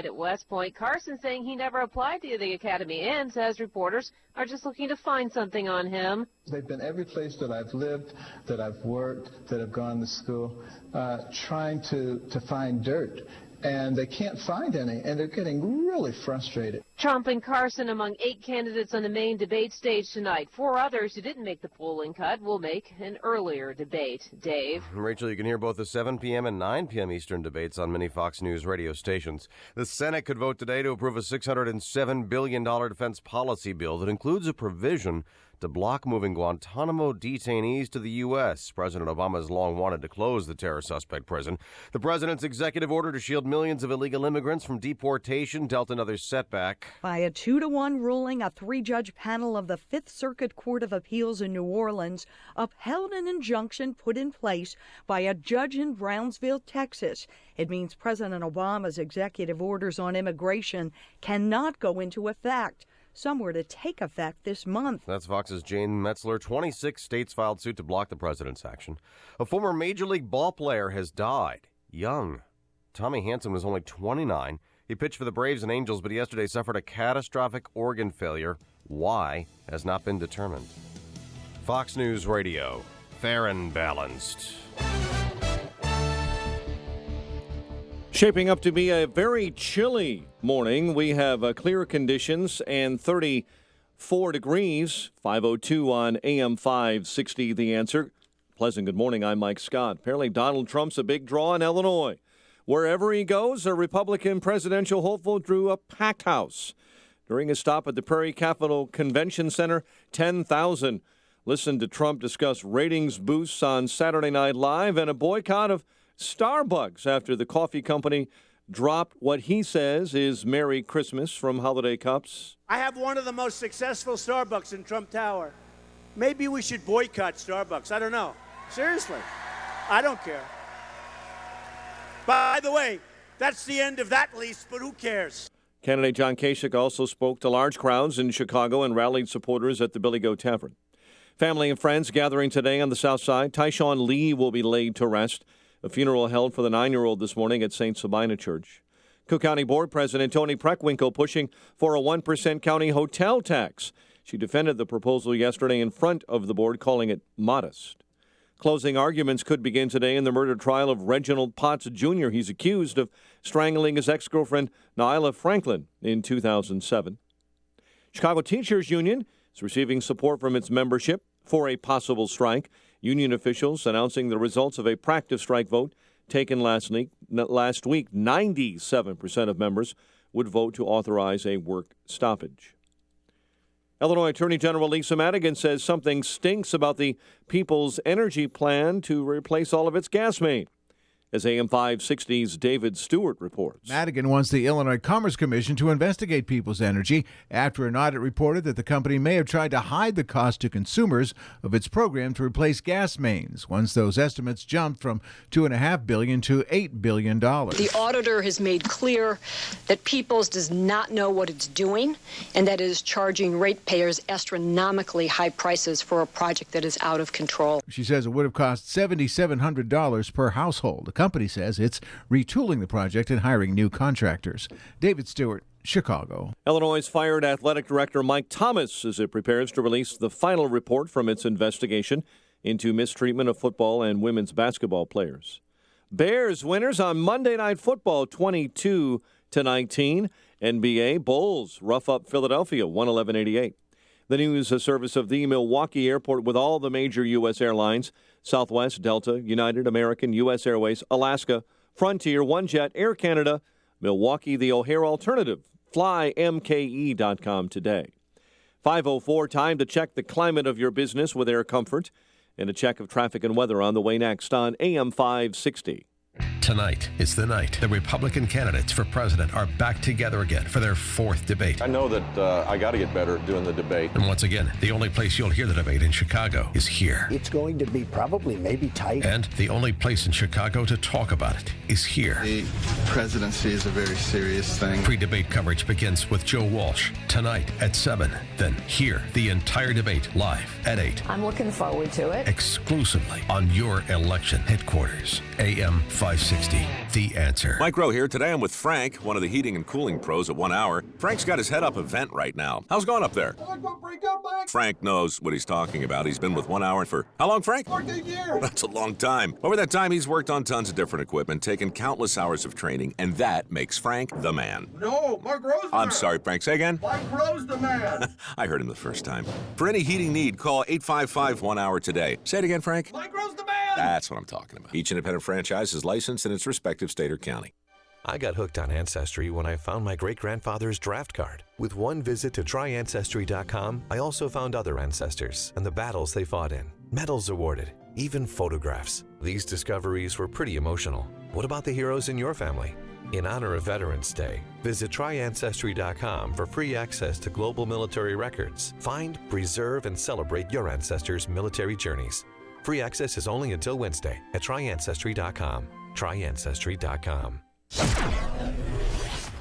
tonight at West Point. Carson saying he never applied to the academy and says reporters are just looking to find something on him. They've been every place that I've lived, that I've worked, that I've gone to school, trying to find dirt. And they can't find any, and they're getting really frustrated. Trump and Carson among 8 candidates on the main debate stage tonight. 4 others who didn't make the polling cut will make an earlier debate. Dave? Rachel, you can hear both the 7 p.m. and 9 p.m. Eastern debates on many Fox News radio stations. The Senate could vote today to approve a $607 billion defense policy bill that includes a provision to block moving Guantanamo detainees to the U.S. President Obama has long wanted to close the terror suspect prison. The president's executive order to shield millions of illegal immigrants from deportation dealt another setback. By a 2-1 ruling, a 3-judge panel of the Fifth Circuit Court of Appeals in New Orleans upheld an injunction put in place by a judge in Brownsville, Texas. It means President Obama's executive orders on immigration cannot go into effect. Some were to take effect this month. That's Fox's Jane Metzler. 26 states filed suit to block the president's action. A former Major League ball player has died, young. Tommy Hanson was only 29. He pitched for the Braves and Angels, but yesterday suffered a catastrophic organ failure. Why has not been determined. Fox News Radio, fair and balanced. Shaping up to be a very chilly morning. We have clear conditions and 34 degrees. 5:02 on AM 560, The Answer. Pleasant good morning. I'm Mike Scott. Apparently Donald Trump's a big draw in Illinois. Wherever he goes, a Republican presidential hopeful drew a packed house. During a stop at the Prairie Capital Convention Center, 10,000 listened to Trump discuss ratings boosts on Saturday Night Live and a boycott of Starbucks after the coffee company dropped what he says is Merry Christmas from holiday cups. I have one of the most successful Starbucks in Trump Tower. Maybe we should boycott Starbucks. I don't know. Seriously. I don't care. By the way, that's the end of that lease, but who cares? Candidate John Kasich also spoke to large crowds in Chicago and rallied supporters at the Billy Goat Tavern. Family and friends gathering today on the South Side. Tyshawn Lee will be laid to rest. A funeral held for the 9-year-old this morning at St. Sabina Church. Cook County Board President Toni Preckwinkle pushing for a 1% county hotel tax. She defended the proposal yesterday in front of the board, calling it modest. Closing arguments could begin today in the murder trial of Reginald Potts Jr. He's accused of strangling his ex-girlfriend, Nyla Franklin, in 2007. Chicago Teachers Union is receiving support from its membership for a possible strike. Union officials announcing the results of a practice strike vote taken last week. 97% of members would vote to authorize a work stoppage. Illinois Attorney General Lisa Madigan says something stinks about the People's Energy Plan to replace all of its gas main. As AM 560's David Stewart reports. Madigan wants the Illinois Commerce Commission to investigate People's Energy after an audit reported that the company may have tried to hide the cost to consumers of its program to replace gas mains. Once those estimates jumped from $2.5 billion to $8 billion. The auditor has made clear that People's does not know what it's doing and that it is charging ratepayers astronomically high prices for a project that is out of control. She says it would have cost $7,700 per household. The company says it's retooling the project and hiring new contractors. David Stewart, Chicago. Illinois' fired athletic director Mike Thomas as it prepares to release the final report from its investigation into mistreatment of football and women's basketball players. Bears winners on Monday Night Football 22-19. NBA Bulls rough up Philadelphia 111-88. The news service of the Milwaukee Airport with all the major U.S. airlines, Southwest, Delta, United, American, U.S. Airways, Alaska, Frontier, OneJet, Air Canada, Milwaukee, the O'Hare Alternative. FlyMKE.com today. 5:04, time to check the climate of your business with Air Comfort and a check of traffic and weather on the way next on AM 560. Tonight is the night the Republican candidates for president are back together again for their 4th debate. I know that I got to get better at doing the debate. And once again, the only place you'll hear the debate in Chicago is here. It's going to be maybe tight. And the only place in Chicago to talk about it is here. The presidency is a very serious thing. Pre-debate coverage begins with Joe Walsh tonight at 7. Then hear the entire debate live at 8. I'm looking forward to it. Exclusively on your election headquarters, AM 560, The Answer. Mike Rowe here. Today I'm with Frank, one of the heating and cooling pros at 1 Hour. Frank's got his head up a vent right now. How's it going up there? Frank knows what he's talking about. He's been with 1 Hour for how long, Frank? 14 years. That's a long time. Over that time, he's worked on tons of different equipment, taken countless hours of training, and that makes Frank the man. No, Mark Rowe's the man. I'm sorry, Frank. Say again? Mike Rowe's the man. I heard him the first time. For any heating need, call 855-1 Hour today. Say it again, Frank. Mike Rowe's the man. That's what I'm talking about. Each independent franchise is licensed in its respective state or county. I got hooked on Ancestry when I found my great-grandfather's draft card. With one visit to tryancestry.com, I also found other ancestors and the battles they fought in, medals awarded, even photographs. These discoveries were pretty emotional. What about the heroes in your family? In honor of Veterans Day, visit tryancestry.com for free access to global military records. Find, preserve, and celebrate your ancestors' military journeys. Free access is only until Wednesday at tryancestry.com. Tryancestry.com.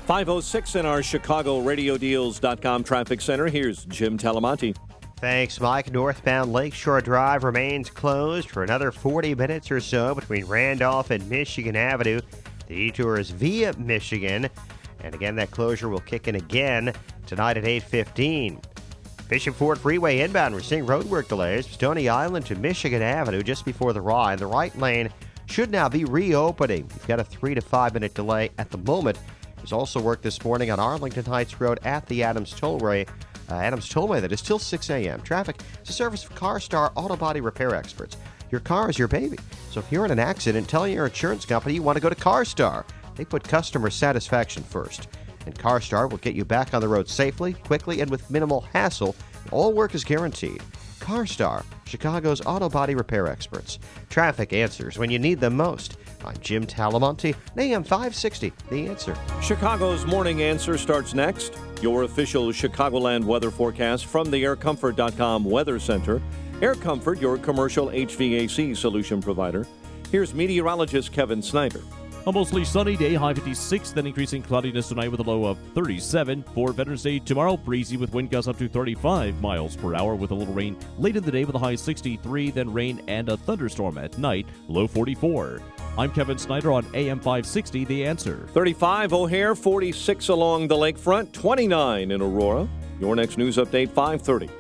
5:06 in our ChicagoRadioDeals.com traffic center. Here's Jim Talamonte. Thanks, Mike. Northbound Lakeshore Drive remains closed for another 40 minutes or so between Randolph and Michigan Avenue. The detour is via Michigan. And again, that closure will kick in again tonight at 8:15. Bishop Ford Freeway inbound, we're seeing roadwork delays. Stony Island to Michigan Avenue just before the Rye. The right lane should now be reopening. You've got a 3 to 5 minute delay at the moment. There's also work this morning on Arlington Heights Road at the Adams Tollway. That is till 6 a.m. Traffic is a service of CarStar Auto Body Repair Experts. Your car is your baby. So if you're in an accident, tell your insurance company you want to go to CarStar. They put customer satisfaction first. And CarStar will get you back on the road safely, quickly, and with minimal hassle. All work is guaranteed. CarStar, Chicago's auto body repair experts. Traffic answers when you need them most. I'm Jim Talamonte, AM 560, The Answer. Chicago's Morning Answer starts next. Your official Chicagoland weather forecast from the AirComfort.com Weather Center. Air Comfort, your commercial HVAC solution provider. Here's meteorologist Kevin Snyder. A mostly sunny day, high 56, then increasing cloudiness tonight with a low of 37. For Veterans Day tomorrow, breezy with wind gusts up to 35 miles per hour with a little rain late in the day with a high 63, then rain and a thunderstorm at night, low 44. I'm Kevin Snyder on AM 560, The Answer. 35 O'Hare, 46 along the lakefront, 29 in Aurora. Your next news update, 5:30.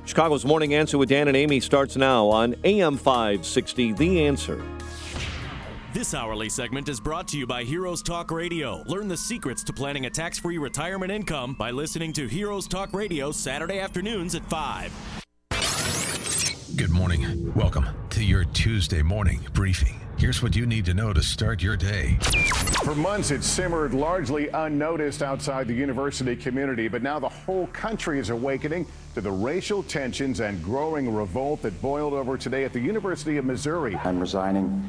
Chicago's Morning Answer with Dan and Amy starts now on AM 560, The Answer. This hourly segment is brought to you by Heroes Talk Radio. Learn the secrets to planning a tax-free retirement income by listening to Heroes Talk Radio Saturday afternoons at 5. Good morning. Welcome to your Tuesday morning briefing. Here's what you need to know to start your day. For months, it simmered largely unnoticed outside the university community, but now the whole country is awakening to the racial tensions and growing revolt that boiled over today at the University of Missouri. I'm resigning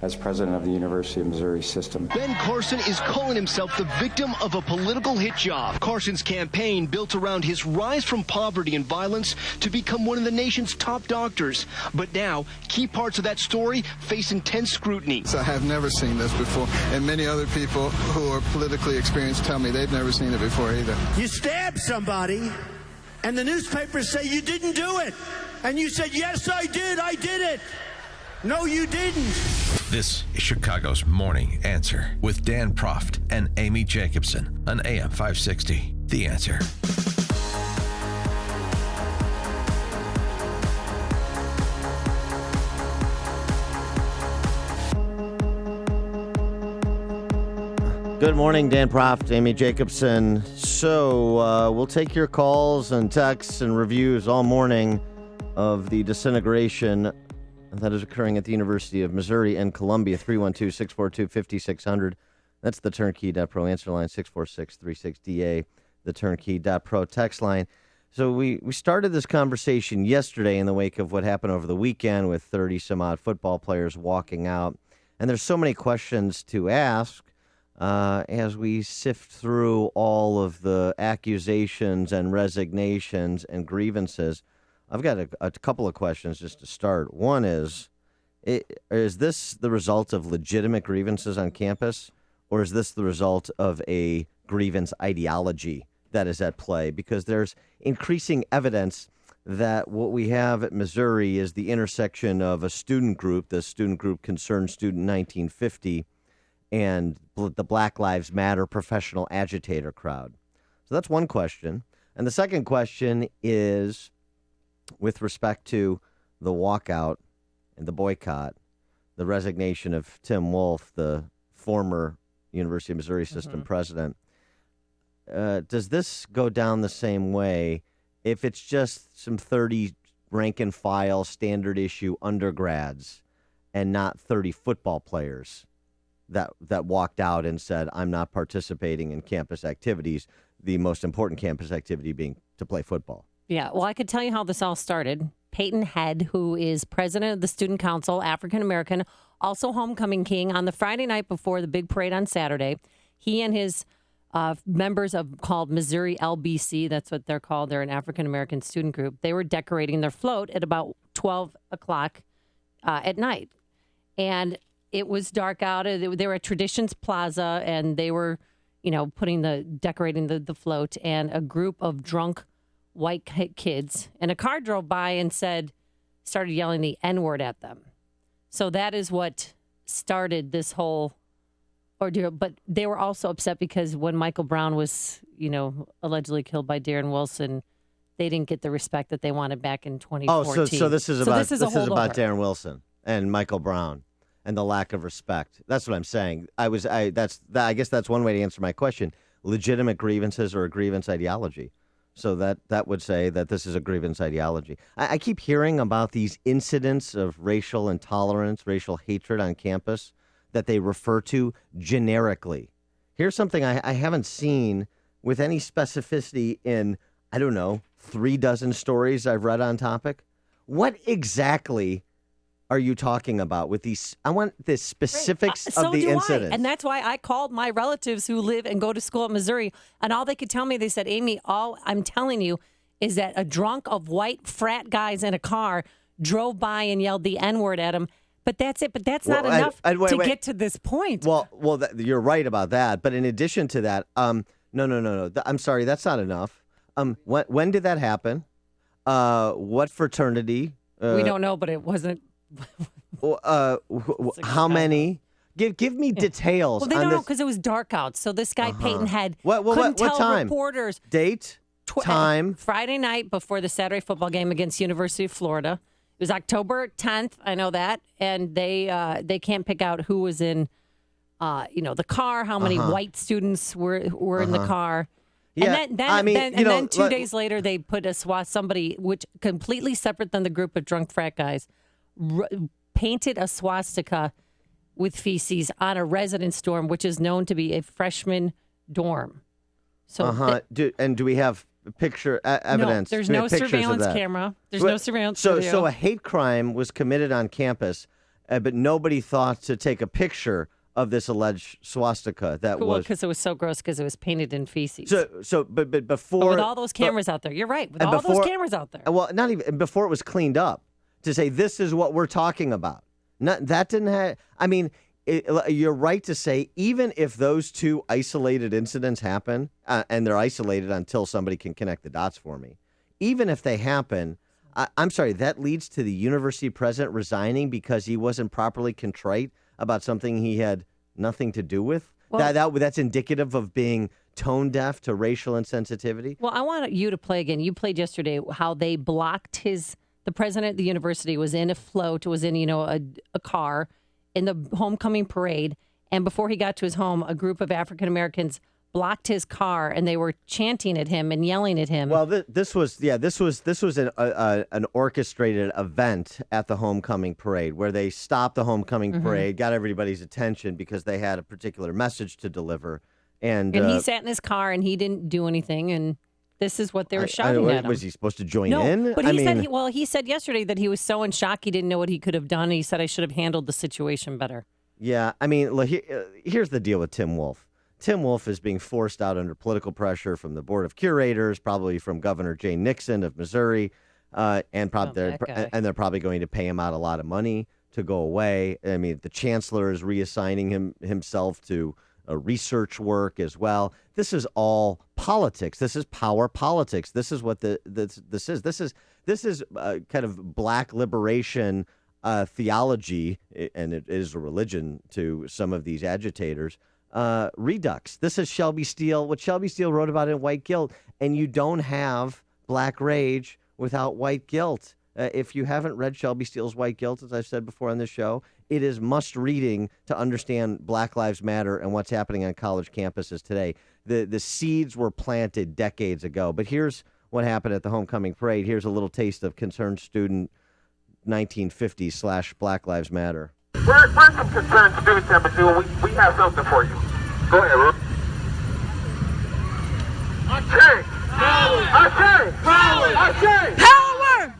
as president of the University of Missouri system. Ben Carson is calling himself the victim of a political hit job. Carson's campaign built around his rise from poverty and violence to become one of the nation's top doctors. But now, key parts of that story face intense scrutiny. I have never seen this before, and many other people who are politically experienced tell me they've never seen it before either. You stab somebody, and the newspapers say you didn't do it. And you said, yes, I did it. No, you didn't. This is Chicago's Morning Answer with Dan Proft and Amy Jacobson on AM 560. The Answer. Good morning, Dan Proft, Amy Jacobson. So we'll take your calls and texts and reviews all morning of the disintegration that is occurring at the University of Missouri and Columbia. 312-642-5600. That's the Turnkey.pro answer line. 646-36DA, the Turnkey.pro text line. So we started this conversation yesterday in the wake of what happened over the weekend with 30 some odd football players walking out. And there's so many questions to ask as we sift through all of the accusations and resignations and grievances. I've got a couple of questions just to start. One is this the result of legitimate grievances on campus, or is this the result of a grievance ideology that is at play? Because there's increasing evidence that what we have at Missouri is the intersection of a student group, the student group Concerned Student 1950, and the Black Lives Matter professional agitator crowd. So that's one question. And the second question is with respect to the walkout and the boycott, the resignation of Tim Wolf, the former University of Missouri system president. Does this go down the same way if it's just some 30 rank and file standard issue undergrads and not 30 football players that walked out and said, I'm not participating in campus activities, the most important campus activity being to play football? Yeah, well, I could tell you how this all started. Peyton Head, who is president of the Student Council, African-American, also homecoming king, on the Friday night before the big parade on Saturday, he and his members of called Missouri LBC, that's what they're called, they're an African-American student group, they were decorating their float at about 12 o'clock at night. And it was dark out. They were at Traditions Plaza, and they were, decorating the float, and a group of drunk white kids and a car drove by and started yelling the N-word at them. So that is what started this whole ordeal. But they were also upset because when Michael Brown was, allegedly killed by Darren Wilson, they didn't get the respect that they wanted back in 2014. Oh, so this is about Darren Wilson and Michael Brown and the lack of respect. That's what I'm saying. I guess that's one way to answer my question. Legitimate grievances or a grievance ideology. So that would say that this is a grievance ideology. I keep hearing about these incidents of racial intolerance, racial hatred on campus that they refer to generically. Here's something I haven't seen with any specificity in, 36 stories I've read on topic. What exactly are you talking about with these? I want the specifics of the incident. And that's why I called my relatives who live and go to school at Missouri. And all they could tell me, they said, Amy, all I'm telling you is that a drunk of white frat guys in a car drove by and yelled the N-word at him. But that's it. But that's not enough to get to this point. Well, you're right about that. But in addition to that, no. I'm sorry, that's not enough. When did that happen? What fraternity? We don't know, but it wasn't. How many? Give me details. Well, they don't know because it was dark out. So this guy Peyton Head couldn't tell time? Reporters date, time. Friday night before the Saturday football game against University of Florida. It was October 10th. I know that, and they can't pick out who was in, the car. How many white students were in the car. Yeah, and then 2 days later, they put somebody which completely separate than the group of drunk frat guys, painted a swastika with feces on a residence dorm, which is known to be a freshman dorm. So, do we have picture evidence? No, there's no surveillance camera. There's no surveillance video. So a hate crime was committed on campus, but nobody thought to take a picture of this alleged swastika because it was so gross because it was painted in feces. But before, but with all those cameras out there, you're right. With all those cameras out there, well, not even before it was cleaned up to say this is what we're talking about. That didn't have. I mean, you're right to say even if those two isolated incidents happen, and they're isolated until somebody can connect the dots for me. Even if they happen, I'm sorry, that leads to the university president resigning because he wasn't properly contrite about something he had nothing to do with. Well, that's indicative of being tone deaf to racial insensitivity. Well, I want you to play again. You played yesterday how they blocked the president of the university was in a float, was in, a car in the homecoming parade. And before he got to his home, a group of African Americans blocked his car and they were chanting at him and yelling at him. Well, this was an orchestrated event at the homecoming parade where they stopped the homecoming parade, got everybody's attention because they had a particular message to deliver. And he sat in his car and he didn't do anything. And this is what they were shouting at him. Was he supposed to join in? But he said yesterday that he was so in shock he didn't know what he could have done. He said, I should have handled the situation better. Yeah, I mean, look, here's the deal with Tim Wolf. Tim Wolf is being forced out under political pressure from the Board of Curators, probably from Governor Jay Nixon of Missouri, and they're probably going to pay him out a lot of money to go away. I mean, the chancellor is reassigning himself to research work as well. This is all politics. This is power politics. This is what this is. This is kind of black liberation theology, and it is a religion to some of these agitators. Redux. This is Shelby Steele, what Shelby Steele wrote about in White Guilt, and you don't have black rage without white guilt. If you haven't read Shelby Steele's White Guilt, as I've said before on this show, it is must reading to understand Black Lives Matter and what's happening on college campuses today. The seeds were planted decades ago, but here's what happened at the homecoming parade. Here's a little taste of Concerned Student 1950 / Black Lives Matter. We're some concerned students at Mizzou, and we have something for you. Go ahead, Ruth. Ashe! Ashe! Ashe! Power!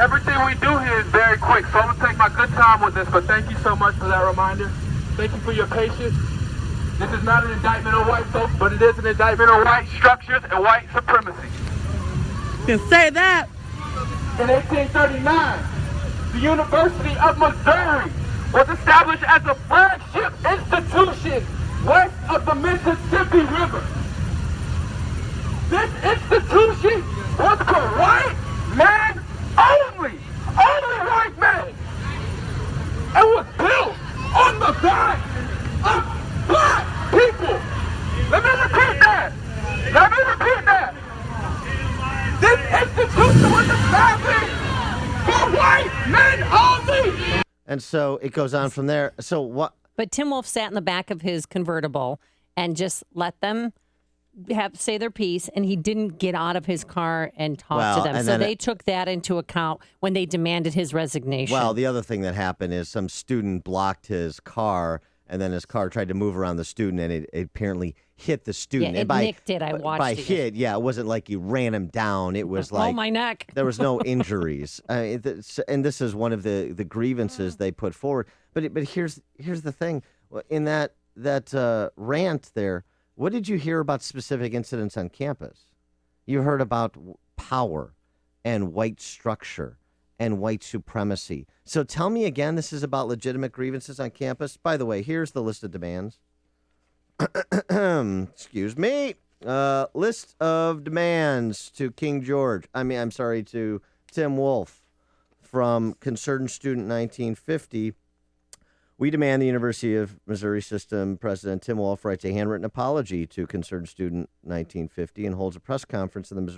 Everything we do here is very quick, so I'm going to take my good time with this, but thank you so much for that reminder. Thank you for your patience. This is not an indictment of white folks, but it is an indictment of white structures and white supremacy. You can say that. In 1839, the University of Missouri was established as a flagship institution west of the Mississippi River. This institution was for white men only white men, and was built on the back of black people. Let me repeat that. This institution was established for white men only. And so it goes on from there. So what? But Tim Wolf sat in the back of his convertible and just let them say their piece, and he didn't get out of his car and talk to them. So they took that into account when they demanded his resignation. Well, the other thing that happened is some student blocked his car, and then his car tried to move around the student, and it apparently hit the student. Yeah, nicked it. I watched by it. hit, yeah, it wasn't like you ran him down. It was like, oh, my neck. There was no injuries. And this is one of the grievances they put forward. But here's the thing. In that rant there, what did you hear about specific incidents on campus? You heard about power and white structure and white supremacy. So tell me again, this is about legitimate grievances on campus. By the way, here's the list of demands. Excuse me. List of demands to to Tim Wolf from Concerned Student 1950. We demand the University of Missouri System President Tim Wolf writes a handwritten apology to Concerned Student 1950 and holds a press conference in the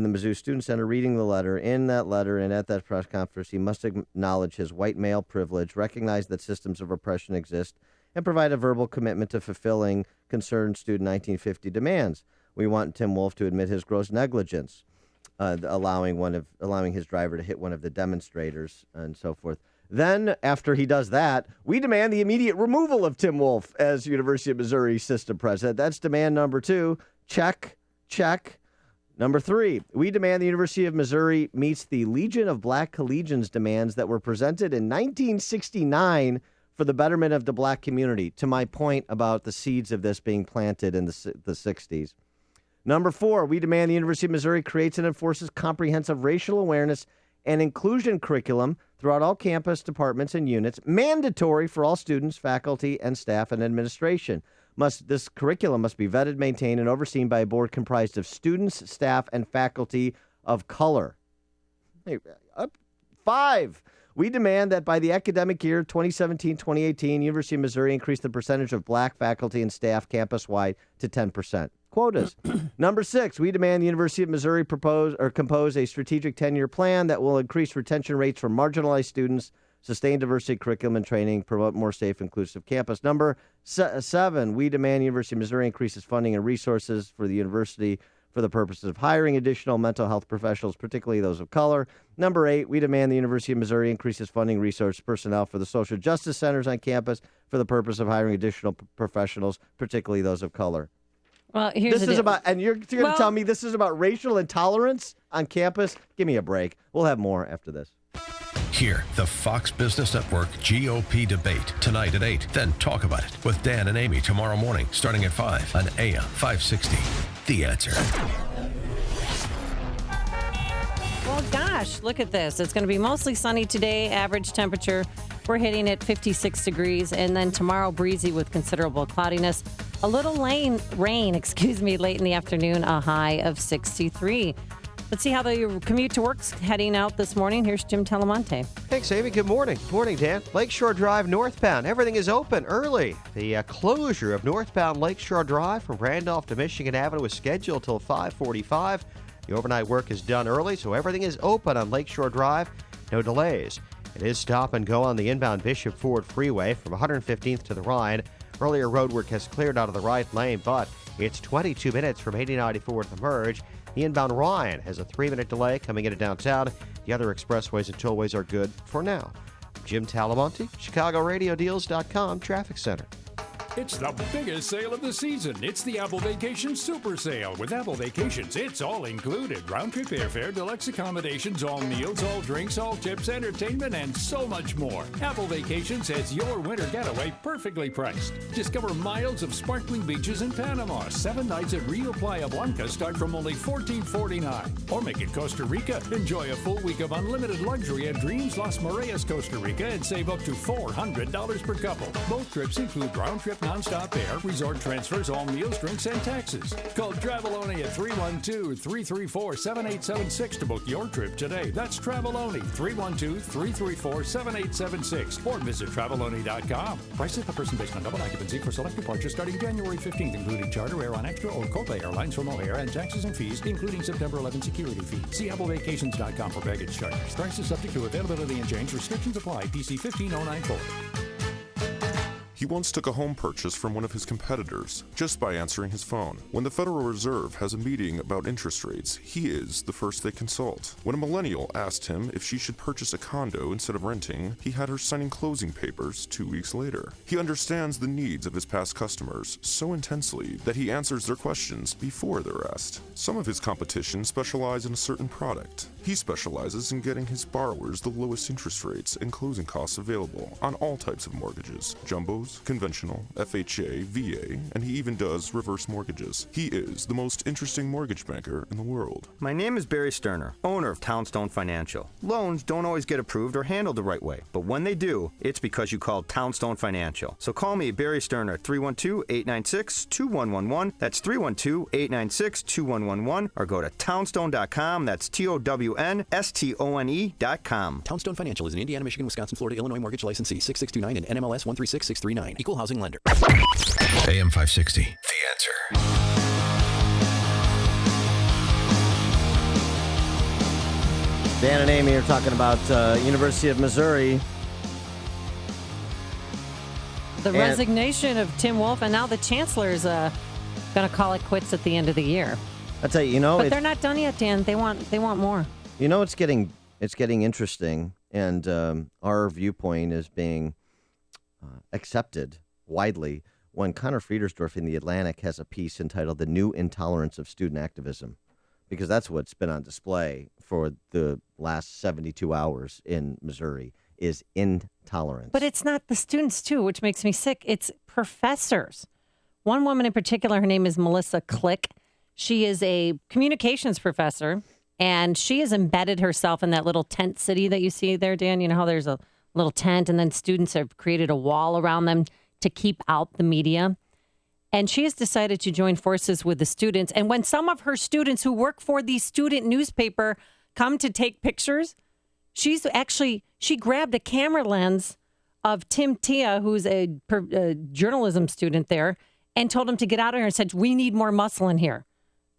Mizzou Student Center reading the letter. In that letter and at that press conference, he must acknowledge his white male privilege, recognize that systems of oppression exist, and provide a verbal commitment to fulfilling Concerned Student 1950 demands. We want Tim Wolf to admit his gross negligence, allowing his driver to hit one of the demonstrators and so forth. Then, after he does that, we demand the immediate removal of Tim Wolf as University of Missouri System President. That's demand number 2. Check. Number 3, we demand the University of Missouri meets the Legion of Black Collegians demands that were presented in 1969 for the betterment of the black community. To my point about the seeds of this being planted in the 60s. Number 4, we demand the University of Missouri creates and enforces comprehensive racial awareness and inclusion curriculum throughout all campus departments and units, mandatory for all students, faculty, and staff and administration. This curriculum must be vetted, maintained, and overseen by a board comprised of students, staff, and faculty of color. 5, we demand that by the academic year 2017-2018, University of Missouri increase the percentage of black faculty and staff campus-wide to 10%. Quotas. Number 6, we demand the University of Missouri compose a strategic 10-year plan that will increase retention rates for marginalized students, sustain diversity curriculum and training, promote more safe, inclusive campus. Number 7, we demand the University of Missouri increases funding and resources for the university for the purposes of hiring additional mental health professionals, particularly those of color. Number 8, we demand the University of Missouri increases funding, resource, personnel for the social justice centers on campus for the purpose of hiring additional professionals, particularly those of color. Well, here's this is about, and you're going to tell me this is about racial intolerance on campus? Give me a break. We'll have more after this. Hear the Fox Business Network GOP debate tonight at 8. Then talk about it with Dan and Amy tomorrow morning, starting at 5 on AM 560. The Answer. Well, gosh, look at this. It's going to be mostly sunny today. Average temperature we're hitting at 56 degrees. And then tomorrow, breezy with considerable cloudiness. A little rain, late in the afternoon, a high of 63. Let's see how the commute to work's heading out this morning. Here's Jim Talamonte. Thanks, Amy. Good morning. Good morning, Dan. Lakeshore Drive northbound. Everything is open early. The closure of northbound Lakeshore Drive from Randolph to Michigan Avenue is scheduled till 5:45. The overnight work is done early, so everything is open on Lakeshore Drive. No delays. It is stop and go on the inbound Bishop Ford Freeway from 115th to the Rhine. Earlier road work has cleared out of the right lane, but it's 22 minutes from 8094 to the merge. The inbound Rhine has a 3-minute delay coming into downtown. The other expressways and tollways are good for now. Jim Talamonte, ChicagoRadioDeals.com Traffic Center. It's the biggest sale of the season. It's the Apple Vacations Super Sale. With Apple Vacations, it's all included. Round-trip airfare, deluxe accommodations, all meals, all drinks, all tips, entertainment, and so much more. Apple Vacations has your winter getaway perfectly priced. Discover miles of sparkling beaches in Panama. 7 nights at Rio Playa Blanca start from only $14.49. Or make it Costa Rica. Enjoy a full week of unlimited luxury at Dreams Las Mareas, Costa Rica, and save up to $400 per couple. Both trips include round-trip non-stop air, resort transfers, all meals, drinks, and taxes. Call Traveloni at 312-334-7876 to book your trip today. That's Traveloni, 312-334-7876. Or visit Traveloni.com. Prices per person based on double occupancy for select departures starting January 15th, including charter, Air on Extra, or Copa Airlines from O'Hare, and taxes and fees, including September 11 security fee. See AppleVacations.com for baggage charges. Prices subject to availability and change. Restrictions apply. PC 15094. He once took a home purchase from one of his competitors just by answering his phone. When the Federal Reserve has a meeting about interest rates, he is the first they consult. When a millennial asked him if she should purchase a condo instead of renting, he had her signing closing papers 2 weeks later. He understands the needs of his past customers so intensely that he answers their questions before they're asked. Some of his competition specialize in a certain product. He specializes in getting his borrowers the lowest interest rates and closing costs available on all types of mortgages, jumbos, conventional, FHA, VA, and he even does reverse mortgages. He is the most interesting mortgage banker in the world. My name is Barry Sterner, owner of Townstone Financial. Loans don't always get approved or handled the right way, but when they do, it's because you called Townstone Financial. So call me, Barry Sterner, at 312-896-2111. That's 312-896-2111, or go to townstone.com. That's TOWNSTONE.com. Townstone Financial is an Indiana, Michigan, Wisconsin, Florida, Illinois mortgage licensee, 6629 and NMLS 136639. Equal housing lender. AM 560, The Answer. Dan and Amy are talking about University of Missouri. The resignation of Tim Wolf, and now the chancellor's going to call it quits at the end of the year. I tell you, but they're not done yet, Dan. They want more. You know, it's getting interesting, and our viewpoint is being accepted widely when Connor Friedersdorf in The Atlantic has a piece entitled "The New Intolerance of Student Activism," because that's what's been on display for the last 72 hours in Missouri is intolerance. But it's not the students, too, which makes me sick. It's professors. One woman in particular, her name is Melissa Click. She is a communications professor, and she has embedded herself in that little tent city that you see there, Dan. You know how there's a little tent, and then students have created a wall around them to keep out the media. And she has decided to join forces with the students. And when some of her students who work for the student newspaper come to take pictures, she grabbed a camera lens of Tim Tia, who's a journalism student there, and told him to get out of here and said, "We need more muscle in here.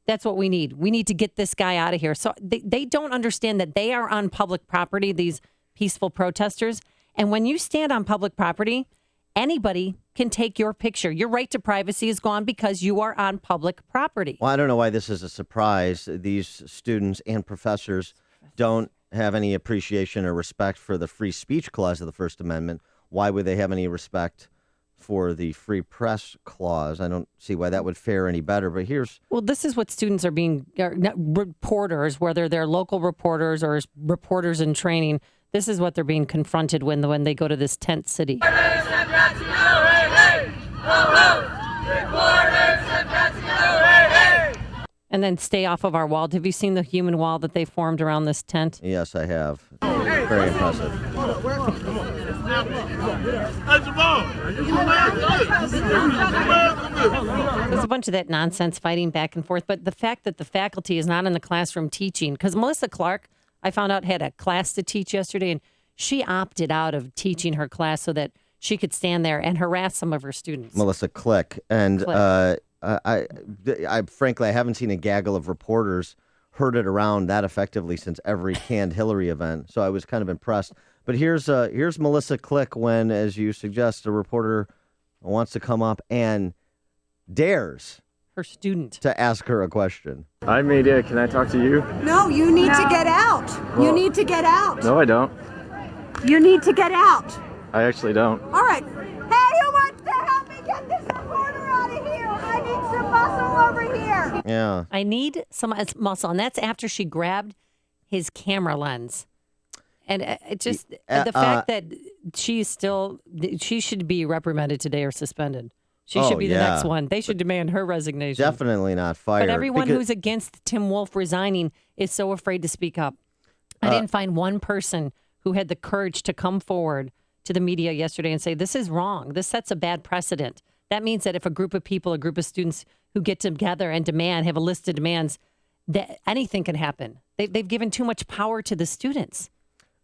That's what we need. We need to get this guy out of here." So they don't understand that they are on public property, these peaceful protesters. And when you stand on public property, anybody can take your picture. Your right to privacy is gone because you are on public property. Well, I don't know why this is a surprise. These students and professors don't have any appreciation or respect for the free speech clause of the First Amendment. Why would they have any respect for the free press clause? I don't see why that would fare any better. But well, this is what students are being reporters, whether they're local reporters or reporters in training. This is what they're being confronted when they go to this tent city. And then stay off of our wall. Have you seen the human wall that they formed around this tent? Yes, I have. Very impressive. There's a bunch of that nonsense fighting back and forth, but the fact that the faculty is not in the classroom teaching, because Melissa Clark, I found out, had a class to teach yesterday, and she opted out of teaching her class so that she could stand there and harass some of her students. Melissa Click. And I frankly, I haven't seen a gaggle of reporters heard it around that effectively since every canned Hillary event. So I was kind of impressed. But here's Melissa Click when, as you suggest, a reporter wants to come up and dares her student to ask her a question. Hi, media. Can I talk to you? No, you need to get out. Well, you need to get out. No, I don't. You need to get out. I actually don't. All right. Hey, who wants to help me get this reporter out of here? I need some muscle over here. Yeah. I need some muscle. And that's after she grabbed his camera lens. And it just, the fact that she should be reprimanded today or suspended. She should be the next one. They should demand her resignation. Definitely not fired. But everyone who's against Tim Wolf resigning is so afraid to speak up. I didn't find one person who had the courage to come forward to the media yesterday and say, this is wrong. This sets a bad precedent. That means that if a group of people, a group of students who get together and have a list of demands, that anything can happen. They've given too much power to the students.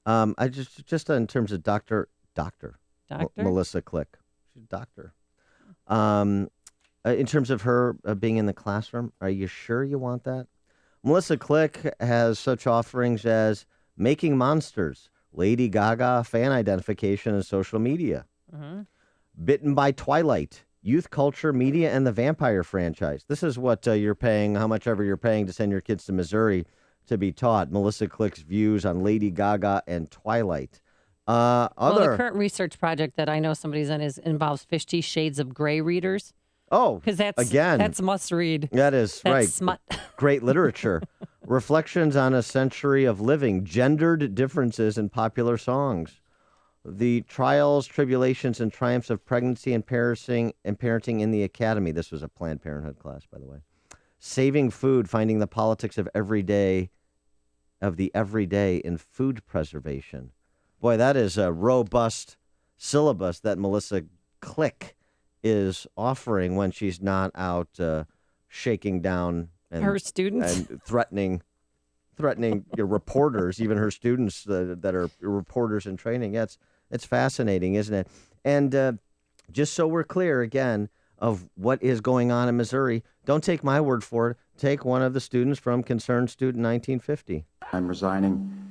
I just in terms of Dr. Melissa Click, she's a doctor. In terms of her being in the classroom, are you sure you want that? Melissa Click has such offerings as making monsters, Lady Gaga fan identification and social media, Bitten by Twilight, youth culture, media, and the vampire franchise. This is what you're paying, how much ever you're paying to send your kids to Missouri to be taught. Melissa Click's views on Lady Gaga and Twilight. The current research project that I know somebody's in involves 50 Shades of Grey readers. Oh, because that's must read. That is right. Smut. Great literature. Reflections on a century of living, gendered differences in popular songs. The trials, tribulations, and triumphs of pregnancy and parenting in the academy. This was a Planned Parenthood class, by the way. Saving food, finding the politics of the everyday in food preservation. Boy, that is a robust syllabus that Melissa Click is offering when she's not out shaking down her students and threatening your reporters, even her students that are reporters in training. Yeah, it's fascinating, isn't it? And just so we're clear again of what is going on in Missouri, don't take my word for it. Take one of the students from Concerned Student 1950. I'm resigning.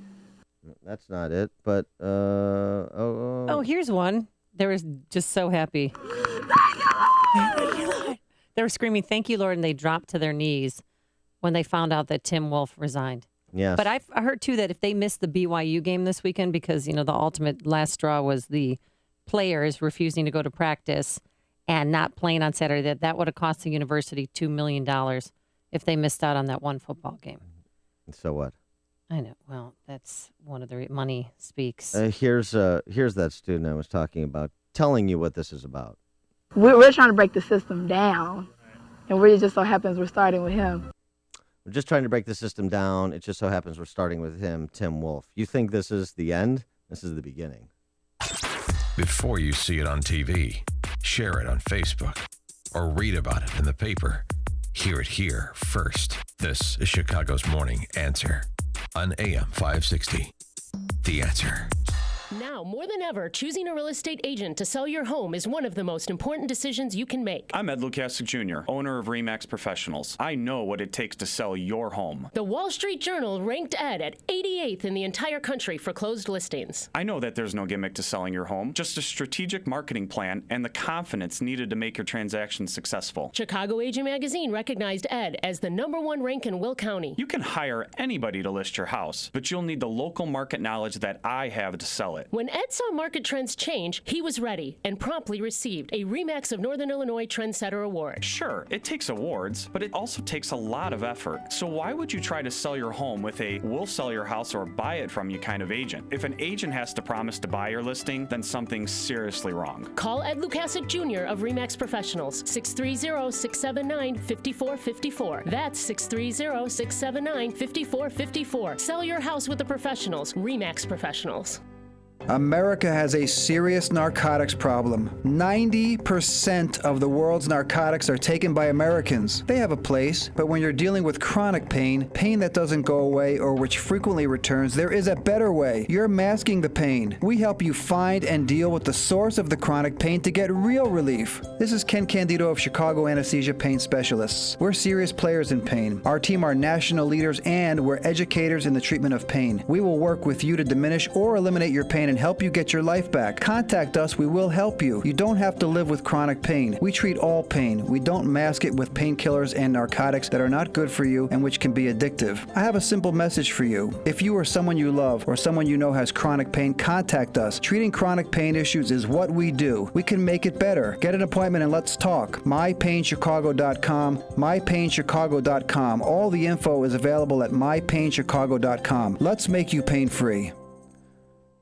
That's not it, but here's one. They were just so happy. Thank you, Lord. They were screaming, "Thank you, Lord," and they dropped to their knees when they found out that Tim Wolf resigned. Yes. But I heard, too, that if they missed the BYU game this weekend because, the ultimate last straw was the players refusing to go to practice and not playing on Saturday, that would have cost the university $2 million if they missed out on that one football game. So what? I know. Well, that's one of the money speaks. Here's that student I was talking about telling you what this is about. We're trying to break the system down, and it just so happens we're starting with him. We're just trying to break the system down. It just so happens we're starting with him, Tim Wolf. You think this is the end? This is the beginning. Before you see it on TV, share it on Facebook, or read about it in the paper. Hear it here first. This is Chicago's Morning Answer on AM 560. The Answer. Now, more than ever, choosing a real estate agent to sell your home is one of the most important decisions you can make. I'm Ed Lukasik Jr., owner of RE/MAX Professionals. I know what it takes to sell your home. The Wall Street Journal ranked Ed at 88th in the entire country for closed listings. I know that there's no gimmick to selling your home, just a strategic marketing plan and the confidence needed to make your transaction successful. Chicago Agent Magazine recognized Ed as the #1 rank in Will County. You can hire anybody to list your house, but you'll need the local market knowledge that I have to sell it. When Ed saw market trends change, he was ready and promptly received a RE/MAX of Northern Illinois Trendsetter Award. Sure, it takes awards, but it also takes a lot of effort. So why would you try to sell your home with a we'll sell your house or buy it from you kind of agent? If an agent has to promise to buy your listing, then something's seriously wrong. Call Ed Lukasik Jr. of RE/MAX Professionals, 630-679-5454. That's 630-679-5454. Sell your house with the professionals, RE/MAX Professionals. America has a serious narcotics problem. 90% of the world's narcotics are taken by Americans. They have a place, but when you're dealing with chronic pain, pain that doesn't go away or which frequently returns, there is a better way. You're masking the pain. We help you find and deal with the source of the chronic pain to get real relief. This is Ken Candido of Chicago Anesthesia Pain Specialists. We're serious players in pain. Our team are national leaders and we're educators in the treatment of pain. We will work with you to diminish or eliminate your pain and help you get your life back. Contact us, we will help you. You don't have to live with chronic pain. We treat all pain. We don't mask it with painkillers and narcotics that are not good for you and which can be addictive. I have a simple message for you. If you or someone you love or someone you know has chronic pain, contact us. Treating chronic pain issues is what we do. We can make it better. Get an appointment and let's talk. MyPainChicago.com, MyPainChicago.com. All the info is available at MyPainChicago.com. Let's make you pain-free.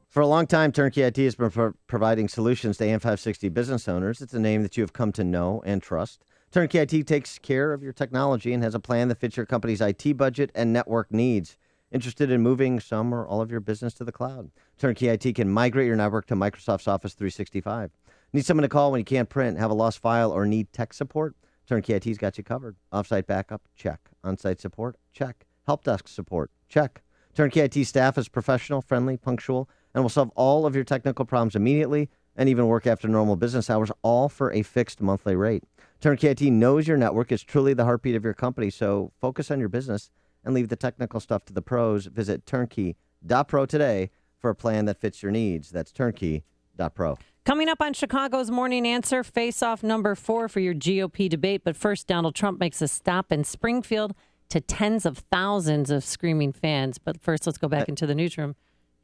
For a long time, Turnkey IT has been providing solutions to AM 560 business owners. It's a name that you have come to know and trust. Turnkey IT takes care of your technology and has a plan that fits your company's IT budget and network needs. Interested in moving some or all of your business to the cloud? Turnkey IT can migrate your network to Microsoft's Office 365. Need someone to call when you can't print, have a lost file, or need tech support? Turnkey IT's got you covered. Offsite backup? Check. On-site support? Check. Help desk support? Check. Turnkey IT staff is professional, friendly, punctual, and will solve all of your technical problems immediately and even work after normal business hours, all for a fixed monthly rate. Turnkey IT knows your network is truly the heartbeat of your company, so focus on your business and leave the technical stuff to the pros. Visit turnkey.pro today for a plan that fits your needs. That's turnkey.pro. Coming up on Chicago's Morning Answer, face-off number 4 for your GOP debate. But first, Donald Trump makes a stop in Springfield to tens of thousands of screaming fans. But first, let's go back into the newsroom.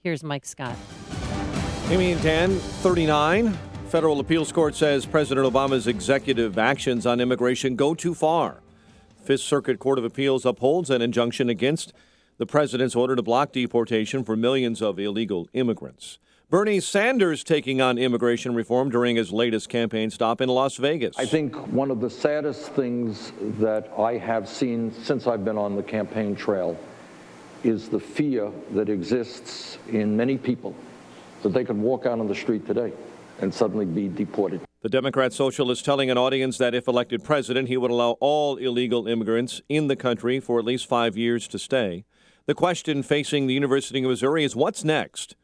Here's Mike Scott. Amy and Dan, 39. Federal appeals court says President Obama's executive actions on immigration go too far. Fifth Circuit Court of Appeals upholds an injunction against the president's order to block deportation for millions of illegal immigrants. Bernie Sanders taking on immigration reform during his latest campaign stop in Las Vegas. I think one of the saddest things that I have seen since I've been on the campaign trail is the fear that exists in many people that they could walk out on the street today and suddenly be deported. The Democrat socialist telling an audience that if elected president, he would allow all illegal immigrants in the country for at least 5 years to stay. The question facing the University of Missouri is what's next?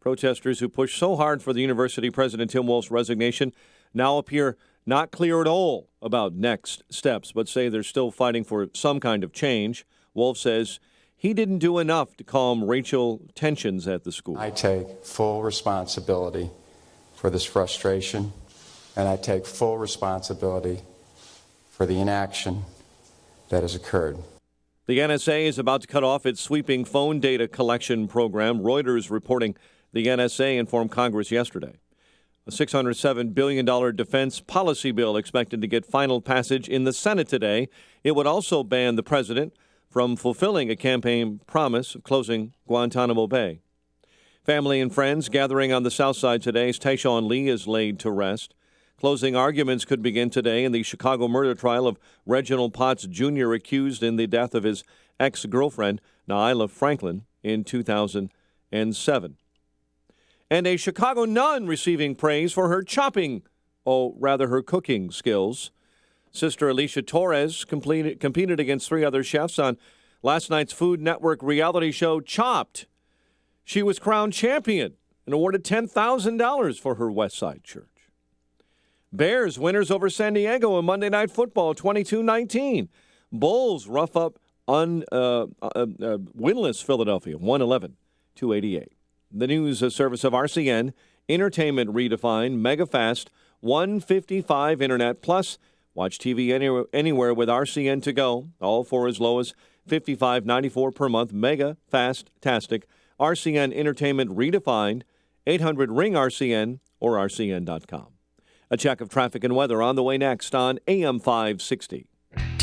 Protesters who pushed so hard for the university President Tim Wolf's resignation now appear not clear at all about next steps, but say they're still fighting for some kind of change. Wolf says he didn't do enough to calm racial tensions at the school. I take full responsibility for this frustration, and I take full responsibility for the inaction that has occurred. The NSA is about to cut off its sweeping phone data collection program. Reuters reporting the NSA informed Congress yesterday. A $607 billion defense policy bill expected to get final passage in the Senate today. It would also ban the president from fulfilling a campaign promise of closing Guantanamo Bay. Family and friends gathering on the South Side today as Tayshaun Lee is laid to rest. Closing arguments could begin today in the Chicago murder trial of Reginald Potts Jr., accused in the death of his ex-girlfriend, Nyla Franklin, in 2007. And a Chicago nun receiving praise for her her cooking skills. Sister Alicia Torres competed against 3 other chefs on last night's Food Network reality show Chopped. She was crowned champion and awarded $10,000 for her West Side church. Bears winners over San Diego in Monday Night Football, 22-19. Bulls rough up winless Philadelphia, 111-88. The news service of RCN, Entertainment Redefined, Mega Fast, $155 Internet Plus. Watch TV anywhere with RCN to go, all for as low as $55.94 per month. Mega Fast-tastic. RCN Entertainment Redefined, 800-RING-RCN or RCN.com. A check of traffic and weather on the way next on AM 560.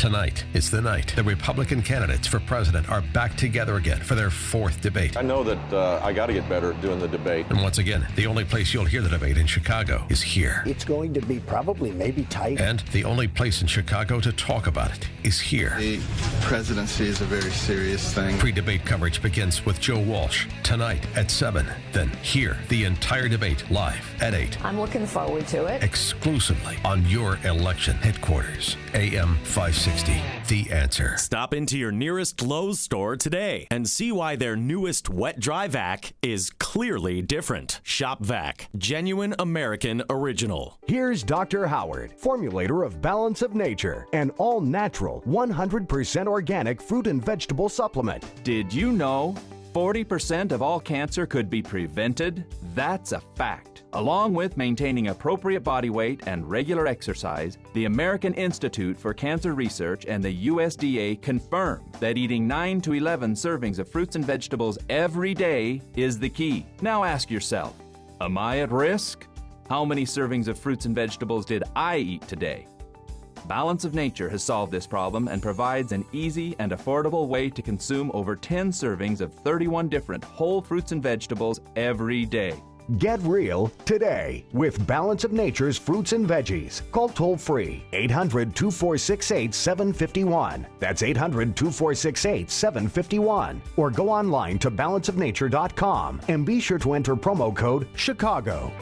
Tonight is the night the Republican candidates for president are back together again for their fourth debate. I know that I got to get better at doing the debate. And once again, the only place you'll hear the debate in Chicago is here. It's going to be probably maybe tight. And the only place in Chicago to talk about it is here. The presidency is a very serious thing. Pre-debate coverage begins with Joe Walsh tonight at 7. Then hear the entire debate live at 8. I'm looking forward to it. Exclusively on your election headquarters, AM 560. The Answer. Stop into your nearest Lowe's store today and see why their newest wet dry vac is clearly different. Shop Vac, genuine American original. Here's Dr. Howard, formulator of Balance of Nature, an all-natural, 100% organic fruit and vegetable supplement. Did you know 40% of all cancer could be prevented? That's a fact. Along with maintaining appropriate body weight and regular exercise, the American Institute for Cancer Research and the USDA confirm that eating 9 to 11 servings of fruits and vegetables every day is the key. Now ask yourself, am I at risk? How many servings of fruits and vegetables did I eat today? Balance of Nature has solved this problem and provides an easy and affordable way to consume over 10 servings of 31 different whole fruits and vegetables every day. Get real today with Balance of Nature's fruits and veggies. Call toll-free 800-2468-751. That's 800-2468-751. Or go online to balanceofnature.com and be sure to enter promo code Chicago.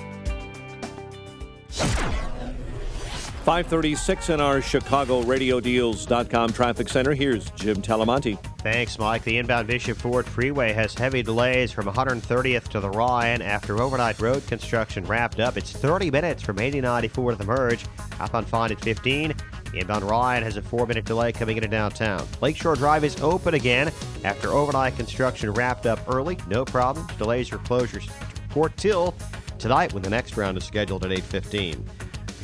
536 in our ChicagoRadioDeals.com traffic center. Here's Jim Talamonte. Thanks, Mike. The inbound Bishop Ford Freeway has heavy delays from 130th to the Ryan after overnight road construction wrapped up. It's 30 minutes from 8094 to the merge. Outbound fine at 15. The inbound Ryan has a 4-minute delay coming into downtown. Lakeshore Drive is open again after overnight construction wrapped up early. No problems. Delays or closures report till tonight when the next round is scheduled at 8:15.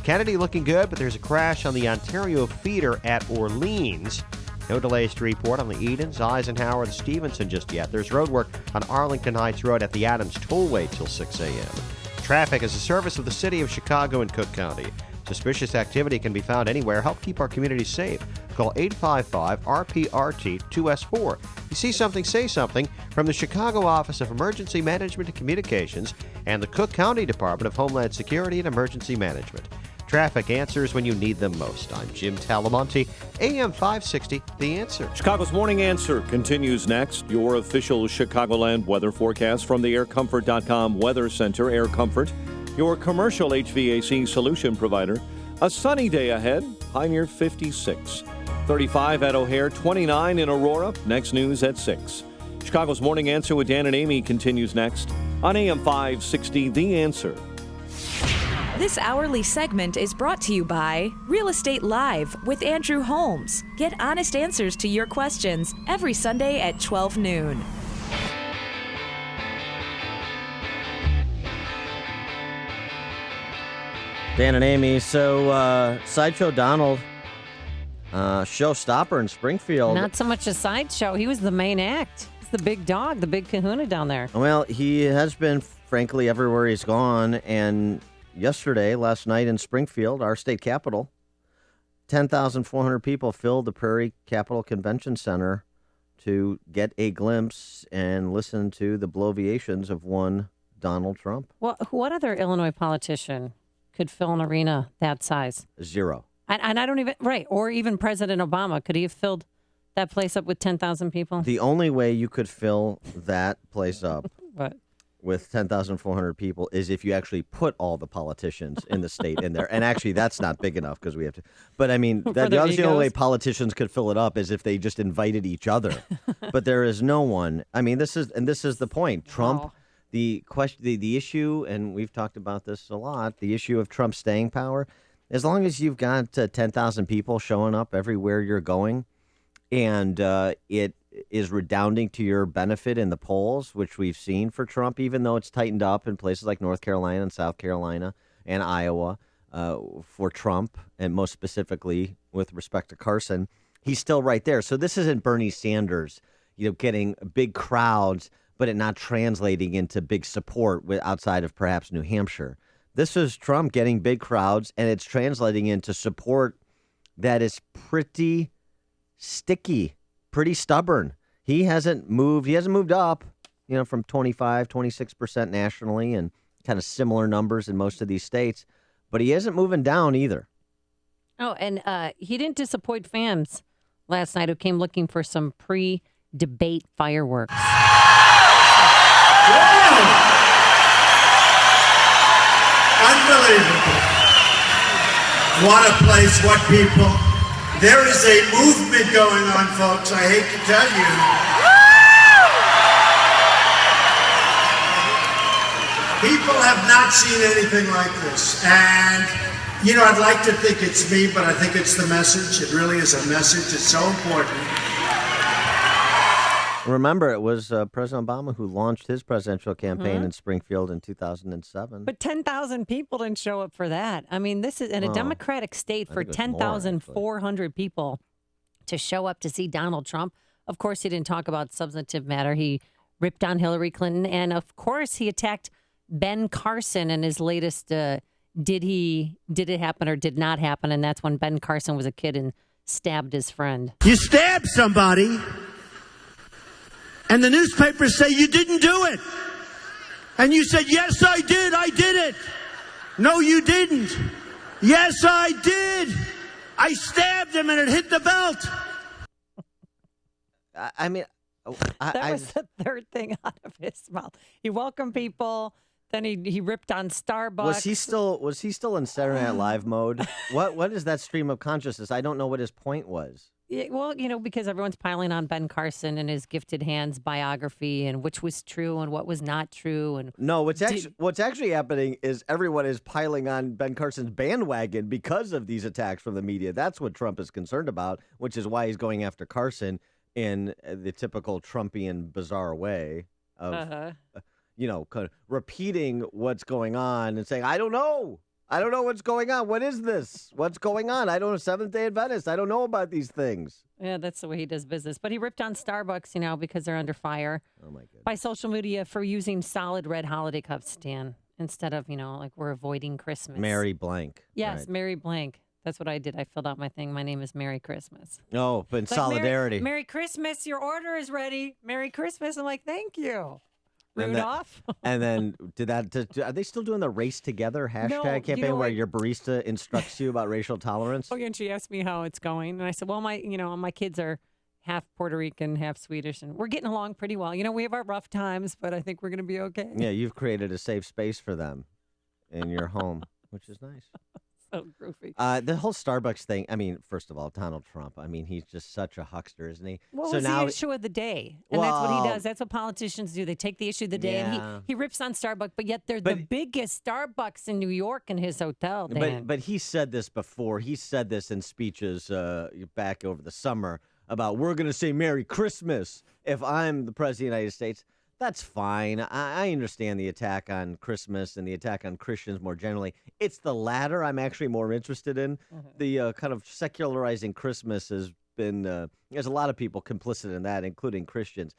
Kennedy looking good, but there's a crash on the Ontario feeder at Orleans. No delays to report on the Edens, Eisenhower, and Stevenson just yet. There's road work on Arlington Heights Road at the Adams Tollway till 6 a.m. Traffic is a service of the City of Chicago and Cook County. Suspicious activity can be found anywhere. Help keep our community safe. Call 855-RPRT-2S4. You see something, say something from the Chicago Office of Emergency Management and Communications and the Cook County Department of Homeland Security and Emergency Management. Traffic answers when you need them most. I'm Jim Talamonte, AM 560, The Answer. Chicago's Morning Answer continues next. Your official Chicagoland weather forecast from the aircomfort.com Weather Center. Air Comfort, your commercial HVAC solution provider. A sunny day ahead, high near 56. 35 at O'Hare, 29 in Aurora. Next news at 6. Chicago's Morning Answer with Dan and Amy continues next on AM 560, The Answer. This hourly segment is brought to you by Real Estate Live with Andrew Holmes. Get honest answers to your questions every Sunday at 12 noon. Dan and Amy, so Sideshow Donald, showstopper in Springfield. Not so much a sideshow. He was the main act. He's the big dog, the big kahuna down there. Well, he has been, frankly, everywhere he's gone, and last night in Springfield, our state capital, 10,400 people filled the Prairie Capitol Convention Center to get a glimpse and listen to the bloviations of one Donald Trump. Well, what other Illinois politician could fill an arena that size? Zero. And I don't even, right, or even President Obama, could he have filled that place up with 10,000 people? The only way you could fill that place up What? with 10,400 people is if you actually put all the politicians in the state in there. And actually, that's not big enough because we have to. But I mean, the only way politicians could fill it up is if they just invited each other. But there is no one. I mean, this is the point. Trump, Wow. the question, the issue, and we've talked about this a lot. The issue of Trump's staying power. As long as you've got 10,000 people showing up everywhere you're going, and it is redounding to your benefit in the polls, which we've seen for Trump, even though it's tightened up in places like North Carolina and South Carolina and Iowa for Trump, and most specifically with respect to Carson, he's still right there. So this isn't Bernie Sanders, getting big crowds, but it not translating into big support outside of perhaps New Hampshire. This is Trump getting big crowds, and it's translating into support that is pretty sticky, pretty stubborn. He hasn't moved. He hasn't moved up, from 25, 26% nationally and kind of similar numbers in most of these states. But he isn't moving down either. Oh, and he didn't disappoint fans last night who came looking for some pre-debate fireworks. Unbelievable. What a place, what people. There is a movement going on, folks, I hate to tell you. People have not seen anything like this. And, I'd like to think it's me, but I think it's the message. It really is a message. It's so important. Remember, it was President Obama who launched his presidential campaign in Springfield in 2007. But 10,000 people didn't show up for that. I mean, this is in a Democratic state for 10,400 people to show up to see Donald Trump. Of course, he didn't talk about substantive matter. He ripped on Hillary Clinton. And, of course, he attacked Ben Carson in his latest did it happen or did not happen? And that's when Ben Carson was a kid and stabbed his friend. You stabbed somebody, and the newspapers say you didn't do it. And you said, yes, I did it. No, you didn't. Yes, I did. I stabbed him and it hit the belt. I mean, that was the third thing out of his mouth. He welcomed people. Then he ripped on Starbucks. Was he still in Saturday Night Live mode? What is that stream of consciousness? I don't know what his point was. Yeah, well, because everyone's piling on Ben Carson and his Gifted Hands biography and which was true and what was not true. And no, what's actually happening is everyone is piling on Ben Carson's bandwagon because of these attacks from the media. That's what Trump is concerned about, which is why he's going after Carson in the typical Trumpian bizarre way of kind of repeating what's going on and saying, I don't know what's going on. What is this? What's going on? I don't know. Seventh-day Adventist. I don't know about these things. Yeah, that's the way he does business. But he ripped on Starbucks, because they're under fire by social media for using solid red holiday cups, Dan, instead of, like we're avoiding Christmas. Mary Blank. Yes, right. Mary Blank. That's what I did. I filled out my thing. My name is Merry Christmas. Oh, but in solidarity. Merry Christmas. Your order is ready. Merry Christmas. I'm like, thank you. Rudolph. And then are they still doing the race together hashtag campaign where your barista instructs you about racial tolerance? Oh, yeah, and she asked me how it's going, and I said, well, my kids are half Puerto Rican, half Swedish, and we're getting along pretty well. We have our rough times, but I think we're going to be okay. Yeah, you've created a safe space for them in your home, which is nice. So goofy. The whole Starbucks thing, first of all, Donald Trump, he's just such a huckster, isn't he? What was the issue of the day? And that's what he does. That's what politicians do. They take the issue of the day, and he rips on Starbucks, but yet they're the biggest Starbucks in New York in his hotel, Dan. But he said this before. He said this in speeches back over the summer about, we're going to say Merry Christmas if I'm the President of the United States. That's fine. I understand the attack on Christmas and the attack on Christians more generally. It's the latter I'm actually more interested in. The kind of secularizing Christmas has been, there's a lot of people complicit in that, including Christians.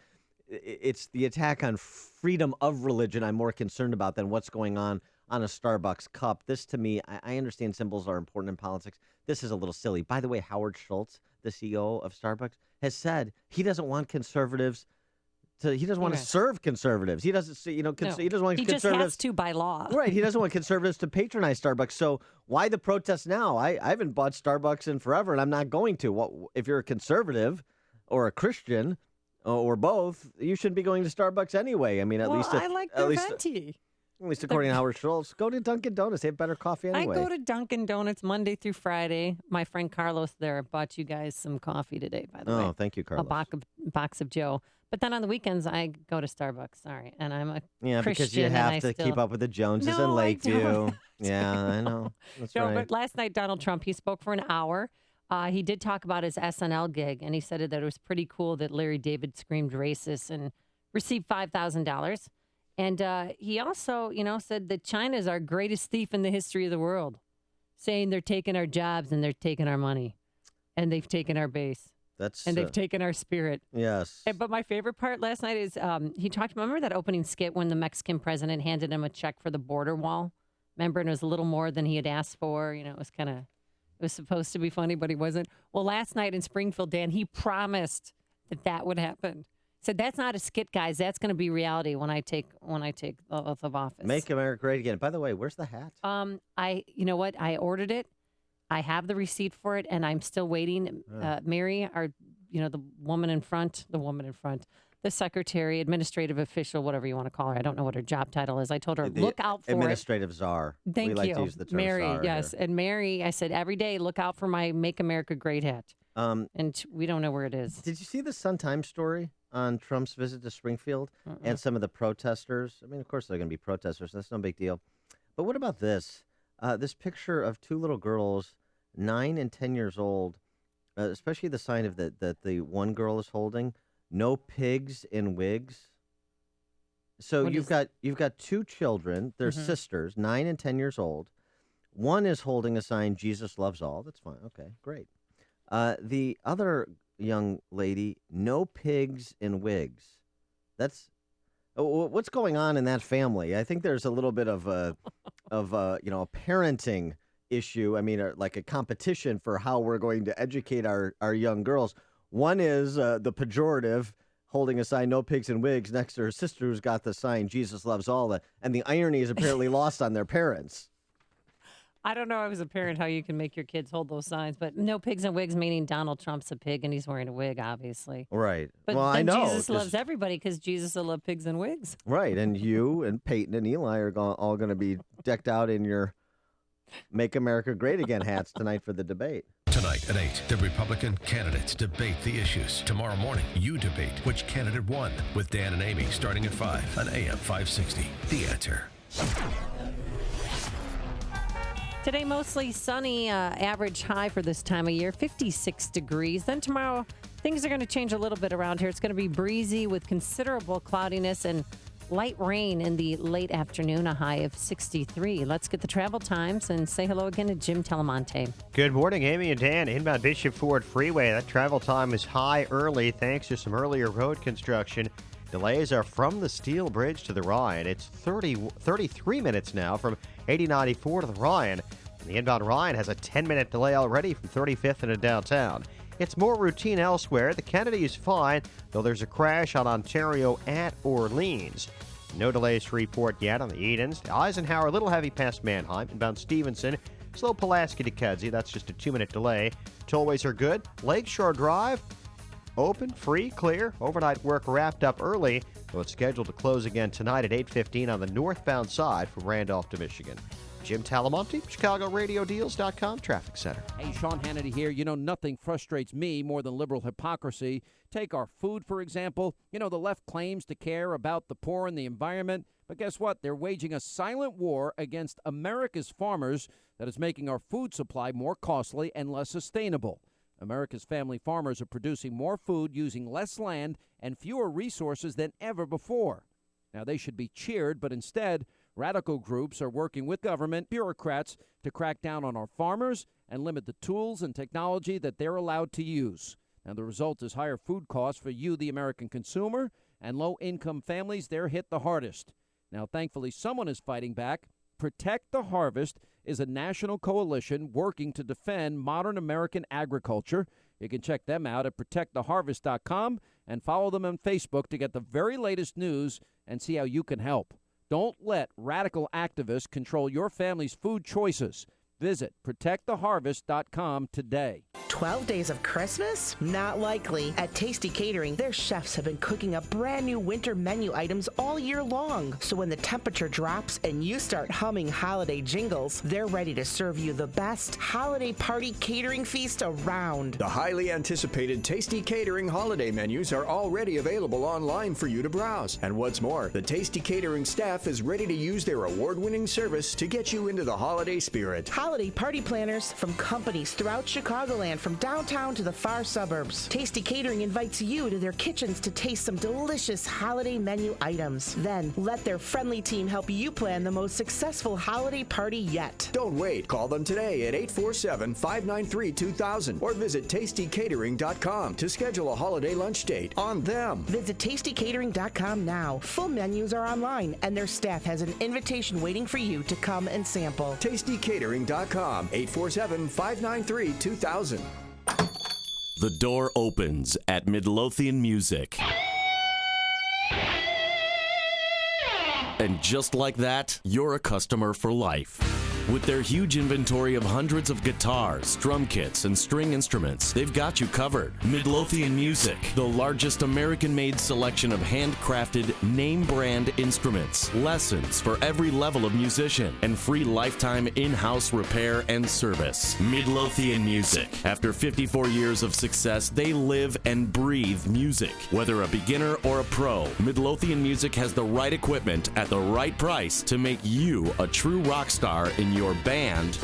It's the attack on freedom of religion I'm more concerned about than what's going on a Starbucks cup. This, to me, I understand symbols are important in politics. This is a little silly. By the way, Howard Schultz, the CEO of Starbucks, has said he doesn't want conservatives he doesn't want to serve conservatives. He doesn't, he doesn't want conservatives. He just has to by law. Right. He doesn't want conservatives to patronize Starbucks. So why the protest now? I haven't bought Starbucks in forever, and I'm not going to. If you're a conservative or a Christian or both, you shouldn't be going to Starbucks anyway. I like their venti. At least according to Howard Schultz. Go to Dunkin' Donuts. They have better coffee anyway. I go to Dunkin' Donuts Monday through Friday. My friend Carlos there bought you guys some coffee today, by the way. Oh, thank you, Carlos. A box of Joe. But then on the weekends, I go to Starbucks. Sorry. And I'm a Christian. Because you have to keep up with the Joneses in Lakeview. Yeah, I know. That's right. But last night, Donald Trump, he spoke for an hour. He did talk about his SNL gig, and he said that it was pretty cool that Larry David screamed racist and received $5,000. And he also, said that China is our greatest thief in the history of the world, saying they're taking our jobs and they're taking our money and they've taken our base. And they've taken our spirit. Yes. But my favorite part last night is he talked, remember that opening skit when the Mexican president handed him a check for the border wall? Remember, and it was a little more than he had asked for. It was supposed to be funny, but he wasn't. Well, last night in Springfield, Dan, he promised that would happen. Said that's not a skit, guys. That's going to be reality when I take the oath of office. Make America Great Again. By the way, where's the hat? You know what? I ordered it. I have the receipt for it, and I'm still waiting. Mary, the woman in front, the secretary, administrative official, whatever you want to call her. I don't know what her job title is. I told her, look out for administrative czar. Thank we like you. To use the term Mary, czar yes. here. And Mary, I said, every day, look out for my Make America Great hat. And we don't know where it is. Did you see the Sun-Times story on Trump's visit to Springfield and some of the protesters? I mean, of course, they're going to be protesters. That's no big deal. But what about this? This picture of two little girls, 9 and 10 years old, especially the sign of that the one girl is holding, no pigs in wigs. So you've got two children. They're sisters, 9 and 10 years old. One is holding a sign, Jesus loves all. That's fine. Okay, great. The other young lady, no pigs in wigs. That's what's going on in that family. I think there's a little bit of a parenting issue. I mean, like a competition for how we're going to educate our young girls. One is the pejorative, holding a sign, no pigs in wigs, next to her sister who's got the sign, Jesus loves all. And the irony is apparently lost on their parents. I don't know as a parent how you can make your kids hold those signs, but no pigs in wigs, meaning Donald Trump's a pig and he's wearing a wig, obviously. Right. But well, then I know. Jesus loves everybody because Jesus will love pigs and wigs. Right. And you and Peyton and Eli are all going to be decked out in your Make America Great Again hats tonight for the debate. Tonight at 8, the Republican candidates debate the issues. Tomorrow morning, you debate which candidate won with Dan and Amy starting at 5 on AM 560. The Answer. Today, mostly sunny, average high for this time of year, 56 degrees. Then tomorrow, things are going to change a little bit around here. It's going to be breezy with considerable cloudiness and light rain in the late afternoon, a high of 63. Let's get the travel times and say hello again to Jim Telemonte. Good morning, Amy and Dan. Inbound Bishop Ford Freeway. That travel time is high early thanks to some earlier road construction. Delays are from the Steel Bridge to the Ryan. It's 33 minutes now from 8094 to the Ryan. And the inbound Ryan has a 10-minute delay already from 35th into downtown. It's more routine elsewhere. The Kennedy is fine, though there's a crash on Ontario at Orleans. No delays to report yet on the Edens. Eisenhower, a little heavy past Manheim. Inbound Stevenson, slow Pulaski to Kedzie. That's just a 2-minute delay. Tollways are good. Lakeshore Drive, open, free, clear. Overnight work wrapped up early, though it's scheduled to close again tonight at 8:15 on the northbound side from Randolph to Michigan. Jim Talamonte, ChicagoRadioDeals.com Traffic Center. Hey, Sean Hannity here. You know, nothing frustrates me more than liberal hypocrisy. Take our food, for example. You know, the left claims to care about the poor and the environment, but guess what? They're waging a silent war against America's farmers that is making our food supply more costly and less sustainable. America's family farmers are producing more food using less land and fewer resources than ever before. Now, they should be cheered, but instead, radical groups are working with government bureaucrats to crack down on our farmers and limit the tools and technology that they're allowed to use. Now, the result is higher food costs for you, the American consumer, and low-income families, they're hit the hardest. Now, thankfully, someone is fighting back. Protect the Harvest is a national coalition working to defend modern American agriculture. You can check them out at protecttheharvest.com and follow them on Facebook to get the very latest news and see how you can help. Don't let radical activists control your family's food choices. Visit protecttheharvest.com today. 12 days of Christmas? Not likely. At Tasty Catering, their chefs have been cooking up brand new winter menu items all year long. So when the temperature drops and you start humming holiday jingles, they're ready to serve you the best holiday party catering feast around. The highly anticipated Tasty Catering holiday menus are already available online for you to browse. And what's more, the Tasty Catering staff is ready to use their award-winning service to get you into the holiday spirit. Holiday party planners from companies throughout Chicagoland from downtown to the far suburbs. Tasty Catering invites you to their kitchens to taste some delicious holiday menu items. Then, let their friendly team help you plan the most successful holiday party yet. Don't wait. Call them today at 847-593-2000 or visit tastycatering.com to schedule a holiday lunch date on them. Visit tastycatering.com now. Full menus are online, and their staff has an invitation waiting for you to come and sample. tastycatering.com, 847-593-2000. The door opens at Midlothian Music. And just like that, you're a customer for life. With their huge inventory of hundreds of guitars, drum kits, and string instruments, they've got you covered. Midlothian Music, the largest American-made selection of handcrafted, name-brand instruments, lessons for every level of musician, and free lifetime in-house repair and service. Midlothian Music. After 54 years of success, they live and breathe music. Whether a beginner or a pro, Midlothian Music has the right equipment at the right price to make you a true rock star in your band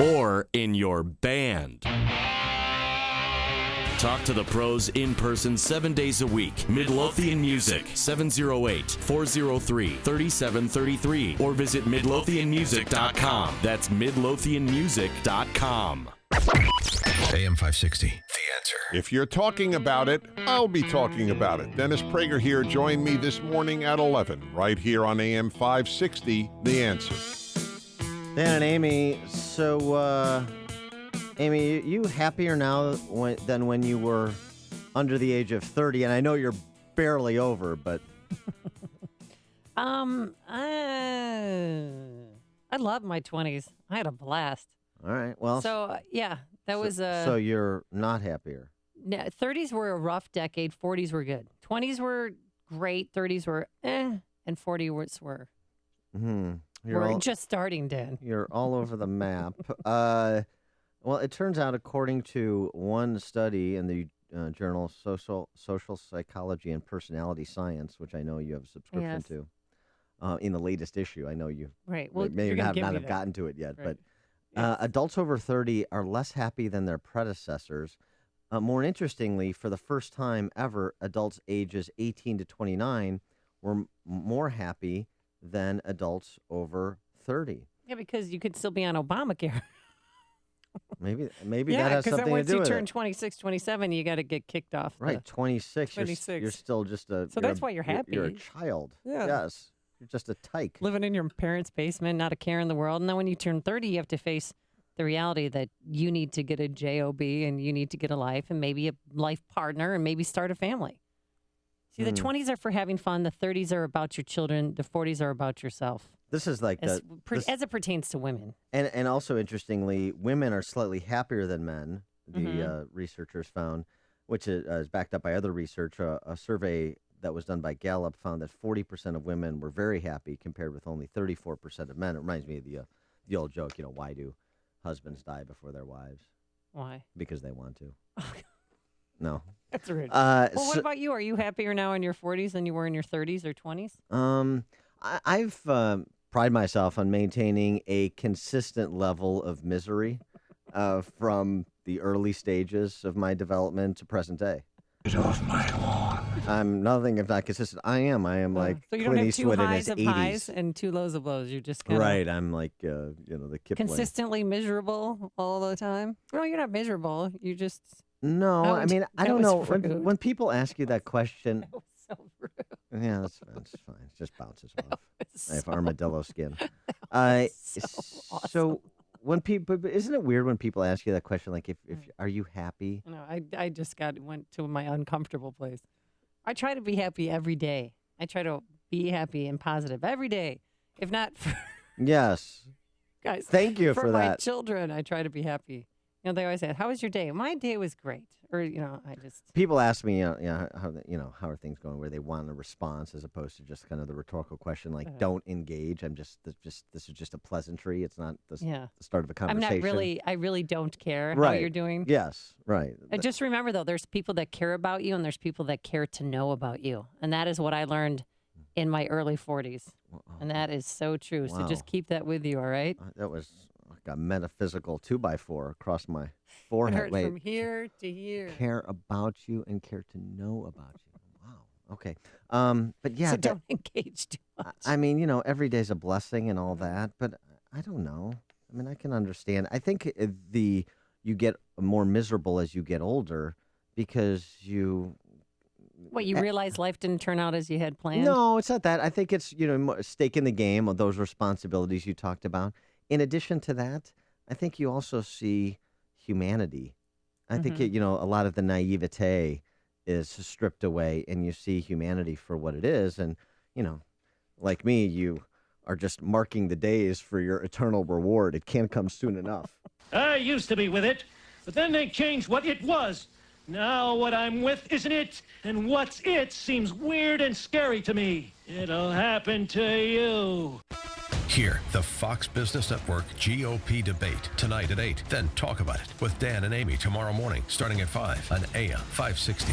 or in your band. Talk to the pros in person 7 days a week. Midlothian Music, 708-403-3733 or visit midlothianmusic.com. That's midlothianmusic.com. AM 560, The Answer. If you're talking about it, I'll be talking about it. Dennis Prager here. Join me this morning at 11, right here on AM 560, The Answer. Dan and Amy, so, Amy, you happier now than when you were under the age of 30? And I know you're barely over, but... I love my 20s. I had a blast. All right, well... So, yeah, that was... So you're not happier? 30s were a rough decade. 40s were good. 20s were great. 30s were and 40s were... We're just starting, Dan. You're all over the map. Well, it turns out, according to one study in the journal Social Psychology and Personality Science, which I know you have a subscription to, in the latest issue. I know you may not have gotten to it yet, but adults over 30 are less happy than their predecessors. More interestingly, for the first time ever, adults ages 18 to 29 were more happy than adults over 30. Yeah, because you could still be on Obamacare. Maybe that has something to do with it. Yeah, because once you turn 26, 27, you got to get kicked off. Right, 26. You're still just a... So that's why you're happy. You're a child. Yeah. Yes. You're just a tyke. Living in your parents' basement, not a care in the world. And then when you turn 30, you have to face the reality that you need to get a job and you need to get a life and maybe a life partner and maybe start a family. See, the 20s are for having fun. The 30s are about your children. The 40s are about yourself. This is like as it pertains to women. And also, interestingly, women are slightly happier than men, the researchers found, which is backed up by other research. A survey that was done by Gallup found that 40% of women were very happy compared with only 34% of men. It reminds me of the old joke, why do husbands die before their wives? Why? Because they want to. No. That's rude. Well, what about you? Are you happier now in your 40s than you were in your 30s or 20s? I've pride myself on maintaining a consistent level of misery from the early stages of my development to present day. Get off my lawn. I'm nothing if not consistent. I am like so you Clint don't have Eastwood two in his highs of 80s. Highs and two lows of lows. You're just kind of right. I'm like the Kipling. Consistently miserable all the time. No, you're not miserable. You just no. I mean, I don't know when people ask you that question. That was so rude. Yeah, that's fine. It just bounces off. I have armadillo skin. So when people, isn't it weird when people ask you that question? Like, if are you happy? No, I just went to my uncomfortable place. I try to be happy every day. I try to be happy and positive every day. If not for yes, guys, thank you for my that. Children, I try to be happy. They always say, "How was your day?" My day was great. Or I just people ask me, how are things going? Where they want a response as opposed to just kind of the rhetorical question, like, "Don't engage." This is just a pleasantry. It's not the start of a conversation. I really don't care how you're doing. Yes, right. Just remember though, there's people that care about you, and there's people that care to know about you, and that is what I learned in my early 40s, and that is so true. Wow. So just keep that with you, all right? That was like a metaphysical 2x4 across my forehead. Heard from here to here. Care about you and care to know about you. Wow. Okay. But yeah. So don't engage too much. I mean, every day's a blessing and all that, but I don't know. I mean, I can understand. I think you get more miserable as you get older because you... What, you realize life didn't turn out as you had planned? No, it's not that. I think it's, stake in the game of those responsibilities you talked about. In addition to that, I think you also see humanity. I think, a lot of the naivete is stripped away and you see humanity for what it is. And, like me, you are just marking the days for your eternal reward. It can't come soon enough. I used to be with it, but then they changed what it was. Now what I'm with isn't it, and what's it seems weird and scary to me. It'll happen to you. Hear the Fox Business Network GOP debate tonight at 8. Then talk about it with Dan and Amy tomorrow morning starting at 5 on AM 560.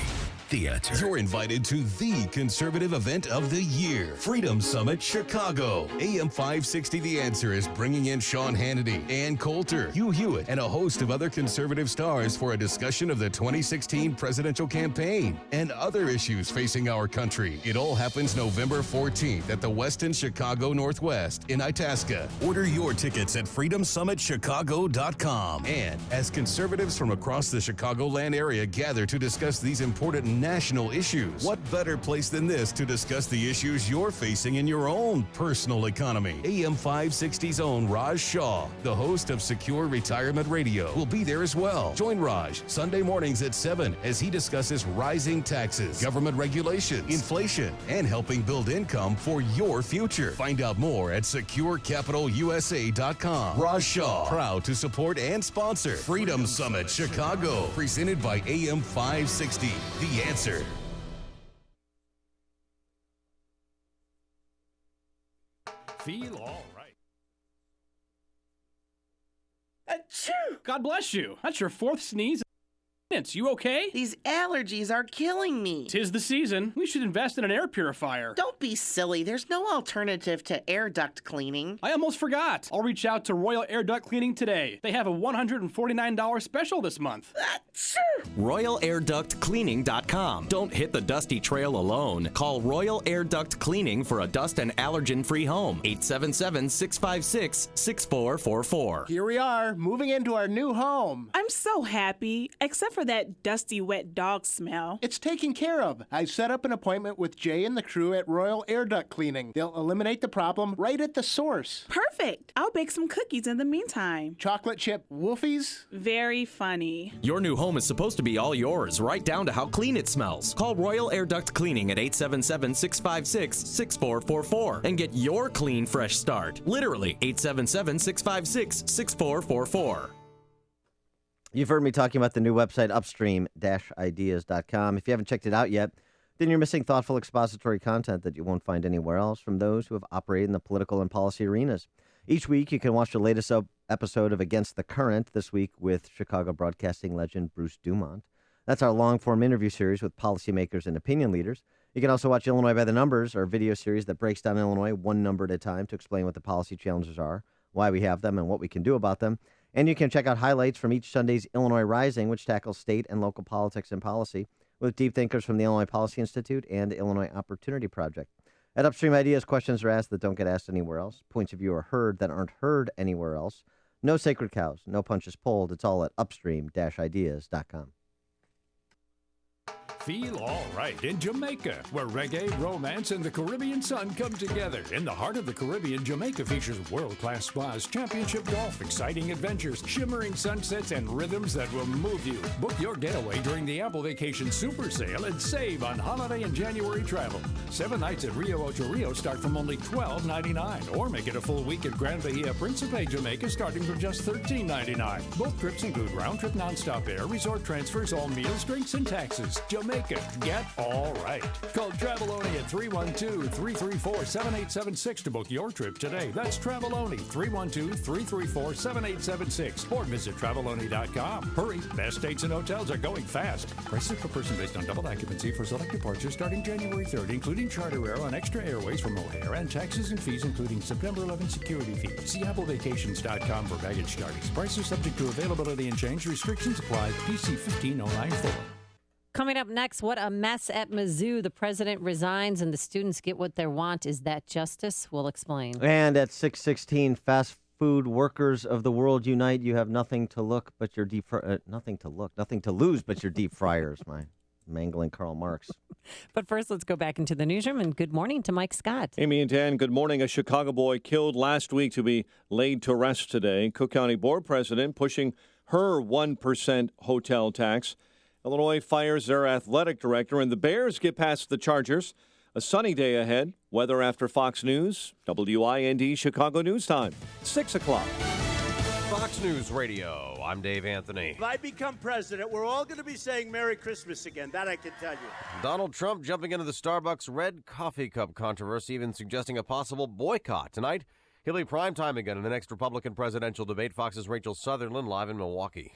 The Answer. You're invited to the conservative event of the year, Freedom Summit Chicago. AM 560 The Answer is bringing in Sean Hannity, Ann Coulter, Hugh Hewitt, and a host of other conservative stars for a discussion of the 2016 presidential campaign and other issues facing our country. It all happens November 14th at the Westin Chicago Northwest in Itasca. Order your tickets at freedomsummitchicago.com. And as conservatives from across the Chicagoland area gather to discuss these important national issues, what better place than this to discuss the issues you're facing in your own personal economy? AM 560's own Raj Shah, the host of Secure Retirement Radio, will be there as well. Join Raj Sunday mornings at 7 as he discusses rising taxes, government regulations, inflation, and helping build income for your future. Find out more at SecureCapitalUSA.com. Raj Shah, proud to support and sponsor Freedom Summit Chicago, presented by AM 560. The Answer. Feel all right. Achoo! God bless you. That's your fourth sneeze. You okay? These allergies are killing me. 'Tis the season. We should invest in an air purifier. Don't be silly. There's no alternative to air duct cleaning. I almost forgot. I'll reach out to Royal Air Duct Cleaning today. They have a $149 special this month. RoyalAirDuctCleaning.com. Don't hit the dusty trail alone. Call Royal Air Duct Cleaning for a dust and allergen-free home. 877-656-6444. Here we are, moving into our new home. I'm so happy, except for that dusty, wet dog smell. It's taken care of. I set up an appointment with Jay and the crew at Royal Air Duct Cleaning. They'll eliminate the problem right at the source. Perfect. I'll bake some cookies in the meantime. Chocolate chip woofies? Very funny. Your new home is supposed to be all yours, right down to how clean it smells. Call Royal Air Duct Cleaning at 877-656-6444 and get your clean, fresh start. Literally, 877-656-6444. You've heard me talking about the new website, upstream-ideas.com. If you haven't checked it out yet, then you're missing thoughtful expository content that you won't find anywhere else from those who have operated in the political and policy arenas. Each week, you can watch the latest episode of Against the Current, this week with Chicago broadcasting legend Bruce Dumont. That's our long-form interview series with policymakers and opinion leaders. You can also watch Illinois by the Numbers, our video series that breaks down Illinois one number at a time to explain what the policy challenges are, why we have them, and what we can do about them. And you can check out highlights from each Sunday's Illinois Rising, which tackles state and local politics and policy with deep thinkers from the Illinois Policy Institute and the Illinois Opportunity Project. At Upstream Ideas, questions are asked that don't get asked anywhere else. Points of view are heard that aren't heard anywhere else. No sacred cows, no punches pulled. It's all at upstream-ideas.com. Feel all right in Jamaica, where reggae, romance, and the Caribbean sun come together. In the heart of the Caribbean, Jamaica features world-class spas, championship golf, exciting adventures, shimmering sunsets, and rhythms that will move you. Book your getaway during the Apple Vacation Super Sale and save on holiday and January travel. 7 nights at Rio Ocho Rio start from only $12.99, or make it a full week at Grand Bahia Principe, Jamaica, starting from just $13.99. Both trips include round-trip nonstop air, resort transfers, all meals, drinks, and taxes. Jamaica make it. Get all right. Call Traveloni at 312-334-7876 to book your trip today. That's Traveloni, 312-334-7876. Or visit Traveloni.com. Hurry, best dates and hotels are going fast. Prices per person based on double occupancy for select departures starting January 3rd, including charter air on extra airways from O'Hare and taxes and fees including September 11 security fees. See AppleVacations.com for baggage charges. Prices subject to availability and change. Restrictions apply. PC 15094. Coming up next, what a mess at Mizzou. The president resigns and the students get what they want. Is that justice? We'll explain. And at 6:16, fast food workers of the world unite. You have nothing to lose but your deep fryers. My mangling Karl Marx. But first, let's go back into the newsroom, and good morning to Mike Scott. Amy and Dan, good morning. A Chicago boy killed last week to be laid to rest today. Cook County Board President pushing her 1% hotel tax. Illinois fires their athletic director, and the Bears get past the Chargers. A sunny day ahead. Weather after Fox News. WIND Chicago News Time, 6 o'clock. Fox News Radio. I'm Dave Anthony. If I become president, we're all going to be saying Merry Christmas again. That I can tell you. Donald Trump jumping into the Starbucks red coffee cup controversy, even suggesting a possible boycott. Tonight, he'll be primetime again in the next Republican presidential debate. Fox's Rachel Sutherland live in Milwaukee.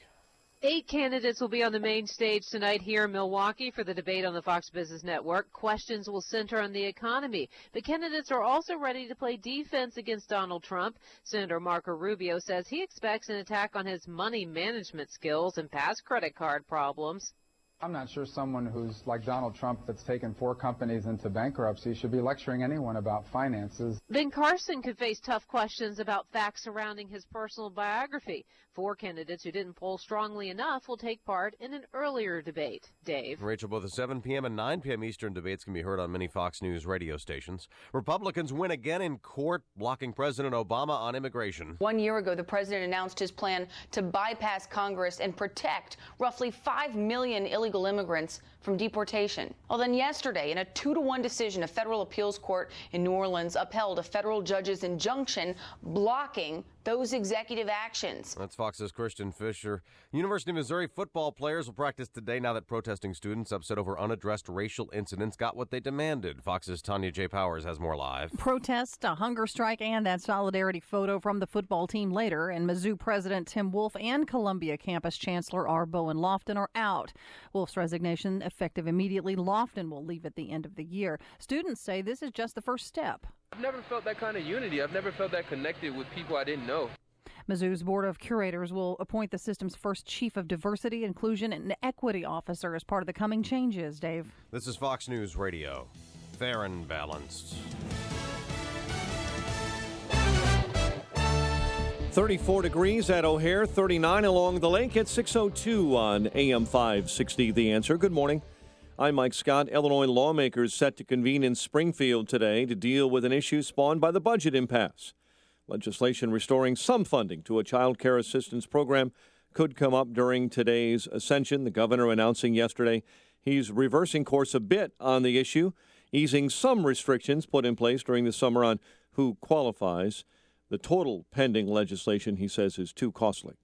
8 candidates will be on the main stage tonight here in Milwaukee for the debate on the Fox Business Network. Questions will center on the economy. The candidates are also ready to play defense against Donald Trump. Senator Marco Rubio says he expects an attack on his money management skills and past credit card problems. I'm not sure someone who's like Donald Trump that's taken 4 companies into bankruptcy should be lecturing anyone about finances. Ben Carson could face tough questions about facts surrounding his personal biography. 4 candidates who didn't poll strongly enough will take part in an earlier debate. Dave. Rachel, both the 7 p.m. and 9 p.m. Eastern debates can be heard on many Fox News radio stations. Republicans win again in court, blocking President Obama on immigration. 1 year ago, the president announced his plan to bypass Congress and protect roughly 5 million illegal immigrants from deportation. Well, then yesterday, in a 2-1 decision, a federal appeals court in New Orleans upheld a federal judge's injunction blocking those executive actions. That's Fox's Christian Fisher. University of Missouri football players will practice today now that protesting students upset over unaddressed racial incidents got what they demanded. Fox's Tanya J. Powers has more live. Protest, a hunger strike, and that solidarity photo from the football team later. And Mizzou President Tim Wolf and Columbia campus Chancellor Bowen Lofton are out. Wolf's resignation effective immediately. Lofton will leave at the end of the year. Students say this is just the first step. I've never felt that kind of unity. I've never felt that connected with people I didn't know. Mizzou's Board of Curators will appoint the system's first Chief of Diversity, Inclusion, and Equity Officer as part of the coming changes, Dave. This is Fox News Radio. Fair and balanced. 34 degrees at O'Hare, 39 along the lake at 6:02 on AM 560. The Answer. Good morning. I'm Mike Scott. Illinois lawmakers set to convene in Springfield today to deal with an issue spawned by the budget impasse. Legislation restoring some funding to a child care assistance program could come up during today's ascension. The governor announcing yesterday he's reversing course a bit on the issue, easing some restrictions put in place during the summer on who qualifies. The total pending legislation, he says, is too costly.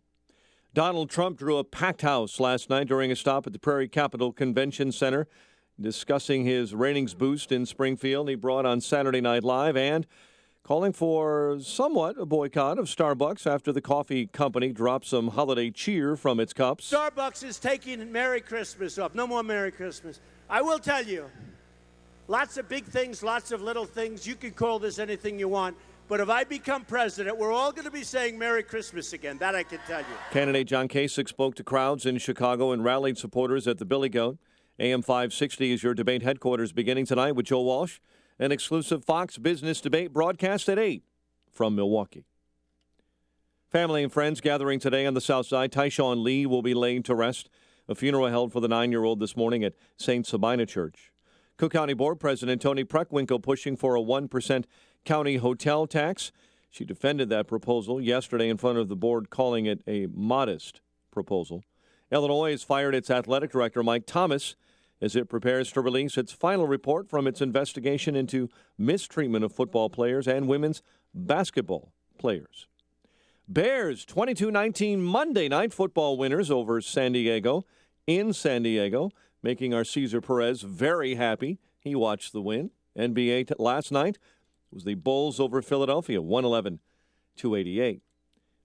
Donald Trump drew a packed house last night during a stop at the Prairie Capitol Convention Center, discussing his ratings boost in Springfield. He brought on Saturday Night Live and calling for somewhat a boycott of Starbucks after the coffee company dropped some holiday cheer from its cups. Starbucks is taking Merry Christmas off. No more Merry Christmas. I will tell you, lots of big things, lots of little things. You can call this anything you want. But if I become president, we're all going to be saying Merry Christmas again. That I can tell you. Candidate John Kasich spoke to crowds in Chicago and rallied supporters at the Billy Goat. AM 560 is your debate headquarters, beginning tonight with Joe Walsh. An exclusive Fox Business debate broadcast at 8 from Milwaukee. Family and friends gathering today on the south side. Tyshawn Lee will be laid to rest. A funeral held for the 9-year-old this morning at St. Sabina Church. Cook County Board President Toni Preckwinkle pushing for a 1% county hotel tax. She defended that proposal yesterday in front of the board, calling it a modest proposal. Illinois has fired its athletic director, Mike Thomas, as it prepares to release its final report from its investigation into mistreatment of football players and women's basketball players. Bears 22-19 Monday night football winners over San Diego in San Diego. making our Cesar Perez very happy. He watched the win. NBA last night was the Bulls over Philadelphia, 111-88.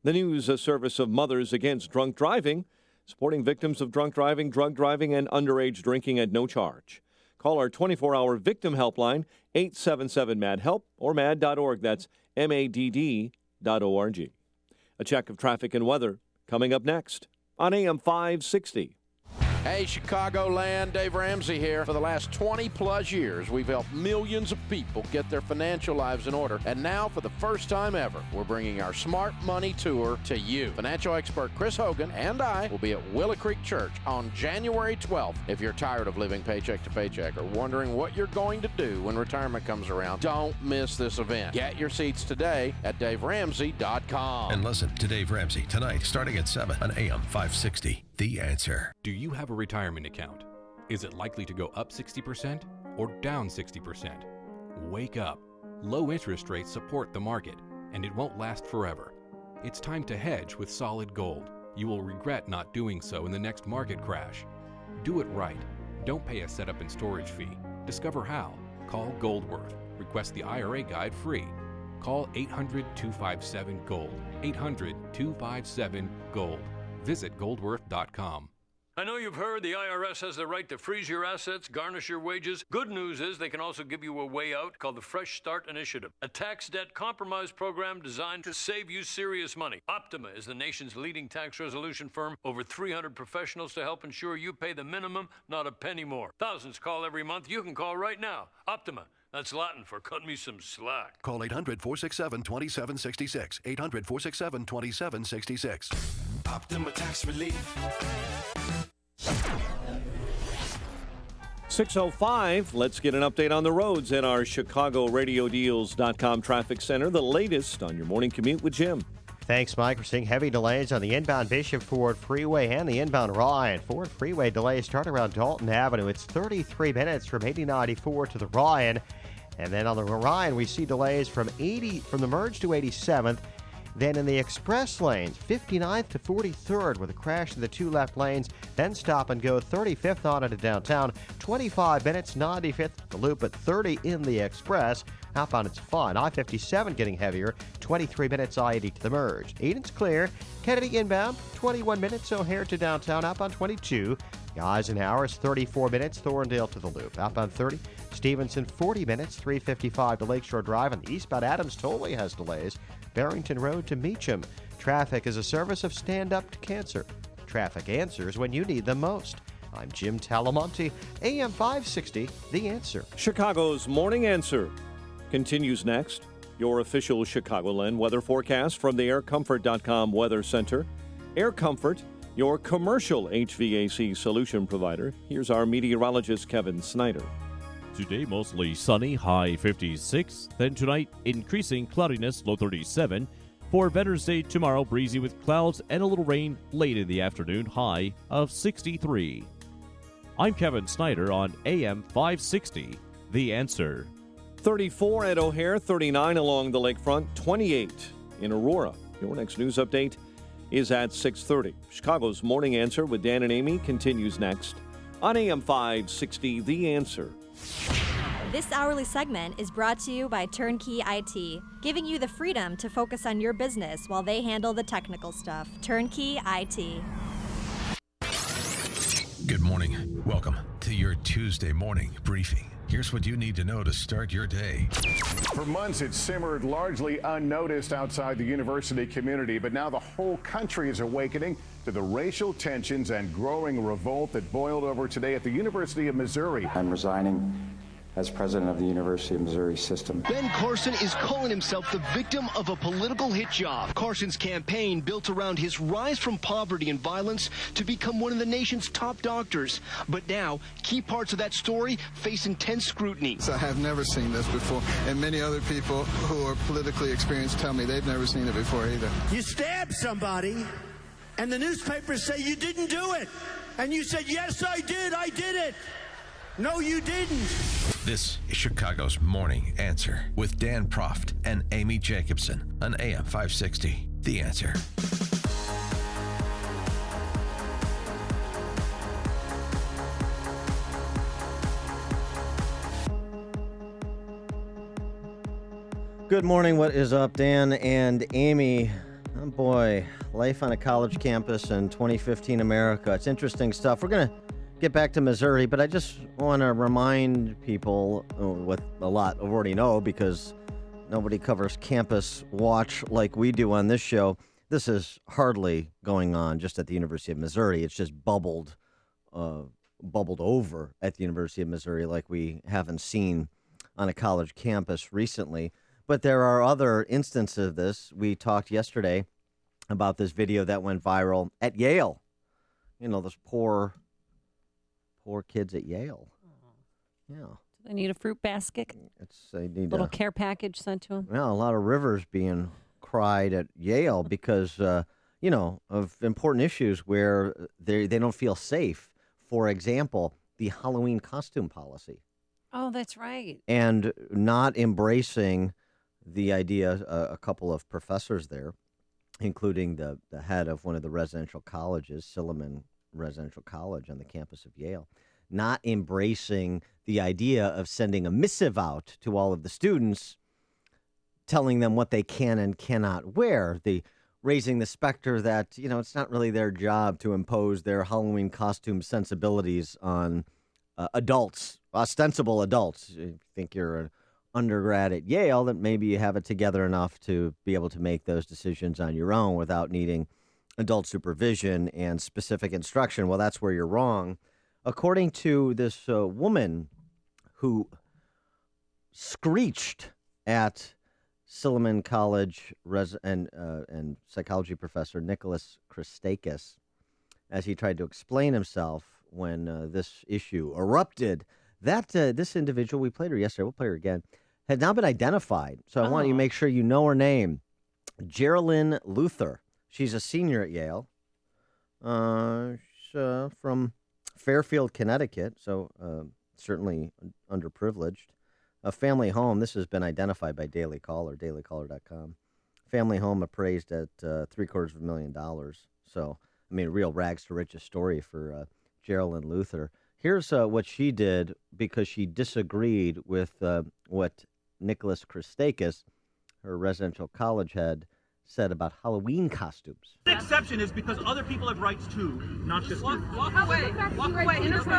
The news service of Mothers Against Drunk Driving, supporting victims of drunk driving, drug driving, and underage drinking at no charge. Call our 24-hour victim helpline, 877-MAD-HELP, or mad.org. That's MADD.org. A check of traffic and weather coming up next on AM 560. Hey, Chicagoland, Dave Ramsey here. For the last 20-plus years, we've helped millions of people get their financial lives in order. And now, for the first time ever, we're bringing our Smart Money Tour to you. Financial expert Chris Hogan and I will be at Willow Creek Church on January 12th. If you're tired of living paycheck to paycheck or wondering what you're going to do when retirement comes around, don't miss this event. Get your seats today at DaveRamsey.com. And listen to Dave Ramsey tonight, starting at 7 on AM 560. The Answer. Do you have a retirement account? Is it likely to go up 60% or down 60%? Wake up. Low interest rates support the market, and it won't last forever. It's time to hedge with solid gold. You will regret not doing so in the next market crash. Do it right. Don't pay a setup and storage fee. Discover how. Call Goldworth. Request the IRA guide free. Call 800-257-GOLD. 800-257-GOLD. Visit goldworth.com. I know you've heard the IRS has the right to freeze your assets, garnish your wages. Good news is they can also give you a way out called the Fresh Start Initiative, a tax debt compromise program designed to save you serious money. Optima is the nation's leading tax resolution firm, over 300 professionals to help ensure you pay the minimum, not a penny more. Thousands call every month. You can call right now. Optima. That's Latin for cut me some slack. Call 800-467-2766. 800-467-2766. Optima Tax Relief. 6:05. Let's get an update on the roads in our ChicagoRadioDeals.com traffic center. The latest on your morning commute with Jim. Thanks, Mike. We're seeing heavy delays on the inbound Bishop Ford Freeway and the inbound Ryan. Ford Freeway delays start around Dalton Avenue. It's 33 minutes from 8094 to the Ryan. And then on the Ryan, we see delays from the merge to 87th. Then in the express lanes, 59th to 43rd with a crash in the two left lanes. Then stop and go 35th on into downtown. 25 minutes, 95th the loop, but 30 in the express. Outbound, it's fine. I-57 getting heavier. 23 minutes, I-80 to the merge. Eden's clear. Kennedy inbound, 21 minutes. O'Hare to downtown. Outbound 22. Eisenhower is 34 minutes. Thorndale to the loop. Outbound 30. Stevenson 40 minutes. 355 to Lakeshore Drive. And the eastbound Adams Tollway has delays. Barrington Road to Meacham. Traffic is a service of Stand Up to Cancer. Traffic answers when you need them most. I'm Jim Talamonte, AM 560, The Answer. Chicago's Morning Answer continues next. Your official Chicagoland weather forecast from the AirComfort.com Weather Center. Air Comfort, your commercial HVAC solution provider. Here's our meteorologist, Kevin Snyder. Today, mostly sunny, high 56. Then tonight, increasing cloudiness, low 37. For Veterans Day tomorrow, breezy with clouds and a little rain late in the afternoon, high of 63. I'm Kevin Snyder on AM 560, The Answer. 34 at O'Hare, 39 along the lakefront, 28 in Aurora. Your next news update is at 6:30. Chicago's Morning Answer with Dan and Amy continues next on AM 560, The Answer. This hourly segment is brought to you by Turnkey IT, giving you the freedom to focus on your business while they handle the technical stuff. Turnkey IT. Good morning. Welcome to your Tuesday morning briefing. Here's what you need to know to start your day. For months, it simmered largely unnoticed outside the university community, but now the whole country is awakening to the racial tensions and growing revolt that boiled over today at the University of Missouri. I'm resigning as president of the University of Missouri system. Ben Carson is calling himself the victim of a political hit job. Carson's campaign built around his rise from poverty and violence to become one of the nation's top doctors. But now, key parts of that story face intense scrutiny. I have never seen this before, and many other people who are politically experienced tell me they've never seen it before either. You stabbed somebody, and the newspapers say you didn't do it. And you said, yes, I did it. No, you didn't. This is Chicago's Morning Answer with Dan Proft and Amy Jacobson on AM 560, The Answer. Good morning. What is up, Dan and Amy? Oh boy, life on a college campus in 2015 America. It's interesting stuff. We're going to get back to Missouri, but I just want to remind people what a lot already know because nobody covers campus watch like we do on this show. This is hardly going on just at the University of Missouri. It's just bubbled over at the University of Missouri like we haven't seen on a college campus recently. But there are other instances of this. We talked yesterday about this video that went viral at Yale. You know, those poor kids at Yale. Yeah. Do they need a fruit basket? They need little care package sent to them? Yeah, a lot of rivers being cried at Yale because, of important issues where they don't feel safe. For example, the Halloween costume policy. Oh, that's right. And not embracing the idea, a couple of professors there, including the head of one of the residential colleges, Silliman Residential College on the campus of Yale, not embracing the idea of sending a missive out to all of the students, telling them what they can and cannot wear, raising the specter that, it's not really their job to impose their Halloween costume sensibilities on adults, ostensible adults. You think you're an undergrad at Yale, that maybe you have it together enough to be able to make those decisions on your own without needing adult supervision and specific instruction. Well, that's where you're wrong. According to this woman who screeched at Silliman College and psychology professor Nicholas Christakis as he tried to explain himself when this issue erupted, that this individual, we played her yesterday, we'll play her again, had now been identified. So I want you to make sure you know her name. Geraldine Luther. She's a senior at Yale. She's from Fairfield, Connecticut, so certainly underprivileged. A family home, this has been identified by Daily Caller, dailycaller.com. Family home appraised at $750,000. So, real rags to riches story for Geraldine Luther. Here's what she did because she disagreed with what Nicholas Christakis, her residential college head, said about Halloween costumes. The exception is because other people have rights too, not just you. Walk away. Walk away. It doesn't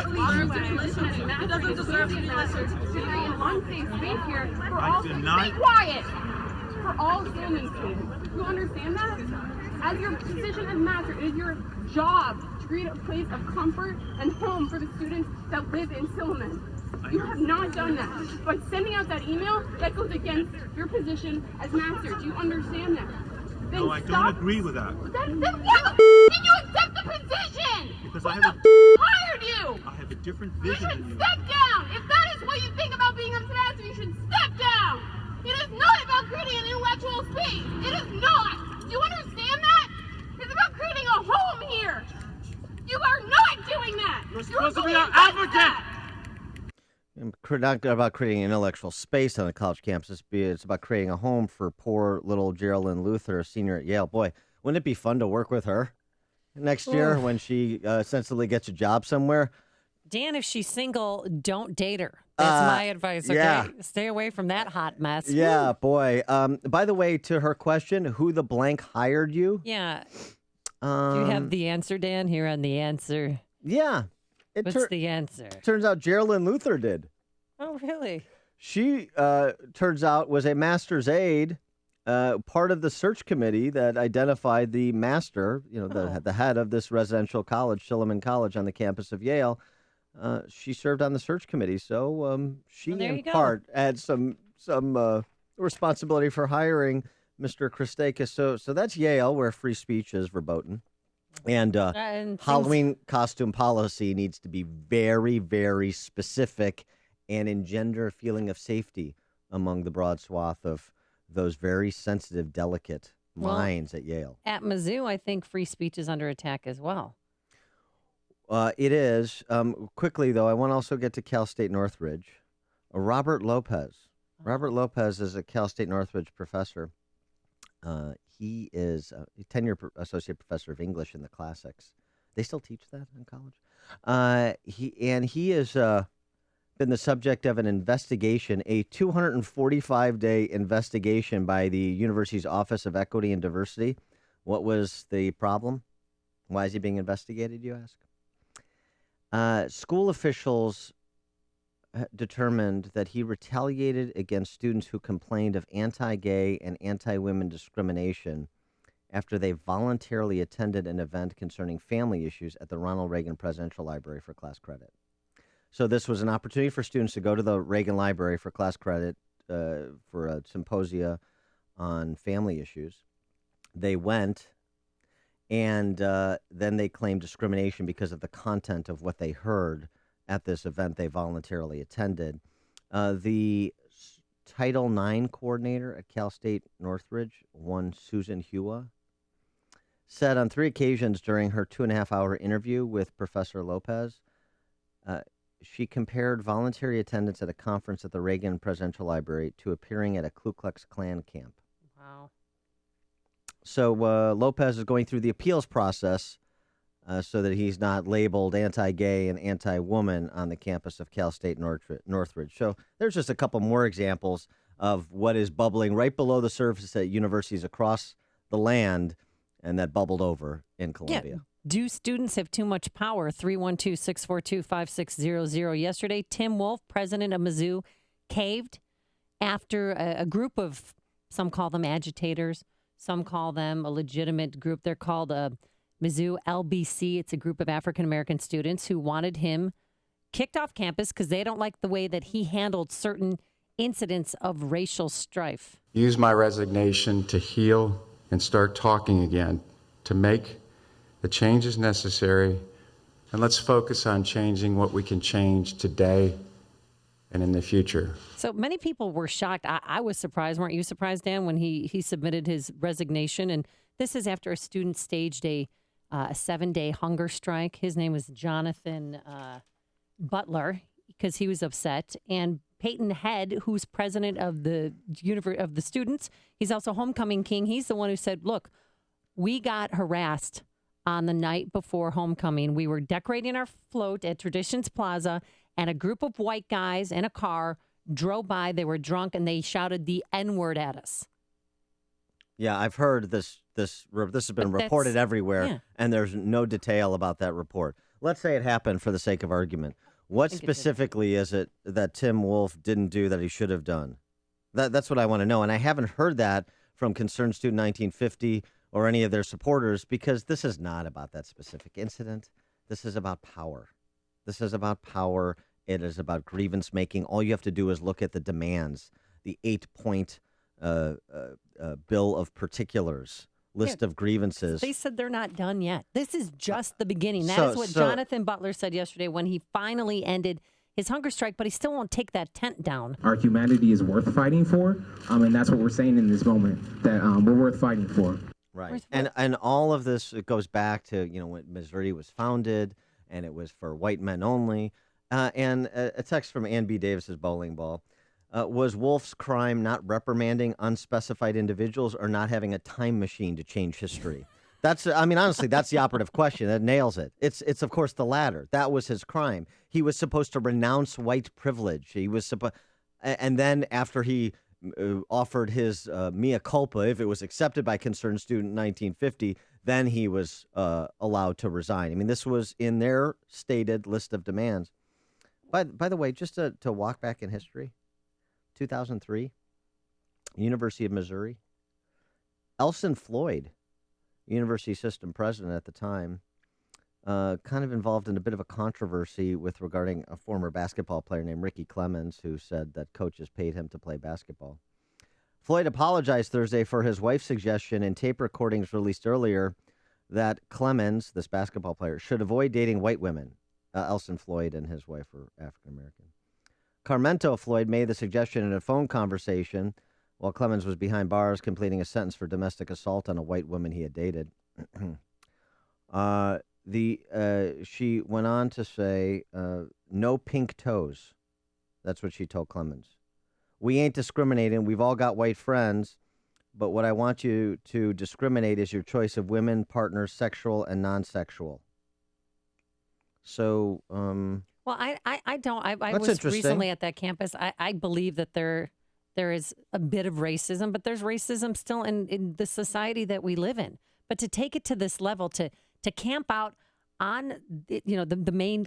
deserve to be listened to. An unsafe space here for all students. Be quiet. For all Silliman students. You understand that? As your position as master, it is your job to create a place of comfort and home for the students that live in Silliman. You have not done that. By sending out that email, that goes against your position as master. Do you understand that? Then no, I don't agree with that. Then why the did you accept the position? Because who I have hired you? I have a different vision than you. Step down. If that is what you think about being a master, you should step down. It is not about creating an intellectual space. It is not. Do you understand that? It's about creating a home here. You are not doing that. You're supposed to be our advocate. Not about creating an intellectual space on a college campus. It's about creating a home for poor little Geraldine Luther, a senior at Yale. Boy, wouldn't it be fun to work with her next year when she sensibly gets a job somewhere? Dan, if she's single, don't date her. That's my advice, okay? Yeah. Stay away from that hot mess. Yeah, Woo. boy. By the way, to her question, who the blank hired you? Yeah. Do you have the answer, Dan, here on the answer? Yeah. What's the answer? Turns out Geraldine Luther did. Oh, really? She, turns out, was a master's aide, part of the search committee that identified the master, the head of this residential college, Silliman College, on the campus of Yale. She served on the search committee, so she in part had some responsibility for hiring Mr. Christakis. So that's Yale, where free speech is verboten. And Halloween costume policy needs to be very, very specific and engender a feeling of safety among the broad swath of those very sensitive, delicate minds at Yale. At Mizzou, I think free speech is under attack as well. It is. Quickly, though, I want to also get to Cal State Northridge. Robert Lopez. Robert Lopez is a Cal State Northridge professor. He is a tenure associate professor of English in the classics. They still teach that in college. He is been the subject of an investigation, a 245-day investigation by the university's Office of Equity and Diversity. What was the problem? Why is he being investigated, you ask? School officials determined that he retaliated against students who complained of anti-gay and anti-women discrimination after they voluntarily attended an event concerning family issues at the Ronald Reagan Presidential Library for class credit. So this was an opportunity for students to go to the Reagan Library for class credit for a symposia on family issues. They went, and then they claimed discrimination because of the content of what they heard at this event they voluntarily attended. The Title IX coordinator at Cal State Northridge, one Susan Hua, said on 3 occasions during her 2.5-hour interview with Professor Lopez, she compared voluntary attendance at a conference at the Reagan Presidential Library to appearing at a Ku Klux Klan camp. Wow. So Lopez is going through the appeals process so that he's not labeled anti-gay and anti-woman on the campus of Cal State Northridge. So there's just a couple more examples of what is bubbling right below the surface at universities across the land, and that bubbled over in Columbia. Yeah. Do students have too much power? 312-642-5600. Yesterday, Tim Wolf, president of Mizzou, caved after a group of, some call them agitators, some call them a legitimate group. They're called Mizzou LBC. It's a group of African-American students who wanted him kicked off campus because they don't like the way that he handled certain incidents of racial strife. Use my resignation to heal and start talking again, to make the changes necessary, and let's focus on changing what we can change today and in the future. So many people were shocked. I was surprised. Weren't you surprised, Dan, when he submitted his resignation? And this is after a student staged a 7-day hunger strike. His name was Jonathan Butler because he was upset. And Peyton Head, who's president of the students, he's also homecoming king. He's the one who said, look, we got harassed on the night before homecoming. We were decorating our float at Traditions Plaza, and a group of white guys in a car drove by. They were drunk, and they shouted the N-word at us. Yeah, I've heard this has been reported everywhere, and there's no detail about that report. Let's say it happened for the sake of argument. What specifically is it that Tim Wolf didn't do that he should have done? That's what I want to know, and I haven't heard that from Concerned Student 1950 or any of their supporters, because this is not about that specific incident. This is about power. This is about power. It is about grievance making. All you have to do is look at the demands, the 8-point bill of particulars, list of grievances. They said they're not done yet. This is just the beginning. That is what Jonathan Butler said yesterday when he finally ended his hunger strike, but he still won't take that tent down. Our humanity is worth fighting for, and that's what we're saying in this moment, that we're worth fighting for. Right. And all of this, it goes back to, when Missouri was founded, and it was for white men only. And a text from Ann B. Davis's bowling ball. Was Wolf's crime not reprimanding unspecified individuals or not having a time machine to change history? Honestly, that's the operative question. That nails it. It's of course the latter. That was his crime. He was supposed to renounce white privilege. He was and then after he offered his mea culpa, if it was accepted by Concerned Student 1950, then he was allowed to resign. This was in their stated list of demands. By the way, just to walk back in history, 2003, University of Missouri, Elson Floyd, university system president at the time, kind of involved in a bit of a controversy regarding a former basketball player named Ricky Clemens, who said that coaches paid him to play basketball. Floyd apologized Thursday for his wife's suggestion in tape recordings released earlier that Clemens, this basketball player, should avoid dating white women. Elson Floyd and his wife were African-American. Carmento Floyd made the suggestion in a phone conversation while Clemens was behind bars completing a sentence for domestic assault on a white woman he had dated. She went on to say, no pink toes. That's what she told Clemens. We ain't discriminating. We've all got white friends. But what I want you to discriminate is your choice of women, partners, sexual and non-sexual. So, Well, I don't. I That's was interesting. recently at that campus. I believe that there is a bit of racism, but there's racism still in the society that we live in. But to take it to this level, to camp out on the main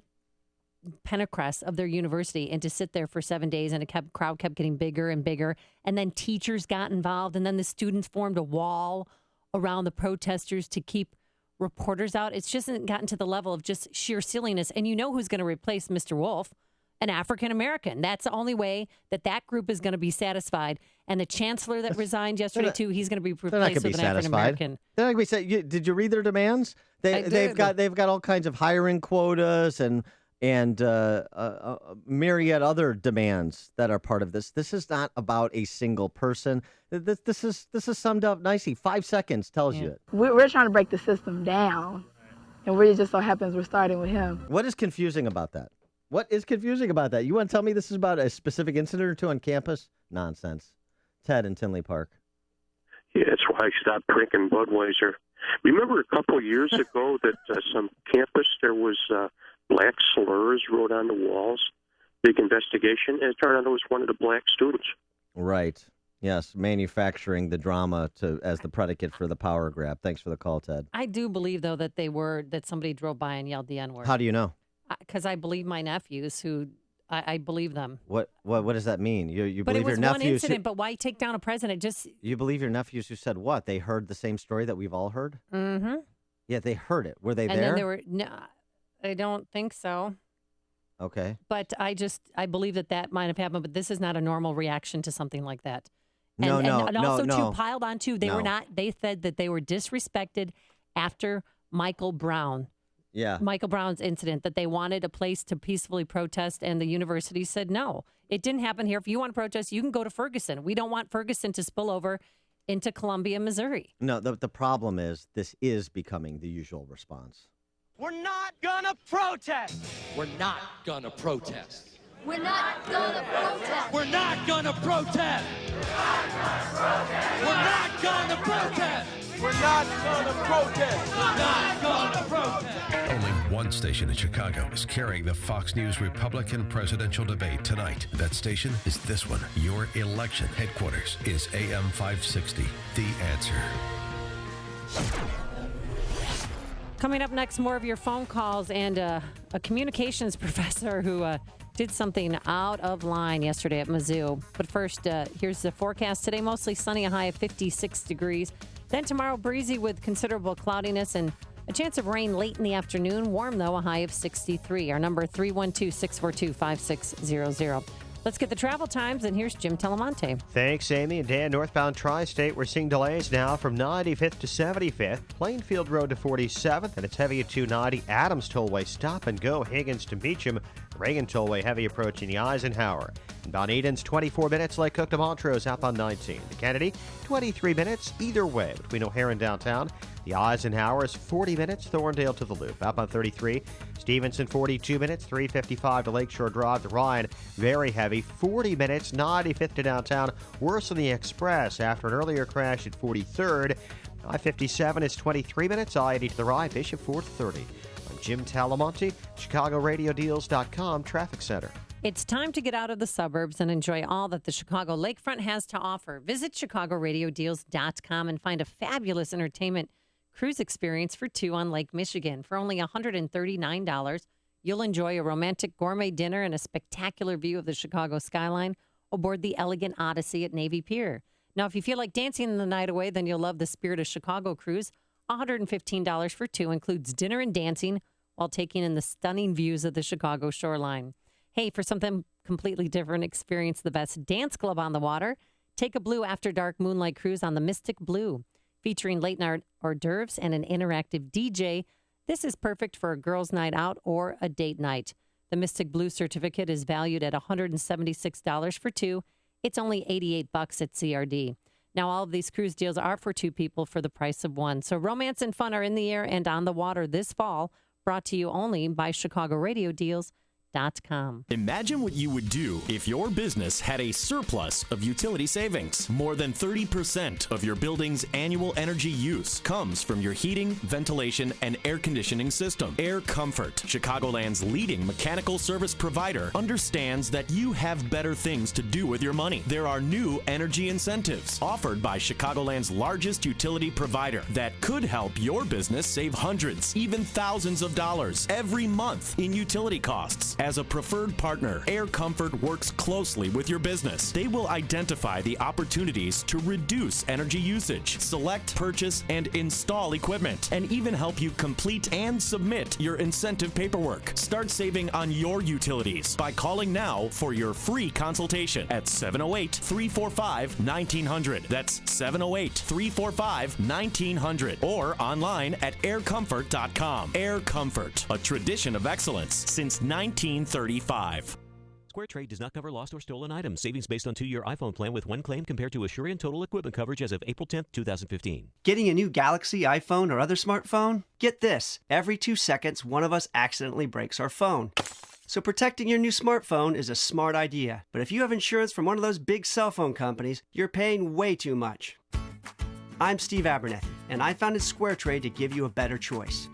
pentacrest of their university and to sit there for 7 days, and crowd kept getting bigger and bigger, and then teachers got involved, and then the students formed a wall around the protesters to keep reporters out. It's just gotten to the level of just sheer silliness. And you know who's going to replace Mr. Wolf? An African American. That's the only way that group is going to be satisfied. And the chancellor that resigned yesterday too, he's going to be replaced with an African American. They're not going to be satisfied. Did you read their demands? They've got all kinds of hiring quotas and myriad other demands that are part of this. This is not about a single person. This is summed up nicely. 5 seconds tells you it. We're trying to break the system down, and it just so happens we're starting with him. What is confusing about that? What is confusing about that? You want to tell me this is about a specific incident or two on campus? Nonsense. Ted in Tinley Park. Yeah, that's why I stopped drinking Budweiser. Remember a couple of years ago that some campus there was black slurs wrote on the walls? Big investigation, and it turned out it was one of the black students. Right. Yes, manufacturing the drama as the predicate for the power grab. Thanks for the call, Ted. I do believe, though, that somebody drove by and yelled the N-word. How do you know? Because I believe my nephews, who I believe them. What does that mean? You but believe it was your one nephews? incident. But why take down a president? You believe your nephews who said what? They heard the same story that we've all heard. Mm-hmm. Yeah, they heard it. Were they there? And then there were no. I don't think so. Okay. But I believe that might have happened. But this is not a normal reaction to something like that. And also too piled on too. They said that they were disrespected after Michael Brown. Yeah. Michael Brown's incident, that they wanted a place to peacefully protest, and the university said no. It didn't happen here. If you want to protest, you can go to Ferguson. We don't want Ferguson to spill over into Columbia, Missouri. No, the problem is this is becoming the usual response. We're not gonna protest. We're not gonna protest. We're not gonna protest. We're not gonna protest. We're not gonna protest. We're not gonna protest. We're not gonna protest. Only one station in Chicago is carrying the Fox News Republican presidential debate tonight. That station is this one. Your election headquarters is AM 560. The Answer. Coming up next, more of your phone calls and a communications professor who did something out of line yesterday at Mizzou. But first, here's the forecast. Today, mostly sunny, a high of 56 degrees. Then tomorrow, breezy with considerable cloudiness and a chance of rain late in the afternoon. Warm, though, a high of 63. Our number, 312-642-5600. Let's get the travel times, and here's Jim Telemonte. Thanks, Amy. And Dan, northbound Tri-State, we're seeing delays now from 95th to 75th. Plainfield Road to 47th, and it's heavy at 290. Adams Tollway, stop and go. Higgins to Meacham. Reagan Tollway, heavy approaching the Eisenhower. Von Eden's 24 minutes. Lake Cook to Montrose, outbound 19. To Kennedy, 23 minutes either way between O'Hare and downtown. The Eisenhower is 40 minutes. Thorndale to the Loop, outbound 33. Stevenson, 42 minutes. 355 to Lakeshore Drive to Ryan. Very heavy. 40 minutes. 95th to downtown. Worse than the Express after an earlier crash at 43rd. I-57 is 23 minutes. I-80 to the right. Bishop 430. I'm Jim Talamonte, ChicagoRadioDeals.com Traffic Center. It's time to get out of the suburbs and enjoy all that the Chicago lakefront has to offer. Visit ChicagoRadioDeals.com and find a fabulous entertainment cruise experience for two on Lake Michigan. For only $139, you'll enjoy a romantic gourmet dinner and a spectacular view of the Chicago skyline aboard the Elegant Odyssey at Navy Pier. Now, if you feel like dancing the night away, then you'll love the Spirit of Chicago cruise. $115 for two includes dinner and dancing while taking in the stunning views of the Chicago shoreline. Hey, for something completely different, experience the best dance club on the water. Take a Blue After Dark Moonlight Cruise on the Mystic Blue. Featuring late night hors d'oeuvres and an interactive DJ, this is perfect for a girls' night out or a date night. The Mystic Blue certificate is valued at $176 for two. It's only $88 at CRD. Now, all of these cruise deals are for two people for the price of one. So romance and fun are in the air and on the water this fall, brought to you only by ChicagoRadioDeals.com. aircomfort.com. Imagine what you would do if your business had a surplus of utility savings. More than 30% of your building's annual energy use comes from your heating, ventilation, and air conditioning system. Air Comfort, Chicagoland's leading mechanical service provider, understands that you have better things to do with your money. There are new energy incentives offered by Chicagoland's largest utility provider that could help your business save hundreds, even thousands of dollars every month in utility costs. As a preferred partner, Air Comfort works closely with your business. They will identify the opportunities to reduce energy usage, select, purchase, and install equipment, and even help you complete and submit your incentive paperwork. Start saving on your utilities by calling now for your free consultation at 708-345-1900. That's 708-345-1900 or online at aircomfort.com. Air Comfort, a tradition of excellence since 1935. SquareTrade does not cover lost or stolen items. Savings based on 2-year iPhone plan with one claim compared to Asurion total equipment coverage as of April 10th, 2015. Getting a new Galaxy, iPhone, or other smartphone? Get this. Every 2 seconds, one of us accidentally breaks our phone. So protecting your new smartphone is a smart idea. But if you have insurance from one of those big cell phone companies, you're paying way too much. I'm Steve Abernethy, and I founded SquareTrade to give you a better choice.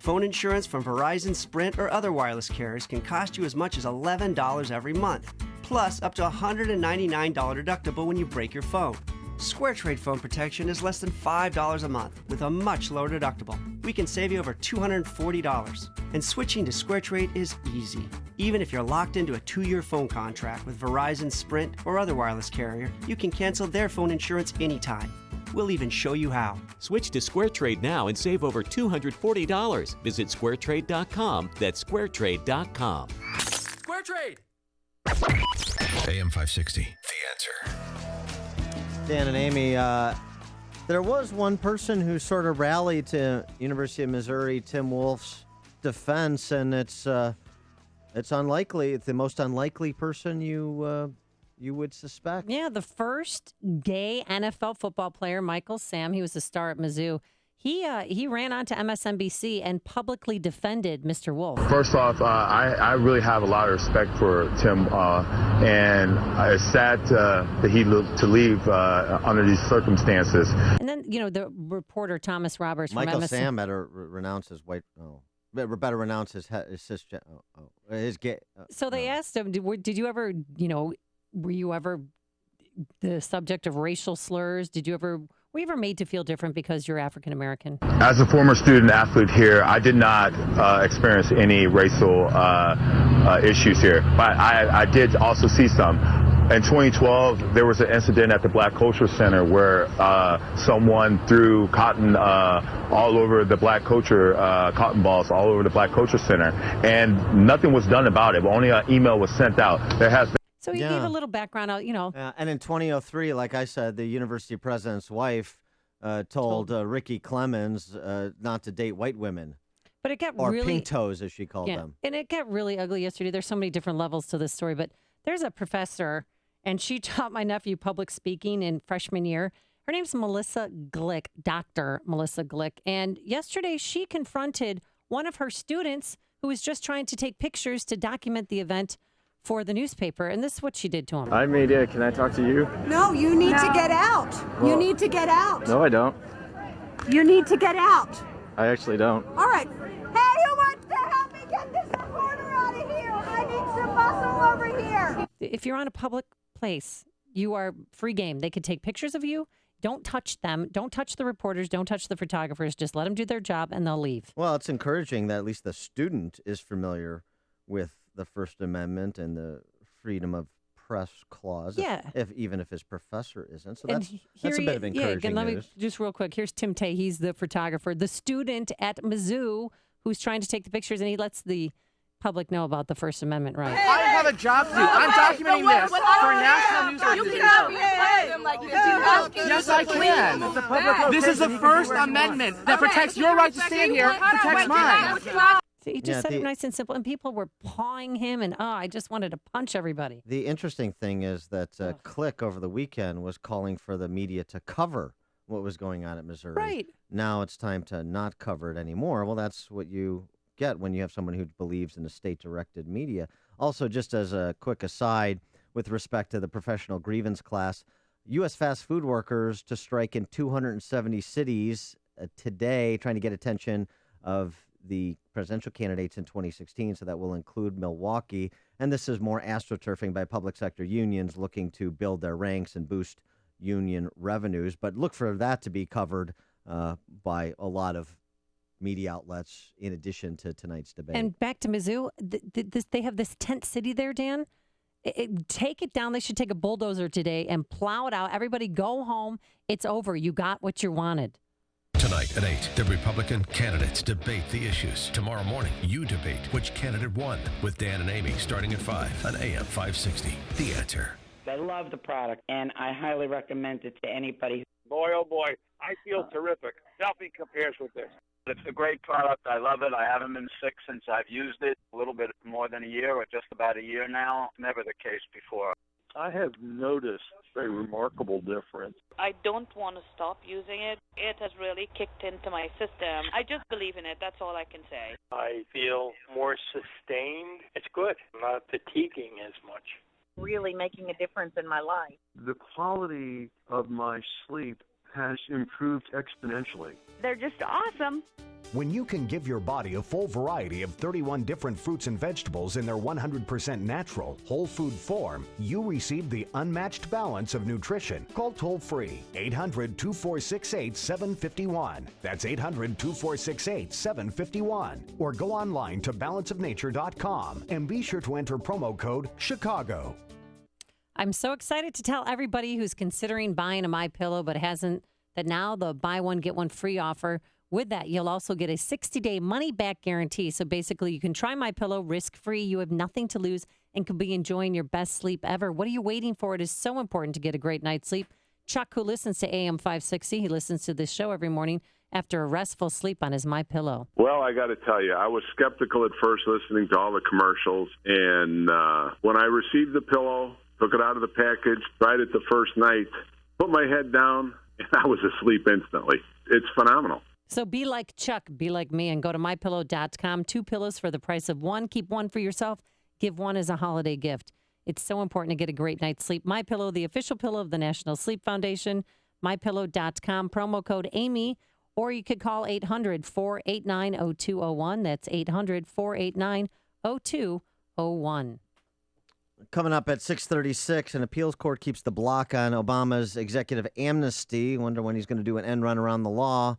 Phone insurance from Verizon, Sprint, or other wireless carriers can cost you as much as $11 every month, plus up to a $199 deductible when you break your phone. SquareTrade phone protection is less than $5 a month with a much lower deductible. We can save you over $240. And switching to SquareTrade is easy. Even if you're locked into a 2-year phone contract with Verizon, Sprint, or other wireless carrier, you can cancel their phone insurance anytime. We'll even show you how. Switch to SquareTrade now and save over $240. Visit squaretrade.com. That's squaretrade.com. SquareTrade. AM 560, The Answer. Dan and Amy, there was one person who sort of rallied to University of Missouri Tim Wolf's defense, and it's unlikely. It's the most unlikely person you would suspect. Yeah, the first gay NFL football player, Michael Sam. He was a star at Mizzou. He ran onto MSNBC and publicly defended Mr. Wolf. First off, I really have a lot of respect for Tim, and it's sad that he looked to leave under these circumstances. And then, the reporter Thomas Roberts from Michael MSNBC. Sam better renounce his white. Better renounce his cisgender. His gay. So they asked him, did you ever, were you ever the subject of racial slurs? Were you ever made to feel different because you're African American? As a former student athlete here, I did not experience any racial issues here, but I did also see some. In 2012, there was an incident at the Black Culture Center where someone threw cotton all over the Black Culture, cotton balls all over the Black Culture Center, and nothing was done about it. Only an email was sent out. So he gave a little background, and in 2003, like I said, the university president's wife told Ricky Clemens not to date white women. But it got or really pink toes, as she called them. And it got really ugly yesterday. There's so many different levels to this story, but there's a professor, and she taught my nephew public speaking in freshman year. Her name's Melissa Glick, Dr. Melissa Glick. And yesterday she confronted one of her students who was just trying to take pictures to document the event for the newspaper. And this is what she did to him. Hi, Media. Can I talk to you? No, you need to get out. Well, you need to get out. No, I don't. You need to get out. I actually don't. All right. Hey, who wants to help me get this reporter out of here? I need some muscle over here. If you're on a public place, you are free game. They could take pictures of you. Don't touch them. Don't touch the reporters. Don't touch the photographers. Just let them do their job and they'll leave. Well, it's encouraging that at least the student is familiar with the First Amendment and the freedom of press clause. Yeah. Even if his professor isn't. So And that's a bit of encouraging let news. me just real quick. Here's Tim Tay. He's the photographer, the student at Mizzou who's trying to take the pictures, and he lets the public know about the First Amendment right. I have a job to do. I'm documenting this for national news organization. Yes, I can. This is the First Amendment that protects your right to stand here, protects mine. So he just said it nice and simple, and people were pawing him, and I just wanted to punch everybody. The interesting thing is that Click over the weekend was calling for the media to cover what was going on at Missouri. Right. Now it's time to not cover it anymore. Well, that's what you get when you have someone who believes in the state-directed media. Also, just as a quick aside, with respect to the professional grievance class, U.S. fast food workers to strike in 270 cities today, trying to get attention of the presidential candidates in 2016, so that will include Milwaukee. And this is more astroturfing by public sector unions looking to build their ranks and boost union revenues. But look for that to be covered by a lot of media outlets in addition to tonight's debate. And back to Mizzou, they have this tent city there, Dan. Take it down. They should take a bulldozer today and plow it out. Everybody go home. It's over. You got what you wanted. Tonight at 8, the Republican candidates debate the issues. Tomorrow morning, you debate which candidate won with Dan and Amy starting at 5 on AM 560. The Answer. I love the product, and I highly recommend it to anybody. Boy, oh boy, I feel terrific. Nothing compares with this. It's a great product. I love it. I haven't been sick since I've used it. A little bit more than a year, or just about a year now. Never the case before. I have noticed a remarkable difference. I don't want to stop using it. It has really kicked into my system. I just believe in it. That's all I can say. I feel more sustained. It's good. I'm not fatiguing as much. Really making a difference in my life. The quality of my sleep has improved exponentially. They're just awesome. When you can give your body a full variety of 31 different fruits and vegetables in their 100% natural, whole food form, you receive the unmatched balance of nutrition. Call toll-free 800-2468-751. That's 800-2468-751. Or go online to balanceofnature.com and be sure to enter promo code CHICAGO. I'm so excited to tell everybody who's considering buying a MyPillow but hasn't, that now the buy one, get one free offer. With that, you'll also get a 60-day money-back guarantee. So basically, you can try MyPillow risk-free. You have nothing to lose and can be enjoying your best sleep ever. What are you waiting for? It is so important to get a great night's sleep. Chuck, who listens to AM 560, he listens to this show every morning after a restful sleep on his MyPillow. Well, I got to tell you, I was skeptical at first listening to all the commercials. And when I received the pillow, took it out of the package, tried it the first night, put my head down, and I was asleep instantly. It's phenomenal. So be like Chuck, be like me, and go to MyPillow.com. 2 pillows for the price of one. Keep one for yourself. Give one as a holiday gift. It's so important to get a great night's sleep. MyPillow, the official pillow of the National Sleep Foundation. MyPillow.com, promo code Amy, or you could call 800-489-0201. That's 800-489-0201. Coming up at 6:36, an appeals court keeps the block on Obama's executive amnesty. Wonder when he's going to do an end run around the law.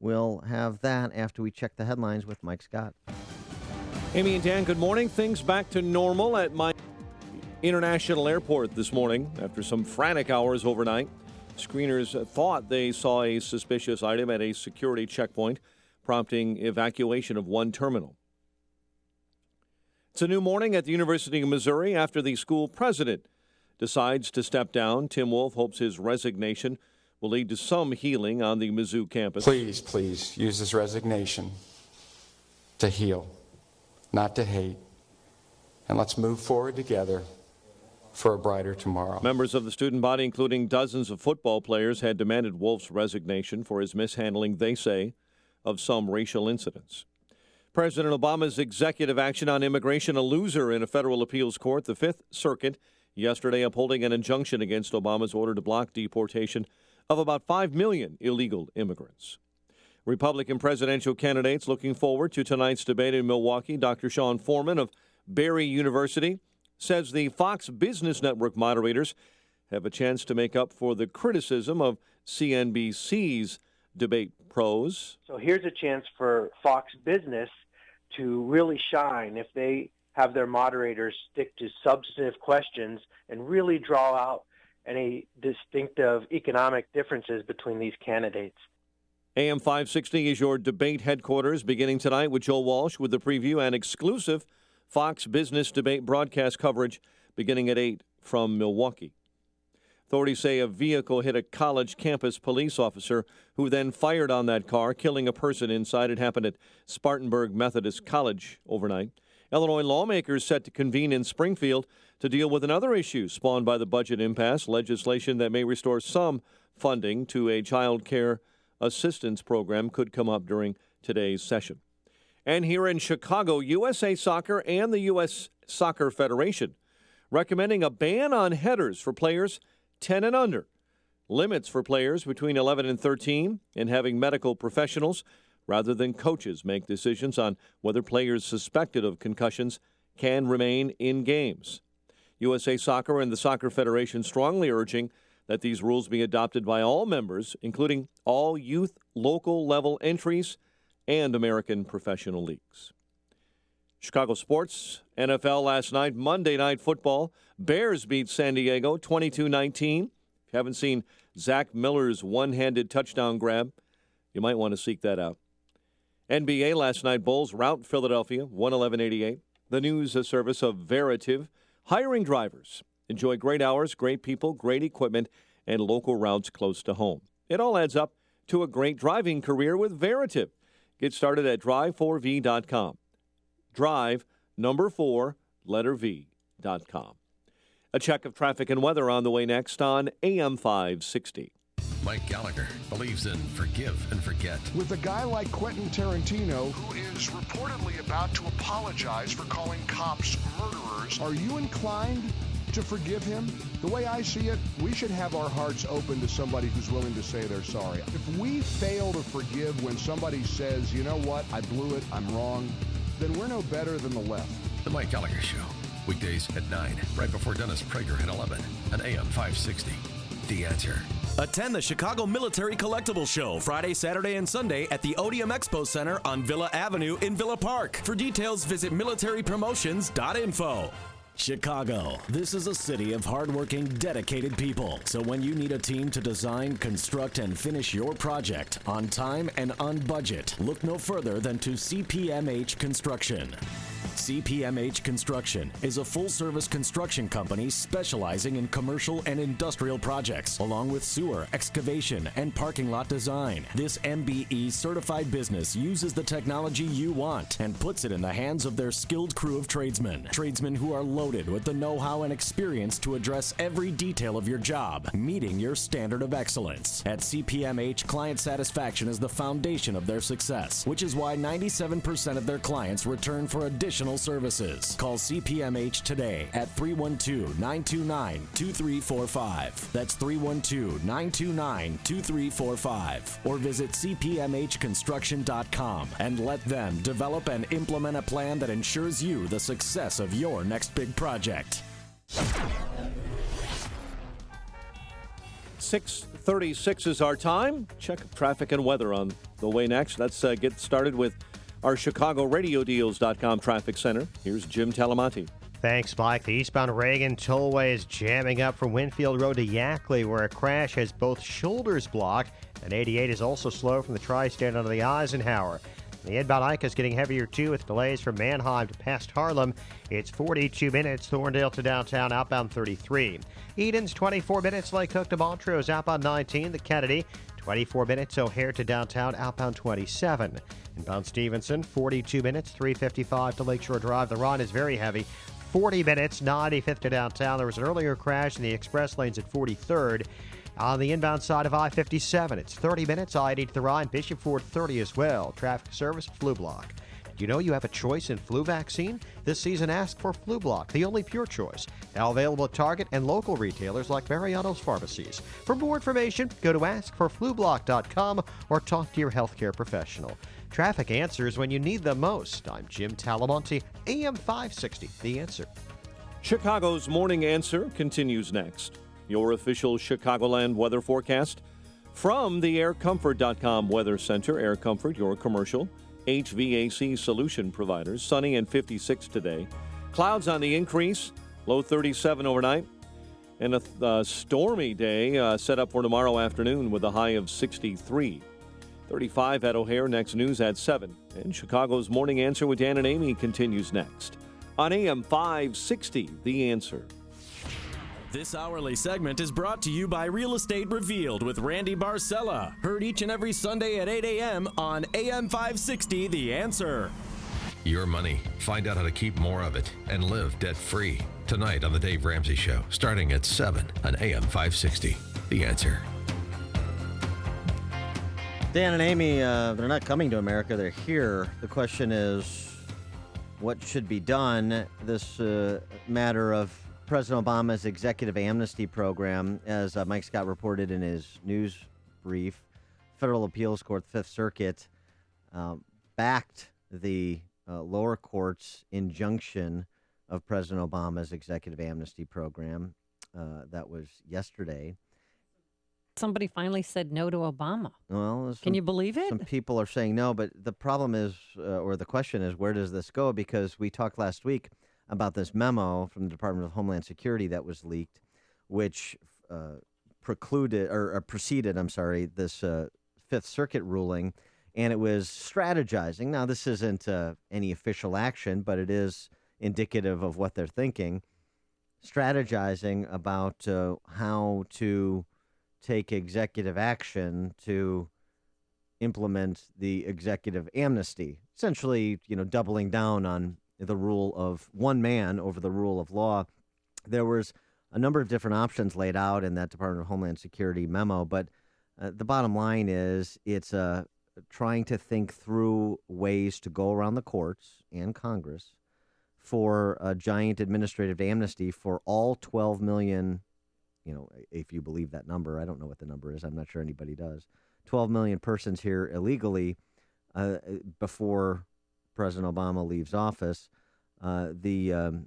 We'll have that after we check the headlines with Mike Scott. Amy and Dan, good morning. Things back to normal at my International Airport this morning after some frantic hours overnight. Screeners thought they saw a suspicious item at a security checkpoint, prompting evacuation of one terminal. It's a new morning at the University of Missouri after the school president decides to step down. Tim Wolf hopes his resignation will lead to some healing on the Mizzou campus. Please use this resignation to heal, not to hate. And let's move forward together for a brighter tomorrow. Members of the student body, including dozens of football players, had demanded Wolf's resignation for his mishandling, they say, of some racial incidents. President Obama's executive action on immigration, a loser in a federal appeals court. The Fifth Circuit yesterday upholding an injunction against Obama's order to block deportation of about 5 million illegal immigrants. Republican presidential candidates looking forward to tonight's debate in Milwaukee. Dr. Sean Foreman of Barry University says the Fox Business Network moderators have a chance to make up for the criticism of CNBC's debate pros. So here's a chance for Fox Business to really shine if they have their moderators stick to substantive questions and really draw out any distinctive economic differences between these candidates. AM 560 is your debate headquarters, beginning tonight with Joe Walsh with the preview and exclusive Fox Business debate broadcast coverage beginning at 8 from Milwaukee. Authorities say a vehicle hit a college campus police officer who then fired on that car, killing a person inside. It happened at Spartanburg Methodist College overnight. Illinois lawmakers set to convene in Springfield to deal with another issue spawned by the budget impasse, legislation that may restore some funding to a child care assistance program could come up during today's session. And here in Chicago, USA Soccer and the U.S. Soccer Federation recommending a ban on headers for players 10 and under, limits for players between 11 and 13, and having medical professionals rather than coaches make decisions on whether players suspected of concussions can remain in games. USA Soccer and the Soccer Federation strongly urging that these rules be adopted by all members, including all youth local level entries and American professional leagues. Chicago sports, NFL last night, Monday Night Football. Bears beat San Diego 22-19. If you haven't seen Zach Miller's one-handed touchdown grab, you might want to seek that out. NBA last night, Bulls rout Philadelphia 111-88. The news service of Veritiv, hiring drivers. Enjoy great hours, great people, great equipment, and local routes close to home. It all adds up to a great driving career with Veritiv. Get started at drive4v.com. Drive, number 4, letter V.com. A check of traffic and weather on the way next on AM 560. Mike Gallagher believes in forgive and forget. With a guy like Quentin Tarantino, who is reportedly about to apologize for calling cops murderers, are you inclined to forgive him? The way I see it, we should have our hearts open to somebody who's willing to say they're sorry. If we fail to forgive when somebody says, you know what, I blew it, I'm wrong, then we're no better than the left. The Mike Gallagher Show, weekdays at 9, right before Dennis Prager at 11, on AM 560. The Answer. Attend the Chicago Military Collectible Show Friday, Saturday, and Sunday at the Odeum Expo Center on Villa Avenue in Villa Park. For details, visit militarypromotions.info. Chicago. This is a city of hardworking, dedicated people. So when you need a team to design, construct, and finish your project on time and on budget, look no further than to CPMH Construction. CPMH Construction is a full-service construction company specializing in commercial and industrial projects, along with sewer, excavation, and parking lot design. This MBE-certified business uses the technology you want and puts it in the hands of their skilled crew of tradesmen. Tradesmen who are loaded with the know-how and experience to address every detail of your job, meeting your standard of excellence. At CPMH, client satisfaction is the foundation of their success, which is why 97% of their clients return for additional services. Call CPMH today at 312-929-2345. That's 312-929-2345. Or visit cpmhconstruction.com and let them develop and implement a plan that ensures you the success of your next big project. 6:36 is our time. Check traffic and weather on the way next. Let's get started with our ChicagoRadioDeals.com traffic center. Here's Jim Talamonte. Thanks, Mike. The eastbound Reagan Tollway is jamming up from Winfield Road to Yackley, where a crash has both shoulders blocked, and 88 is also slow from the Tri-State onto the Eisenhower. The inbound Ike is getting heavier, too, with delays from Manheim to past Harlem. It's 42 minutes, Thorndale to downtown, outbound 33. Eden's 24 minutes, Lake Cook to Montrose, outbound 19. The Kennedy, 24 minutes, O'Hare to downtown, outbound 27. Inbound Stevenson, 42 minutes, 355 to Lakeshore Drive. The run is very heavy. 40 minutes, 95th to downtown. There was an earlier crash in the express lanes at 43rd. On the inbound side of I-57, it's 30 minutes, I-80 to the Rhine, Bishop Ford 30 as well. Traffic service, Flu Block. Do you know you have a choice in flu vaccine? This season, ask for Flu Block, the only pure choice. Now available at Target and local retailers like Mariano's Pharmacies. For more information, go to askforflublock.com or talk to your healthcare professional. Traffic answers when you need them most. I'm Jim Talamonte, AM 560, The Answer. Chicago's Morning Answer continues next. Your official Chicagoland weather forecast from the AirComfort.com Weather Center. Air Comfort, your commercial HVAC solution providers. Sunny and 56 today. Clouds on the increase, low 37 overnight. And a stormy day set up for tomorrow afternoon with a high of 63. 35 at O'Hare. Next news at 7. And Chicago's Morning Answer with Dan and Amy continues next on AM 560, The Answer. This hourly segment is brought to you by Real Estate Revealed with Randy Barcella. Heard each and every Sunday at 8 a.m. on AM 560, The Answer. Your money. Find out how to keep more of it and live debt-free. Tonight on The Dave Ramsey Show, starting at 7 on AM 560, The Answer. Dan and Amy, they're not coming to America. They're here. The question is, what should be done? This matter of President Obama's executive amnesty program, as Mike Scott reported in his news brief, Federal Appeals Court, Fifth Circuit, backed the lower court's injunction of President Obama's executive amnesty program. That was yesterday. Somebody finally said no to Obama. Well, can you believe it? Some people are saying no, but the problem is, or the question is, where does this go? Because we talked last week about this memo from the Department of Homeland Security that was leaked, which preceded this Fifth Circuit ruling, and it was strategizing. Now, this isn't any official action, but it is indicative of what they're thinking, strategizing about how to take executive action to implement the executive amnesty, essentially, doubling down on the rule of one man over the rule of law. There was a number of different options laid out in that Department of Homeland Security memo, but the bottom line is it's trying to think through ways to go around the courts and Congress for a giant administrative amnesty for all 12 million, if you believe that number. I don't know what the number is. I'm not sure anybody does. 12 million persons here illegally before President Obama leaves office. The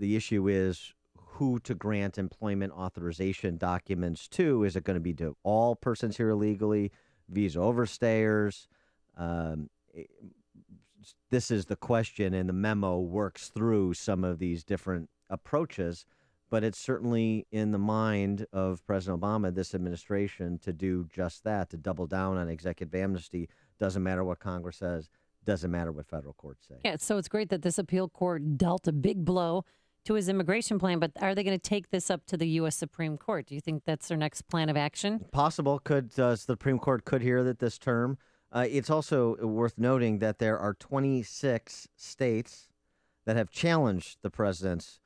issue is who to grant employment authorization documents to. Is it going to be to all persons here illegally, visa overstayers? This is the question, and the memo works through some of these different approaches. But it's certainly in the mind of President Obama, this administration, to do just that, to double down on executive amnesty. Doesn't matter what Congress says. Doesn't matter what federal courts say. Yeah, so it's great that this appeal court dealt a big blow to his immigration plan, but are they going to take this up to the U.S. Supreme Court? Do you think that's their next plan of action? Possible. The Supreme Court could hear that this term. It's also worth noting that there are 26 states that have challenged the president's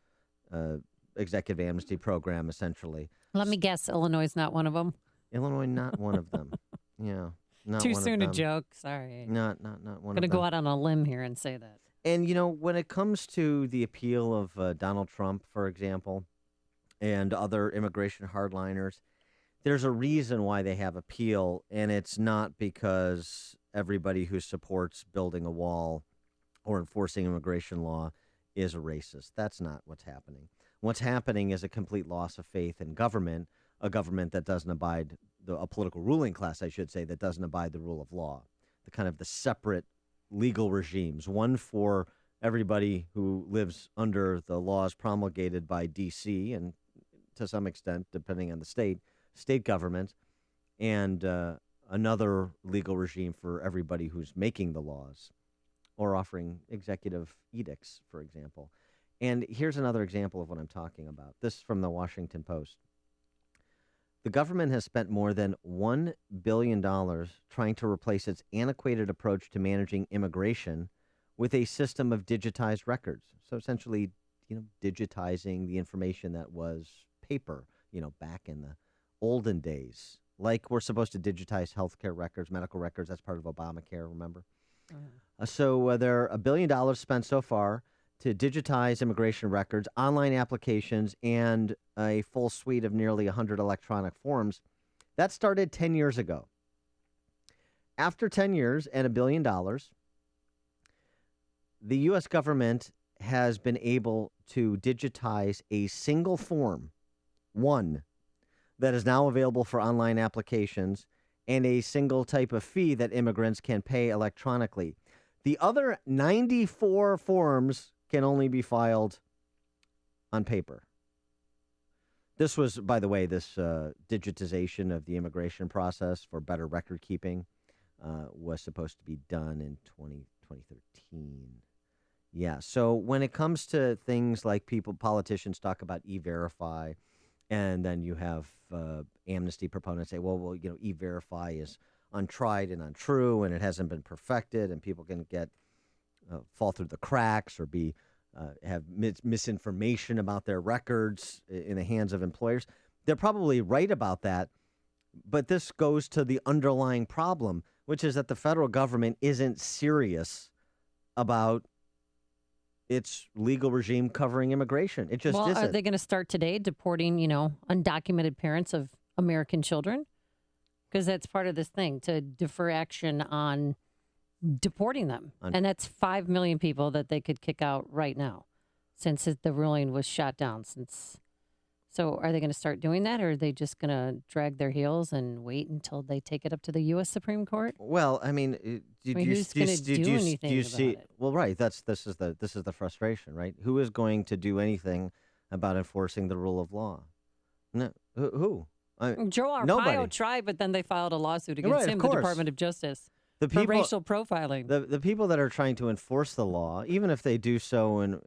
executive amnesty program, essentially. Let me guess, Illinois is not one of them? Illinois, not one of them. Yeah. Not Too one soon of a them. joke. Sorry. Not one of them. I'm going to go out on a limb here and say that. And, when it comes to the appeal of Donald Trump, for example, and other immigration hardliners, there's a reason why they have appeal, and it's not because everybody who supports building a wall or enforcing immigration law is a racist. That's not what's happening. What's happening is a complete loss of faith in government, a government that doesn't abide, a political ruling class, I should say, that doesn't abide the rule of law, the separate legal regimes, one for everybody who lives under the laws promulgated by D.C. and to some extent, depending on the state government, and another legal regime for everybody who's making the laws or offering executive edicts, for example. And here's another example of what I'm talking about. This is from the Washington Post. The government has spent more than $1 billion trying to replace its antiquated approach to managing immigration with a system of digitized records. So essentially, digitizing the information that was paper, back in the olden days. Like we're supposed to digitize healthcare records, medical records. That's part of Obamacare, remember? So there are $1 billion spent so far to digitize immigration records, online applications, and a full suite of nearly 100 electronic forms. That started 10 years ago. After 10 years and $1 billion, the U.S. government has been able to digitize a single form, one, that is now available for online applications, and a single type of fee that immigrants can pay electronically. The other 94 forms can only be filed on paper. This was, by the way, this digitization of the immigration process for better record keeping was supposed to be done in 2013. Yeah, so when it comes to things like politicians talk about E-Verify, and then you have amnesty proponents say, well, E-Verify is untried and untrue, and it hasn't been perfected, and people can fall through the cracks or have misinformation about their records in the hands of employers. They're probably right about that, but this goes to the underlying problem. which is that the federal government isn't serious about its legal regime covering immigration. It just isn't. Are they going to start today deporting, undocumented parents of American children? Because that's part of this thing, to defer action on deporting them. And that's 5 million people that they could kick out right now since the ruling was shot down. So are they going to start doing that, or are they just going to drag their heels and wait until they take it up to the U.S. Supreme Court? Well, I mean, who's going to do anything about it? Well, right. This is the frustration, right? Who is going to do anything about enforcing the rule of law? No, who? Joe Arpaio tried, but then they filed a lawsuit against him, the Department of Justice, for racial profiling. The people that are trying to enforce the law, even if they do so in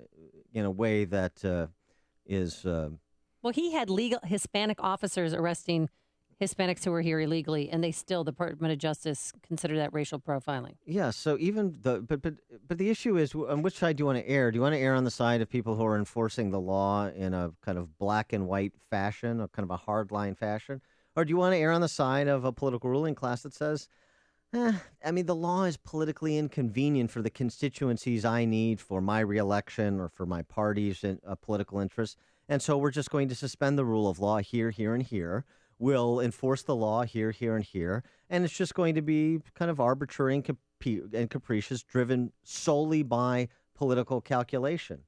a way that is. Well, he had legal Hispanic officers arresting Hispanics who were here illegally, and they still, the Department of Justice, consider that racial profiling. Yeah. So even but the issue is, on which side do you want to err? Do you want to err on the side of people who are enforcing the law in a kind of black and white fashion, or kind of a hard line fashion, or do you want to err on the side of a political ruling class that says, I mean, the law is politically inconvenient for the constituencies I need for my reelection or for my party's political interests, and so we're just going to suspend the rule of law here, here, and here. We'll enforce the law here, here, and here, and it's just going to be kind of arbitrary and capricious, driven solely by political calculation.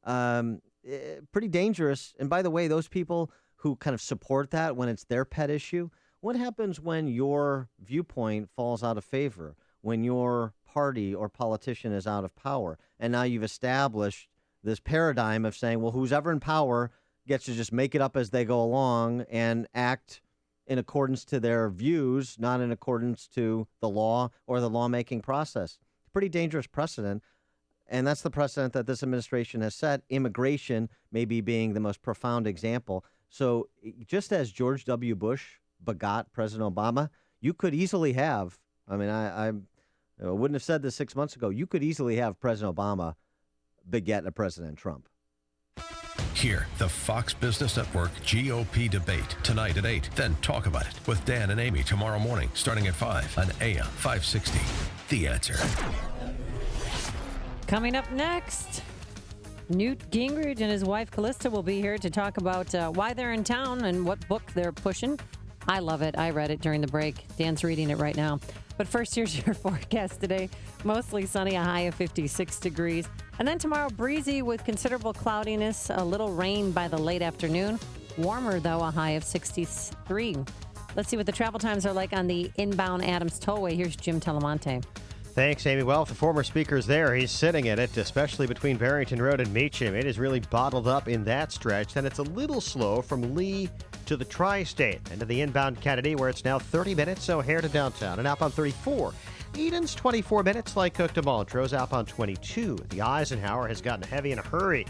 Pretty dangerous. And by the way, those people who kind of support that when it's their pet issue, what happens when your viewpoint falls out of favor, when your party or politician is out of power, and now you've established this paradigm of saying, well, who's ever in power gets to just make it up as they go along and act in accordance to their views, not in accordance to the law or the lawmaking process. It's a pretty dangerous precedent, and that's the precedent that this administration has set, immigration maybe being the most profound example. So just as George W. Bush begot President Obama, you could easily have, I mean, I wouldn't have said this 6 months ago, you could easily have President Obama beget a President Trump. Hear the Fox Business Network GOP debate tonight at 8. Then talk about it with Dan and Amy tomorrow morning starting at 5 on AM 560. The Answer. Coming up next, Newt Gingrich and his wife Callista will be here to talk about why they're in town and what book they're pushing. I love it. I read it during the break. Dan's reading it right now. But first, here's your forecast today. Mostly sunny, a high of 56 degrees. And then tomorrow, breezy with considerable cloudiness, a little rain by the late afternoon. Warmer, though, a high of 63. Let's see what the travel times are like on the inbound Adams Tollway. Here's Jim Telemonte. Thanks, Amy. Well, the former speaker's there. He's sitting in it, especially between Barrington Road and Meacham. It is really bottled up in that stretch. Then it's a little slow from Lee to the Tri-State and to the inbound Kennedy, where it's now 30 minutes, so O'Hare to downtown. And outbound 34. Eden's 24 minutes, like Cook to Montrose. Outbound 22. The Eisenhower has gotten heavy in a hurry,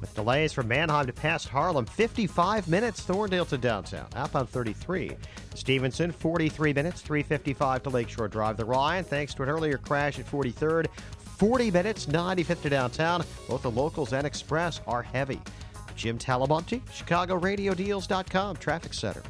with delays from Mannheim to past Harlem. 55 minutes, Thorndale to downtown. Outbound 33. Stevenson, 43 minutes, 3:55 to Lakeshore Drive. The Ryan, thanks to an earlier crash at 43rd. 40 minutes, 95th to downtown. Both the locals and express are heavy. Jim Talamonte, ChicagoRadioDeals.com, Traffic Center.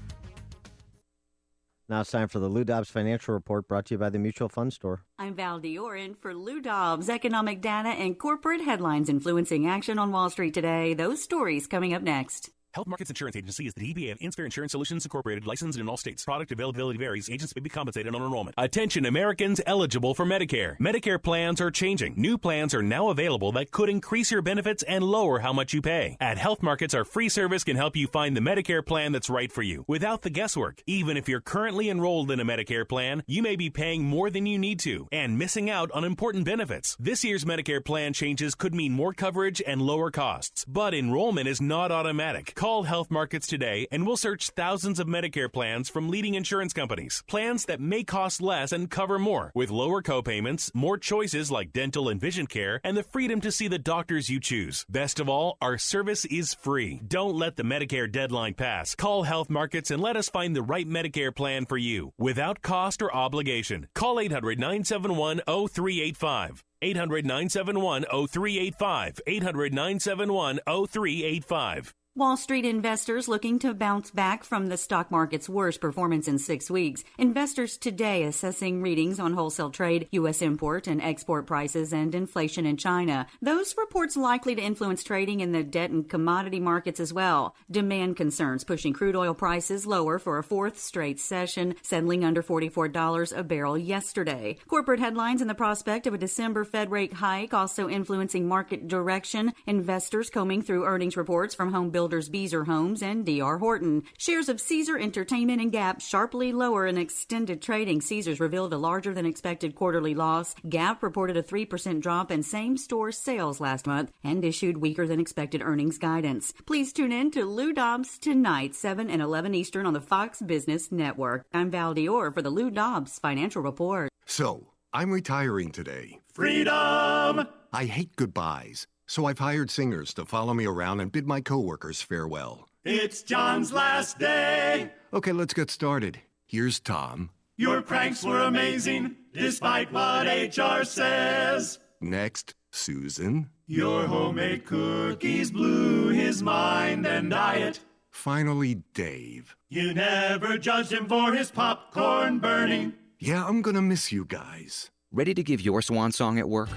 Now it's time for the Lou Dobbs Financial Report, brought to you by the Mutual Fund Store. I'm Val Diorin for Lou Dobbs. Economic data and corporate headlines influencing action on Wall Street today. Those stories coming up next. Health Markets Insurance Agency is the DBA of Inspire Insurance Solutions Incorporated, licensed in all states. Product availability varies. Agents may be compensated on enrollment. Attention Americans eligible for Medicare. Medicare plans are changing. New plans are now available that could increase your benefits and lower how much you pay. At Health Markets, our free service can help you find the Medicare plan that's right for you without the guesswork. Even if you're currently enrolled in a Medicare plan, you may be paying more than you need to and missing out on important benefits. This year's Medicare plan changes could mean more coverage and lower costs, but enrollment is not automatic. Call Health Markets today and we'll search thousands of Medicare plans from leading insurance companies. Plans that may cost less and cover more, with lower copayments, more choices like dental and vision care, and the freedom to see the doctors you choose. Best of all, our service is free. Don't let the Medicare deadline pass. Call Health Markets and let us find the right Medicare plan for you without cost or obligation. Call 800-971-0385. 800-971-0385. 800-971-0385. Wall Street investors looking to bounce back from the stock market's worst performance in 6 weeks. Investors today assessing readings on wholesale trade, U.S. import and export prices, and inflation in China. Those reports likely to influence trading in the debt and commodity markets as well. Demand concerns pushing crude oil prices lower for a fourth straight session, settling under $44 a barrel yesterday. Corporate headlines and the prospect of a December Fed rate hike also influencing market direction. Investors combing through earnings reports from home builders Beazer Homes and D.R. Horton. Shares of Caesar Entertainment and Gap sharply lower in extended trading. Caesars revealed a larger than expected quarterly loss. Gap reported a 3% drop in same-store sales last month and issued weaker than expected earnings guidance. Please tune in to Lou Dobbs tonight, 7 and 11 Eastern on the Fox Business Network. I'm Val Dior for the Lou Dobbs Financial Report. So, I'm retiring today. Freedom! I hate goodbyes. So I've hired singers to follow me around and bid my coworkers farewell. It's John's last day. Okay, let's get started. Here's Tom. Your pranks were amazing, despite what HR says. Next, Susan. Your homemade cookies blew his mind and diet. Finally, Dave. You never judged him for his popcorn burning. Yeah, I'm gonna miss you guys. Ready to give your swan song at work?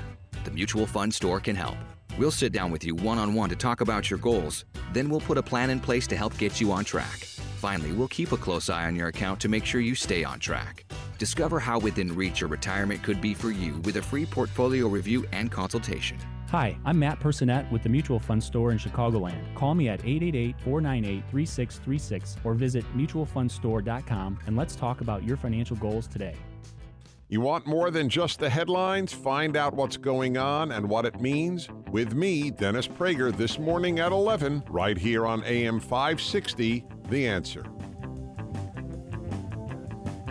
The Mutual Fund Store can help. We'll sit down with you one-on-one to talk about your goals. Then we'll put a plan in place to help get you on track. Finally, we'll keep a close eye on your account to make sure you stay on track. Discover how within reach your retirement could be for you with a free portfolio review and consultation. Hi, I'm Matt Personette with the Mutual Fund Store in Chicagoland. Call me at 888-498-3636 or visit mutualfundstore.com and let's talk about your financial goals today. You want more than just the headlines? Find out what's going on and what it means with me, Dennis Prager, this morning at 11, right here on AM 560, The Answer.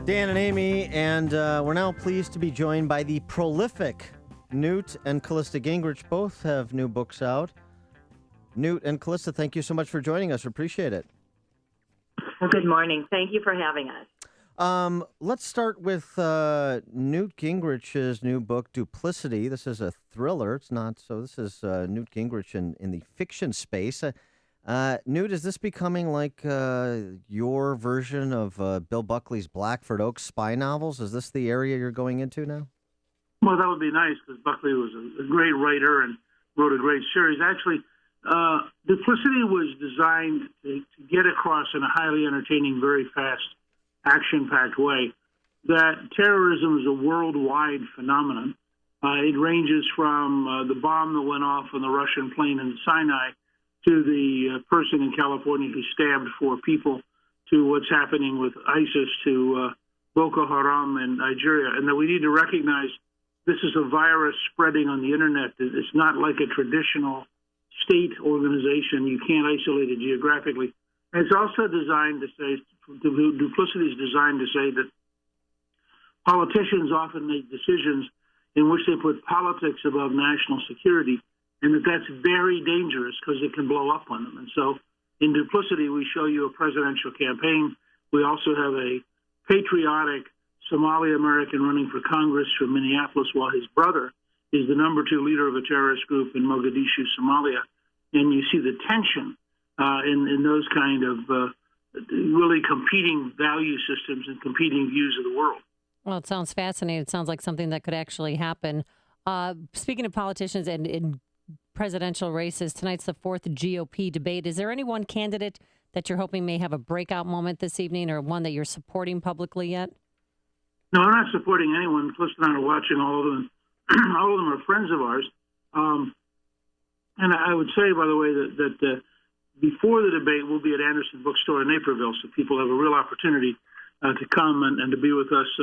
Dan and Amy, and we're now pleased to be joined by the prolific Newt and Callista Gingrich. Both have new books out. Newt and Callista, thank you so much for joining us. Appreciate it. Well, good morning. Thank you for having us. Let's start with Newt Gingrich's new book, Duplicity. This is a thriller. It's not, so this is Newt Gingrich in the fiction space. Newt, is this becoming like your version of Bill Buckley's Blackford Oaks spy novels? Is this the area you're going into now? Well, that would be nice because Buckley was a great writer and wrote a great series. Actually, Duplicity was designed to get across in a highly entertaining, very fast, action-packed way that terrorism is a worldwide phenomenon. It ranges from the bomb that went off on the Russian plane in Sinai to the person in California who stabbed 4 people to what's happening with ISIS to Boko Haram in Nigeria. And that we need to recognize this is a virus spreading on the internet. It's not like a traditional state organization. You can't isolate it geographically. And it's also designed to say, Duplicity is designed to say that politicians often make decisions in which they put politics above national security, and that's very dangerous because it can blow up on them. And so in Duplicity, we show you a presidential campaign. We also have a patriotic Somali American running for Congress from Minneapolis while his brother is the number 2 leader of a terrorist group in Mogadishu, Somalia. And you see the tension in those kind of really competing value systems and competing views of the world. Well, it sounds fascinating. It sounds like something that could actually happen. Speaking of politicians and in presidential races, tonight's the 4th GOP debate. Is there any one candidate that you're hoping may have a breakout moment this evening or one that you're supporting publicly yet? No, I'm not supporting anyone. Cliff and I are watching all of them. All of them are friends of ours. And I would say, by the way, that before the debate, we'll be at Anderson Bookstore in Naperville, so people have a real opportunity to come and to be with us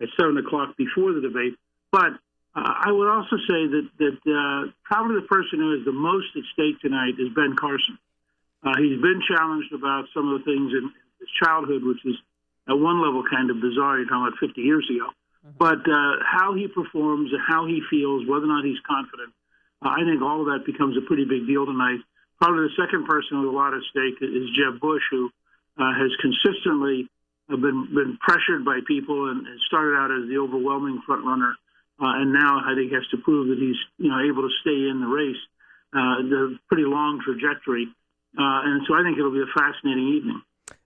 at 7 o'clock before the debate. But I would also say that probably the person who has the most at stake tonight is Ben Carson. He's been challenged about some of the things in his childhood, which is at one level kind of bizarre. You're talking about 50 years ago. But how he performs, how he feels, whether or not he's confident, I think all of that becomes a pretty big deal tonight. Probably the second person with a lot at stake is Jeb Bush, who has consistently been pressured by people and started out as the overwhelming front runner, and now I think has to prove that he's able to stay in the race. The pretty long trajectory, And so I think it'll be a fascinating evening.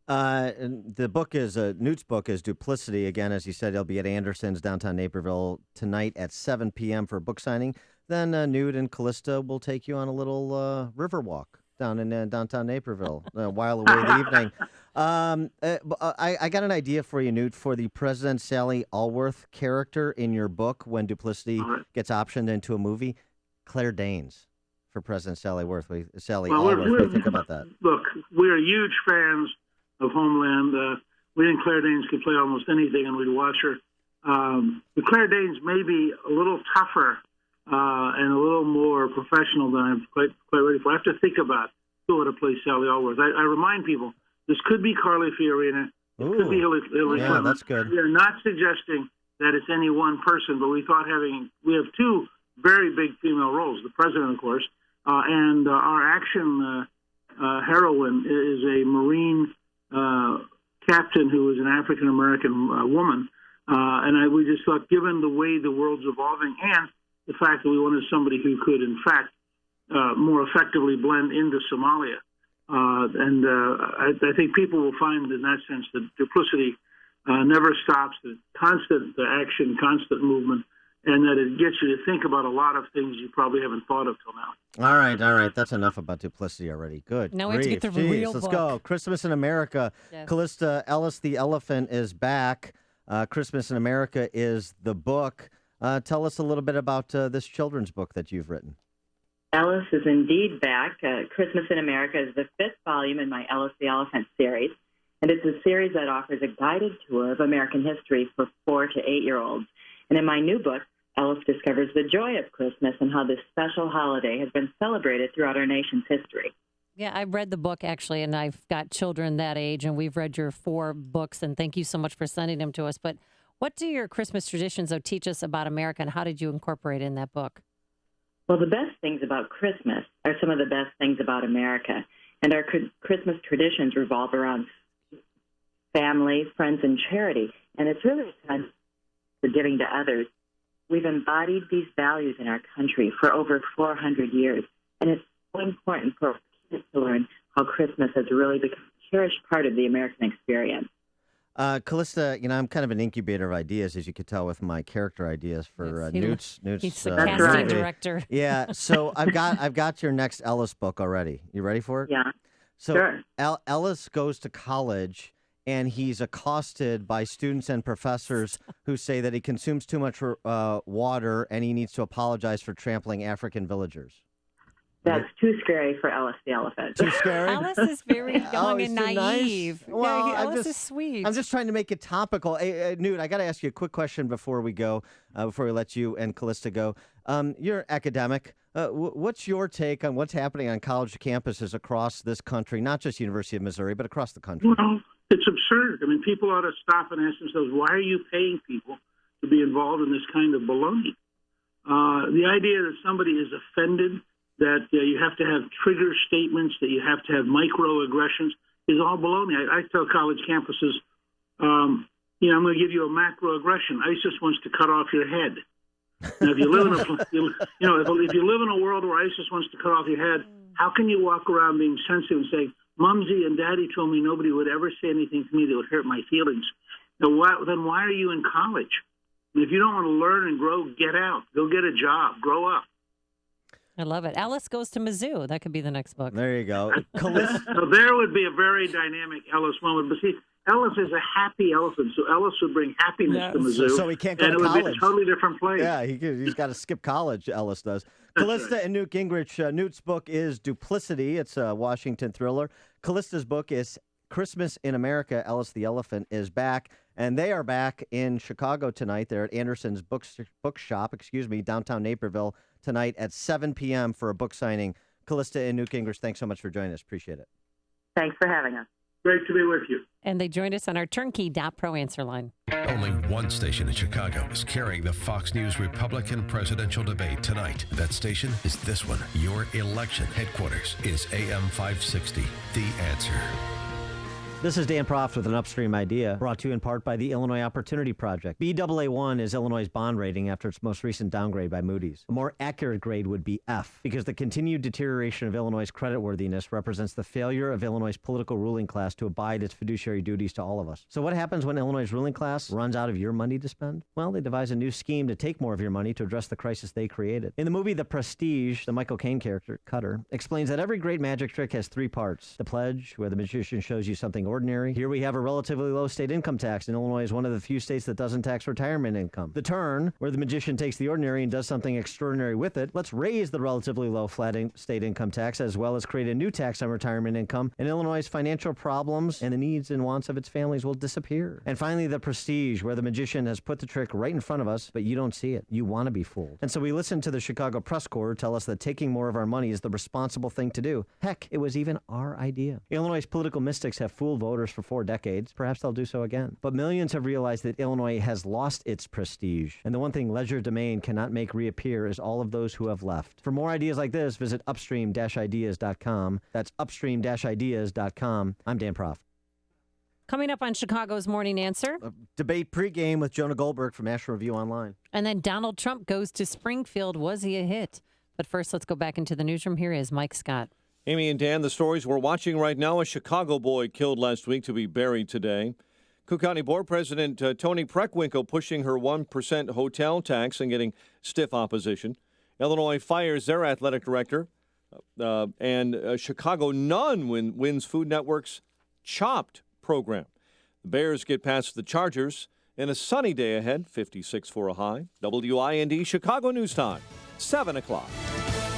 And the book is, Newt's book is Duplicity. Again, as you said, it'll be at Anderson's, downtown Naperville, tonight at 7 p.m. for a book signing. Then Newt and Callista will take you on a little river walk down in downtown Naperville, while away the evening. I got an idea for you, Newt, for the President Sally Allworth character in your book when Duplicity gets optioned into a movie. Claire Danes for President Sally Allworth. Allworth. What do you think about that? Look, we're huge fans of Homeland. We think Claire Danes could play almost anything, and we'd watch her. But Claire Danes may be a little tougher and a little more professional than I'm quite ready for. I have to think about who would have played Sally Allworth. I remind people, this could be Carly Fiorina. It could be Hillary Clinton. That's good. We are not suggesting that it's any one person, but we thought we have two very big female roles, the president, of course, and our action heroine is a Marine captain who is an African-American woman. And we just thought, given the way the world's evolving and the fact that we wanted somebody who could, in fact, more effectively blend into Somalia. I think people will find in that sense that Duplicity never stops, the constant action, constant movement, and that it gets you to think about a lot of things you probably haven't thought of till now. All right. That's enough about Duplicity already. Good. Now we have to get the real Let's book. go. Christmas in America. Yes. Callista Ellis the Elephant is back. Christmas in America is the book. Tell us a little bit about this children's book that you've written. Ellis is indeed back. Christmas in America is the 5th volume in my Ellis the Elephant series, and it's a series that offers a guided tour of American history for 4 to 8-year-olds. And in my new book, Ellis discovers the joy of Christmas and how this special holiday has been celebrated throughout our nation's history. Yeah, I read the book, actually, and I've got children that age, and we've read your 4 books, and thank you so much for sending them to us. But what do your Christmas traditions, though, teach us about America, and how did you incorporate it in that book? Well, the best things about Christmas are some of the best things about America. And our Christmas traditions revolve around family, friends, and charity. And it's really a time for giving to others. We've embodied these values in our country for over 400 years. And it's so important for kids to learn how Christmas has really become a cherished part of the American experience. Callista, I'm kind of an incubator of ideas, as you could tell with my character ideas for Newt's. He's the casting director. Yeah, so I've got your next Ellis book already. You ready for it? Yeah. So sure. Ellis goes to college, and he's accosted by students and professors who say that he consumes too much water, and he needs to apologize for trampling African villagers. That's too scary for Ellis the Elephant. Too scary? Ellis is very young and naive. Nice? Well, Ellis is sweet. I'm just trying to make it topical. Hey, Newt, I got to ask you a quick question before we go, before we let you and Callista go. You're an academic. What's your take on what's happening on college campuses across this country, not just University of Missouri, but across the country? Well, it's absurd. I mean, people ought to stop and ask themselves, why are you paying people to be involved in this kind of baloney? The idea that somebody is offended, that you have to have trigger statements, that you have to have microaggressions, is all baloney. I tell college campuses, I'm going to give you a macroaggression. ISIS wants to cut off your head. Now, if you live in if you live in a world where ISIS wants to cut off your head, how can you walk around being sensitive and saying, Mumsy and Daddy told me nobody would ever say anything to me that would hurt my feelings? Then why are you in college? And if you don't want to learn and grow, get out. Go get a job. Grow up. I love it. Ellis goes to Mizzou. That could be the next book. There you go. So there would be a very dynamic Ellis moment. But see, Ellis is a happy elephant, so Ellis would bring happiness to Mizzou. So he can't go to college. college. And it would be a totally different place. Yeah, he's got to skip college, Ellis does. Callista and Newt Gingrich. Newt's book is Duplicity. It's a Washington thriller. Callista's book is Christmas in America. Ellis the Elephant is back. And they are back in Chicago tonight. They're at Anderson's bookshop, downtown Naperville, tonight at 7 p.m. for a book signing. Callista and Newt Gingrich, thanks so much for joining us. Appreciate it. Thanks for having us. Great to be with you. And they joined us on our turnkey.pro answer line. Only one station in Chicago is carrying the Fox News Republican presidential debate tonight. That station is this one. Your election headquarters is AM 560, The Answer. This is Dan Proft with an Upstream Idea, brought to you in part by the Illinois Opportunity Project. Baa1 is Illinois' bond rating after its most recent downgrade by Moody's. A more accurate grade would be F, because the continued deterioration of Illinois' creditworthiness represents the failure of Illinois' political ruling class to abide its fiduciary duties to all of us. So what happens when Illinois' ruling class runs out of your money to spend? Well, they devise a new scheme to take more of your money to address the crisis they created. In the movie The Prestige, the Michael Caine character, Cutter, explains that every great magic trick has three parts. The pledge, where the magician shows you something ordinary. Here we have a relatively low state income tax, and Illinois is one of the few states that doesn't tax retirement income. The turn, where the magician takes the ordinary and does something extraordinary with it. Let's raise the relatively low state income tax, as well as create a new tax on retirement income, and Illinois' financial problems and the needs and wants of its families will disappear. And finally, the prestige, where the magician has put the trick right in front of us, but you don't see it. You want to be fooled. And so we listen to the Chicago Press Corps tell us that taking more of our money is the responsible thing to do. Heck, it was even our idea. Illinois' political mystics have fooled voters for 4 decades. Perhaps they'll do so again. But millions have realized that Illinois has lost its prestige. And the one thing leisure domain cannot make reappear is all of those who have left. For more ideas like this, visit upstream-ideas.com. That's upstream-ideas.com. I'm Dan Proft. Coming up on Chicago's Morning Answer. A debate pregame with Jonah Goldberg from National Review Online. And then Donald Trump goes to Springfield. Was he a hit? But first, let's go back into the newsroom. Here is Mike Scott. Amy and Dan, the stories we're watching right now. A Chicago boy killed last week to be buried today. Cook County Board President Toni Preckwinkle pushing her 1% hotel tax and getting stiff opposition. Illinois fires their athletic director. And Chicago None wins Food Network's Chopped program. The Bears get past the Chargers. And a sunny day ahead, 56 for a high. WIND Chicago News Time, 7 o'clock.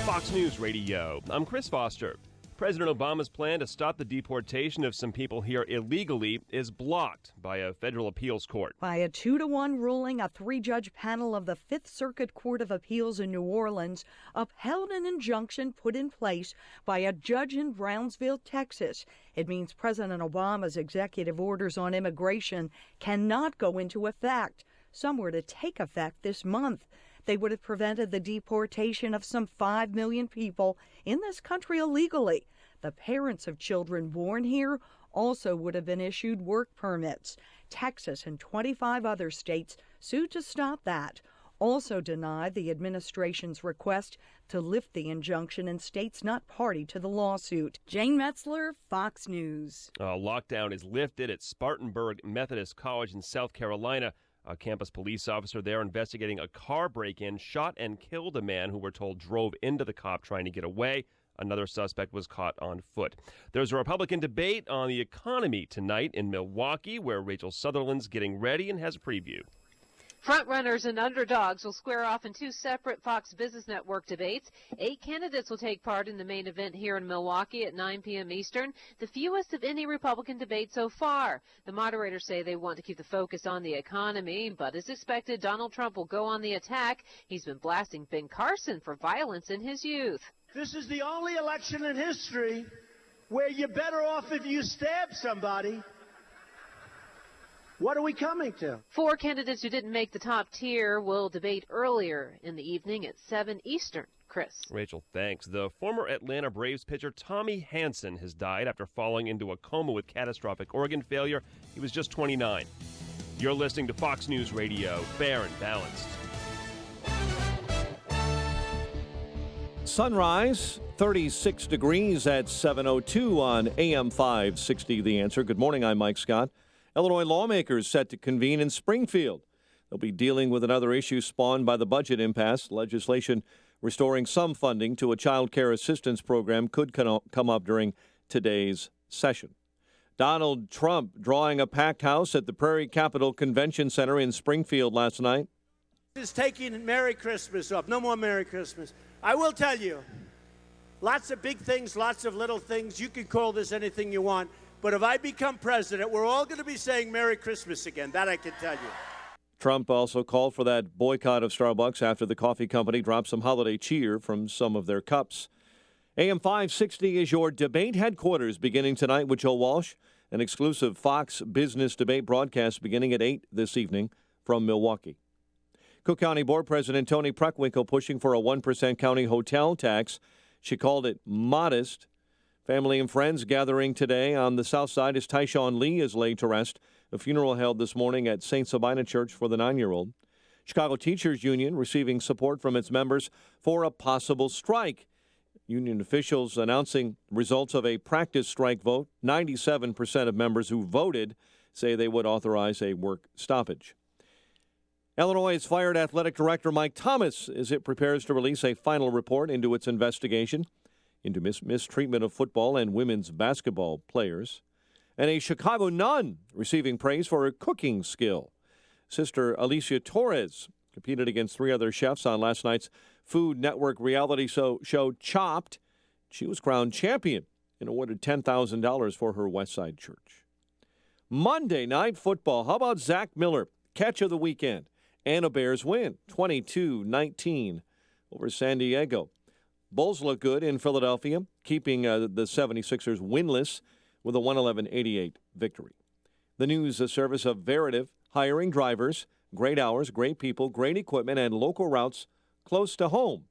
Fox News Radio. I'm Chris Foster. President Obama's plan to stop the deportation of some people here illegally is blocked by a federal appeals court. By a 2-1 ruling, a 3-judge panel of the Fifth Circuit Court of Appeals in New Orleans upheld an injunction put in place by a judge in Brownsville, Texas. It means President Obama's executive orders on immigration cannot go into effect. Some were to take effect this month. They would have prevented the deportation of some 5 million people in this country illegally. The parents of children born here also would have been issued work permits. Texas and 25 other states sued to stop that. Also denied the administration's request to lift the injunction in states not party to the lawsuit. Jane Metzler, Fox News. Lockdown is lifted at Spartanburg Methodist College in South Carolina. A campus police officer there investigating a car break-in shot and killed a man who we're told drove into the cop trying to get away. Another suspect was caught on foot. There's a Republican debate on the economy tonight in Milwaukee, where Rachel Sutherland's getting ready and has a preview. Frontrunners and underdogs will square off in 2 separate Fox Business Network debates. 8 candidates will take part in the main event here in Milwaukee at 9 p.m. Eastern, the fewest of any Republican debate so far. The moderators say they want to keep the focus on the economy, but as expected, Donald Trump will go on the attack. He's been blasting Ben Carson for violence in his youth. This is the only election in history where you're better off if you stab somebody. What are we coming to? 4 candidates who didn't make the top tier will debate earlier in the evening at 7 Eastern. Chris. Rachel, thanks. The former Atlanta Braves pitcher Tommy Hanson has died after falling into a coma with catastrophic organ failure. He was just 29. You're listening to Fox News Radio, fair and balanced. Sunrise, 36 degrees at 7:02 on AM 560. The Answer. Good morning, I'm Mike Scott. Illinois lawmakers set to convene in Springfield. They'll be dealing with another issue spawned by the budget impasse. Legislation restoring some funding to a child care assistance program could come up during today's session. Donald Trump drawing a packed house at the Prairie Capitol Convention Center in Springfield last night. Is taking Merry Christmas off. No more Merry Christmas. I will tell you, lots of big things, lots of little things. You can call this anything you want. But if I become president, we're all going to be saying Merry Christmas again. That I can tell you. Trump also called for that boycott of Starbucks after the coffee company dropped some holiday cheer from some of their cups. AM 560 is your debate headquarters, beginning tonight with Joe Walsh. An exclusive Fox Business debate broadcast beginning at 8 this evening from Milwaukee. Cook County Board President Toni Preckwinkle pushing for a 1% county hotel tax. She called it modest, Family and friends gathering today on the south side as Tyshawn Lee is laid to rest. A funeral held this morning at St. Sabina Church for the 9-year-old. Chicago Teachers Union receiving support from its members for a possible strike. Union officials announcing results of a practice strike vote. 97% of members who voted say they would authorize a work stoppage. Illinois has fired athletic director Mike Thomas as it prepares to release a final report into its investigation into mistreatment of football and women's basketball players. And a Chicago nun receiving praise for her cooking skill. Sister Alicia Torres competed against 3 other chefs on last night's Food Network reality show Chopped. She was crowned champion and awarded $10,000 for her Westside church. Monday Night Football. How about Zach Miller? Catch of the weekend. And a Bears win, 22-19 over San Diego. Bulls look good in Philadelphia, keeping the 76ers winless with a 111-88 victory. The news service of Veritiv, hiring drivers, great hours, great people, great equipment, and local routes close to home.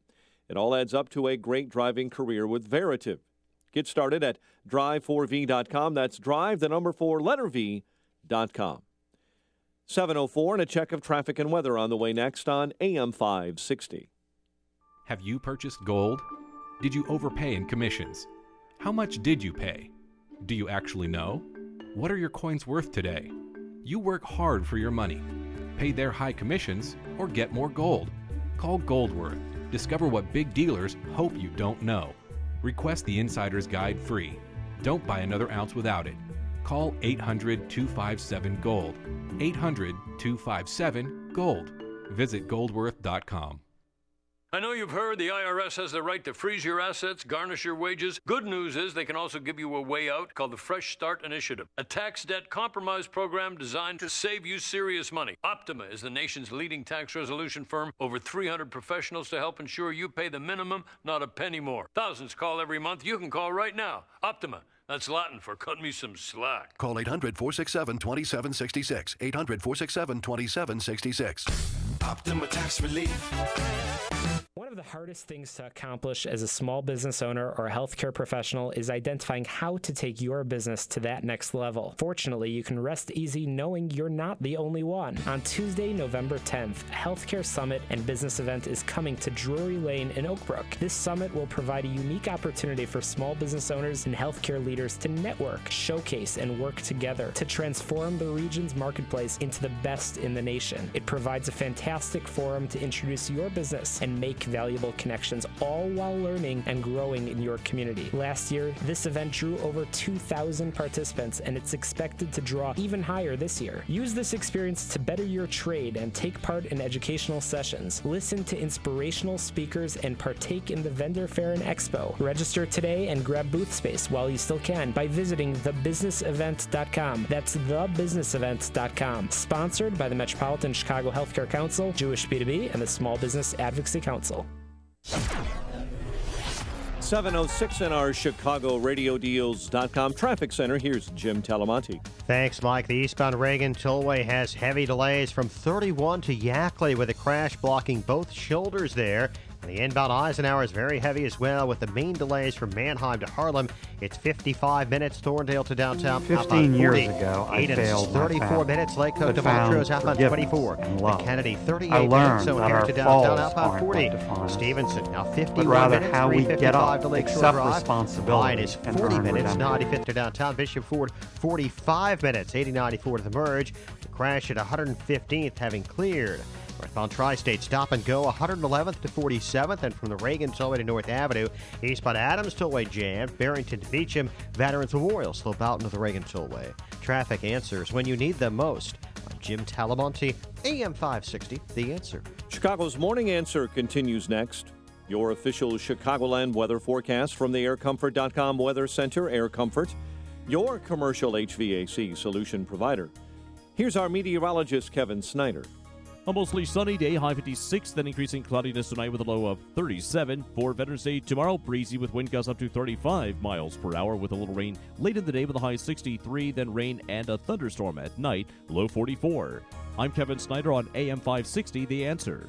It all adds up to a great driving career with Veritiv. Get started at drive4v.com. That's drive, the number 4, letter V.com. 7:04 and a check of traffic and weather on the way next on AM 560. Have you purchased gold? Did you overpay in commissions? How much did you pay? Do you actually know? What are your coins worth today? You work hard for your money. Pay their high commissions or get more gold. Call Goldworth. Discover what big dealers hope you don't know. Request the Insider's Guide free. Don't buy another ounce without it. Call 800-257-GOLD. 800-257-GOLD. Visit goldworth.com. I know you've heard the IRS has the right to freeze your assets, garnish your wages. Good news is they can also give you a way out called the Fresh Start Initiative, a tax debt compromise program designed to save you serious money. Optima is the nation's leading tax resolution firm. Over 300 professionals to help ensure you pay the minimum, not a penny more. Thousands call every month. You can call right now. Optima. That's Latin for cut me some slack. Call 800-467-2766. 800-467-2766. Optima Tax Relief. One of the hardest things to accomplish as a small business owner or a healthcare professional is identifying how to take your business to that next level. Fortunately, you can rest easy knowing you're not the only one. On Tuesday, November 10th, a healthcare summit and business event is coming to Drury Lane in Oak Brook. This summit will provide a unique opportunity for small business owners and healthcare leaders to network, showcase, and work together to transform the region's marketplace into the best in the nation. It provides a fantastic forum to introduce your business and make valuable connections, all while learning and growing in your community. Last year, this event drew over 2,000 participants, and it's expected to draw even higher this year. Use this experience to better your trade and take part in educational sessions. Listen to inspirational speakers and partake in the vendor fair and expo. Register today and grab booth space while you still can by visiting thebusinessevent.com. That's thebusinessevent.com. Sponsored by the Metropolitan Chicago Healthcare Council, Jewish B2B, and the Small Business Advocacy Council. 7:06 in our ChicagoRadioDeals.com traffic center. Here's Jim Talamonte. Thanks, Mike. The eastbound Reagan Tollway has heavy delays from 31 to Yackley with a crash blocking both shoulders there. And the inbound Eisenhower is very heavy as well with the main delays from Manheim to Harlem. It's 55 minutes, Thorndale to downtown. 15 years ago, I failed 34 minutes, Lake Coast to Montrose, outbound 24. And Kennedy, 38 minutes, so here to downtown, outbound 40. Stevenson, now 51 minutes, how we get up, to Lakeshore accept Drive. responsibility, Line is and 40 earn minutes, redemption. 95th to downtown. Bishop Ford, 45 minutes, 8094 to the merge. The crash at 115th having cleared. Northbound Tri-State stop and go 111th to 47th, and from the Reagan Tollway to North Avenue, eastbound Adams Tollway jammed, Barrington to Beecham, Veterans Memorial slope out into the Reagan Tollway. Traffic answers when you need them most. I'm Jim Talamonte, AM 560, The Answer. Chicago's Morning Answer continues next. Your official Chicagoland weather forecast from the AirComfort.com Weather Center. Air Comfort, your commercial HVAC solution provider. Here's our meteorologist, Kevin Snyder. A mostly sunny day, high 56, then increasing cloudiness tonight with a low of 37. For Veterans Day tomorrow, breezy with wind gusts up to 35 miles per hour with a little rain late in the day with a high 63, then rain and a thunderstorm at night, low 44. I'm Kevin Snyder on AM 560, The Answer.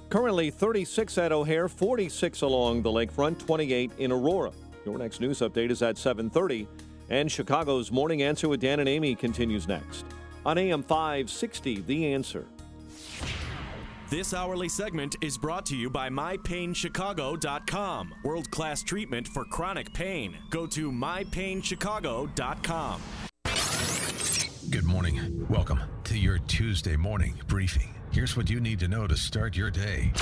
Currently 36 at O'Hare, 46 along the lakefront, 28 in Aurora. Your next news update is at 7:30, and Chicago's Morning Answer with Dan and Amy continues next on AM 560, The Answer. This hourly segment is brought to you by MyPainChicago.com. World-class treatment for chronic pain. Go to MyPainChicago.com. Good morning. Welcome to your Tuesday morning briefing. Here's what you need to know to start your day.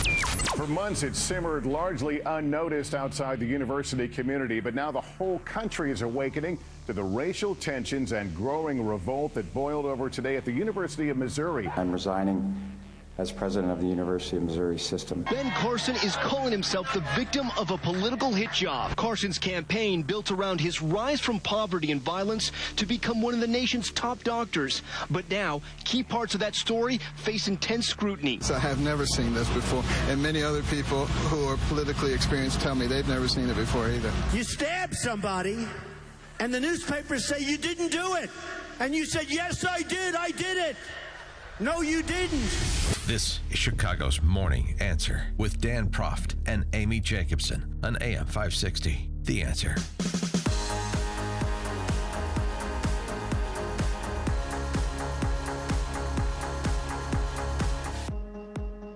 For months, it simmered largely unnoticed outside the university community, but now the whole country is awakening to the racial tensions and growing revolt that boiled over today at the University of Missouri. I'm resigning as president of the University of Missouri System. Ben Carson is calling himself the victim of a political hit job. Carson's campaign built around his rise from poverty and violence to become one of the nation's top doctors. But now, key parts of that story face intense scrutiny. I have never seen this before, and many other people who are politically experienced tell me they've never seen it before either. You stab somebody, and the newspapers say you didn't do it. And you said, yes, I did it. No, you didn't. This is Chicago's Morning Answer with Dan Proft and Amy Jacobson on AM 560. The Answer.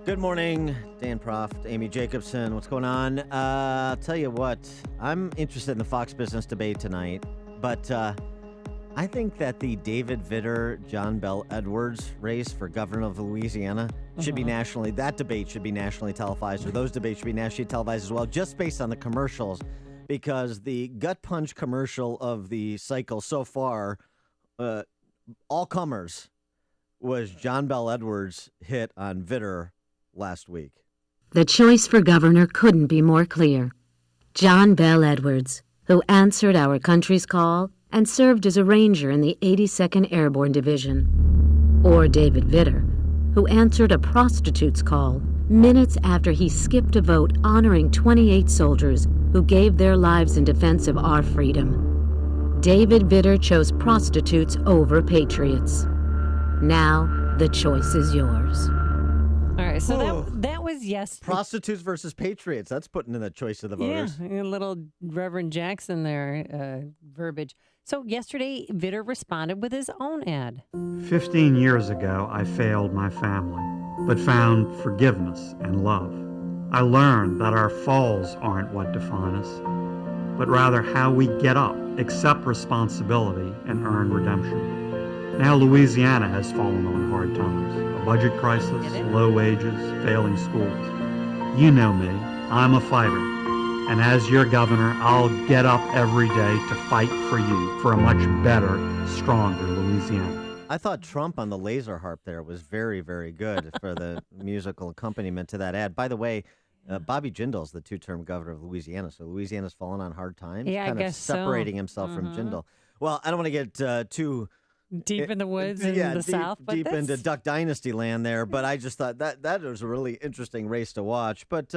Good morning, Dan Proft, Amy Jacobson. What's going on? I'll tell you what, I'm interested in the Fox Business debate tonight, but I think that the David Vitter, John Bel Edwards race for governor of Louisiana should be nationally, that debate should be nationally televised, or those debates should be nationally televised as well, just based on the commercials, because the gut punch commercial of the cycle so far, all comers, was John Bel Edwards' hit on Vitter last week. The choice for governor couldn't be more clear. John Bel Edwards, who answered our country's call and served as a ranger in the 82nd Airborne Division. Or David Vitter, who answered a prostitute's call minutes after he skipped a vote honoring 28 soldiers who gave their lives in defense of our freedom. David Vitter chose prostitutes over patriots. Now, the choice is yours. All right, so that was yes. Prostitutes versus patriots. That's putting in the choice of the voters. Yeah, a little Reverend Jackson there, verbiage. So yesterday, Vitter responded with his own ad. 15 years ago, I failed my family, but found forgiveness and love. I learned that our falls aren't what define us, but rather how we get up, accept responsibility, and earn redemption. Now Louisiana has fallen on hard times. A budget crisis, low wages, failing schools. You know me, I'm a fighter. And as your governor, I'll get up every day to fight for you for a much better, stronger Louisiana. I thought Trump on the laser harp there was very, very good for the musical accompaniment to that ad. By the way, Bobby Jindal's the two-term governor of Louisiana, so Louisiana's fallen on hard times. Yeah, kind I of guess separating so. himself from Jindal. Well, I don't want to get too deep in the woods in the South, but deep into Duck Dynasty land there. But I just thought that was a really interesting race to watch. But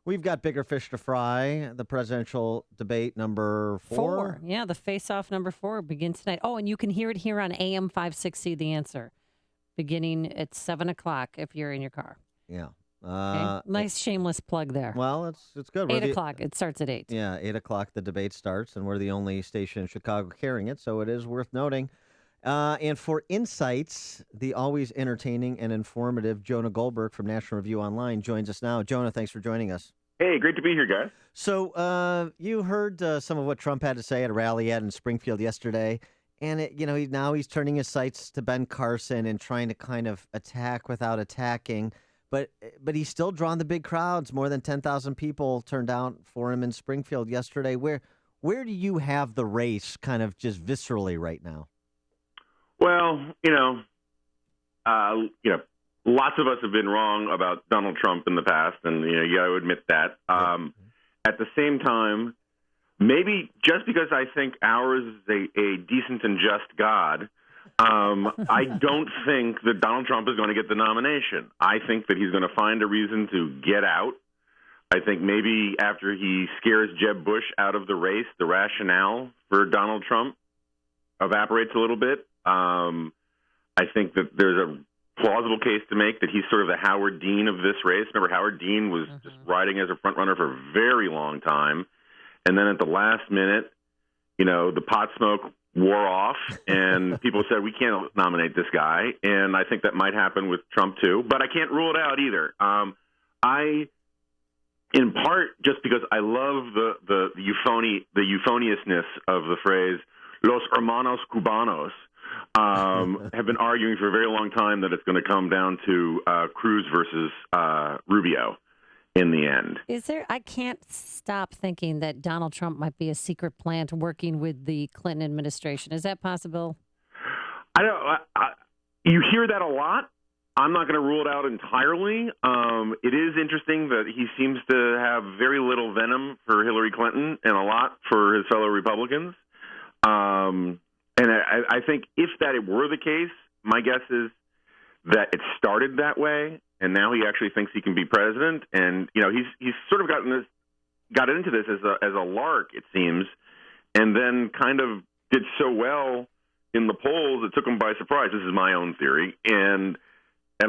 we've got bigger fish to fry. The presidential debate number 4. Yeah, the face-off number 4 begins tonight. Oh, and you can hear it here on AM 560, The Answer, beginning at 7 o'clock if you're in your car. Yeah. Okay? Nice shameless plug there. Well, it's good. 8 o'clock. It starts at 8. Yeah, 8 o'clock the debate starts, and we're the only station in Chicago carrying it, so it is worth noting. And for insights, the always entertaining and informative Jonah Goldberg from National Review Online joins us now. Jonah, thanks for joining us. Hey, great to be here, guys. So you heard some of what Trump had to say at a rally in Springfield yesterday, and now he's turning his sights to Ben Carson and trying to kind of attack without attacking. But he's still drawn the big crowds. More than 10,000 people turned out for him in Springfield yesterday. Where do you have the race kind of just viscerally right now? Well, lots of us have been wrong about Donald Trump in the past, and you got to admit that. At the same time, maybe just because I think ours is a decent and just God, I don't think that Donald Trump is going to get the nomination. I think that he's going to find a reason to get out. I think maybe after he scares Jeb Bush out of the race, the rationale for Donald Trump evaporates a little bit. I think that there's a plausible case to make that he's sort of the Howard Dean of this race. Remember, Howard Dean was just riding as a front runner for a very long time, and then at the last minute, the pot smoke wore off, and people said, we can't nominate this guy. And I think that might happen with Trump, too. But I can't rule it out either. In part, just because I love the euphoniousness of the phrase, Los Hermanos Cubanos, have been arguing for a very long time that it's going to come down to Cruz versus Rubio in the end. I can't stop thinking that Donald Trump might be a secret plant working with the Clinton administration. Is that possible? You hear that a lot. I'm not going to rule it out entirely. It is interesting that he seems to have very little venom for Hillary Clinton and a lot for his fellow Republicans. And I think if that it were the case, my guess is that it started that way, and now he actually thinks he can be president. And he's sort of got into this as a lark, it seems, and then kind of did so well in the polls it took him by surprise. This is my own theory, and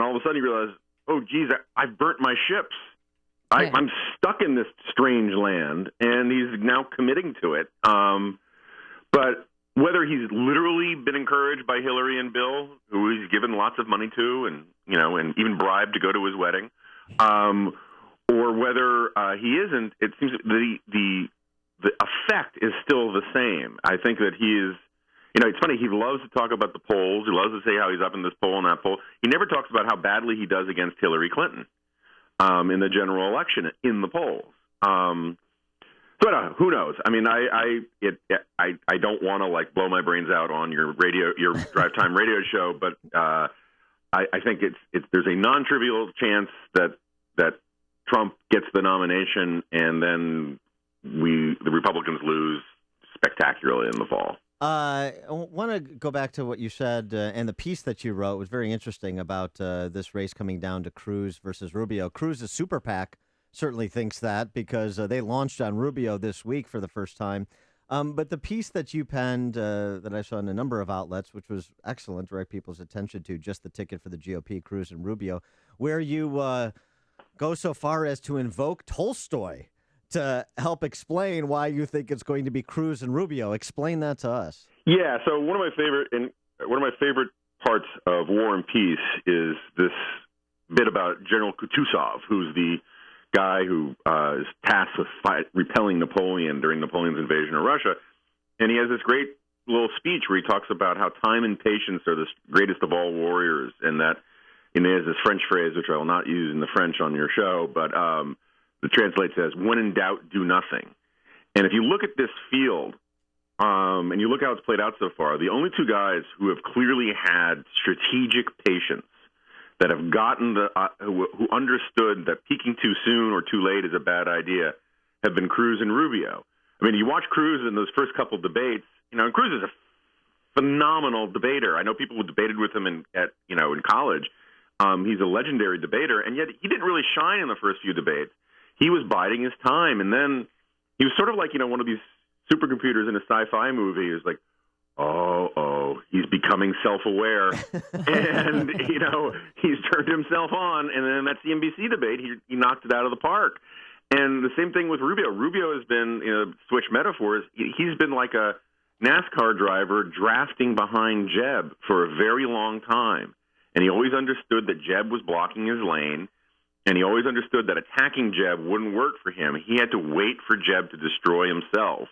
all of a sudden he realized, oh, geez, I've burnt my ships. I'm stuck in this strange land, and he's now committing to it. But whether he's literally been encouraged by Hillary and Bill, who he's given lots of money to, and even bribed to go to his wedding, or whether he isn't, it seems the effect is still the same. I think that he is. It's funny. He loves to talk about the polls. He loves to say how he's up in this poll and that poll. He never talks about how badly he does against Hillary Clinton in the general election in the polls. But who knows? I mean, I don't want to blow my brains out on your drive time radio show, but I think there's a non-trivial chance that Trump gets the nomination, and then the Republicans lose spectacularly in the fall. I want to go back to what you said, and the piece that you wrote was very interesting about this race coming down to Cruz versus Rubio. Cruz's super PAC certainly thinks that because they launched on Rubio this week for the first time. But the piece that you penned that I saw in a number of outlets, which was excellent, direct people's attention to just the ticket for the GOP, Cruz and Rubio, where you go so far as to invoke Tolstoy to help explain why you think it's going to be Cruz and Rubio. Explain that to us. Yeah, so one of my favorite parts of War and Peace is this bit about General Kutuzov, who's the guy who is tasked with repelling Napoleon during Napoleon's invasion of Russia. And he has this great little speech where he talks about how time and patience are the greatest of all warriors, and that there's this French phrase, which I will not use in the French on your show, but the translate says, when in doubt, do nothing. And if you look at this field, and you look how it's played out so far, the only two guys who have clearly had strategic patience, that have gotten who understood that peaking too soon or too late is a bad idea, have been Cruz and Rubio. I mean, you watch Cruz in those first couple debates, and Cruz is a phenomenal debater. I know people who debated with him in college. He's a legendary debater, and yet he didn't really shine in the first few debates. He was biding his time, and then he was sort of like, one of these supercomputers in a sci-fi movie. He was like, he's becoming self-aware, and, he's turned himself on, and then that CNBC debate, he knocked it out of the park. And the same thing with Rubio. Rubio has been, switch metaphors, he's been like a NASCAR driver drafting behind Jeb for a very long time, and he always understood that Jeb was blocking his lane. And he always understood that attacking Jeb wouldn't work for him. He had to wait for Jeb to destroy himself.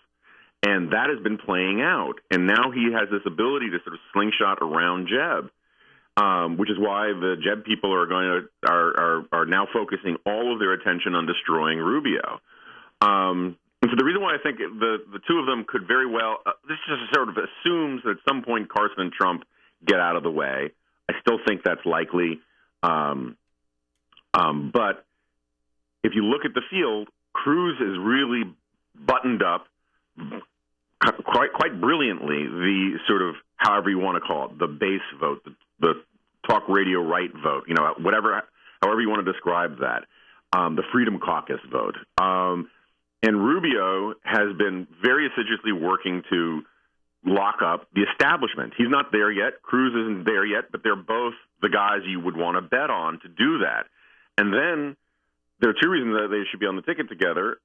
And that has been playing out. And now he has this ability to sort of slingshot around Jeb, which is why the Jeb people are now focusing all of their attention on destroying Rubio. And so the reason why I think the two of them could very well, this just sort of assumes that at some point Carson and Trump get out of the way. I still think that's likely. But if you look at the field, Cruz is really buttoned up quite brilliantly the sort of, however you want to call it, the base vote, the talk radio right vote, however you want to describe that, the Freedom Caucus vote. And Rubio has been very assiduously working to lock up the establishment. He's not there yet. Cruz isn't there yet, but they're both the guys you would want to bet on to do that. And then there are two reasons that they should be on the ticket together.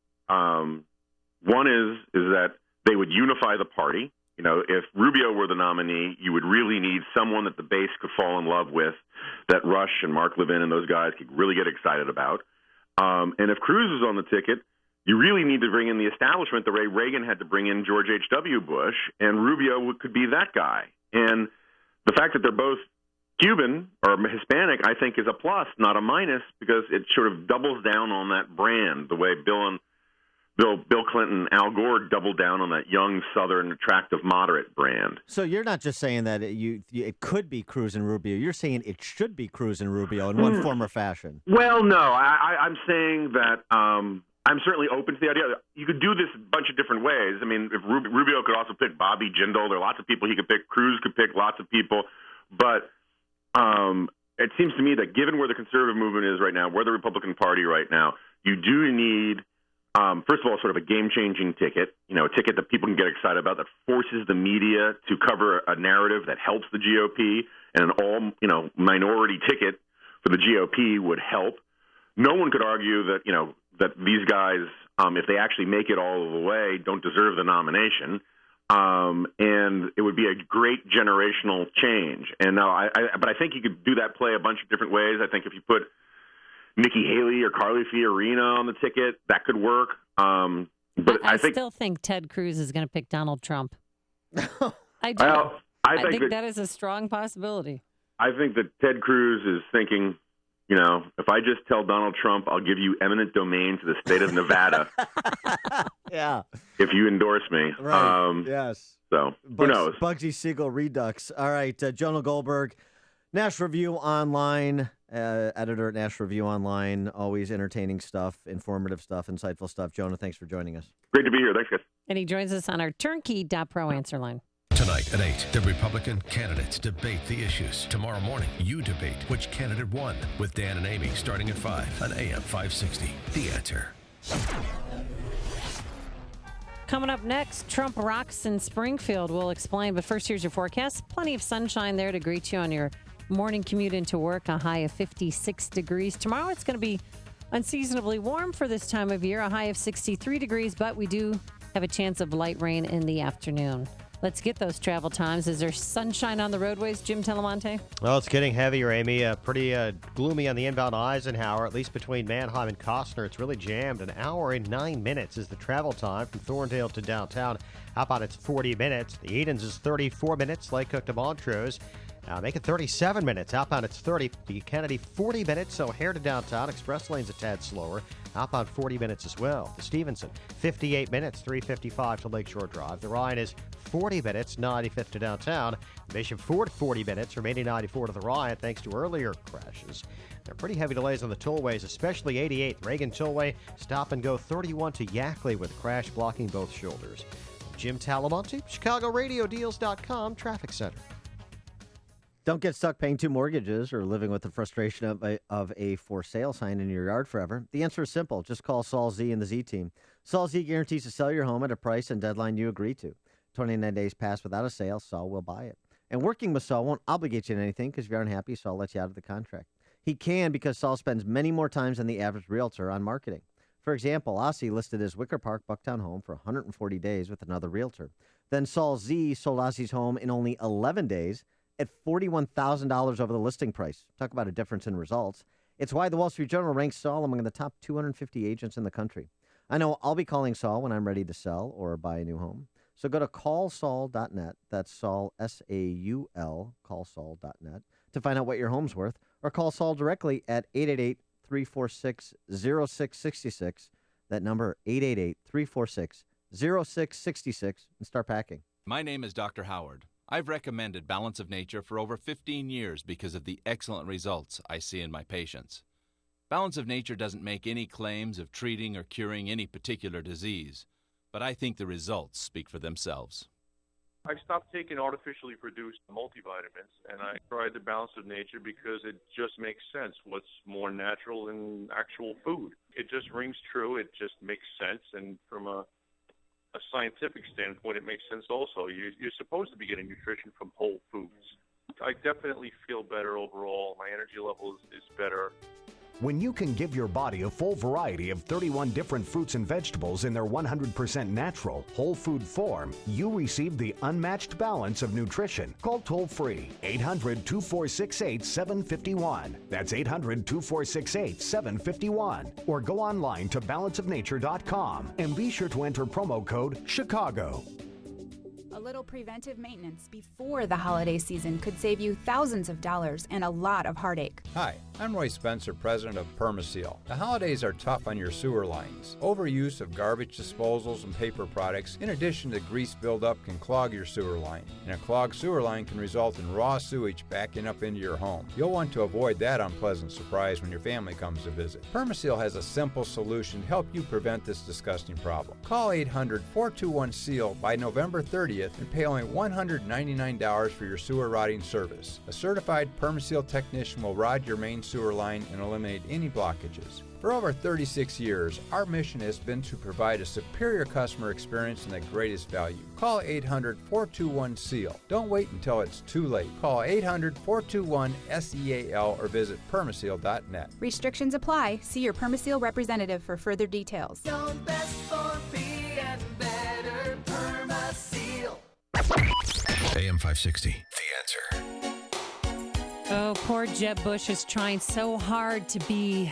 One is that they would unify the party. You know, if Rubio were the nominee, you would really need someone that the base could fall in love with, that Rush and Mark Levin and those guys could really get excited about. And if Cruz is on the ticket, you really need to bring in the establishment the way Reagan had to bring in George H.W. Bush, and Rubio could be that guy. And the fact that they're both Cuban or Hispanic, I think, is a plus, not a minus, because it sort of doubles down on that brand, the way Bill Clinton, Al Gore doubled down on that young, Southern, attractive, moderate brand. So you're not just saying that it could be Cruz and Rubio. You're saying it should be Cruz and Rubio in one form or fashion. Well, no. I'm saying that I'm certainly open to the idea. You could do this a bunch of different ways. I mean, if Rubio could also pick Bobby Jindal, there are lots of people he could pick. Cruz could pick lots of people. But it seems to me that given where the conservative movement is right now, where the Republican Party right now, you do need first of all, sort of a game-changing ticket, a ticket that people can get excited about, that forces the media to cover a narrative that helps the GOP, and an all, minority ticket for the GOP would help. No one could argue that, that these guys, if they actually make it all of the way, don't deserve the nomination. And it would be a great generational change. And now, but I think you could do that play a bunch of different ways. I think if you put Nikki Haley or Carly Fiorina on the ticket, that could work. But I still think Ted Cruz is going to pick Donald Trump. I do. Well, I think that is a strong possibility. I think that Ted Cruz is thinking, if I just tell Donald Trump I'll give you eminent domain to the state of Nevada, yeah, if you endorse me, right? Yes. So who knows? Bugsy Siegel Redux. All right, Jonah Goldberg, National Review Online. Editor at National Review Online, always entertaining stuff, informative stuff, insightful stuff. Jonah, thanks for joining us. Great to be here. Thanks, guys. And he joins us on our turnkey.pro answer line. Tonight at 8, the Republican candidates debate the issues. Tomorrow morning, you debate which candidate won with Dan and Amy starting at 5 on AM 560. The Answer. Coming up next, Trump rocks in Springfield. We'll explain, but first, here's your forecast. Plenty of sunshine there to greet you on your morning commute into work, a high of 56 degrees. Tomorrow it's going to be unseasonably warm for this time of year, a high of 63 degrees, but we do have a chance of light rain in the afternoon. Let's get those travel times. Is there sunshine on the roadways, Jim Telemonte? Well, it's getting heavier, Amy. Pretty gloomy on the inbound Eisenhower, at least between Manheim and Costner. It's really jammed. An hour and 9 minutes is the travel time from Thorndale to downtown. How about it's 40 minutes? The Edens is 34 minutes. Lake Cook to Montrose. Make it 37 minutes. Outbound, it's 30. The Kennedy, 40 minutes. So O'Hare to downtown. Express lane's a tad slower. Outbound, 40 minutes as well. The Stevenson, 58 minutes. 3:55 to Lakeshore Drive. The Ryan is 40 minutes. 95th to downtown. Bishop Ford, 40 minutes. Remaining 94 to the Ryan, thanks to earlier crashes. There are pretty heavy delays on the tollways, especially 88th. Reagan Tollway, stop and go 31 to Yackley with a crash blocking both shoulders. Jim Talamonte, ChicagoRadioDeals.com, Traffic Center. Don't get stuck paying two mortgages or living with the frustration of a for sale sign in your yard forever. The answer is simple. Just call Saul Z and the Z team. Saul Z guarantees to sell your home at a price and deadline you agree to. 29 days pass without a sale, Saul will buy it. And working with Saul won't obligate you to anything because if you're unhappy, Saul lets you out of the contract. He can because Saul spends many more times than the average realtor on marketing. For example, Ossie listed his Wicker Park Bucktown home for 140 days with another realtor. Then Saul Z sold Ossie's home in only 11 days at $41,000 over the listing price. Talk about a difference in results. It's why the Wall Street Journal ranks Saul among the top 250 agents in the country. I know I'll be calling Saul when I'm ready to sell or buy a new home. So go to callsaul.net. That's Saul, S-A-U-L, callsaul.net, to find out what your home's worth, or call Saul directly at 888-346-0666. That number, 888-346-0666, and start packing. My name is Dr. Howard. I've recommended Balance of Nature for over 15 years because of the excellent results I see in my patients. Balance of Nature doesn't make any claims of treating or curing any particular disease, but I think the results speak for themselves. I stopped taking artificially produced multivitamins, and I tried the Balance of Nature because it just makes sense. What's more natural than actual food? It just rings true. It just makes sense, and from a scientific standpoint, it makes sense also. You're supposed to be getting nutrition from whole foods. I definitely feel better overall. My energy level is better. When you can give your body a full variety of 31 different fruits and vegetables in their 100% natural, whole food form, you receive the unmatched balance of nutrition. Call toll-free 800-2468-751. That's 800-2468-751. Or go online to balanceofnature.com and be sure to enter promo code CHICAGO. A little preventive maintenance before the holiday season could save you thousands of dollars and a lot of heartache. Hi, I'm Roy Spencer, president of Permaseal. The holidays are tough on your sewer lines. Overuse of garbage disposals and paper products, in addition to grease buildup, can clog your sewer line. And a clogged sewer line can result in raw sewage backing up into your home. You'll want to avoid that unpleasant surprise when your family comes to visit. Permaseal has a simple solution to help you prevent this disgusting problem. Call 800-421-SEAL by November 30th and pay only $199 for your sewer rotting service. A certified Permaseal technician will rod your main sewer line and eliminate any blockages. For over 36 years, our mission has been to provide a superior customer experience and the greatest value. Call 800-421-SEAL. Don't wait until it's too late. Call 800-421-SEAL or visit permaseal.net. Restrictions apply. See your Permaseal representative for further details. AM 560, The Answer. Oh, poor Jeb Bush is trying so hard to be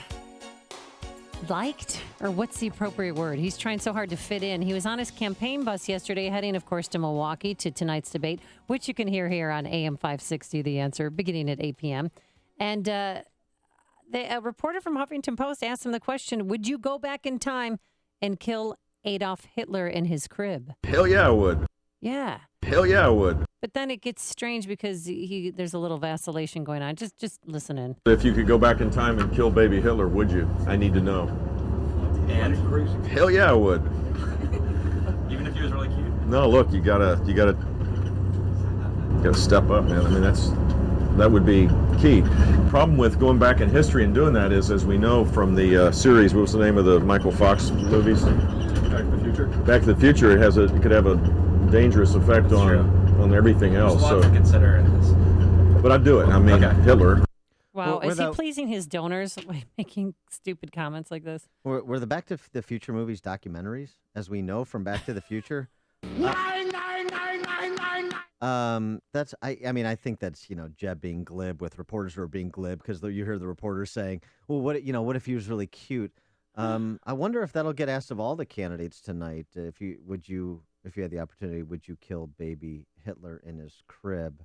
liked, or what's the appropriate word? He's trying so hard to fit in. He was on his campaign bus yesterday, heading, of course, to Milwaukee to tonight's debate, which you can hear here on AM 560, The Answer, beginning at 8 p.m. And a reporter from Huffington Post asked him the question, would you go back in time and kill Adolf Hitler in his crib? Hell yeah, I would. Yeah. Hell yeah, I would. But then it gets strange because there's a little vacillation going on. Just listen in. If you could go back in time and kill baby Hitler, would you? I need to know. And hell yeah, I would. Even if he was really cute. No, look, you gotta step up, man. I mean, that would be key. Problem with going back in history and doing that is, as we know from the series, what was the name of the Michael Fox movies? Back to the Future. Back to the Future. It could have a dangerous effect on everything else. There's a lot to consider in this. But I'd do it. I mean, Hitler. Wow, is he pleasing his donors by making stupid comments like this? Were the Back to the Future movies documentaries, as we know from Back to the Future? Nine. I think that's, Jeb being glib with reporters who are being glib, because you hear the reporters saying, well, what if he was really cute? I wonder if that'll get asked of all the candidates tonight. If you had the opportunity, would you kill baby Hitler in his crib?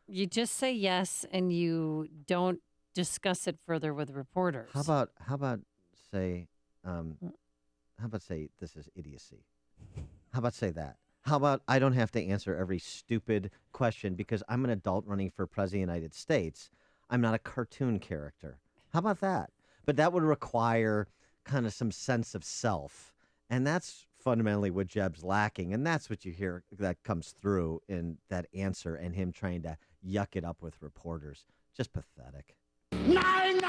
You just say yes, and you don't discuss it further with reporters. How about say this is idiocy? How about say that? How about I don't have to answer every stupid question because I'm an adult running for president of the United States. I'm not a cartoon character. How about that? But that would require kind of some sense of self, and that's fundamentally what Jeb's lacking, and that's what you hear that comes through in that answer and him trying to yuck it up with reporters. Just pathetic. 9.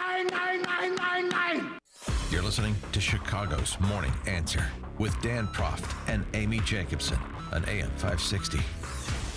You're listening to Chicago's Morning Answer with Dan Proft and Amy Jacobson on AM 560.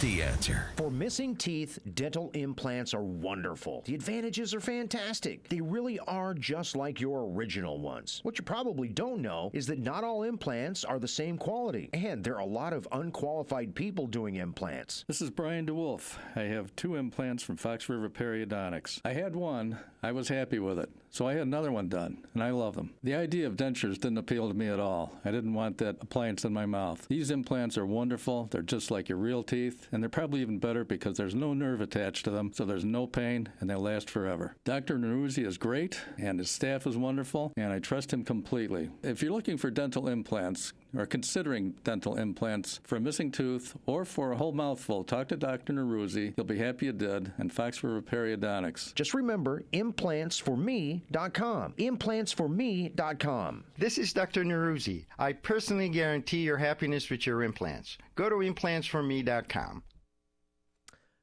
The Answer. For missing teeth, dental implants are wonderful. The advantages are fantastic. They really are just like your original ones. What you probably don't know is that not all implants are the same quality, and there are a lot of unqualified people doing implants. This is Brian DeWolf. I have 2 implants from Fox River Periodontics. I had one. I was happy with it. So I had another one done, and I love them. The idea of dentures didn't appeal to me at all. I didn't want that appliance in my mouth. These implants are wonderful. They're just like your real teeth, and they're probably even better because there's no nerve attached to them, so there's no pain, and they last forever. Dr. Neruzzi is great, and his staff is wonderful, and I trust him completely. If you're looking for dental implants, or considering dental implants for a missing tooth or for a whole mouthful, talk to Dr. Neruzzi. You'll be happy you did, and Fox River Periodontics. Just remember, implantsforme.com. Implantsforme.com. This is Dr. Neruzzi. I personally guarantee your happiness with your implants. Go to implantsforme.com.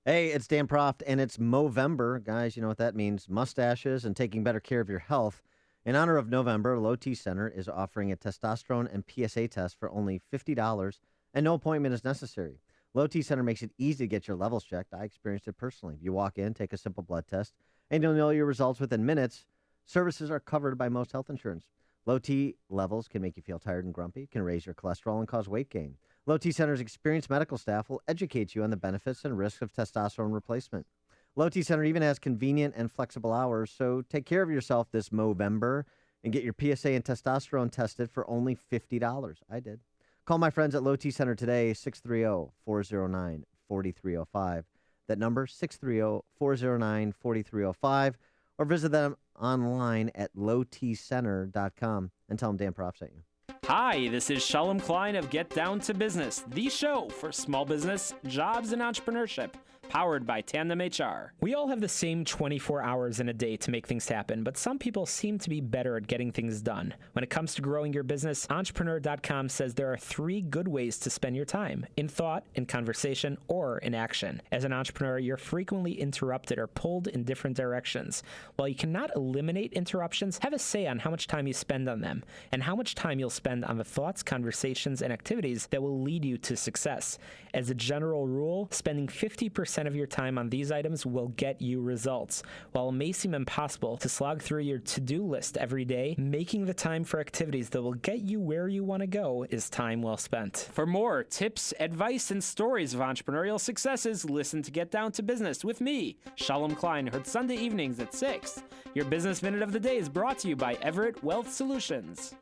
Hey, it's Dan Proft, and it's Movember. Guys, you know what that means. Mustaches and taking better care of your health. In honor of November, Low T Center is offering a testosterone and PSA test for only $50, and no appointment is necessary. Low T Center makes it easy to get your levels checked. I experienced it personally. You walk in, take a simple blood test, and you'll know your results within minutes. Services are covered by most health insurance. Low T levels can make you feel tired and grumpy, can raise your cholesterol and cause weight gain. Low T Center's experienced medical staff will educate you on the benefits and risks of testosterone replacement. Low T Center even has convenient and flexible hours, so take care of yourself this Movember and get your PSA and testosterone tested for only $50. I did. Call my friends at Low T Center today, 630-409-4305. That number, 630-409-4305. Or visit them online at lowtcenter.com and tell them Dan Prof sent you. Hi, this is Shalom Klein of Get Down to Business, the show for small business, jobs, and entrepreneurship. Powered by Tandem HR. We all have the same 24 hours in a day to make things happen, but some people seem to be better at getting things done. When it comes to growing your business, Entrepreneur.com says there are 3 good ways to spend your time: in thought, in conversation, or in action. As an entrepreneur, you're frequently interrupted or pulled in different directions. While you cannot eliminate interruptions, have a say on how much time you spend on them, and how much time you'll spend on the thoughts, conversations, and activities that will lead you to success. As a general rule, spending 50% of your time on these items will get you results. While it may seem impossible to slog through your to-do list every day, making the time for activities that will get you where you want to go is time well spent. For more tips, advice, and stories of entrepreneurial successes, listen to Get Down to Business with me, Shalom Klein, heard Sunday evenings at 6. Your Business Minute of the Day is brought to you by Everett Wealth Solutions.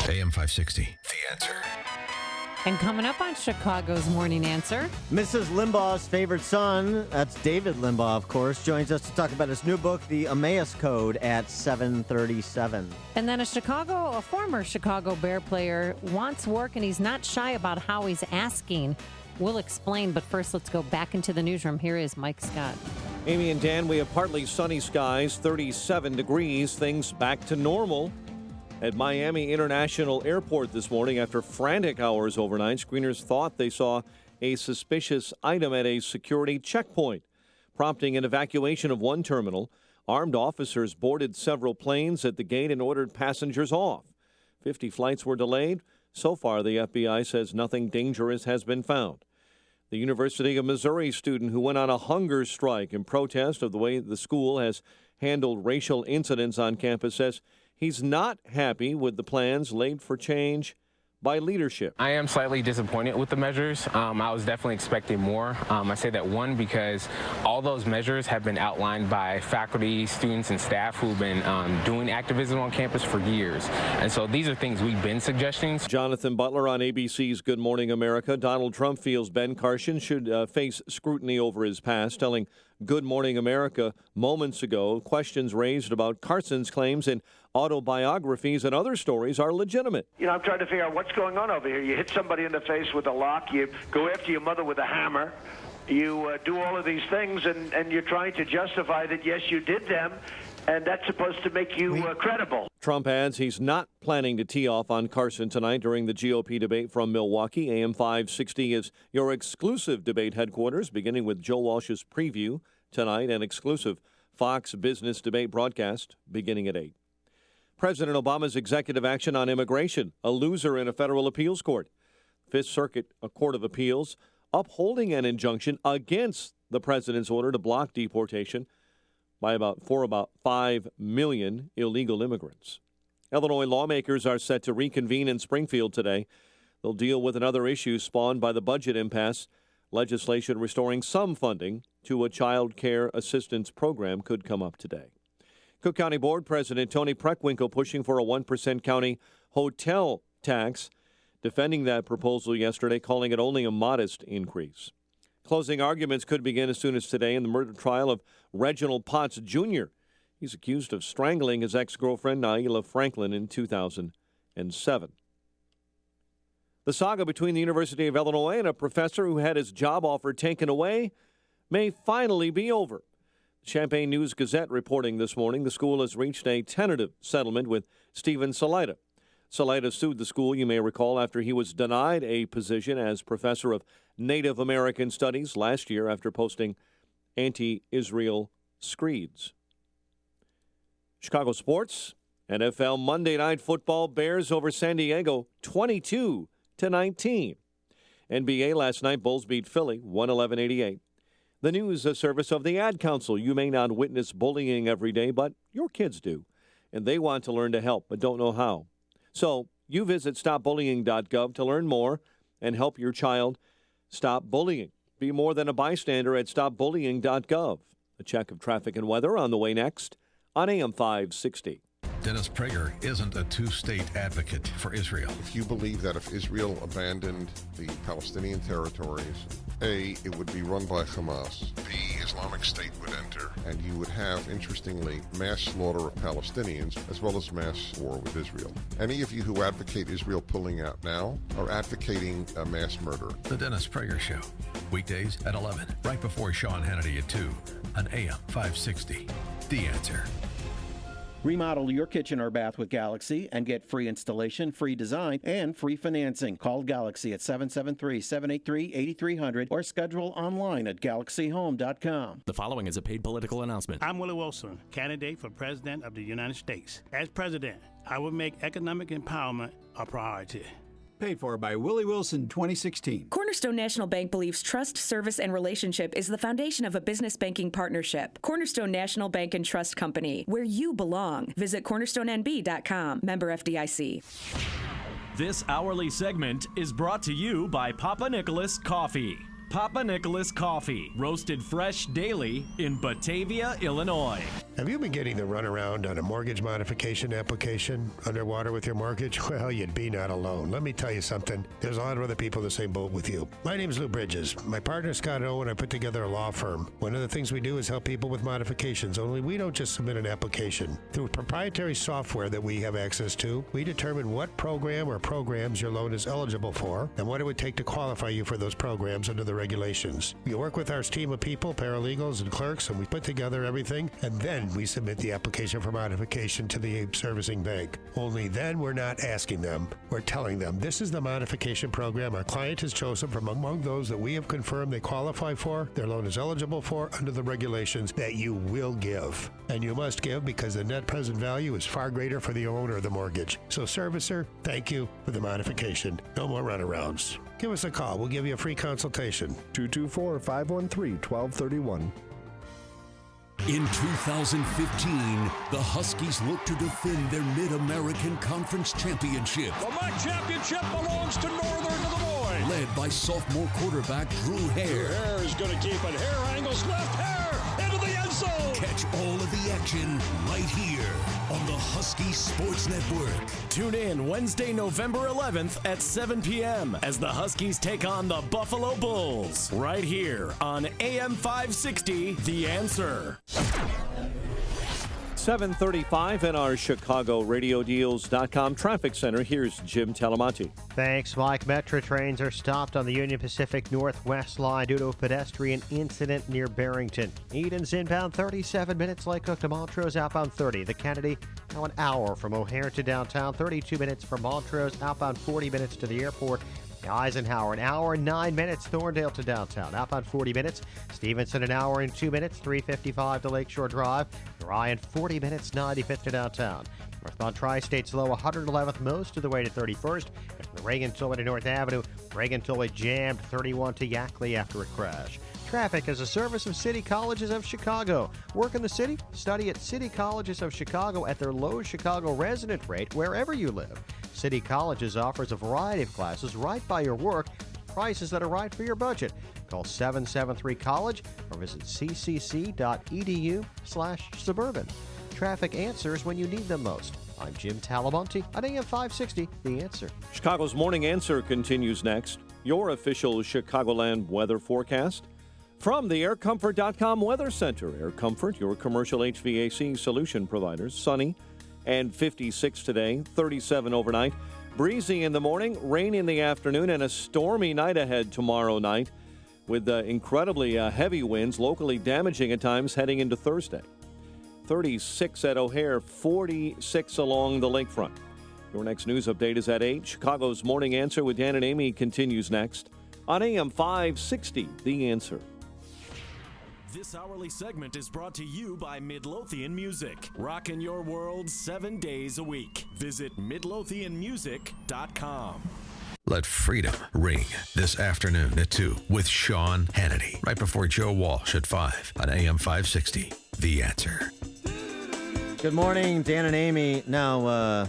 AM 560, The Answer. And coming up on Chicago's Morning Answer, Mrs. Limbaugh's favorite son, that's David Limbaugh, of course, joins us to talk about his new book, The Emmaus Code, at 7:37. And then a former Chicago Bear player wants work, and he's not shy about how he's asking. We'll explain, but first let's go back into the newsroom. Here is Mike Scott. Amy and Dan, we have partly sunny skies, 37 degrees, things back to normal at Miami International Airport this morning. After frantic hours overnight, screeners thought they saw a suspicious item at a security checkpoint, prompting an evacuation of one terminal. Armed officers boarded several planes at the gate and ordered passengers off. 50 flights were delayed. So far, the FBI says nothing dangerous has been found. The University of Missouri student who went on a hunger strike in protest of the way the school has handled racial incidents on campus says he's not happy with the plans laid for change by leadership. I am slightly disappointed with the measures. I was definitely expecting more. I say that, one, because all those measures have been outlined by faculty, students, and staff who've been doing activism on campus for years. And so these are things we've been suggesting. Jonathan Butler on ABC's Good Morning America. Donald Trump feels Ben Carson should face scrutiny over his past, telling Good Morning America moments ago questions raised about Carson's claims in autobiographies and other stories are legitimate. You know, I'm trying to figure out what's going on over here. You hit somebody in the face with a lock, you go after your mother with a hammer, you do all of these things, and you're trying to justify that, yes, you did them, and that's supposed to make you credible. Trump adds he's not planning to tee off on Carson tonight during the GOP debate from Milwaukee. AM 560 is your exclusive debate headquarters, beginning with Joe Walsh's preview tonight, an exclusive Fox Business debate broadcast beginning at 8. President Obama's executive action on immigration, a loser in a federal appeals court. Fifth Circuit, a court of appeals, upholding an injunction against the president's order to block deportation for about 5 million illegal immigrants. Illinois lawmakers are set to reconvene in Springfield today. They'll deal with another issue spawned by the budget impasse. Legislation restoring some funding to a child care assistance program could come up today. Cook County Board President Tony Preckwinkle pushing for a 1% county hotel tax, defending that proposal yesterday, calling it only a modest increase. Closing arguments could begin as soon as today in the murder trial of Reginald Potts Jr. He's accused of strangling his ex-girlfriend Naila Franklin in 2007. The saga between the University of Illinois and a professor who had his job offer taken away may finally be over. Champaign News-Gazette reporting this morning the school has reached a tentative settlement with Stephen Salaita. Salaita sued the school, you may recall, after he was denied a position as professor of Native American Studies last year after posting anti-Israel screeds. Chicago sports, NFL Monday Night Football, Bears over San Diego, 22-19. NBA last night, Bulls beat Philly, 111-88. The news service of the Ad Council. You may not witness bullying every day, but your kids do. And they want to learn to help, but don't know how. So you visit stopbullying.gov to learn more and help your child stop bullying. Be more than a bystander at stopbullying.gov. A check of traffic and weather on the way next on AM 560. Dennis Prager isn't a two-state advocate for Israel. If you believe that if Israel abandoned the Palestinian territories, A, it would be run by Hamas, B, Islamic State would enter, and you would have, interestingly, mass slaughter of Palestinians as well as mass war with Israel. Any of you who advocate Israel pulling out now are advocating a mass murder. The Dennis Prager Show, weekdays at 11, right before Sean Hannity at 2 on AM 560. The Answer. Remodel your kitchen or bath with Galaxy and get free installation, free design, and free financing. Call Galaxy at 773-783-8300 or schedule online at galaxyhome.com. The following is a paid political announcement. I'm Willie Wilson, candidate for President of the United States. As President, I will make economic empowerment a priority. Paid for by Willie Wilson, 2016. Cornerstone National Bank believes trust, service, and relationship is the foundation of a business banking partnership. Cornerstone National Bank and Trust Company, where you belong. Visit cornerstonenb.com. Member FDIC. This hourly segment is brought to you by Papa Nicholas Coffee. Papa Nicholas Coffee, roasted fresh daily in Batavia, Illinois. Have you been getting the runaround on a mortgage modification application? Underwater with your mortgage? Well, you'd be not alone. Let me tell you something. There's a lot of other people in the same boat with you. My name's Lou Bridges. My partner Scott Owen and I put together a law firm. One of the things we do is help people with modifications, only we don't just submit an application. Through proprietary software that we have access to, we determine what program or programs your loan is eligible for and what it would take to qualify you for those programs under the regulations. We work with our team of people, paralegals and clerks, and we put together everything, and then we submit the application for modification to the servicing bank. Only then we're not asking them, we're telling them this is the modification program our client has chosen from among those that we have confirmed they qualify for, their loan is eligible for under the regulations that you will give. And you must give because the net present value is far greater for the owner of the mortgage. So servicer, thank you for the modification. No more runarounds. Give us a call. We'll give you a free consultation. 224-513-1231. In 2015, the Huskies look to defend their Mid-American Conference Championship. The MAC championship belongs to Northern Illinois. Led by sophomore quarterback Drew Hare. Hare is going to keep it. Hare angles left. Hare into the end zone. Catch all of the action right here on the Husky Sports Network. Tune in Wednesday, November 11th at 7 p.m. as the Huskies take on the Buffalo Bulls. Right here on AM 560, The Answer. 7:35 in our ChicagoRadioDeals.com traffic center. Here's Jim Talamonte. Thanks, Mike. Metro trains are stopped on the Union Pacific Northwest line due to a pedestrian incident near Barrington. Eden's inbound 37 minutes. Lake Cook to Montrose outbound 30. The Kennedy now an hour from O'Hare to downtown. 32 minutes from Montrose outbound 40 minutes to the airport. Eisenhower, an hour and 9 minutes. Thorndale to downtown. Outbound 40 minutes. Stevenson, an hour and 2 minutes. 3:55 to Lakeshore Drive. Ryan, 40 minutes. 95th to downtown. Northbound Tri-State slow 111th most of the way to 31st. And from the Reagan Tollway to North Avenue, Reagan Tollway jammed 31 to Yackley after a crash. Traffic is a service of City Colleges of Chicago. Work in the city? Study at City Colleges of Chicago at their low Chicago resident rate wherever you live. City Colleges offers a variety of classes right by your work, prices that are right for your budget. Call 773-COLLEGE or visit ccc.edu/suburban. Traffic answers when you need them most. I'm Jim Talamonte on AM 560, The Answer. Chicago's Morning Answer continues next. Your official Chicagoland weather forecast from the AirComfort.com Weather Center. Air Comfort, your commercial HVAC solution providers. Sunny and 56 today, 37 overnight. Breezy in the morning, rain in the afternoon, and a stormy night ahead tomorrow night with incredibly heavy winds, locally damaging at times heading into Thursday. 36 at O'Hare, 46 along the lakefront. Your next news update is at 8. Chicago's Morning Answer with Dan and Amy continues next on AM 560, The Answer. This hourly segment is brought to you by Midlothian Music. Rockin' your world 7 days a week. Visit midlothianmusic.com. Let freedom ring this afternoon at 2 with Sean Hannity, right before Joe Walsh at 5 on AM 560. The Answer. Good morning, Dan and Amy. Now,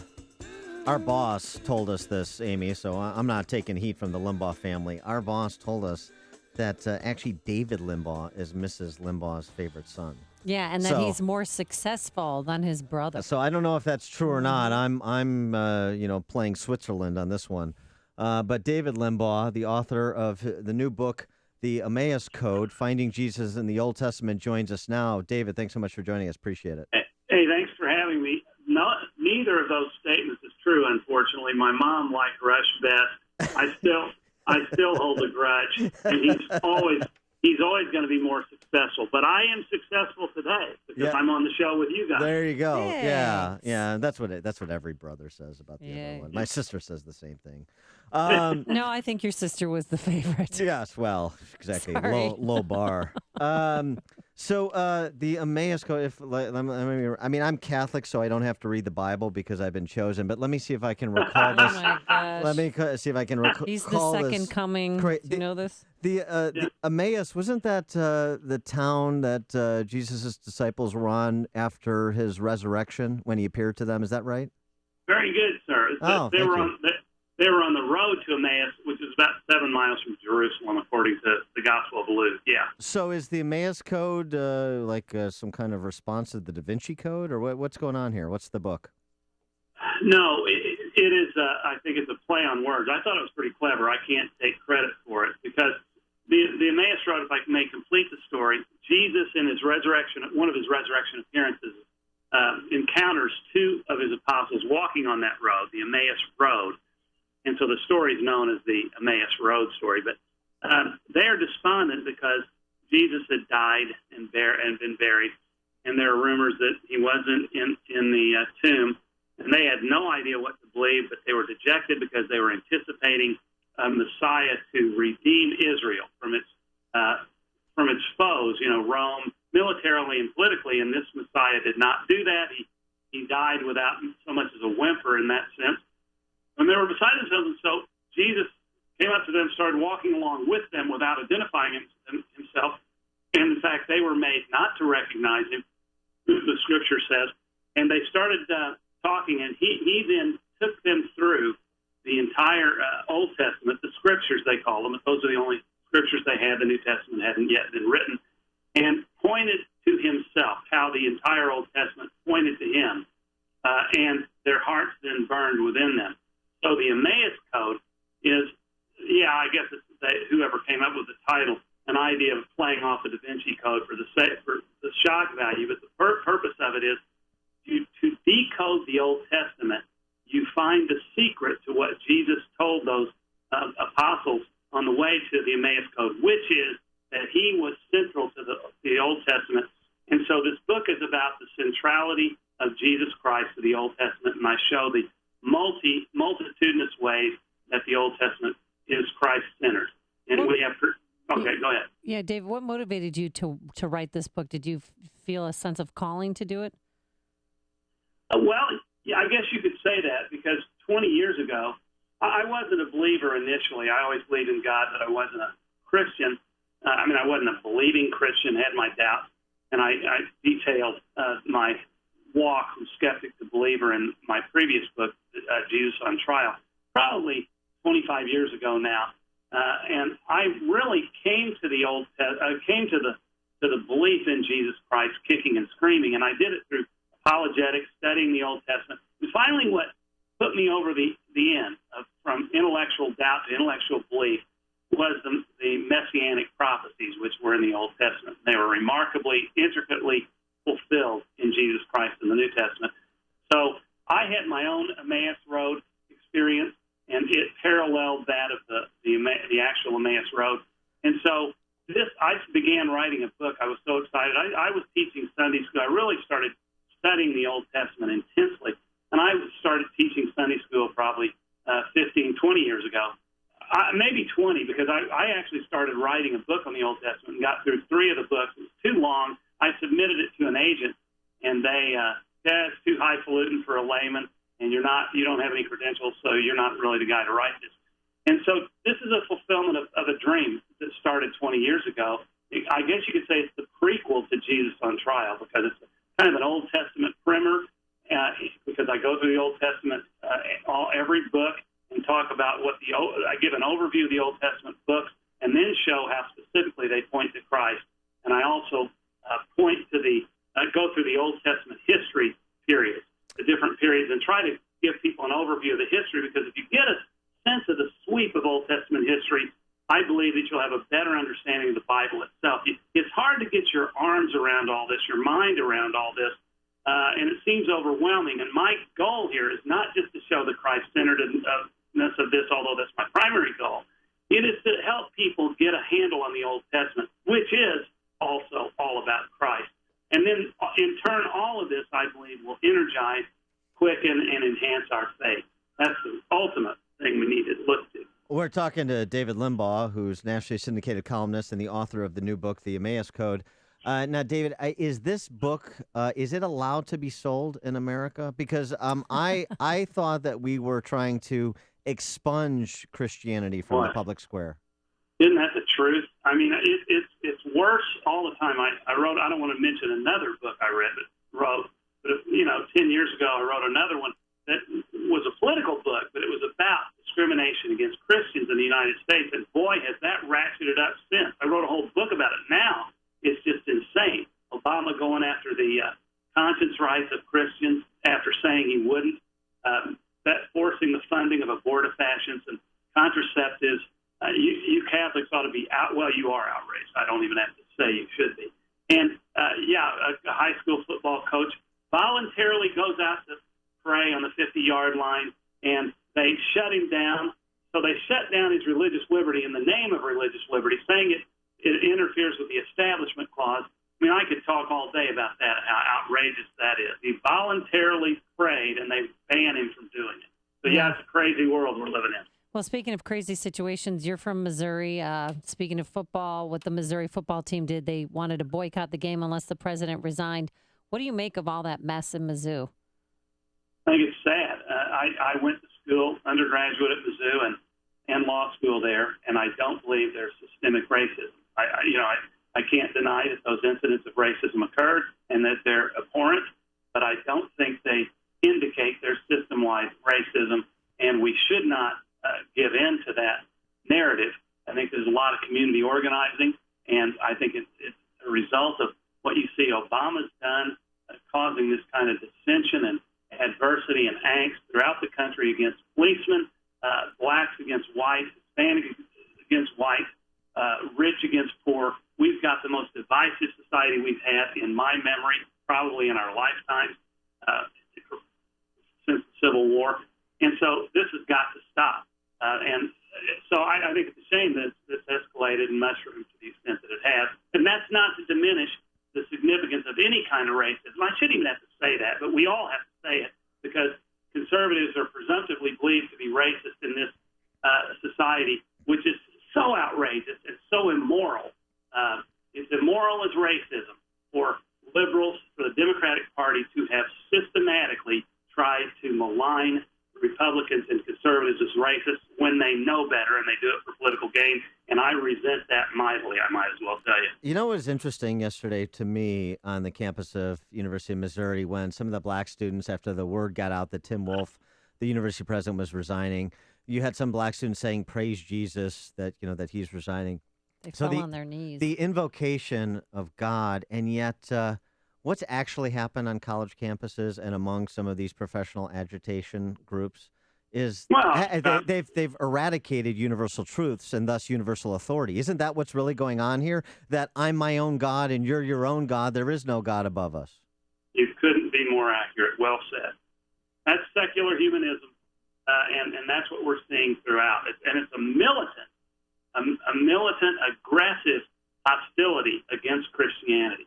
our boss told us this, Amy, so I'm not taking heat from the Limbaugh family. Our boss told us that actually David Limbaugh is Mrs. Limbaugh's favorite son. Yeah, and that he's more successful than his brother. So I don't know if that's true or not. I'm playing Switzerland on this one. But David Limbaugh, the author of the new book, The Emmaus Code, Finding Jesus in the Old Testament, joins us now. David, thanks so much for joining us. Appreciate it. Hey, thanks for having me. Neither of those statements is true, unfortunately. My mom liked Rush best. I still hold a grudge, and he's always going to be more successful. But I am successful today because I'm on the show with you guys. There you go. Yay. Yeah. That's what every brother says about the other one. My sister says the same thing. No, I think your sister was the favorite. Yes, well, exactly. Sorry. Low bar. So the Emmaus Code. I'm Catholic, so I don't have to read the Bible because I've been chosen. But let me see if I can recall this. Oh my gosh. Let me see if I can recall. He's the second coming. Do you know this? The Emmaus, wasn't that the town that Jesus' disciples were on after his resurrection when he appeared to them? Is that right? Very good, sir. They were on the road to Emmaus, which is about 7 miles from Jerusalem, according to the Gospel of Luke. Yeah. So is the Emmaus Code some kind of response to the Da Vinci Code, or what's going on here? What's the book? No, it is. I think it's a play on words. I thought it was pretty clever. I can't take credit for it because the Emmaus Road, if I may complete the story, Jesus in his resurrection, one of his resurrection appearances, encounters two of his apostles walking on that road, the Emmaus Road. And so the story is known as the Emmaus Road story. But they are despondent because Jesus had died and been buried, and there are rumors that he wasn't in the tomb. And they had no idea what to believe, but they were dejected because they were anticipating a Messiah to redeem Israel from its foes, Rome, militarily and politically. And this Messiah did not do that. He died without so much as a whimper in that sense. And they were beside themselves, and so Jesus came up to them, started walking along with them without identifying himself. And in fact, they were made not to recognize him, the Scripture says. And they started talking, and he then took them through the entire Old Testament, the Scriptures they call them. Those are the only Scriptures they had. The New Testament hadn't yet been written, and pointed to himself, how the entire Old Testament pointed to him, and their hearts then burned within them. So the Emmaus Code is, I guess it's whoever came up with the title, an idea of playing off the Da Vinci Code for the shock value. But the purpose of it is to decode the Old Testament. You find the secret to what Jesus told those apostles on the way to the Emmaus Code, which is that he was central to the Old Testament. And so this book is about the centrality of Jesus Christ to the Old Testament, and I show the multitudinous ways that the Old Testament is Christ-centered. And we have... Okay, go ahead. Yeah, Dave, what motivated you to write this book? Did you feel a sense of calling to do it? I guess you could say that, because 20 years ago, I wasn't a believer initially. I always believed in God, but I wasn't a Christian. I wasn't a believing Christian, had my doubts, and I detailed my walk from skeptic to believer in my previous book, Jesus on Trial, probably 25 years ago now. And I really came to the belief in Jesus Christ kicking and screaming, and I did it through apologetics, studying the Old Testament. And finally, what put me over the end from intellectual doubt to intellectual belief was the messianic prophecies, which were in the Old Testament. They were remarkably, intricately fulfilled in Jesus Christ in the New Testament. So I had my own Emmaus Road experience, and it paralleled that of the actual Emmaus Road. And so I began writing a book. I was so excited. I was teaching Sunday school. I really started studying the Old Testament intensely, and I started teaching Sunday school probably 15, 20 years ago. Maybe 20, because I actually started writing a book on the Old Testament and got through 3 of the books. It was too long. I submitted it to an agent, and they it's too highfalutin for a layman, and you don't have any credentials, so you're not really the guy to write this. And so this is a fulfillment of a dream that started 20 years ago. I guess you could say it's the prequel to Jesus on Trial, because it's kind of an Old Testament primer, because I go through the Old Testament, every book, and talk about I give an overview of the Old Testament books, and then show how specifically they point to Christ. And I also point to go through the Old Testament history periods, the different periods, and try to give people an overview of the history, because if you get a sense of the sweep of Old Testament history, I believe that you'll have a better understanding of the Bible itself. It's hard to get your arms around all this, your mind around all this, and it seems overwhelming. And my goal here is not just to show the Christ-centeredness of this, although that's my primary goal. It is to help people get a handle on the Old Testament, which is also all about Christ. And then, in turn, all of this, I believe, will energize, quicken, and enhance our faith. That's the ultimate thing we need to look to. We're talking to David Limbaugh, who's nationally syndicated columnist and the author of the new book, The Emmaus Code. Now, David, is this book, is it allowed to be sold in America? Because I thought that we were trying to expunge Christianity from the public square. Isn't that the truth? I mean, it's worse all the time. I don't want to mention another book I wrote, but 10 years ago I wrote another one that was a political book, but it was about discrimination against Christians in the United States, and boy, has that ratcheted up since. I wrote a whole book about it. Now it's just insane. Obama going after the conscience rights of Christians after saying he wouldn't, that forcing the funding of abortifacients and contraceptives. You Catholics ought to be out. Well, you are outraged. I don't even have to say you should be. And a high school football coach voluntarily goes out to pray on the 50-yard line, and they shut him down. So they shut down his religious liberty in the name of religious liberty, saying it interferes with the Establishment Clause. I mean, I could talk all day about that, how outrageous that is. He voluntarily prayed, and they ban him from doing it. So, it's a crazy world we're living in. Well, speaking of crazy situations, you're from Missouri. Speaking of football, what the Missouri football team did, they wanted to boycott the game unless the president resigned. What do you make of all that mess in Mizzou? I think it's sad. I went to school, undergraduate at Mizzou, and law school there, and I don't believe there's systemic racism. I can't deny that those incidents of racism occurred and that they're abhorrent, but I don't think they indicate there's system-wide racism, and we should not give in to that narrative. I think there's a lot of community organizing, and I think it's a result of what you see Obama's done, causing this kind of dissension and adversity and angst throughout the country against policemen, blacks against whites, Hispanic against white, rich against poor. We've got the most divisive society we've had in my memory, probably in our lifetimes, since the Civil War. And so this has got to stop. And so I think it's a shame that it's escalated and mushroomed to the extent that it has. And that's not to diminish the significance of any kind of racism. I shouldn't even have to say that, but we all have to say it, because conservatives are presumptively believed to be racist in this society, which is so outrageous and so immoral. It's immoral as racism for liberals, for the Democratic Party to have systematically tried to malign Republicans and conservatives as racist when they know better, and they do it for political gain. And I resent that mightily, I might as well tell you. You know what was interesting yesterday to me on the campus of University of Missouri, when some of the black students, after the word got out that Tim Wolf, the university president, was resigning, you had some black students saying, "Praise Jesus," that he's resigning. They fell on their knees. The invocation of God, and yet what's actually happened on college campuses and among some of these professional agitation groups is they've eradicated universal truths and thus universal authority. Isn't that what's really going on here? That I'm my own God and you're your own God. There is no God above us. You couldn't be more accurate. Well said. That's secular humanism, and that's what we're seeing throughout. And it's a militant, aggressive hostility against Christianity.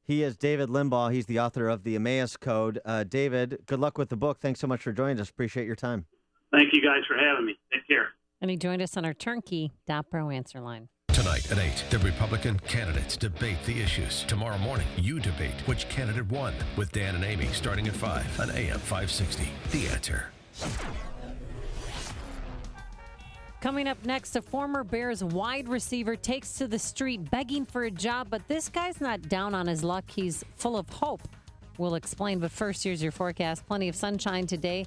He is David Limbaugh. He's the author of The Emmaus Code. David, good luck with the book. Thanks so much for joining us. Appreciate your time. Thank you guys for having me. Take care. And he joined us on our turnkey.pro answer line. Tonight at 8, the Republican candidates debate the issues. Tomorrow morning, you debate which candidate won with Dan and Amy starting at 5 on AM 560. The Answer. Coming up next, a former Bears wide receiver takes to the street begging for a job, but this guy's not down on his luck. He's full of hope. We'll explain, but first, here's your forecast. Plenty of sunshine today.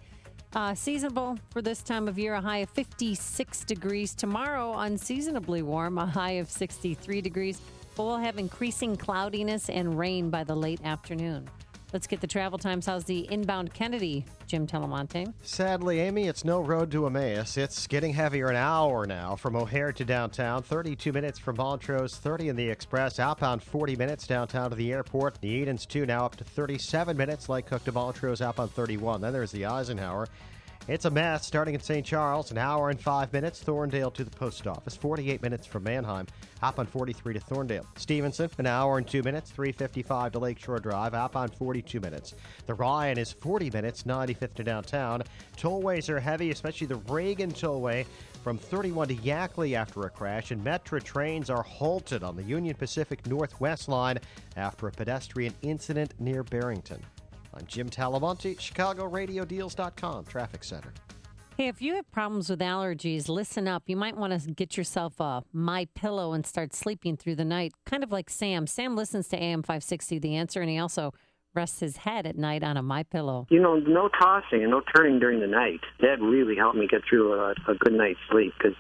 Seasonable for this time of year, a high of 56 degrees. Tomorrow, unseasonably warm, a high of 63 degrees. But we'll have increasing cloudiness and rain by the late afternoon. Let's get the travel times. How's the inbound Kennedy, Jim Telemonte? Sadly, Amy, it's no road to Emmaus. It's getting heavier an hour now from O'Hare to downtown. 32 minutes from Montrose, 30 in the Express. Outbound 40 minutes downtown to the airport. The Edens 2 now up to 37 minutes. Light Cook to Montrose, outbound 31. Then there's the Eisenhower. It's a mess starting at St. Charles, an hour and 5 minutes. Thorndale to the post office, 48 minutes from Mannheim, outbound 43 to Thorndale. Stevenson, an hour and 2 minutes, 3:55 to Lakeshore Drive, outbound 42 minutes. The Ryan is 40 minutes, 95th to downtown. Tollways are heavy, especially the Reagan Tollway from 31 to Yackley after a crash, and Metra trains are halted on the Union Pacific Northwest line after a pedestrian incident near Barrington. I'm Jim Talamonte, ChicagoRadioDeals.com, Traffic Center. Hey, if you have problems with allergies, listen up. You might want to get yourself a MyPillow and start sleeping through the night, kind of like Sam. Sam listens to AM 560, The Answer, and he also rests his head at night on a MyPillow. You know, no tossing and no turning during the night. That really helped me get through a good night's sleep because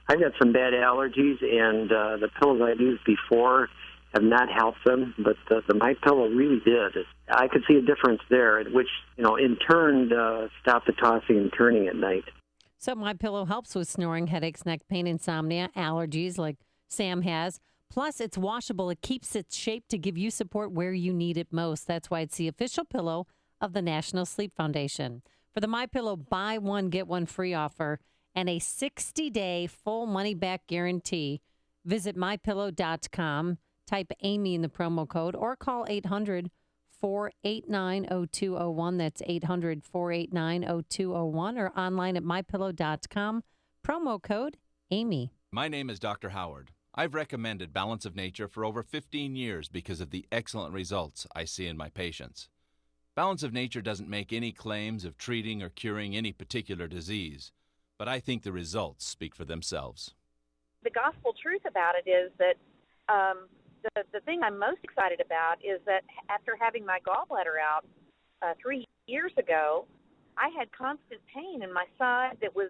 I've got some bad allergies, and the pillows I've used before have not helped them, but the MyPillow really did. I could see a difference there, which, you know, in turn stopped the tossing and turning at night. So MyPillow helps with snoring, headaches, neck pain, insomnia, allergies like Sam has. Plus, it's washable. It keeps its shape to give you support where you need it most. That's why it's the official pillow of the National Sleep Foundation. For the MyPillow buy one, get one free offer and a 60-day full money-back guarantee, visit MyPillow.com. Type Amy in the promo code or call 800-489-0201. That's 800-489-0201 or online at mypillow.com. Promo code Amy. My name is Dr. Howard. I've recommended Balance of Nature for over 15 years because of the excellent results I see in my patients. Balance of Nature doesn't make any claims of treating or curing any particular disease, but I think the results speak for themselves. The gospel truth about it is that the thing I'm most excited about is that after having my gallbladder out 3 years ago, I had constant pain in my side that was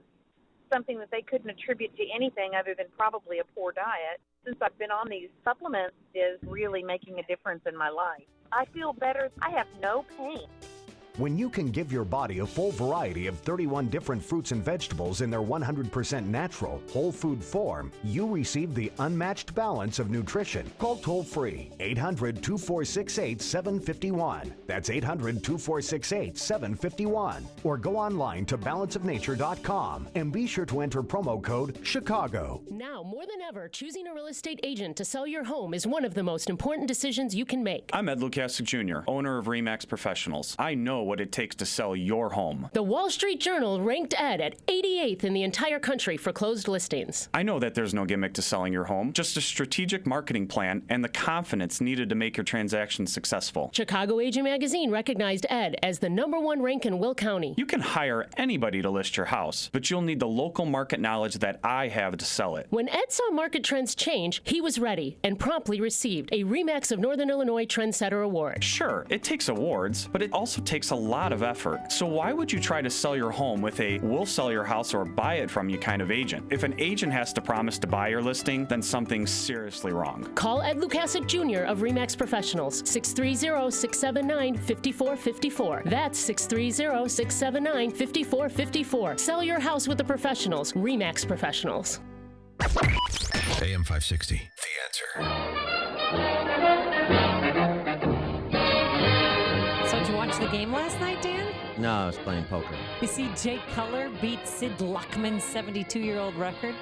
something that they couldn't attribute to anything other than probably a poor diet. Since I've been on these supplements, is really making a difference in my life. I feel better. I have no pain. When you can give your body a full variety of 31 different fruits and vegetables in their 100% natural, whole food form, you receive the unmatched balance of nutrition. Call toll-free 800-2468-751. That's 800-2468-751. Or go online to balanceofnature.com and be sure to enter promo code CHICAGO. Now, more than ever, choosing a real estate agent to sell your home is one of the most important decisions you can make. I'm Ed Lukasik Jr., owner of RE/MAX Professionals. I know what it takes to sell your home. The Wall Street Journal ranked Ed at 88th in the entire country for closed listings. I know that there's no gimmick to selling your home, just a strategic marketing plan and the confidence needed to make your transaction successful. Chicago Agent Magazine recognized Ed as the #1 rank in Will County. You can hire anybody to list your house, but you'll need the local market knowledge that I have to sell it. When Ed saw market trends change, he was ready and promptly received a RE/MAX of Northern Illinois Trendsetter Award. Sure, it takes awards, but it also takes a lot of effort. So why would you try to sell your home with a we'll sell your house or buy it from you kind of agent? If an agent has to promise to buy your listing, then something's seriously wrong. Call Ed Lukasik Jr. of RE/MAX Professionals, 630-679-5454. That's 630-679-5454. Sell your house with the professionals, RE/MAX Professionals. AM 560, The Answer. Did you watch the game last night, Dan? No, I was playing poker. You see Jay Cutler beat Sid Luckman's 72-year-old record?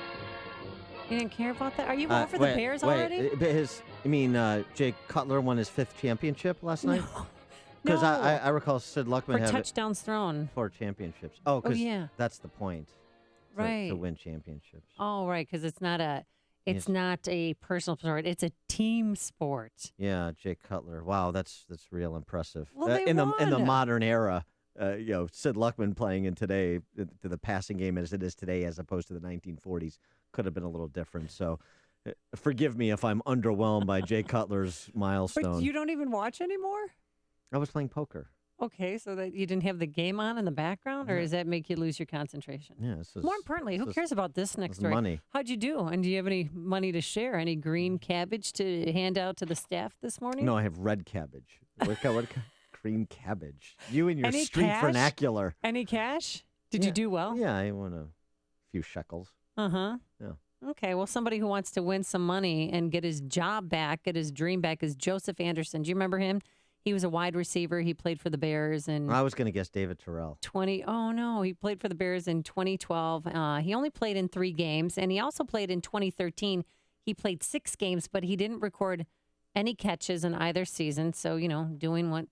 You didn't care about that? Are you over the Bears already? Jay Cutler won his 5th championship last night? Because I recall Sid Luckman having touchdowns thrown. 4 championships. Oh, because that's the point. Right. To win championships. Oh, right, because it's not a personal sport. It's a team sport. Yeah, Jay Cutler. Wow, that's real impressive. Well, in the modern era. Sid Luckman playing in today, to the passing game as it is today, as opposed to the 1940s, could have been a little different. So forgive me if I'm underwhelmed by Jay Cutler's milestone. But you don't even watch anymore? I was playing poker. Okay, so that you didn't have the game on in the background, or does that make you lose your concentration? Yeah. More importantly, who cares about this next story? Money. How'd you do? And do you have any money to share? Any green cabbage to hand out to the staff this morning? No, I have red cabbage. What green cabbage? You and your Any street cash? vernacular. Any cash? Did you do well? Yeah, I won a few shekels. Uh-huh. Yeah. Okay, well, somebody who wants to win some money and get his job back, get his dream back, is Joseph Anderson. Do you remember him? He was a wide receiver. He played for the Bears. And I was going to guess David Terrell. He played for the Bears in 2012. He only played in 3 games, and he also played in 2013. He played 6 games, but he didn't record any catches in either season. So, doing what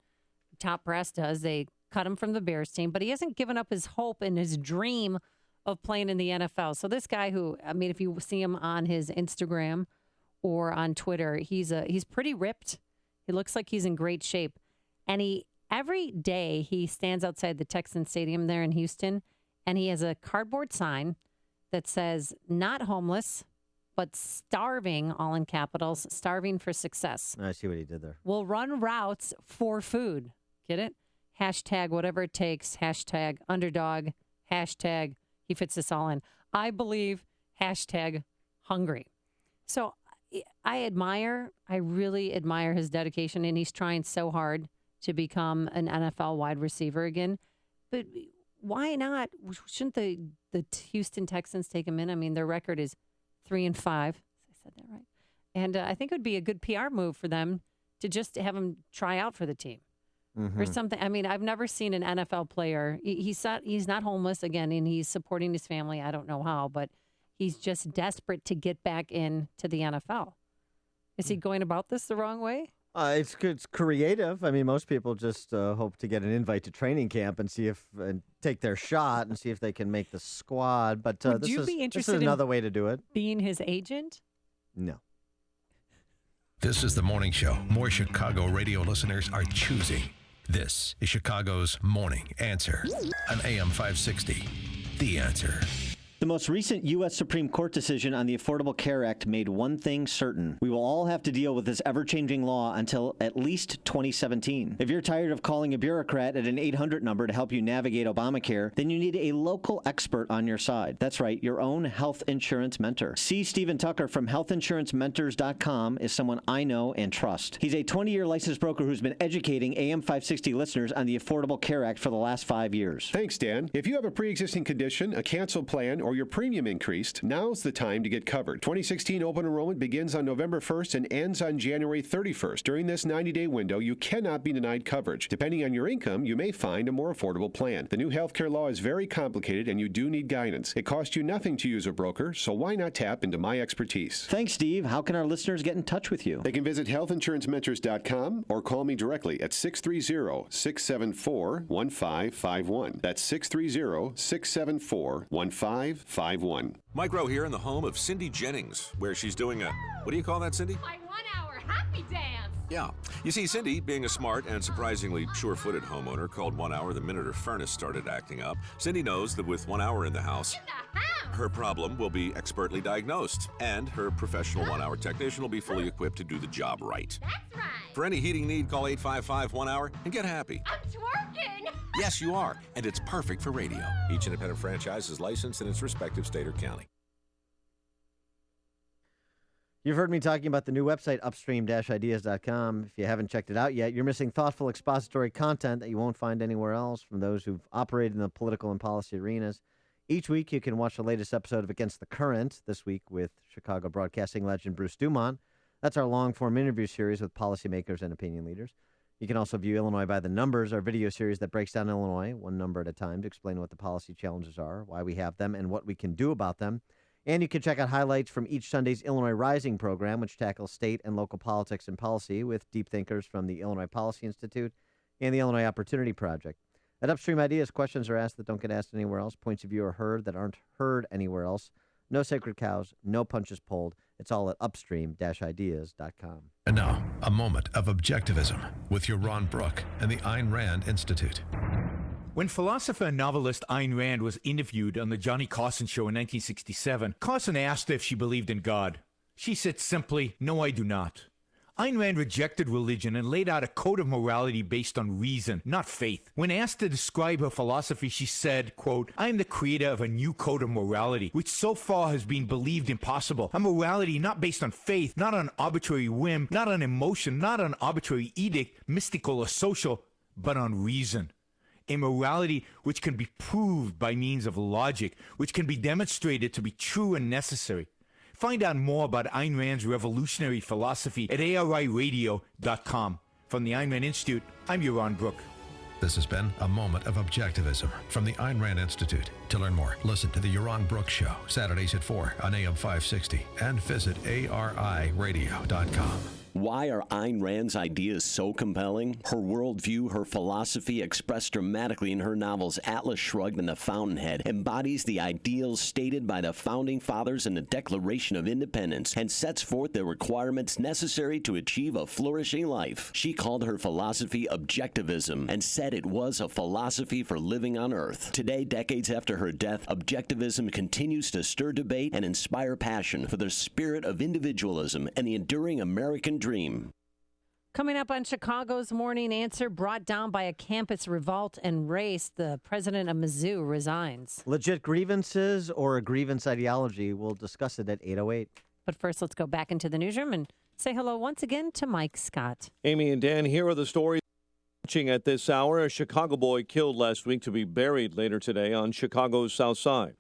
top brass does, they cut him from the Bears team. But he hasn't given up his hope and his dream of playing in the NFL. So this guy who, if you see him on his Instagram or on Twitter, he's pretty ripped. He looks like he's in great shape. And every day he stands outside the Texans Stadium there in Houston, and he has a cardboard sign that says, not homeless, but starving, all in capitals, starving for success. I see what he did there. Will run routes for food. Get it? Hashtag whatever it takes. Hashtag underdog. Hashtag he fits this all in. I believe hashtag hungry. So I really admire his dedication, and he's trying so hard to become an NFL wide receiver again. But why not? Shouldn't the Houston Texans take him in? Their record is 3-5. I said that right. And I think it would be a good PR move for them to just have him try out for the team. Mm-hmm. Or something. I've never seen an NFL player. He's not homeless again, and he's supporting his family. I don't know how, but he's just desperate to get back into the NFL. Is he going about this the wrong way? It's creative. Most people just hope to get an invite to training camp and take their shot and see if they can make the squad. But Would you be interested this is another way to do it. Being his agent? No. This is the morning show more Chicago radio listeners are choosing. This is Chicago's Morning Answer on AM 560. The Answer. The most recent U.S. Supreme Court decision on the Affordable Care Act made one thing certain. We will all have to deal with this ever-changing law until at least 2017. If you're tired of calling a bureaucrat at an 800 number to help you navigate Obamacare, then you need a local expert on your side. That's right, your own health insurance mentor. C. Stephen Tucker from healthinsurancementors.com is someone I know and trust. He's a 20-year licensed broker who's been educating AM 560 listeners on the Affordable Care Act for the last 5 years. Thanks, Dan. If you have a pre-existing condition, a canceled plan, or your premium increased, now's the time to get covered. 2016 open enrollment begins on November 1st and ends on January 31st. During this 90-day window, you cannot be denied coverage. Depending on your income, you may find a more affordable plan. The new healthcare law is very complicated and you do need guidance. It costs you nothing to use a broker, so why not tap into my expertise? Thanks, Steve. How can our listeners get in touch with you? They can visit healthinsurancementors.com or call me directly at 630-674-1551. That's 630-674-1551. Mike Rowe here in the home of Cindy Jennings, where she's doing what do you call that, Cindy? My 1-hour happy dance. Yeah. You see, Cindy, being a smart and surprisingly sure-footed homeowner, called 1 hour the minute her furnace started acting up. Cindy knows that with 1 hour in the house, her problem will be expertly diagnosed, and her professional 1 hour technician will be fully equipped to do the job right. That's right. For any heating need, call 855-1-HOUR and get happy. I'm twerking. Yes, you are, and it's perfect for radio. Each independent franchise is licensed in its respective state or county. You've heard me talking about the new website, upstream-ideas.com. If you haven't checked it out yet, you're missing thoughtful expository content that you won't find anywhere else from those who've operated in the political and policy arenas. Each week, you can watch the latest episode of Against the Current, this week with Chicago broadcasting legend Bruce Dumont. That's our long-form interview series with policymakers and opinion leaders. You can also view Illinois by the Numbers, our video series that breaks down Illinois, one number at a time, to explain what the policy challenges are, why we have them, and what we can do about them. And you can check out highlights from each Sunday's Illinois Rising program, which tackles state and local politics and policy with deep thinkers from the Illinois Policy Institute and the Illinois Opportunity Project. At Upstream Ideas, questions are asked that don't get asked anywhere else. Points of view are heard that aren't heard anywhere else. No sacred cows, no punches pulled. It's all at upstream-ideas.com. And now, a moment of objectivism with your Ron Brook and the Ayn Rand Institute. When philosopher and novelist Ayn Rand was interviewed on the Johnny Carson show in 1967, Carson asked if she believed in God. She said simply, "No, I do not." Ayn Rand rejected religion and laid out a code of morality based on reason, not faith. When asked to describe her philosophy, she said, quote, "I am the creator of a new code of morality, which so far has been believed impossible. A morality not based on faith, not on arbitrary whim, not on emotion, not on arbitrary edict, mystical or social, but on reason. A morality which can be proved by means of logic, which can be demonstrated to be true and necessary." Find out more about Ayn Rand's revolutionary philosophy at ariradio.com. From the Ayn Rand Institute, I'm Yaron Brook. This has been a moment of objectivism from the Ayn Rand Institute. To learn more, listen to the Yaron Brook Show, Saturdays at 4 on AM 560, and visit ariradio.com. Why are Ayn Rand's ideas so compelling? Her worldview, her philosophy, expressed dramatically in her novels Atlas Shrugged and The Fountainhead, embodies the ideals stated by the Founding Fathers in the Declaration of Independence and sets forth the requirements necessary to achieve a flourishing life. She called her philosophy objectivism and said it was a philosophy for living on Earth. Today, decades after her death, objectivism continues to stir debate and inspire passion for the spirit of individualism and the enduring American dream. Coming up on Chicago's Morning Answer, brought down by a campus revolt and race, the president of Mizzou resigns. Legit grievances or a grievance ideology? We'll discuss it at 8:08. But first, let's go back into the newsroom and say hello once again to Mike Scott. Amy and Dan, here are the stories. At this hour, a Chicago boy killed last week to be buried later today on Chicago's South Side.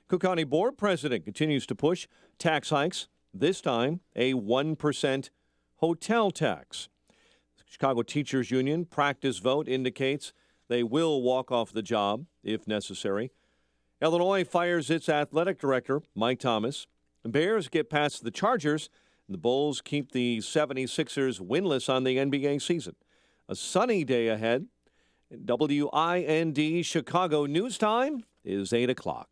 Cook County Board President continues to push tax hikes, this time a 1% hotel tax. Chicago Teachers Union practice vote indicates they will walk off the job if necessary. Illinois fires its athletic director, Mike Thomas. The Bears get past the Chargers. And the Bulls keep the 76ers winless on the NBA season. A sunny day ahead. WIND Chicago News Time is 8 o'clock.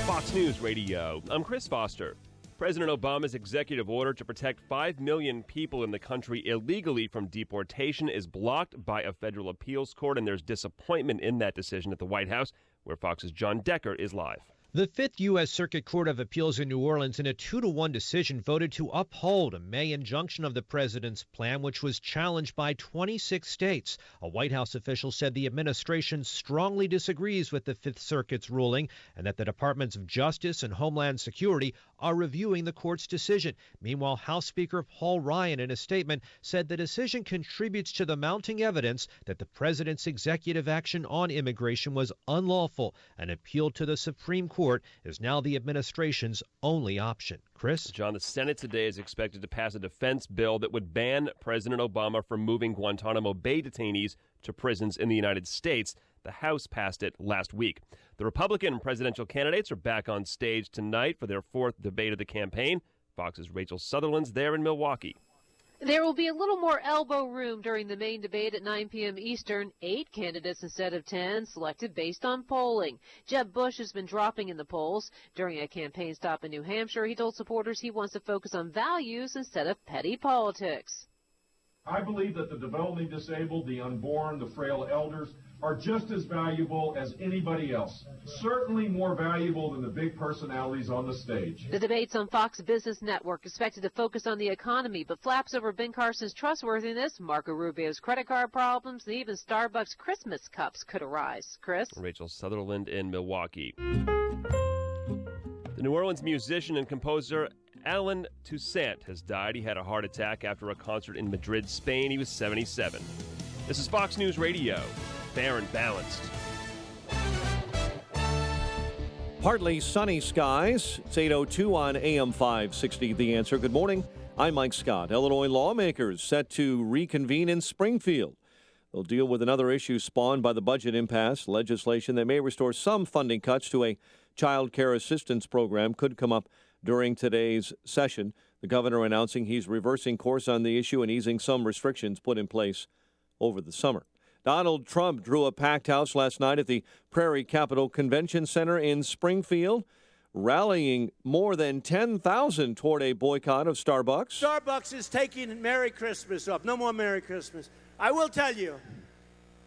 Fox News Radio. I'm Chris Foster. President Obama's executive order to protect 5 million people in the country illegally from deportation is blocked by a federal appeals court, and there's disappointment in that decision at the White House, where Fox's John Decker is live. The Fifth U.S. Circuit Court of Appeals in New Orleans, in a 2-1 decision, voted to uphold a May injunction of the president's plan, which was challenged by 26 states. A White House official said the administration strongly disagrees with the Fifth Circuit's ruling and that the Departments of Justice and Homeland Security are reviewing the court's decision. Meanwhile, House Speaker Paul Ryan, in a statement, said the decision contributes to the mounting evidence that the president's executive action on immigration was unlawful. An appeal to the Supreme Court is now the administration's only option. Chris? John, the Senate today is expected to pass a defense bill that would ban President Obama from moving Guantanamo Bay detainees to prisons in the United States. The House passed it last week. The Republican presidential candidates are back on stage tonight for their fourth debate of the campaign. Fox's Rachel Sutherland's there in Milwaukee. There will be a little more elbow room during the main debate at 9 p.m. Eastern. 8 candidates instead of 10, selected based on polling. Jeb Bush has been dropping in the polls. During a campaign stop in New Hampshire, he told supporters he wants to focus on values instead of petty politics. I believe that the developmentally disabled, the unborn, the frail elders are just as valuable as anybody else. Certainly more valuable than the big personalities on the stage. The debates on Fox Business Network expected to focus on the economy, but flaps over Ben Carson's trustworthiness, Marco Rubio's credit card problems, and even Starbucks Christmas cups could arise. Chris? Rachel Sutherland in Milwaukee. The New Orleans musician and composer Alan Toussaint has died. He had a heart attack after a concert in Madrid, Spain. He was 77. This is Fox News Radio. Fair and balanced. Partly sunny skies. It's 8:02 on AM 560. The Answer. Good morning. I'm Mike Scott. Illinois lawmakers set to reconvene in Springfield. They'll deal with another issue spawned by the budget impasse. Legislation that may restore some funding cuts to a child care assistance program could come up during today's session. The governor announcing he's reversing course on the issue and easing some restrictions put in place over the summer. Donald Trump drew a packed house last night at the Prairie Capitol Convention Center in Springfield, rallying more than 10,000 toward a boycott of Starbucks. Starbucks is taking Merry Christmas up. No more Merry Christmas. I will tell you,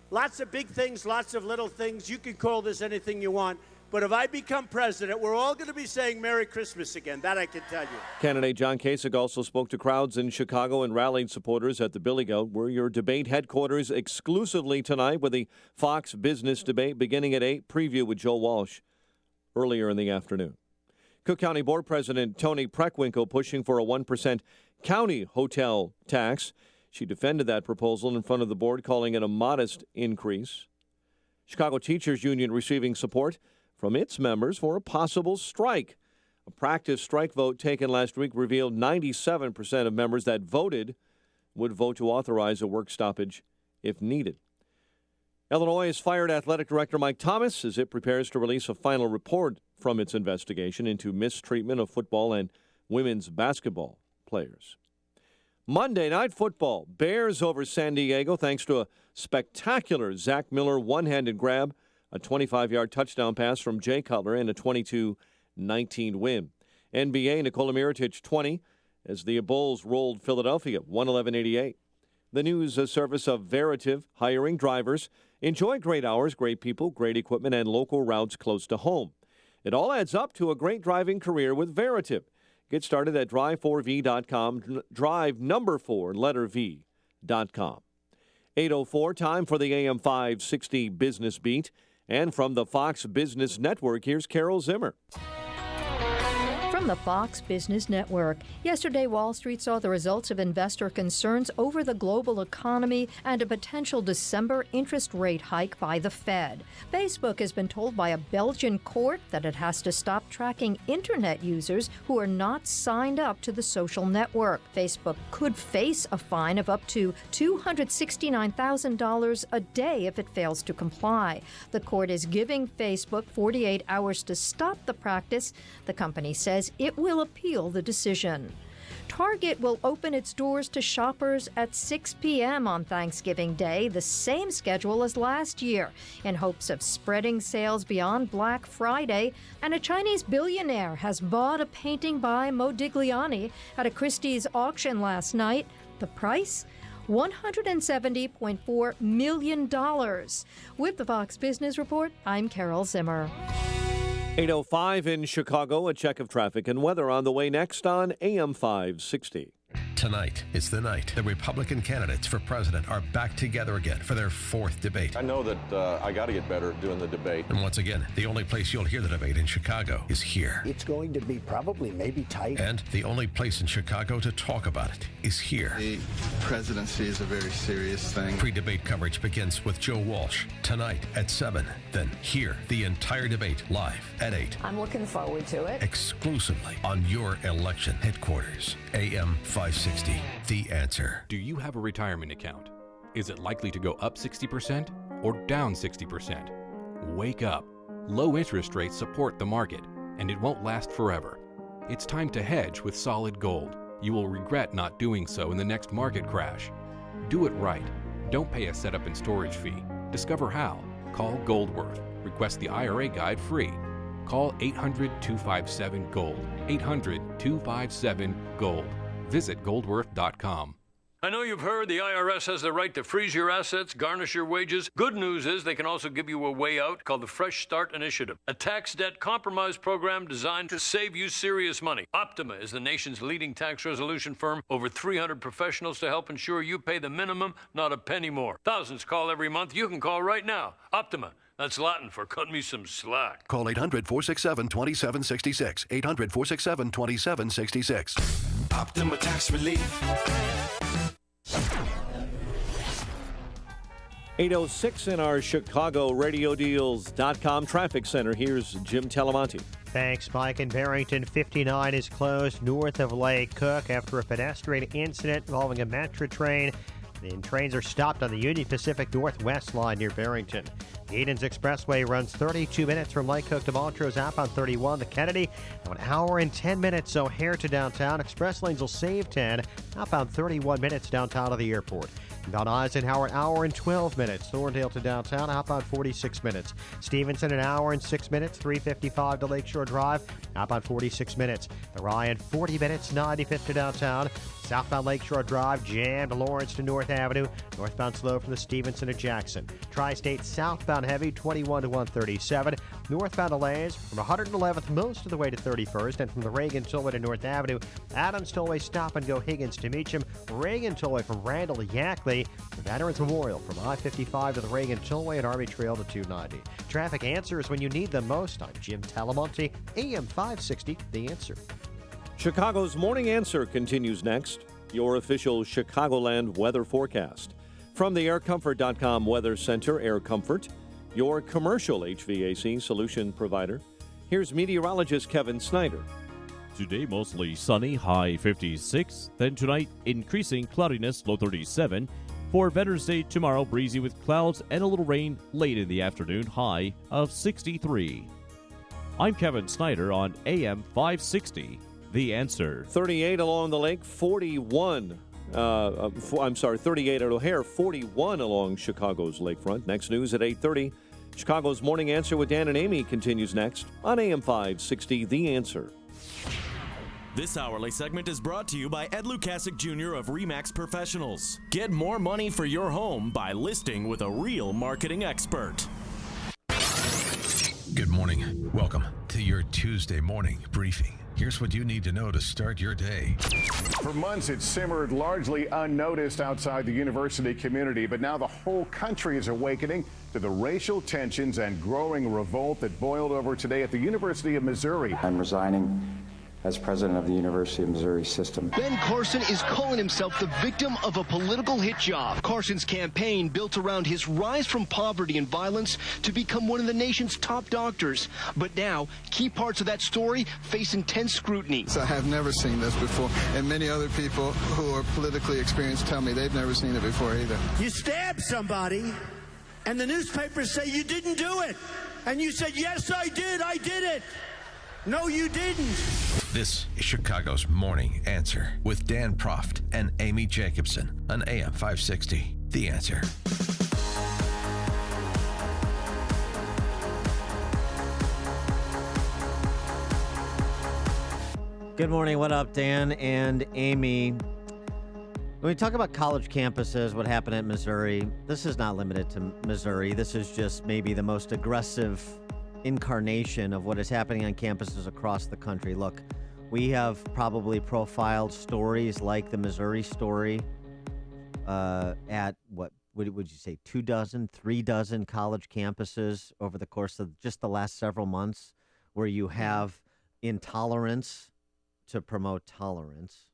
Lots of big things, lots of little things. You can call this anything you want. But if I become president, we're all going to be saying Merry Christmas again. That I can tell you. Candidate John Kasich also spoke to crowds in Chicago and rallied supporters at the Billy Goat. We're your debate headquarters exclusively tonight with the Fox Business debate beginning at 8. Preview with Joe Walsh earlier in the afternoon. Cook County Board President Toni Preckwinkle pushing for a 1% county hotel tax. She defended that proposal in front of the board, calling it a modest increase. Chicago Teachers Union receiving support from its members for a possible strike. A practice strike vote taken last week revealed 97% of members that voted would vote to authorize a work stoppage if needed. Illinois has fired athletic director Mike Thomas as it prepares to release a final report from its investigation into mistreatment of football and women's basketball players. Monday Night Football, Bears over San Diego thanks to a spectacular Zach Miller one-handed grab, a 25-yard touchdown pass from Jay Cutler, and a 22-19 win. NBA, Nikola Mirotic 20 as the Bulls rolled Philadelphia 111-88. The news service of Veritiv, hiring drivers. Enjoy great hours, great people, great equipment, and local routes close to home. It all adds up to a great driving career with Veritiv. Get started at drive4v.com, drive number 4, letter V.com. 8:04, time for the AM 560 Business Beat. And from the Fox Business Network, here's Carol Zimmer. From the Fox Business Network. Yesterday, Wall Street saw the results of investor concerns over the global economy and a potential December interest rate hike by the Fed. Facebook has been told by a Belgian court that it has to stop tracking internet users who are not signed up to the social network. Facebook could face a fine of up to $269,000 a day if it fails to comply. The court is giving Facebook 48 hours to stop the practice. The company says it will appeal the decision. Target will open its doors to shoppers at 6 p.m. on Thanksgiving Day, the same schedule as last year, in hopes of spreading sales beyond Black Friday. And a Chinese billionaire has bought a painting by Modigliani at a Christie's auction last night. The price? $170.4 million. With the Fox Business Report, I'm Carol Zimmer. 8:05 in Chicago, a check of traffic and weather on the way next on AM 560. Tonight is the night the Republican candidates for president are back together again for their fourth debate. I know that I got to get better at doing the debate. And once again, the only place you'll hear the debate in Chicago is here. It's going to be maybe tight. And the only place in Chicago to talk about it is here. The presidency is a very serious thing. Pre-debate coverage begins with Joe Walsh tonight at 7. Then hear the entire debate live at 8. I'm looking forward to it. Exclusively on your election headquarters, AM 560. The Answer. Do you have a retirement account? Is it likely to go up 60% or down 60%? Wake up. Low interest rates support the market, and it won't last forever. It's time to hedge with solid gold. You will regret not doing so in the next market crash. Do it right. Don't pay a setup and storage fee. Discover how. Call Goldworth. Request the IRA guide free. Call 800-257-GOLD. 800-257-GOLD. Visit goldworth.com. I know you've heard the IRS has the right to freeze your assets, garnish your wages. Good news is they can also give you a way out called the Fresh Start Initiative, a tax debt compromise program designed to save you serious money. Optima is the nation's leading tax resolution firm, over 300 professionals to help ensure you pay the minimum, not a penny more. Thousands call every month. You can call right now. Optima. That's Latin for cut me some slack. Call 800-467-2766. 800-467-2766. Optima Tax Relief. 8:06 in our Chicago RadioDeals.com traffic center. Here's Jim Talamonte. Thanks, Mike. In Barrington, 59 is closed north of Lake Cook after a pedestrian incident involving a Metra train. And trains are stopped on the Union Pacific Northwest line near Barrington. The Edens Expressway runs 32 minutes from Lake Cook to Montrose, outbound 31 to Kennedy. Now an hour and 10 minutes O'Hare to downtown. Express lanes will save 10, outbound 31 minutes downtown to the airport. Von Eisenhower, hour and 12 minutes. Thorndale to downtown, outbound 46 minutes. Stevenson, an hour and 6 minutes. 355 to Lakeshore Drive, outbound 46 minutes. The Ryan, 40 minutes. 95th to downtown. Southbound Lakeshore Drive jammed Lawrence to North Avenue. Northbound slow from the Stevenson to Jackson. Tri-State southbound heavy 21 to 137. Northbound delays from 111th most of the way to 31st, and from the Reagan Tollway to North Avenue. Adams Tollway stop and go Higgins to Meacham. Reagan Tollway from Randall to Yackley. The Veterans Memorial from I-55 to the Reagan Tollway and Army Trail to 290. Traffic answers when you need them most. I'm Jim Talamonte, AM 560, The Answer. Chicago's Morning Answer continues next. Your official Chicagoland weather forecast. From the AirComfort.com Weather Center, Air Comfort, your commercial HVAC solution provider. Here's meteorologist Kevin Snyder. Today, mostly sunny, high 56. Then tonight, increasing cloudiness, low 37. For Veterans Day tomorrow, breezy with clouds and a little rain late in the afternoon, high of 63. I'm Kevin Snyder on AM 560. The Answer. 38 along the lake, 41. 38 at O'Hare, 41 along Chicago's lakefront. Next news at 8:30. Chicago's Morning Answer with Dan and Amy continues next on AM 560, The Answer. This hourly segment is brought to you by Ed Lukasik Jr. of RE/MAX Professionals. Get more money for your home by listing with a real marketing expert. Good morning. Welcome to your Tuesday morning briefing. Here's what you need to know to start your day. For months, it simmered largely unnoticed outside the university community, but now the whole country is awakening to the racial tensions and growing revolt that boiled over today at the University of Missouri. I'm resigning as president of the University of Missouri system. Ben Carson is calling himself the victim of a political hit job. Carson's campaign built around his rise from poverty and violence to become one of the nation's top doctors. But now, key parts of that story face intense scrutiny. I have never seen this before, and many other people who are politically experienced tell me they've never seen it before either. You stabbed somebody, and the newspapers say you didn't do it. And you said, yes, I did it. No, you didn't. This is Chicago's Morning Answer with Dan Proft and Amy Jacobson on AM 560. The Answer. Good morning. What up, Dan and Amy? When we talk about college campuses, what happened at Missouri, this is not limited to Missouri. This is just maybe the most aggressive incarnation of what is happening on campuses across the country. Look, we have probably profiled stories like the Missouri story at what would you say, 2 dozen, 3 dozen college campuses over the course of just the last several months, where you have intolerance to promote tolerance.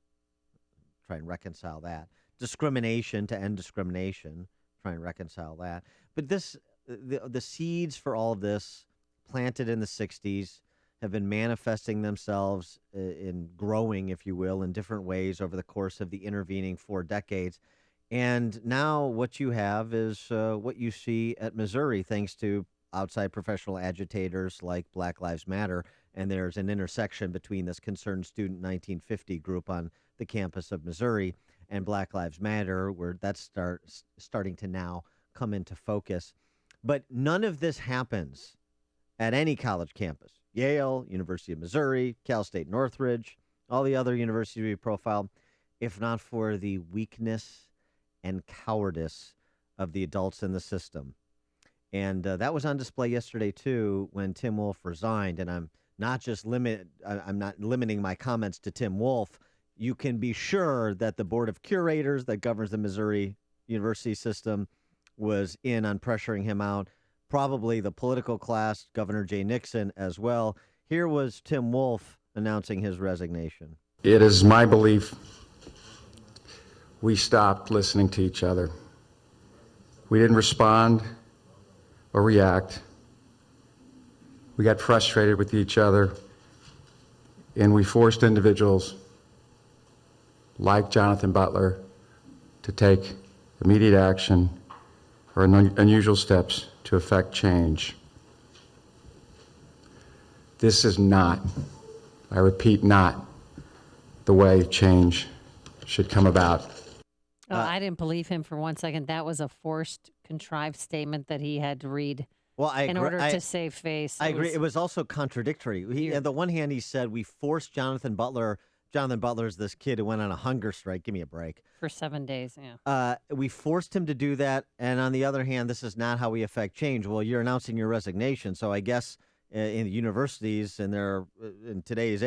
Try and reconcile that. Discrimination to end discrimination. Try and reconcile that. But the seeds for all of this, planted in the 60s, have been manifesting themselves in growing, if you will, in different ways over the course of the intervening 4 decades. And now what you have is what you see at Missouri, thanks to outside professional agitators like Black Lives Matter. And there's an intersection between this Concerned Student 1950 group on the campus of Missouri and Black Lives Matter, where that's starting to now come into focus. But none of this happens at any college campus. Yale, University of Missouri, Cal State Northridge, all the other universities we profiled, if not for the weakness and cowardice of the adults in the system. And that was on display yesterday, too, when Tim Wolf resigned. And I'm not limiting my comments to Tim Wolf. You can be sure that the Board of Curators that governs the Missouri University system was in on pressuring him out. Probably the political class, Governor Jay Nixon as well. Here was Tim Wolf announcing his resignation. It is my belief we stopped listening to each other. We didn't respond or react. We got frustrated with each other, and we forced individuals like Jonathan Butler to take immediate action or unusual steps to affect change. This is not, I repeat, not the way change should come about. Oh, I didn't believe him for 1 second. That was a forced, contrived statement that he had to read in order to save face. I agree. It was also contradictory. On the one hand, he said, we forced Jonathan Butler Jonathan Butler's this kid who went on a hunger strike. Give me a break. For 7 days, yeah. We forced him to do that, and on the other hand, this is not how we affect change. Well, you're announcing your resignation, so I guess in the universities and in today's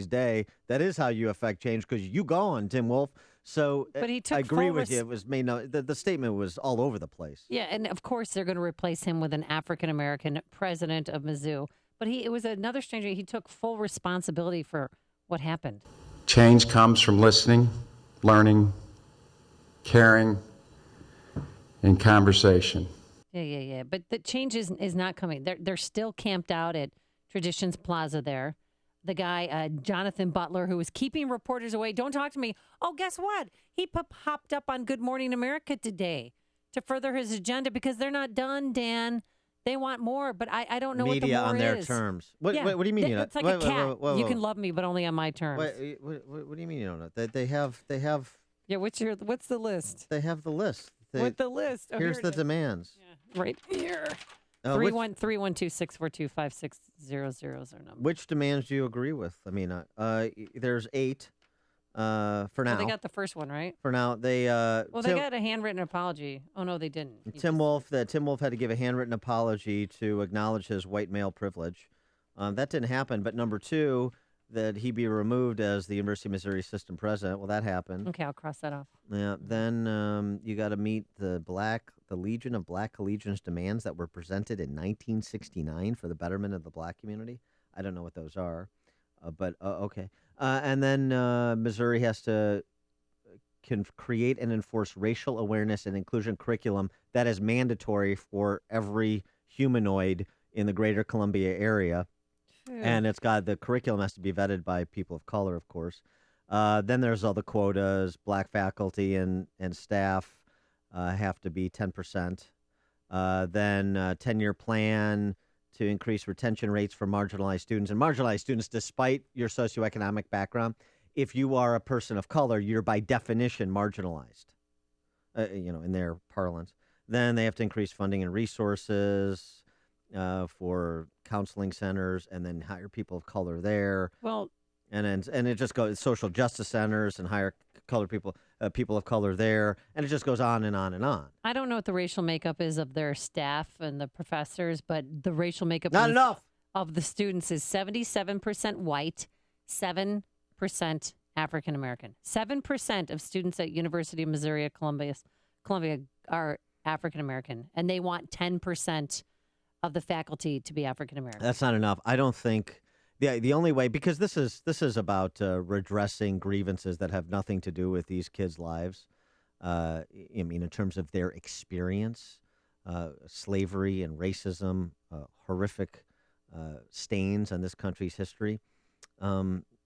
day, that is how you affect change because you go on, Tim Wolf. So but he took I agree full with you. It was made the statement was all over the place. Yeah, and of course they're going to replace him with an African American president of Mizzou. But it was another stranger. He took full responsibility for what happened. Change comes from listening, learning, caring, and conversation. Yeah. But the change is not coming. They're still camped out at Traditions Plaza there. The guy, Jonathan Butler, who was keeping reporters away. Don't talk to me. Oh, guess what? He hopped up on Good Morning America today to further his agenda because they're not done, Dan. They want more, but I don't know Media what the more on their is. terms. What do you mean? It's like a cat. You can love me, but only on my terms. What do you mean you don't know? They have. Yeah, what's the list? They have the list. What the list? Oh, here's here the it is. demands. Yeah, right here. 312-642-5600 is our number. Which demands do you agree with? I mean, there's 8 for now. Well, they got the first one, right? For now, they they got a handwritten apology. Oh no, they didn't. Tim Wolf had to give a handwritten apology to acknowledge his white male privilege. That didn't happen. But number 2, that he be removed as the University of Missouri system president. Well, that happened. Okay, I'll cross that off. Yeah. Then you got to meet the Legion of Black Collegians demands that were presented in 1969 for the betterment of the black community. I don't know what those are, but okay. And then Missouri has to can create and enforce racial awareness and inclusion curriculum that is mandatory for every humanoid in the greater Columbia area. And the curriculum has to be vetted by people of color, of course. Then there's all the quotas. Black faculty and staff have to be 10%. Then 10-year plan to increase retention rates for marginalized students. And marginalized students, despite your socioeconomic background, if you are a person of color, you're by definition marginalized, in their parlance. Then they have to increase funding and resources for counseling centers, and then hire people of color there. Well, and it just goes social justice centers and hire colored people of color there, and it just goes on and on and on. I don't know what the racial makeup is of their staff and the professors, but the racial makeup of the students is 77% white, 7% African American. 7% of students at University of Missouri at Columbia are African American, and they want 10% of the faculty to be African American. That's not enough. I don't think the only way, because this is about redressing grievances that have nothing to do with these kids' lives. I mean, in terms of their experience, slavery and racism, horrific stains on this country's history.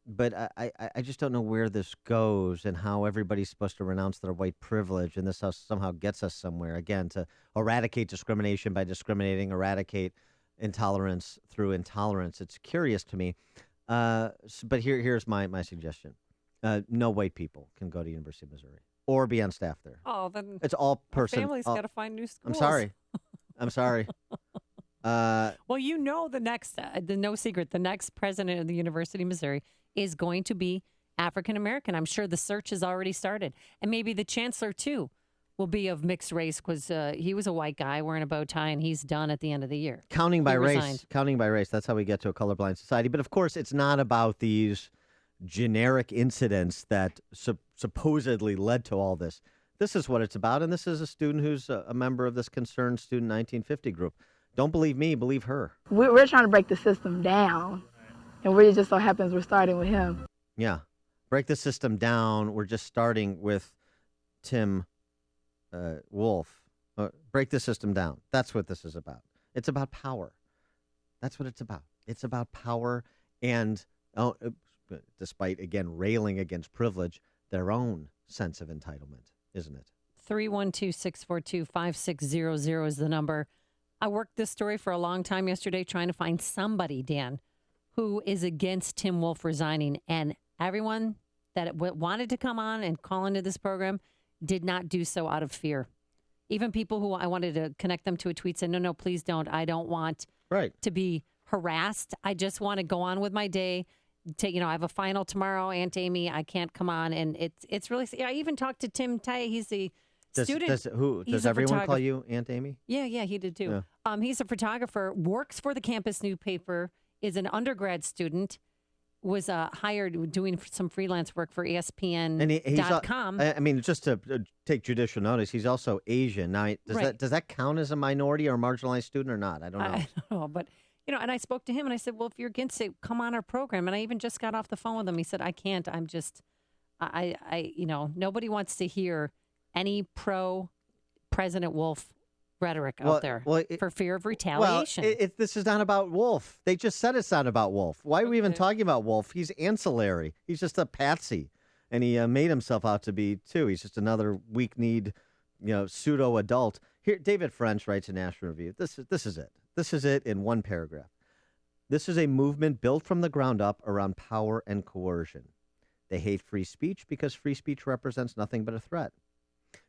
But I just don't know where this goes and how everybody's supposed to renounce their white privilege, and this somehow gets us somewhere. Again, to eradicate discrimination by discriminating, eradicate intolerance through intolerance. It's curious to me. But here's my suggestion. No white people can go to University of Missouri or be on staff there. Oh, then it's all person. Family's got to find new schools. I'm sorry. Well, no secret, the next president of the University of Missouri is going to be African American. I'm sure the search has already started. And maybe the chancellor, too, will be of mixed race because he was a white guy wearing a bow tie, and he's done at the end of the year. Counting by race. That's how we get to a colorblind society. But, of course, it's not about these generic incidents that supposedly led to all this. This is what it's about, and this is a student who's a member of this Concerned Student 1950 group. Don't believe me, believe her. We're trying to break the system down, and it just so happens we're starting with him. Yeah. Break the system down. We're just starting with Tim Wolf. Break the system down. That's what this is about. It's about power. That's what it's about. It's about power and, despite, again, railing against privilege, their own sense of entitlement, isn't it? 312-642-5600 is the number. I worked this story for a long time yesterday trying to find somebody, Dan, who is against Tim Wolf resigning. And everyone that wanted to come on and call into this program did not do so out of fear. Even people who I wanted to connect them to a tweet said, no, please don't. I don't want to be harassed. I just want to go on with my day, I have a final tomorrow. Aunt Amy, I can't come on, and it's really. I even talked to Tim Tay. He's the student. Does everyone call you Aunt Amy? Yeah, he did too. Yeah. He's a photographer, works for the campus newspaper, is an undergrad student, was hired doing some freelance work for ESPN.com. I mean, just to take judicial notice, he's also Asian. Now, does that count as a minority or marginalized student or not? I don't know. I don't know, but and I spoke to him and I said, well, if you're against it, come on our program. And I even just got off the phone with him. He said, I can't. I'm just, nobody wants to hear any pro-President Wolf rhetoric out there for fear of retaliation. Well, this is not about Wolf. They just said it's not about Wolf. Why are we even talking about Wolf? He's ancillary. He's just a patsy. And he made himself out to be, too. He's just another weak-kneed, pseudo-adult. Here, David French writes in National Review. This is it. This is it in one paragraph. This is a movement built from the ground up around power and coercion. They hate free speech because free speech represents nothing but a threat.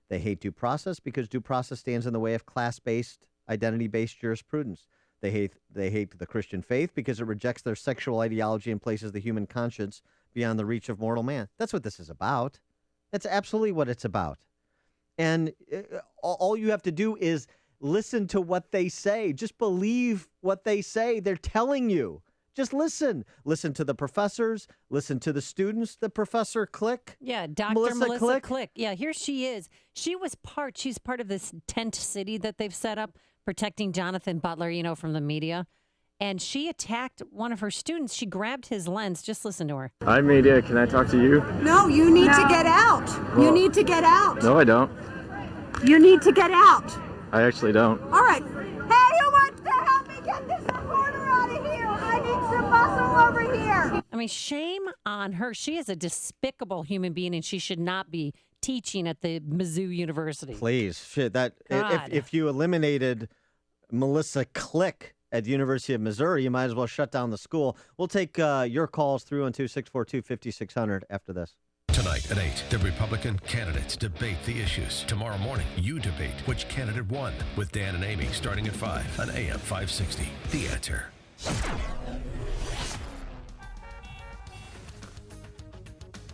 They hate due process because due process stands in the way of class-based, identity-based jurisprudence. They hate the Christian faith because it rejects their sexual ideology and places the human conscience beyond the reach of mortal man. That's what this is about. That's absolutely what it's about. And all you have to do is listen to what they say. Just believe what they say. They're telling you. Just listen. Listen to the professors. Listen to the students. The Professor Click. Yeah, Dr. Melissa Click. Yeah, here she is. She's part of this tent city that they've set up protecting Jonathan Butler, from the media. And she attacked one of her students. She grabbed his lens. Just listen to her. Hi, media. Can I talk to you? No, you need to get out. Well, you need to get out. No, I don't. You need to get out. I actually don't. All right. Hey, who wants to help me get this reporter out of here? I need some muscle over here. I mean, shame on her. She is a despicable human being, and she should not be teaching at the Mizzou University. Please. If you eliminated Melissa Click at the University of Missouri, you might as well shut down the school. We'll take your calls through on 264-25600 after this. Tonight at 8, the Republican candidates debate the issues. Tomorrow morning, you debate which candidate won with Dan and Amy starting at 5 on AM 560. The Answer.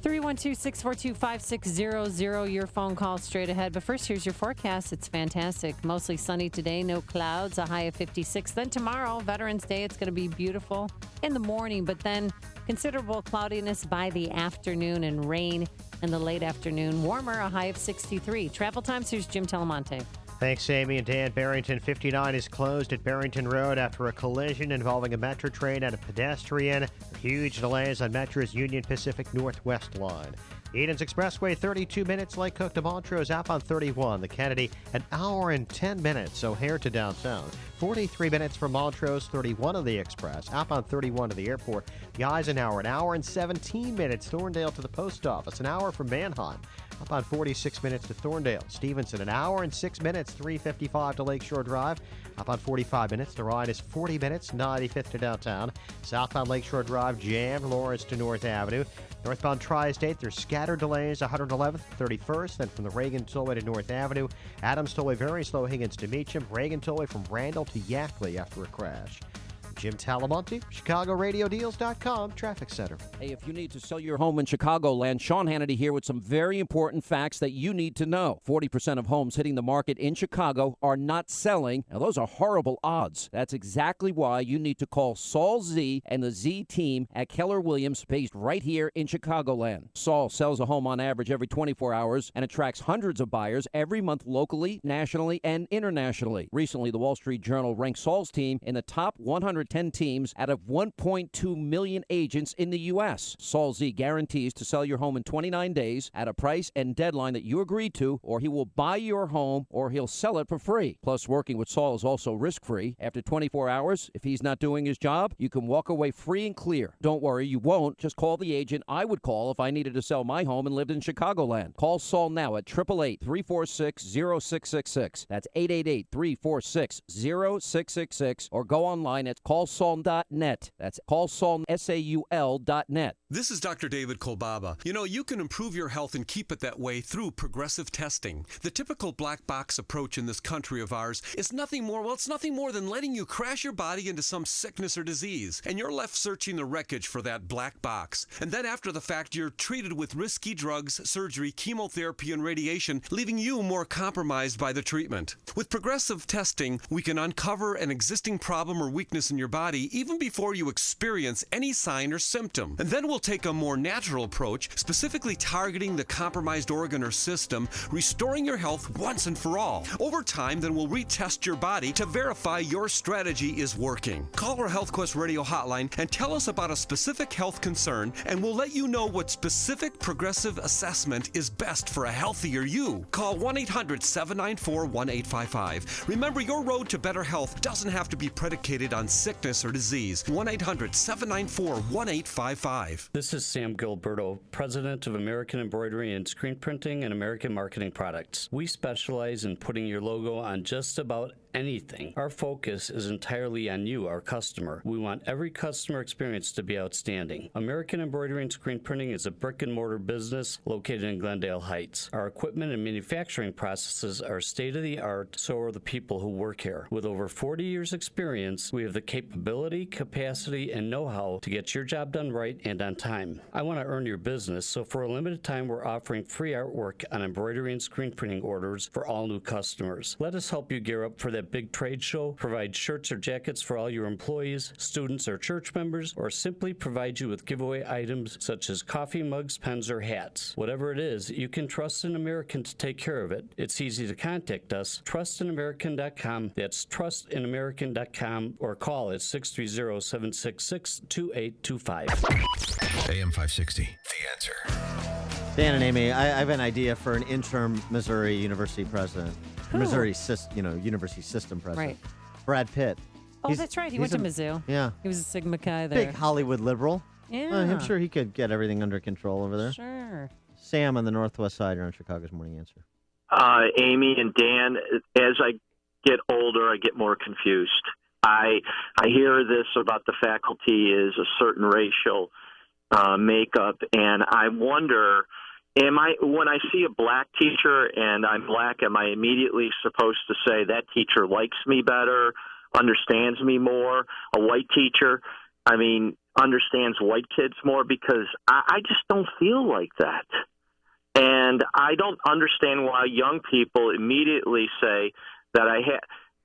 312-642-5600, your phone call straight ahead. But first, here's your forecast. It's fantastic. Mostly sunny today, no clouds, a high of 56. Then tomorrow, Veterans Day, it's going to be beautiful in the morning, but then considerable cloudiness by the afternoon and rain in the late afternoon. Warmer, a high of 63. Travel times, here's Jim Telemonte. Thanks, Amy and Dan. Barrington 59 is closed at Barrington Road after a collision involving a Metro train and a pedestrian. Huge delays on Metro's Union Pacific Northwest line. Eden's Expressway, 32 minutes. Lake Cook to Montrose, out on 31. The Kennedy, an hour and 10 minutes. O'Hare to downtown. 43 minutes from Montrose, 31 of the Express. Out on 31 to the airport. The Eisenhower, an hour and 17 minutes. Thorndale to the post office, an hour from Manheim. Up on 46 minutes to Thorndale. Stevenson, an hour and 6 minutes. 3:55 to Lakeshore Drive. Up on 45 minutes. The ride is 40 minutes. 95th to downtown. Southbound Lakeshore Drive, jammed. Lawrence to North Avenue. Northbound Tri-State, there's scattered delays, 111th, 31st, then from the Reagan Tollway to North Avenue. Adams Tollway very slow, Higgins to Meacham. Reagan Tollway from Randall to Yackley after a crash. Jim Talamonte, ChicagoRadioDeals.com, Traffic Center. Hey, if you need to sell your home in Chicagoland, Sean Hannity here with some very important facts that you need to know. 40% of homes hitting the market in Chicago are not selling. Now, those are horrible odds. That's exactly why you need to call Saul Z and the Z team at Keller Williams, based right here in Chicagoland. Saul sells a home on average every 24 hours and attracts hundreds of buyers every month locally, nationally, and internationally. Recently, the Wall Street Journal ranked Saul's team in the top 110 teams out of 1.2 million agents in the U.S. Saul Z guarantees to sell your home in 29 days at a price and deadline that you agreed to, or he will buy your home or he'll sell it for free. Plus, working with Saul is also risk-free. After 24 hours, if he's not doing his job, you can walk away free and clear. Don't worry, you won't. Just call the agent I would call if I needed to sell my home and lived in Chicagoland. Call Saul now at 888-346-0666. That's 888-346-0666, or go online at callsaul.net. That's callsaul.net. This is Dr. David Kolbaba. You know, you can improve your health and keep it that way through progressive testing. The typical black box approach in this country of ours is nothing more, well, it's nothing more than letting you crash your body into some sickness or disease, and you're left searching the wreckage for that black box. And then after the fact, you're treated with risky drugs, surgery, chemotherapy, and radiation, leaving you more compromised by the treatment. With progressive testing, we can uncover an existing problem or weakness in your body even before you experience any sign or symptom. And then we'll take a more natural approach, specifically targeting the compromised organ or system, restoring your health once and for all. Over time, then we'll retest your body to verify your strategy is working. Call our HealthQuest radio hotline and tell us about a specific health concern, and we'll let you know what specific progressive assessment is best for a healthier you. Call 1-800-794-1855. Remember, your road to better health doesn't have to be predicated on sickness or disease. 1-800-794-1855. This is Sam Gilberto, president of American Embroidery and Screen Printing and American Marketing Products. We specialize in putting your logo on just about anything. Our focus is entirely on you, our customer. We want every customer experience to be outstanding. American Embroidery and Screen Printing is a brick and mortar business located in Glendale Heights. Our equipment and manufacturing processes are state of the art, so are the people who work here. With over 40 years experience, we have the capability, capacity, and know-how to get your job done right and on time. I want to earn your business, so for a limited time, we're offering free artwork on embroidery and screen printing orders for all new customers. Let us help you gear up for that big trade show, provide shirts or jackets for all your employees, students, or church members, or simply provide you with giveaway items such as coffee mugs, pens, or hats. Whatever it is, you can trust an American to take care of it. It's easy to contact us. TrustAnAmerican.com. That's TrustAnAmerican.com, or call at 630-766-2825. AM 560, The Answer. Dan and Amy, I have an idea for an interim Missouri University president. Who? Missouri University system president. Right. Brad Pitt. Oh, that's right. He went to Mizzou. Yeah. He was a Sigma Chi there. Big Hollywood liberal. Yeah. I'm sure he could get everything under control over there. Sure. Sam on the Northwest Side, you're on Chicago's Morning Answer. Amy and Dan, as I get older, I get more confused. I hear this about the faculty is a certain racial makeup, and I wonder, when I see a black teacher and I'm black, am I immediately supposed to say that teacher likes me better, understands me more? A white teacher, understands white kids more? Because I just don't feel like that. And I don't understand why young people immediately say that I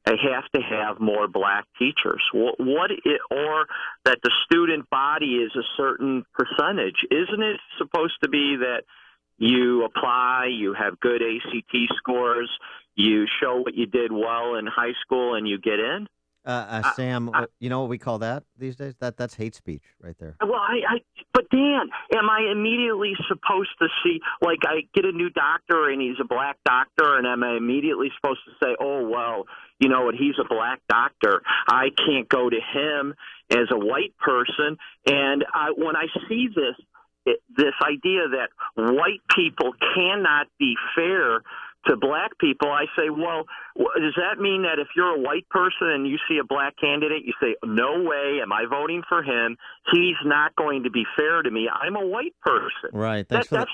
have to have more black teachers. Or that the student body is a certain percentage. Isn't it supposed to be that you apply, you have good ACT scores, you show what you did well in high school, and you get in? Sam, you know what we call that these days? That's hate speech right there. Well, but Dan, am I immediately supposed to see, like, I get a new doctor and he's a black doctor, and am I immediately supposed to say, oh, well, you know what, he's a black doctor, I can't go to him as a white person? And when I see this idea that white people cannot be fair to black people, I say, well, does that mean that if you're a white person and you see a black candidate, you say, no way am I voting for him, he's not going to be fair to me, I'm a white person? Right. That's the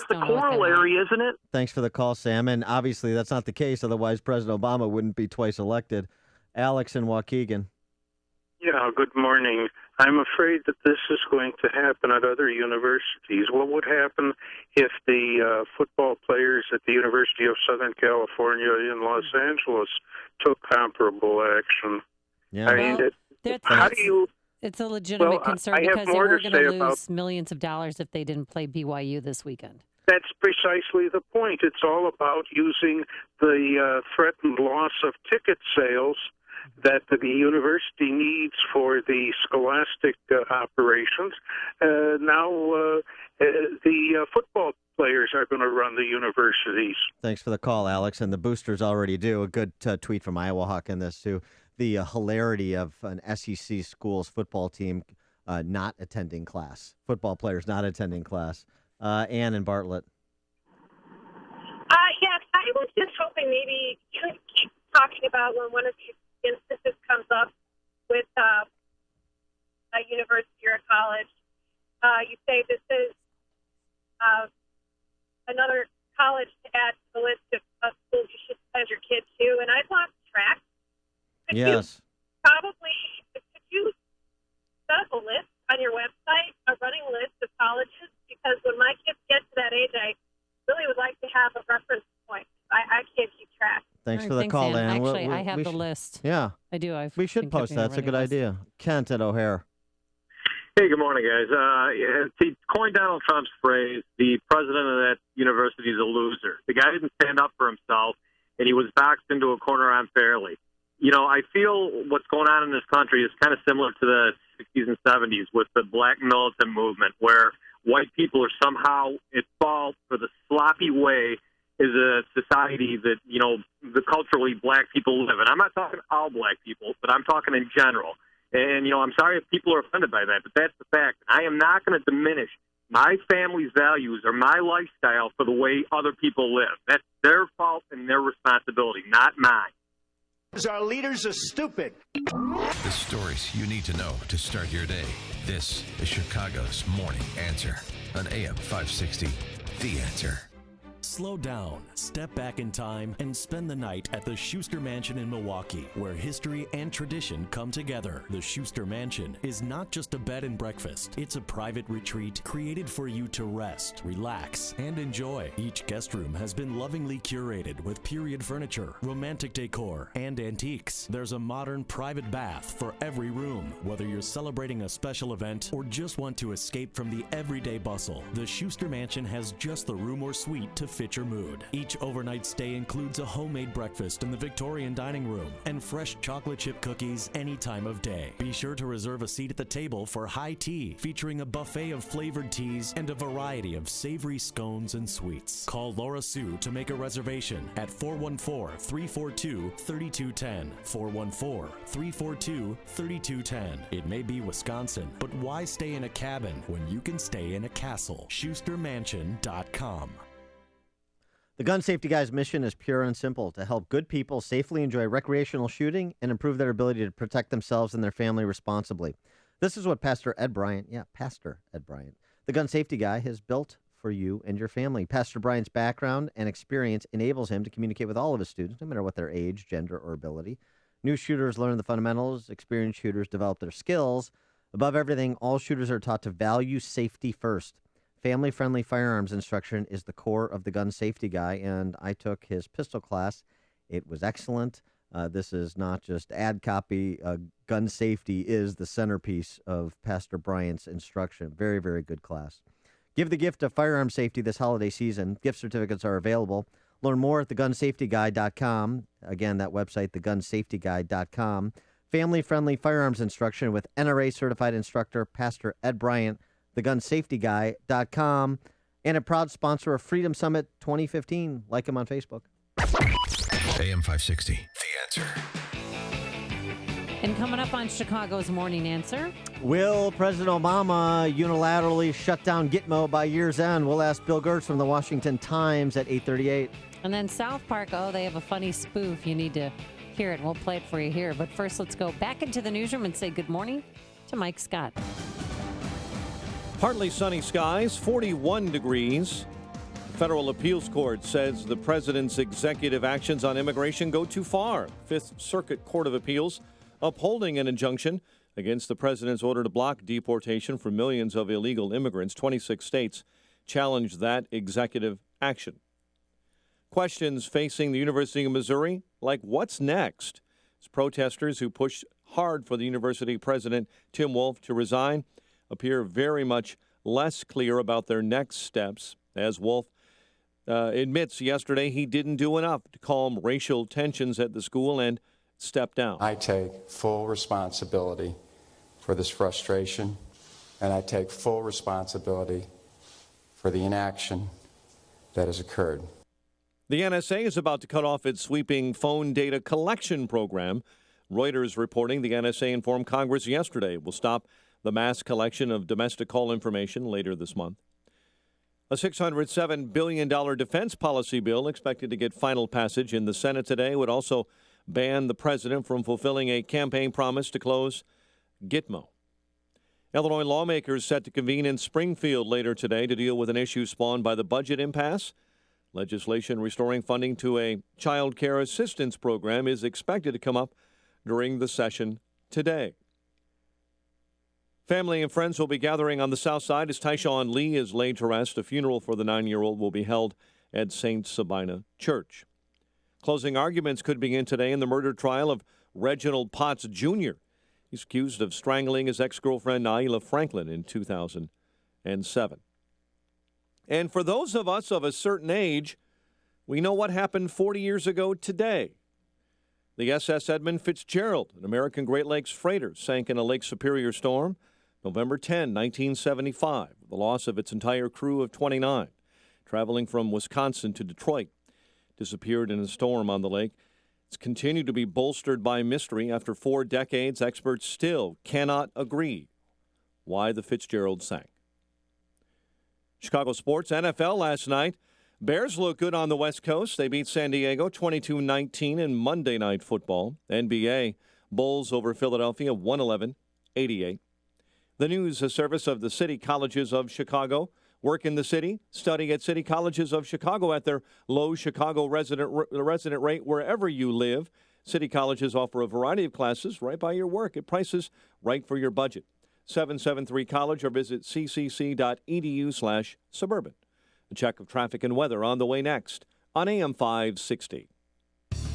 corollary, isn't it? Thanks for the call, Sam. And obviously that's not the case, otherwise President Obama wouldn't be twice elected. Alex in Waukegan. Yeah, good morning. I'm afraid that this is going to happen at other universities. What would happen if the football players at the University of Southern California in Los Angeles took comparable action? Yeah. It's a legitimate concern because they were going to lose millions of dollars if they didn't play BYU this weekend. That's precisely the point. It's all about using the threatened loss of ticket sales that the university needs for the scholastic operations. Now the football players are going to run the universities. Thanks for the call, Alex. And the boosters already do. A good tweet from Iowa Hawk in this, too. The hilarity of an SEC school's football team not attending class. Football players not attending class. Ann in Bartlett. Yes, I was just hoping maybe you could keep talking about when one of these instances comes up with a university or a college, you say this is another college to add to the list of schools you should send your kids to, and I thought track. Could you set up a list on your website, a running list of colleges? Because when my kids get to that age, I really would like to have a reference point. I can't keep track. Thanks for the call, Ann. Actually, I have the list. Yeah. I do. We should post that. It's a good idea. Kent at O'Hare. Hey, good morning, guys. To coin Donald Trump's phrase, the president of that university is a loser. The guy didn't stand up for himself, and he was boxed into a corner unfairly. You know, I feel what's going on in this country is kind of similar to the 60s and 70s with the black militant movement, where white people are somehow at fault for the sloppy way as a society that, you know, the culturally black people live in. I'm not talking all black people, but I'm talking in general. And, you know, I'm sorry if people are offended by that, but that's the fact. I am not going to diminish my family's values or my lifestyle for the way other people live. That's their fault and their responsibility, not mine. Our leaders are stupid. The stories you need to know to start your day. This is Chicago's Morning Answer on AM 560. The Answer. Slow down, step back in time, and spend the night at the Schuster Mansion in Milwaukee, where history and tradition come together. The Schuster Mansion is not just a bed and breakfast. It's a private retreat created for you to rest, relax, and enjoy. Each guest room has been lovingly curated with period furniture, romantic decor, and antiques. There's a modern private bath for every room. Whether you're celebrating a special event or just want to escape from the everyday bustle, the Schuster Mansion has just the room or suite to fit your mood. Each overnight stay includes a homemade breakfast in the Victorian dining room and fresh chocolate chip cookies any time of day. Be sure to reserve a seat at the table for high tea, featuring a buffet of flavored teas and a variety of savory scones and sweets. Call Laura Sue to make a reservation at 414-342-3210. 414-342-3210. It may be Wisconsin, but why stay in a cabin when you can stay in a castle? SchusterMansion.com. The Gun Safety Guy's mission is pure and simple: to help good people safely enjoy recreational shooting and improve their ability to protect themselves and their family responsibly. This is what Pastor Ed Bryant, the Gun Safety Guy, has built for you and your family. Pastor Bryant's background and experience enables him to communicate with all of his students, no matter what their age, gender, or ability. New shooters learn the fundamentals. Experienced shooters develop their skills. Above everything, all shooters are taught to value safety first. Family-friendly firearms instruction is the core of the Gun Safety Guy, and I took his pistol class. It was excellent. This is not just ad copy. Gun safety is the centerpiece of Pastor Bryant's instruction. Very, very good class. Give the gift of firearm safety this holiday season. Gift certificates are available. Learn more at thegunsafetyguy.com. Again, that website, thegunsafetyguy.com. Family-friendly firearms instruction with NRA-certified instructor Pastor Ed Bryant. thegunsafetyguy.com, and a proud sponsor of Freedom Summit 2015. Like him on Facebook. AM 560, The Answer. And coming up on Chicago's Morning Answer. Will President Obama unilaterally shut down Gitmo by year's end? We'll ask Bill Gertz from the Washington Times at 8:38. And then South Park, they have a funny spoof. You need to hear it. We'll play it for you here. But first, let's go back into the newsroom and say good morning to Mike Scott. Partly sunny skies, 41 degrees. The Federal Appeals Court says the president's executive actions on immigration go too far. Fifth Circuit Court of Appeals upholding an injunction against the president's order to block deportation for millions of illegal immigrants. 26 states challenged that executive action. Questions facing the University of Missouri, like what's next? As protesters who pushed hard for the university president, Tim Wolf, to resign appear very much less clear about their next steps, as Wolf admits yesterday he didn't do enough to calm racial tensions at the school and step down. I take full responsibility for this frustration, and I take full responsibility for the inaction that has occurred. The NSA is about to cut off its sweeping phone data collection program. Reuters reporting the NSA informed Congress yesterday it will stop the mass collection of domestic call information later this month. A $607 billion defense policy bill expected to get final passage in the Senate today would also ban the president from fulfilling a campaign promise to close Gitmo. Illinois lawmakers set to convene in Springfield later today to deal with an issue spawned by the budget impasse. Legislation restoring funding to a child care assistance program is expected to come up during the session today. Family and friends will be gathering on the south side as Tyshawn Lee is laid to rest. A funeral for the 9-year-old will be held at St. Sabina Church. Closing arguments could begin today in the murder trial of Reginald Potts Jr. He's accused of strangling his ex-girlfriend Naila Franklin in 2007. And for those of us of a certain age, we know what happened 40 years ago today. The SS Edmund Fitzgerald, an American Great Lakes freighter, sank in a Lake Superior storm November 10, 1975, with the loss of its entire crew of 29, traveling from Wisconsin to Detroit. Disappeared in a storm on the lake. It's continued to be bolstered by mystery. After 4 decades, experts still cannot agree why the Fitzgerald sank. Chicago sports, NFL last night. Bears look good on the West Coast. They beat San Diego 22-19 in Monday Night Football. NBA, Bulls over Philadelphia 111-88. The news, a service of the City Colleges of Chicago. Work in the city, study at City Colleges of Chicago at their low Chicago resident rate wherever you live. City Colleges offer a variety of classes right by your work at prices right for your budget. 773 College or visit ccc.edu/suburban. A check of traffic and weather on the way next on AM 560.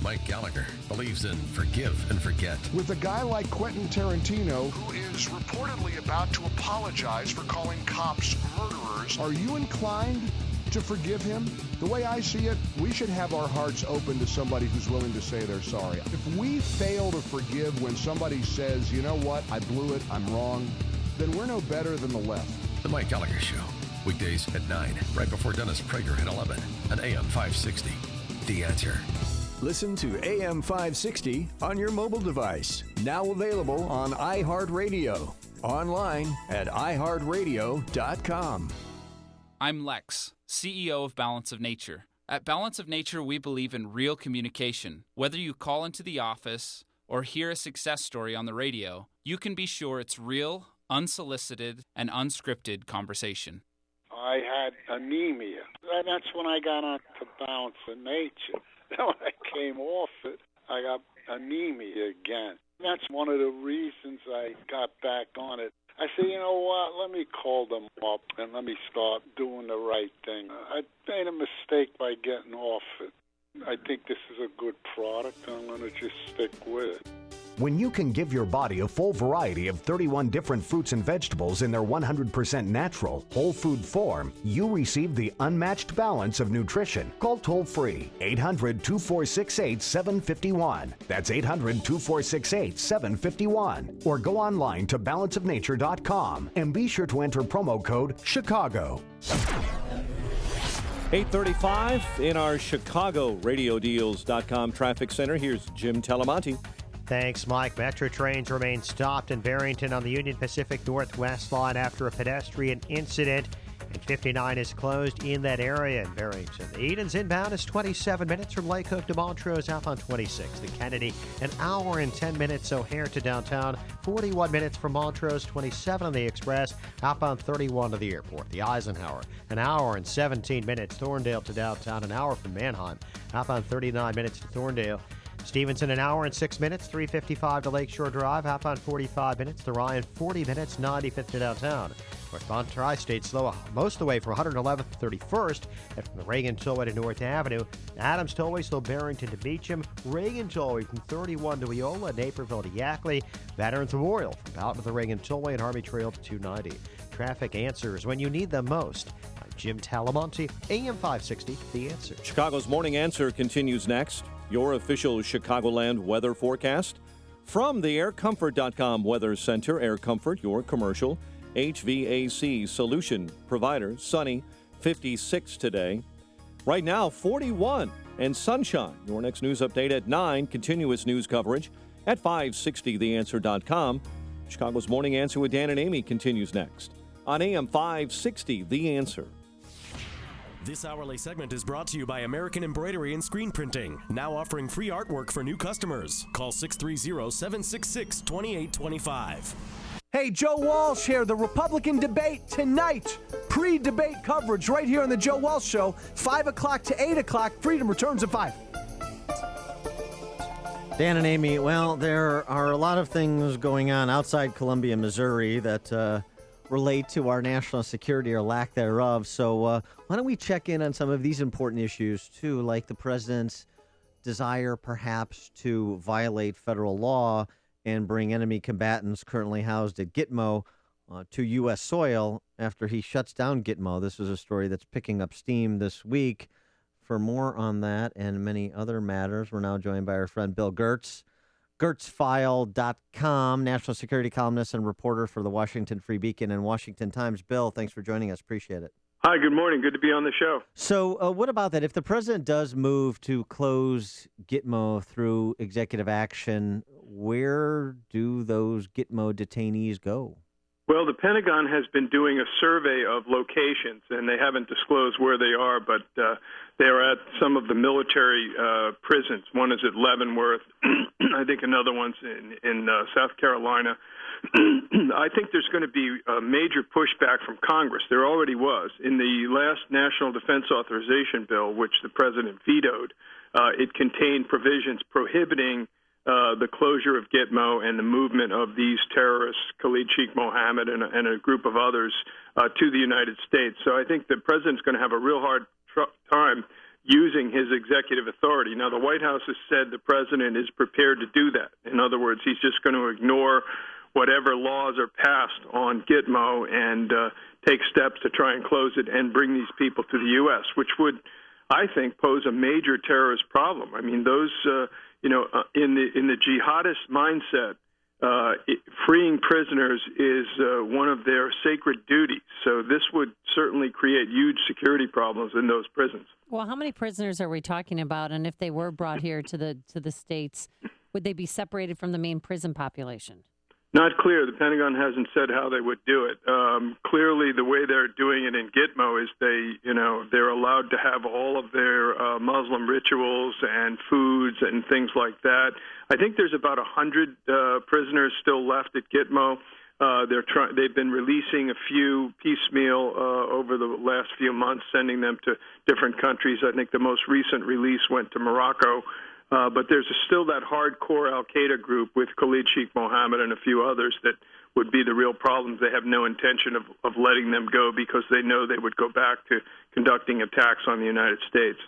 Mike Gallagher believes in forgive and forget. With a guy like Quentin Tarantino, who is reportedly about to apologize for calling cops murderers, are you inclined to forgive him? The way I see it, we should have our hearts open to somebody who's willing to say they're sorry. If we fail to forgive when somebody says, you know what, I blew it, I'm wrong, then we're no better than the left. The Mike Gallagher Show, weekdays at 9, right before Dennis Prager at 11, on AM 560. The Answer. Listen to AM 560 on your mobile device. Now available on iHeartRadio. Online at iHeartRadio.com. I'm Lex, CEO of Balance of Nature. At Balance of Nature, we believe in real communication. Whether you call into the office or hear a success story on the radio, you can be sure it's real, unsolicited, and unscripted conversation. I had anemia. That's when I got on to Balance of Nature. Then when I came off it, I got anemia again. That's one of the reasons I got back on it. I said, you know what, let me call them up and let me start doing the right thing. I made a mistake by getting off it. I think this is a good product, and I'm going to just stick with it. When you can give your body a full variety of 31 different fruits and vegetables in their 100% natural, whole food form, you receive the unmatched balance of nutrition. Call toll-free 800-2468-751. That's 800-2468-751. Or go online to balanceofnature.com and be sure to enter promo code CHICAGO. 8:35 in our ChicagoRadioDeals.com traffic center. Here's Jim Talamonte. Thanks, Mike. Metro trains remain stopped in Barrington on the Union Pacific Northwest line after a pedestrian incident, and 59 is closed in that area in Barrington. The Eden's inbound is 27 minutes from Lake Hook to Montrose, out on 26. The Kennedy, an hour and 10 minutes O'Hare to downtown, 41 minutes from Montrose, 27 on the Express, out on 31 to the airport. The Eisenhower, an hour and 17 minutes, Thorndale to downtown, an hour from Manheim, out on 39 minutes to Thorndale. Stevenson, an hour and 6 minutes, 355 to Lakeshore Drive, hop on 45 minutes. The Ryan, 40 minutes, 95th to downtown. Northbound Tri-State slow most of the way from 111th to 31st, and from the Reagan Tollway to North Avenue. Adams Tollway slow Barrington to Beecham. Reagan Tollway from 31 to Eola, Naperville to Yackley. Veterans Memorial from Boughton to the Reagan Tollway and Army Trail to 290. Traffic answers when you need them most. I'm Jim Talamonte, AM 560, The Answer. Chicago's Morning Answer continues next. Your official Chicagoland weather forecast from the AirComfort.com Weather Center. Air Comfort, your commercial HVAC solution provider. Sunny, 56 today. Right now, 41 and sunshine. Your next news update at 9. Continuous news coverage at 560theanswer.com. Chicago's Morning Answer with Dan and Amy continues next on AM 560, The Answer. This hourly segment is brought to you by American Embroidery and Screen Printing, now offering free artwork for new customers. Call 630-766-2825. Hey, Joe Walsh here. The Republican debate tonight. Pre-debate coverage right here on the Joe Walsh Show. 5 o'clock to 8 o'clock. Freedom returns at 5. Dan and Amy, well, there are a lot of things going on outside Columbia, Missouri that relate to our national security or lack thereof. So why don't we check in on some of these important issues, too, like the president's desire, perhaps, to violate federal law and bring enemy combatants currently housed at Gitmo to U.S. soil after he shuts down Gitmo. This is a story that's picking up steam this week. For more on that and many other matters, we're now joined by our friend Bill Gertz, GertzFile.com, national security columnist and reporter for the Washington Free Beacon and Washington Times. Bill, thanks for joining us. Appreciate it. Hi, good morning. Good to be on the show. So what about that? If the president does move to close Gitmo through executive action, where do those Gitmo detainees go? Well, the Pentagon has been doing a survey of locations, and they haven't disclosed where they are, but they're at some of the military prisons. One is at Leavenworth. I think another one's in South Carolina. I think there's going to be a major pushback from Congress. There already was. In the last National Defense Authorization Bill, which the president vetoed, it contained provisions prohibiting the closure of Gitmo and the movement of these terrorists, Khalid Sheikh Mohammed and a group of others, to the United States. So I think the president's going to have a real hard time using his executive authority. Now, the White House has said the president is prepared to do that. In other words, he's just going to ignore whatever laws are passed on Gitmo and take steps to try and close it and bring these people to the U.S., which would, I think, pose a major terrorist problem. I mean, those, in the jihadist mindset, freeing prisoners is one of their sacred duties. So this would certainly create huge security problems in those prisons. Well, how many prisoners are we talking about? And if they were brought here to the States, would they be separated from the main prison population? Not clear. The Pentagon hasn't said how they would do it. Clearly, the way they're doing it in Gitmo is they're allowed to have all of their Muslim rituals and foods and things like that. I think there's about 100 prisoners still left at Gitmo. They've been releasing a few piecemeal over the last few months, sending them to different countries. I think the most recent release went to Morocco. But there's still that hardcore al-Qaeda group with Khalid Sheikh Mohammed and a few others that would be the real problems. They have no intention of letting them go because they know they would go back to conducting attacks on the United States.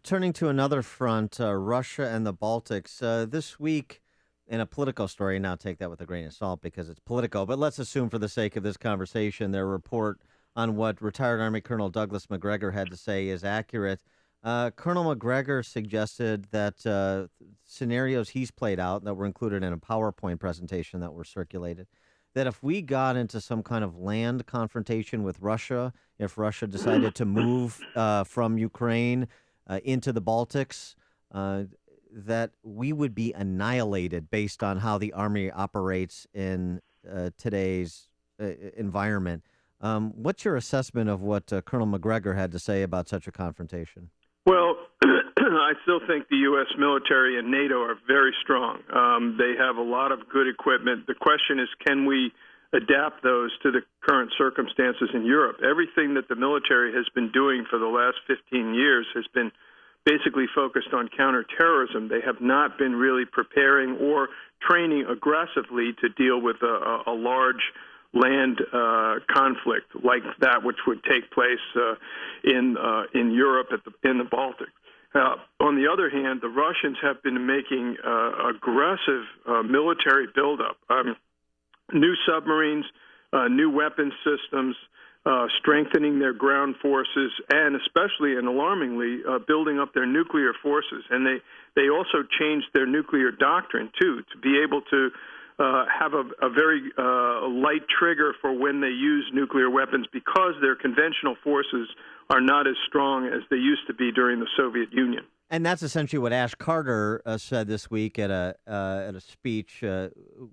Turning to another front, Russia and the Baltics. This week, in a political story, now take that with a grain of salt because it's political, but let's assume for the sake of this conversation, their report on what retired Army Colonel Douglas Macgregor had to say is accurate. Colonel Macgregor suggested that scenarios he's played out that were included in a PowerPoint presentation that were circulated, that if we got into some kind of land confrontation with Russia, if Russia decided to move from Ukraine into the Baltics, that we would be annihilated based on how the Army operates in today's environment. What's your assessment of what Colonel Macgregor had to say about such a confrontation? Well, I still think the U.S. military and NATO are very strong. They have a lot of good equipment. The question is, can we adapt those to the current circumstances in Europe? Everything that the military has been doing for the last 15 years has been basically focused on counterterrorism. They have not been really preparing or training aggressively to deal with a large land conflict like that which would take place in Europe in the Baltic. On the other hand, the Russians have been making aggressive military buildup, new submarines, new weapons systems, strengthening their ground forces, and especially and alarmingly building up their nuclear forces. And they also changed their nuclear doctrine too, to be able to have a very light trigger for when they use nuclear weapons because their conventional forces are not as strong as they used to be during the Soviet Union. And that's essentially what Ash Carter said this week at a speech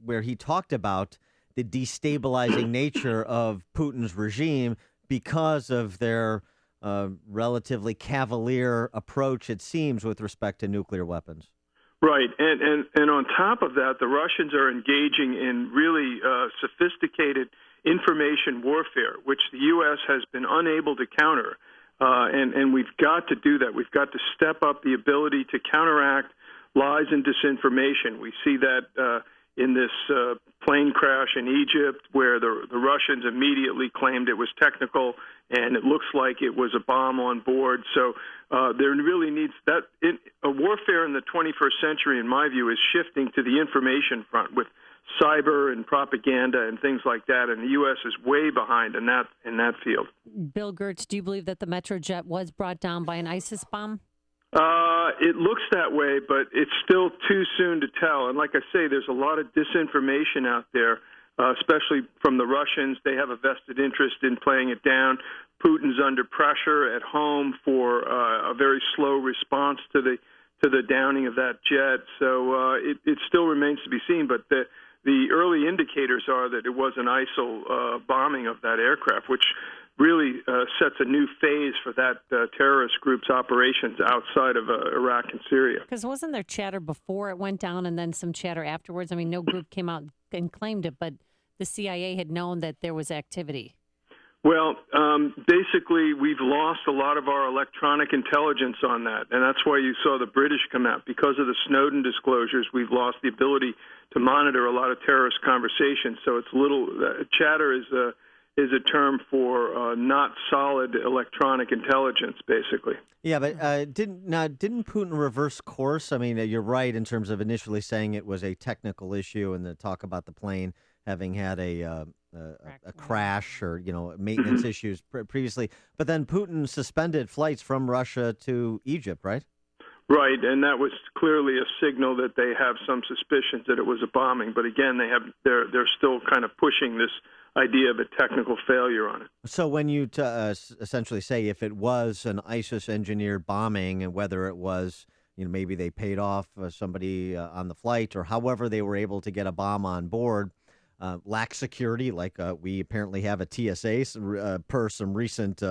where he talked about the destabilizing nature of Putin's regime because of their relatively cavalier approach, it seems, with respect to nuclear weapons. Right, and on top of that, the Russians are engaging in really sophisticated information warfare, which the U.S. has been unable to counter. And we've got to do that. We've got to step up the ability to counteract lies and disinformation. We see that in this plane crash in Egypt, where the Russians immediately claimed it was technical, and it looks like it was a bomb on board. So there really needs that. A warfare in the 21st century, in my view, is shifting to the information front with cyber and propaganda and things like that, and the U.S. is way behind in that field. Bill Gertz, do you believe that the Metrojet was brought down by an ISIS bomb? It looks that way, but it's still too soon to tell. And like I say, there's a lot of disinformation out there, especially from the Russians. They have a vested interest in playing it down. Putin's under pressure at home for a very slow response to the downing of that jet. So it still remains to be seen. But the early indicators are that it was an ISIL bombing of that aircraft, which really sets a new phase for that terrorist group's operations outside of Iraq and Syria. Because wasn't there chatter before it went down and then some chatter afterwards? I mean, no group came out and claimed it, but the CIA had known that there was activity. Well, basically, we've lost a lot of our electronic intelligence on that, and that's why you saw the British come out. Because of the Snowden disclosures, we've lost the ability to monitor a lot of terrorist conversations. So it's chatter is a term for not solid electronic intelligence, basically. Yeah, but didn't Putin reverse course? I mean, you're right in terms of initially saying it was a technical issue and the talk about the plane having had a crash or maintenance issues previously. But then Putin suspended flights from Russia to Egypt, right? Right, and that was clearly a signal that they have some suspicions that it was a bombing. But again, they're still kind of pushing this idea of a technical failure on it. So when you essentially say if it was an ISIS-engineered bombing and whether it was, maybe they paid off somebody on the flight or however they were able to get a bomb on board, lack security, like we apparently have at TSA per some recent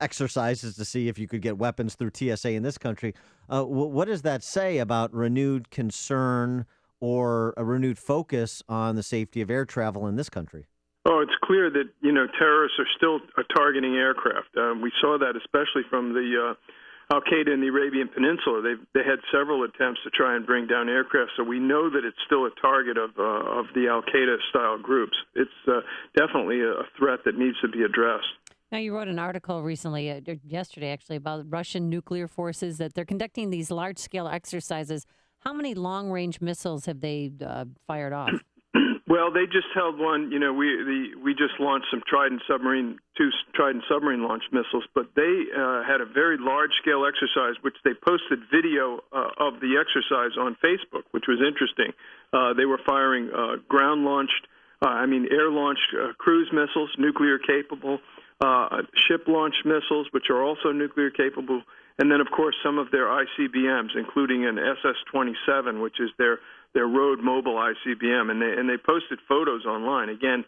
exercises to see if you could get weapons through TSA in this country. What does that say about renewed concern or a renewed focus on the safety of air travel in this country? Oh, it's clear that, terrorists are still targeting aircraft. We saw that especially from the Al-Qaeda in the Arabian Peninsula. They had several attempts to try and bring down aircraft, so we know that it's still a target of the Al-Qaeda-style groups. It's definitely a threat that needs to be addressed. Now, you wrote an article recently, yesterday actually, about Russian nuclear forces, that they're conducting these large-scale exercises. How many long-range missiles have they fired off? Well, they just held one. We just launched two Trident submarine launch missiles, but they had a very large-scale exercise, which they posted video of the exercise on Facebook, which was interesting. They were firing air-launched cruise missiles, nuclear-capable, ship-launched missiles, which are also nuclear-capable, and then, of course, some of their ICBMs, including an SS-27, which is their road mobile ICBM, and they posted photos online. Again,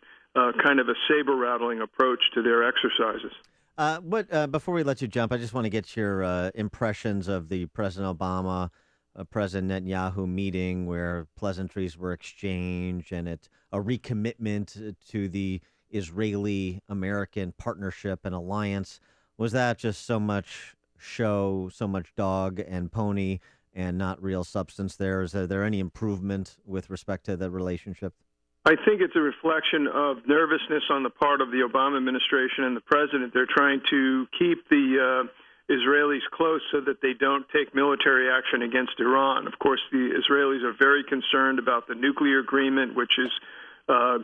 kind of a saber-rattling approach to their exercises. Before we let you jump, I just want to get your impressions of the President Obama, President Netanyahu meeting where pleasantries were exchanged and it's a recommitment to the Israeli-American partnership and alliance. Was that just so much show, so much dog and pony, and not real substance there? Is there any improvement with respect to the relationship? I think it's a reflection of nervousness on the part of the Obama administration and the president. They're trying to keep the Israelis close so that they don't take military action against Iran. Of course, the Israelis are very concerned about the nuclear agreement, which is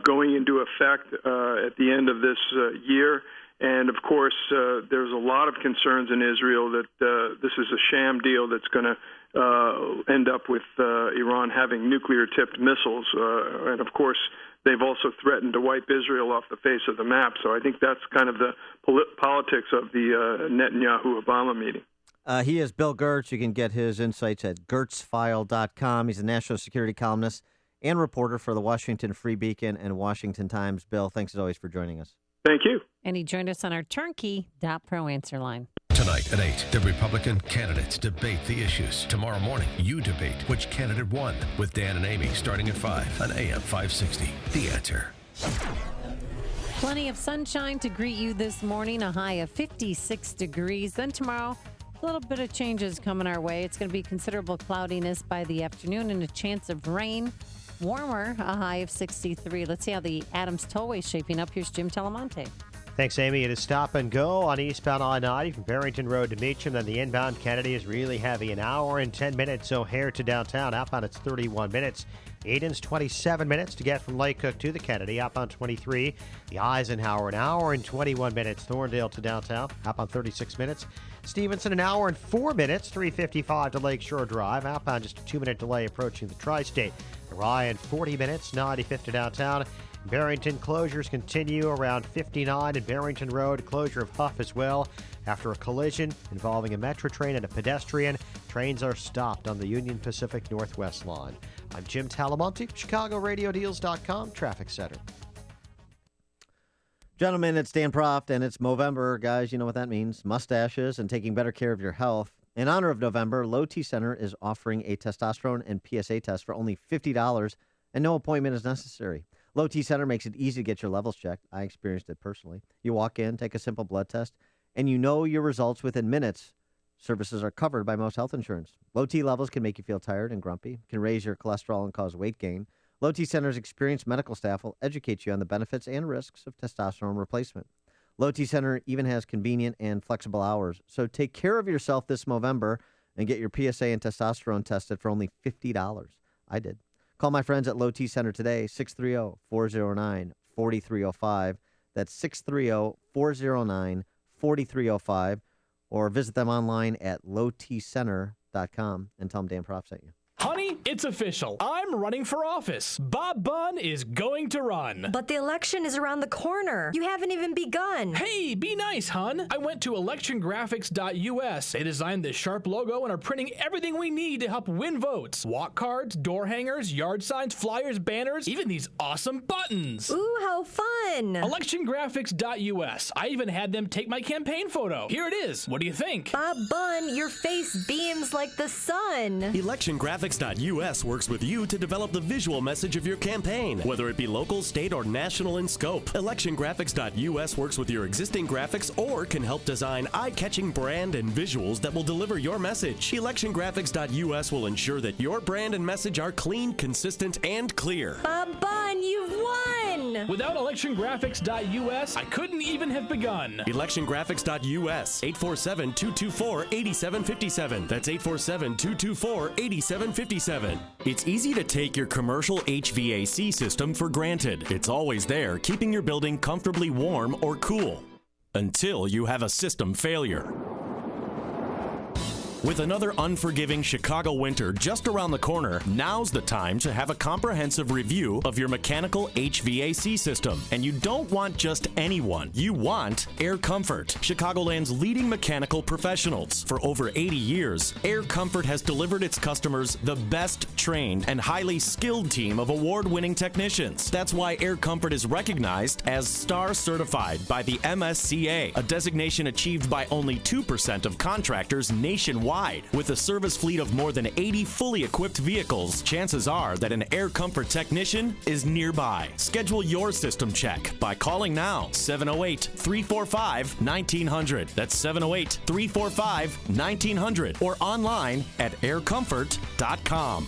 going into effect at the end of this year. And, of course, there's a lot of concerns in Israel that this is a sham deal that's going to end up with Iran having nuclear-tipped missiles. And, of course, they've also threatened to wipe Israel off the face of the map. So I think that's kind of the politics of the Netanyahu-Obama meeting. He is Bill Gertz. You can get his insights at gertzfile.com. He's a national security columnist and reporter for the Washington Free Beacon and Washington Times. Bill, thanks as always for joining us. Thank you. And he joined us on our turnkey.pro answer line. Tonight at 8, the Republican candidates debate the issues. Tomorrow morning, you debate which candidate won with Dan and Amy starting at 5 on AM 560. The Answer. Plenty of sunshine to greet you this morning, a high of 56 degrees. Then tomorrow, a little bit of changes coming our way. It's going to be considerable cloudiness by the afternoon and a chance of rain. Warmer, a high of 63. Let's see how the Adams Tollway is shaping up. Here's Jim Telemonte. Thanks, Amy. It is stop and go on eastbound I-90 from Barrington Road to Meacham. Then the inbound Kennedy is really heavy. An hour and 10 minutes. O'Hare to downtown. Outbound, it's 31 minutes. Eden's 27 minutes to get from Lake Cook to the Kennedy. Outbound 23. The Eisenhower, an hour and 21 minutes. Thorndale to downtown. Outbound 36 minutes. Stevenson, an hour and 4 minutes. 3:55 to Lakeshore Drive. Outbound, just a 2-minute delay approaching the Tri-State. Ryan, 40 minutes. 95th to downtown. Barrington closures continue around 59 and Barrington Road. Closure of Huff as well after a collision involving a Metro train and a pedestrian. Trains are stopped on the Union Pacific Northwest line. I'm Jim Talamonte, ChicagoRadioDeals.com Traffic Center. Gentlemen, it's Dan Proft, and it's Movember. Guys, you know what that means. Mustaches and taking better care of your health. In honor of November, Low T Center is offering a testosterone and PSA test for only $50, and no appointment is necessary. Low T Center makes it easy to get your levels checked. I experienced it personally. You walk in, take a simple blood test, and you know your results within minutes. Services are covered by most health insurance. Low T levels can make you feel tired and grumpy, can raise your cholesterol and cause weight gain. Low T Center's experienced medical staff will educate you on the benefits and risks of testosterone replacement. Low T Center even has convenient and flexible hours. So take care of yourself this Movember and get your PSA and testosterone tested for only $50. I did. Call my friends at Low T Center today, 630-409-4305. That's 630-409-4305. Or visit them online at lowtcenter.com and tell them Dan Proft sent you. Honey, it's official. I'm running for office. Bob Bunn is going to run. But the election is around the corner. You haven't even begun. Hey, be nice, hon. I went to electiongraphics.us. They designed this sharp logo and are printing everything we need to help win votes. Walk cards, door hangers, yard signs, flyers, banners, even these awesome buttons. Ooh, how fun. Electiongraphics.us. I even had them take my campaign photo. Here it is. What do you think? Bob Bunn, your face beams like the sun. Electiongraphics.us works with you to develop the visual message of your campaign, whether it be local, state, or national in scope. Electiongraphics.us works with your existing graphics or can help design eye-catching brand and visuals that will deliver your message. Electiongraphics.us will ensure that your brand and message are clean, consistent, and clear. Bob Bunn, you've won! Without electiongraphics.us, I couldn't even have begun. Electiongraphics.us, 847-224-8757. That's 847-224-8757. It's easy to take your commercial HVAC system for granted. It's always there, keeping your building comfortably warm or cool. Until you have a system failure. With another unforgiving Chicago winter just around the corner, now's the time to have a comprehensive review of your mechanical HVAC system. And you don't want just anyone. You want Air Comfort, Chicagoland's leading mechanical professionals. For over 80 years, Air Comfort has delivered its customers the best trained and highly skilled team of award-winning technicians. That's why Air Comfort is recognized as Star Certified by the MSCA, a designation achieved by only 2% of contractors nationwide. With a service fleet of more than 80 fully equipped vehicles, chances are that an Air Comfort technician is nearby. Schedule your system check by calling now, 708-345-1900. That's 708-345-1900 or online at aircomfort.com.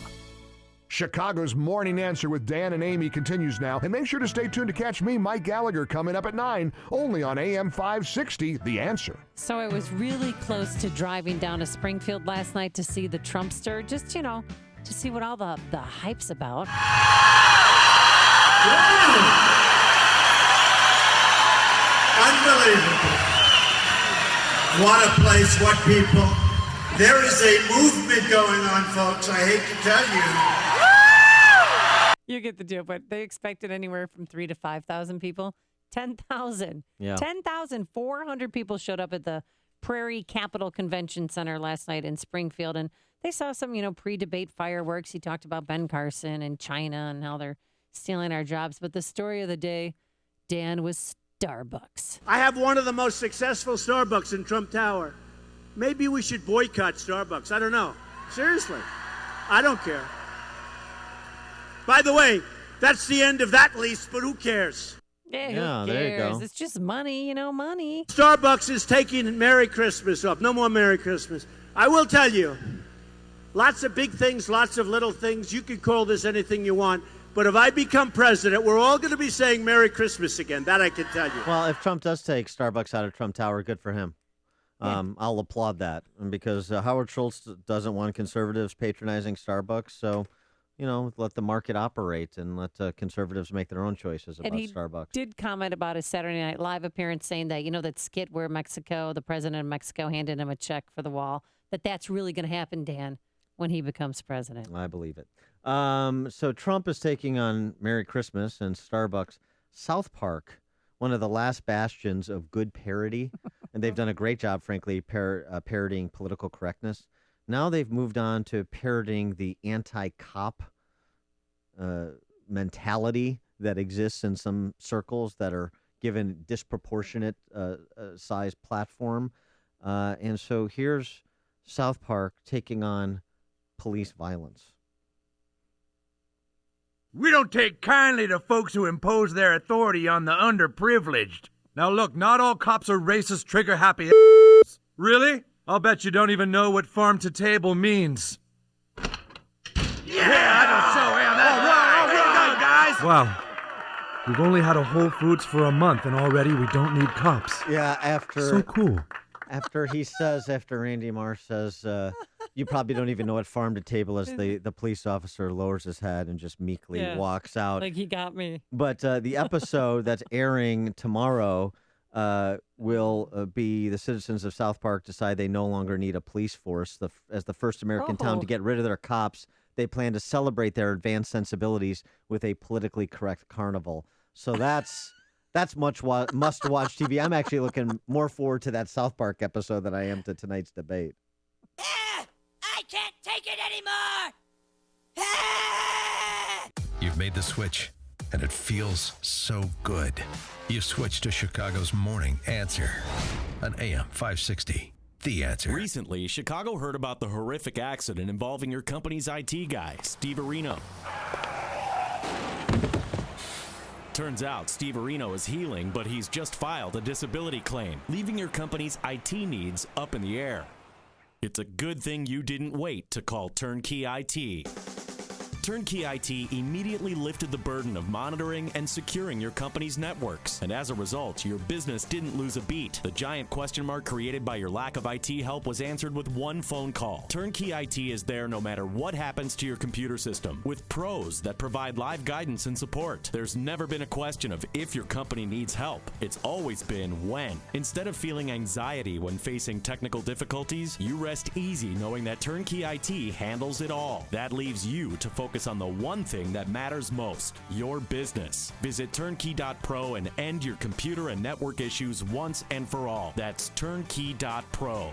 Chicago's Morning Answer with Dan and Amy continues now. And make sure to stay tuned to catch me, Mike Gallagher, coming up at 9, only on AM 560, The Answer. So I was really close to driving down to Springfield last night to see the Trumpster, just, to see what all the hype's about. Unbelievable. What a place, what people. There is a movement going on, folks. I hate to tell you. You get the deal, but they expected anywhere from 3,000 to 5,000 people. 10,000. Yeah. 10,400 people showed up at the Prairie Capitol Convention Center last night in Springfield, and they saw some, pre-debate fireworks. He talked about Ben Carson and China and how they're stealing our jobs. But the story of the day, Dan, was Starbucks. I have one of the most successful Starbucks in Trump Tower. maybe we should boycott Starbucks. I don't know. Seriously. I don't care. By the way, that's the end of that lease, but who cares? Yeah, who Yeah, there you cares? go. It's just money, money. Starbucks is taking Merry Christmas off. No more Merry Christmas. I will tell you, lots of big things, lots of little things. You can call this anything you want. But if I become president, we're all going to be saying Merry Christmas again. That I can tell you. Well, if Trump does take Starbucks out of Trump Tower, good for him. I'll applaud that because Howard Schultz doesn't want conservatives patronizing Starbucks. So, let the market operate and let conservatives make their own choices about Starbucks. Did comment about his Saturday Night Live appearance, saying that that skit where the president of Mexico handed him a check for the wall, that's really going to happen, Dan, when he becomes president. I believe it. So Trump is taking on Merry Christmas and Starbucks. South Park, one of the last bastions of good parody, and they've done a great job, frankly, parodying political correctness. Now they've moved on to parodying the anti-cop mentality that exists in some circles that are given disproportionate size platform. And so here's South Park taking on police violence. We don't take kindly to folks who impose their authority on the underprivileged. Now look, not all cops are racist, trigger-happy Really? I'll bet you don't even know what farm to table means. Guys. Wow. We've only had a Whole Foods for a month and already we don't need cops. Yeah, after... So cool. After Randy Marsh says, you probably don't even know what farm to table is, the police officer lowers his head and just meekly walks out. Like, he got me. But the episode that's airing tomorrow will be the citizens of South Park decide they no longer need a police force. As the first American town to get rid of their cops, they plan to celebrate their advanced sensibilities with a politically correct carnival. So that's must-watch TV. I'm actually looking more forward to that South Park episode than I am to tonight's debate. I can't take it anymore! You've made the switch, and it feels so good. You switched to Chicago's Morning Answer on AM 560. The Answer. Recently, Chicago heard about the horrific accident involving your company's IT guy, Steve Areno. Turns out Steve Areno is healing, but he's just filed a disability claim, leaving your company's IT needs up in the air. It's a good thing you didn't wait to call Turnkey IT. Turnkey IT immediately lifted the burden of monitoring and securing your company's networks. And as a result, your business didn't lose a beat. The giant question mark created by your lack of IT help was answered with one phone call. Turnkey IT is there no matter what happens to your computer system, with pros that provide live guidance and support. There's never been a question of if your company needs help. It's always been when. Instead of feeling anxiety when facing technical difficulties, you rest easy knowing that Turnkey IT handles it all. That leaves you to focus on the one thing that matters most, your business. Visit turnkey.pro and end your computer and network issues once and for all. That's turnkey.pro.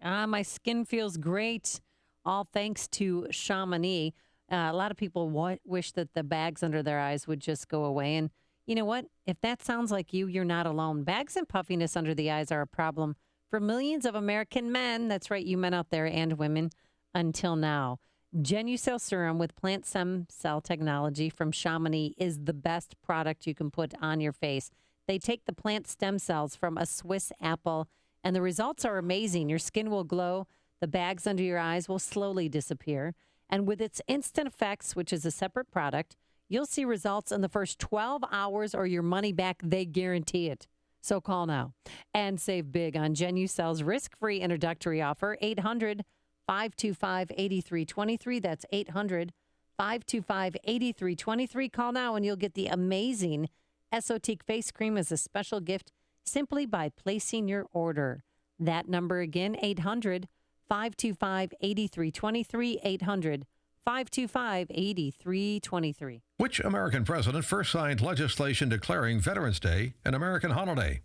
My skin feels great, all thanks to Chamonix. A lot of people wish that the bags under their eyes would just go away. And you know what? If that sounds like you, you're not alone. Bags and puffiness under the eyes are a problem for millions of American men. That's right, you men out there and women, until now. Genucel Serum with plant stem cell technology from Chamonix is the best product you can put on your face. They take the plant stem cells from a Swiss apple, and the results are amazing. Your skin will glow. The bags under your eyes will slowly disappear. And with its instant effects, which is a separate product, you'll see results in the first 12 hours or your money back. They guarantee it. So call now and save big on Genucel's risk-free introductory offer, 800-525-8323. That's 800-525-8323. Call now and you'll get the amazing Esotique face cream as a special gift simply by placing your order. That number again, 800-525-8323, 800-525-8323. Which American president first signed legislation declaring Veterans Day an American holiday?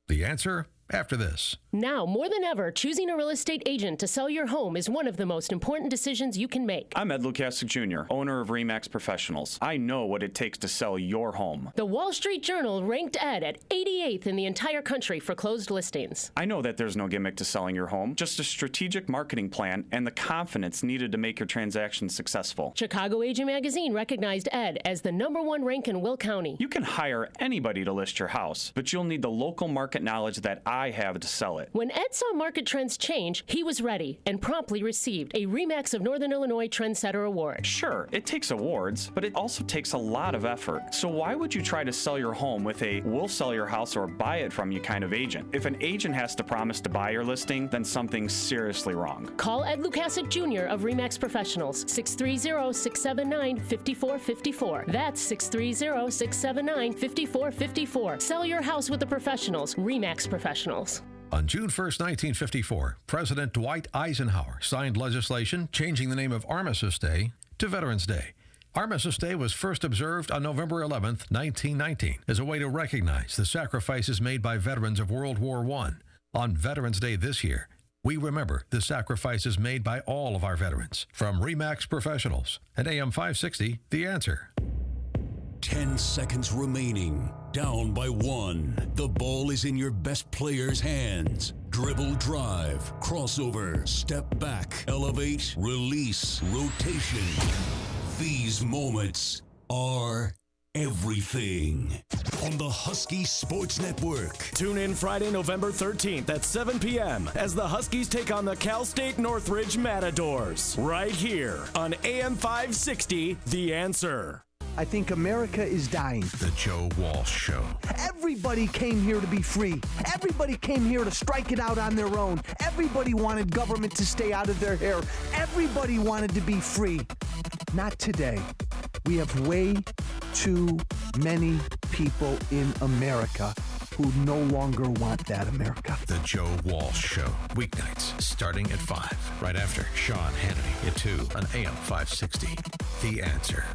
The answer after this. Now, more than ever, choosing a real estate agent to sell your home is one of the most important decisions you can make. I'm Ed Lukasik Jr., owner of RE/MAX Professionals. I know what it takes to sell your home. The Wall Street Journal ranked Ed at 88th in the entire country for closed listings. I know that there's no gimmick to selling your home, just a strategic marketing plan and the confidence needed to make your transaction successful. Chicago Agent Magazine recognized Ed as the #1 rank in Will County. You can hire anybody to list your house, but you'll need the local market knowledge that I have to sell it. When Ed saw market trends change, he was ready and promptly received a RE/MAX of Northern Illinois Trendsetter Award. Sure, it takes awards, but it also takes a lot of effort. So why would you try to sell your home with a we'll sell your house or buy it from you kind of agent? If an agent has to promise to buy your listing, then something's seriously wrong. Call Ed Lukasik Jr. of RE/MAX Professionals, 630-679-5454. That's 630-679-5454. Sell your house with the professionals, RE/MAX Professionals. On June 1st, 1954, President Dwight Eisenhower signed legislation changing the name of Armistice Day to Veterans Day. Armistice Day was first observed on November 11th, 1919, as a way to recognize the sacrifices made by veterans of World War I. On Veterans Day this year, we remember the sacrifices made by all of our veterans. From RE/MAX Professionals and AM 560, The Answer. 10 seconds remaining. Down by 1. The ball is in your best player's hands. Dribble, drive, crossover, step back, elevate, release, rotation. These moments are everything. On the Husky Sports Network. Tune in Friday, November 13th at 7 p.m. as the Huskies take on the Cal State Northridge Matadors. Right here on AM 560, The Answer. I think America is dying. The Joe Walsh Show. Everybody came here to be free. Everybody came here to strike it out on their own. Everybody wanted government to stay out of their hair. Everybody wanted to be free. Not today. We have way too many people in America who no longer want that America. The Joe Walsh Show. Weeknights starting at 5. Right after Sean Hannity at 2 on AM 560. The Answer.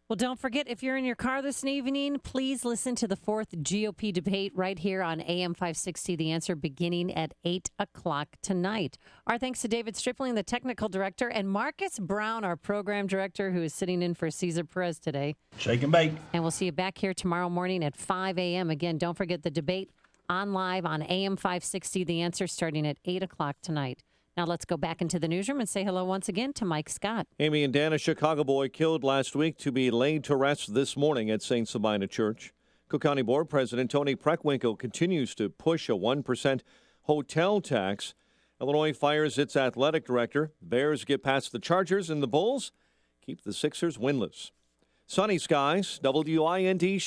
Well, don't forget, if you're in your car this evening, please listen to the 4th GOP debate right here on AM 560, The Answer, beginning at 8 o'clock tonight. Our thanks to David Stripling, the technical director, and Marcus Brown, our program director, who is sitting in for Cesar Perez today. Shake and bake. And we'll see you back here tomorrow morning at 5 a.m. Again, don't forget the debate on live on AM 560, The Answer, starting at 8 o'clock tonight. Now let's go back into the newsroom and say hello once again to Mike Scott. Amy and Dan, a Chicago boy killed last week to be laid to rest this morning at St. Sabina Church. Cook County Board President Tony Preckwinkle continues to push a 1% hotel tax. Illinois fires its athletic director. Bears get past the Chargers, and the Bulls keep the Sixers winless. Sunny skies, WIND.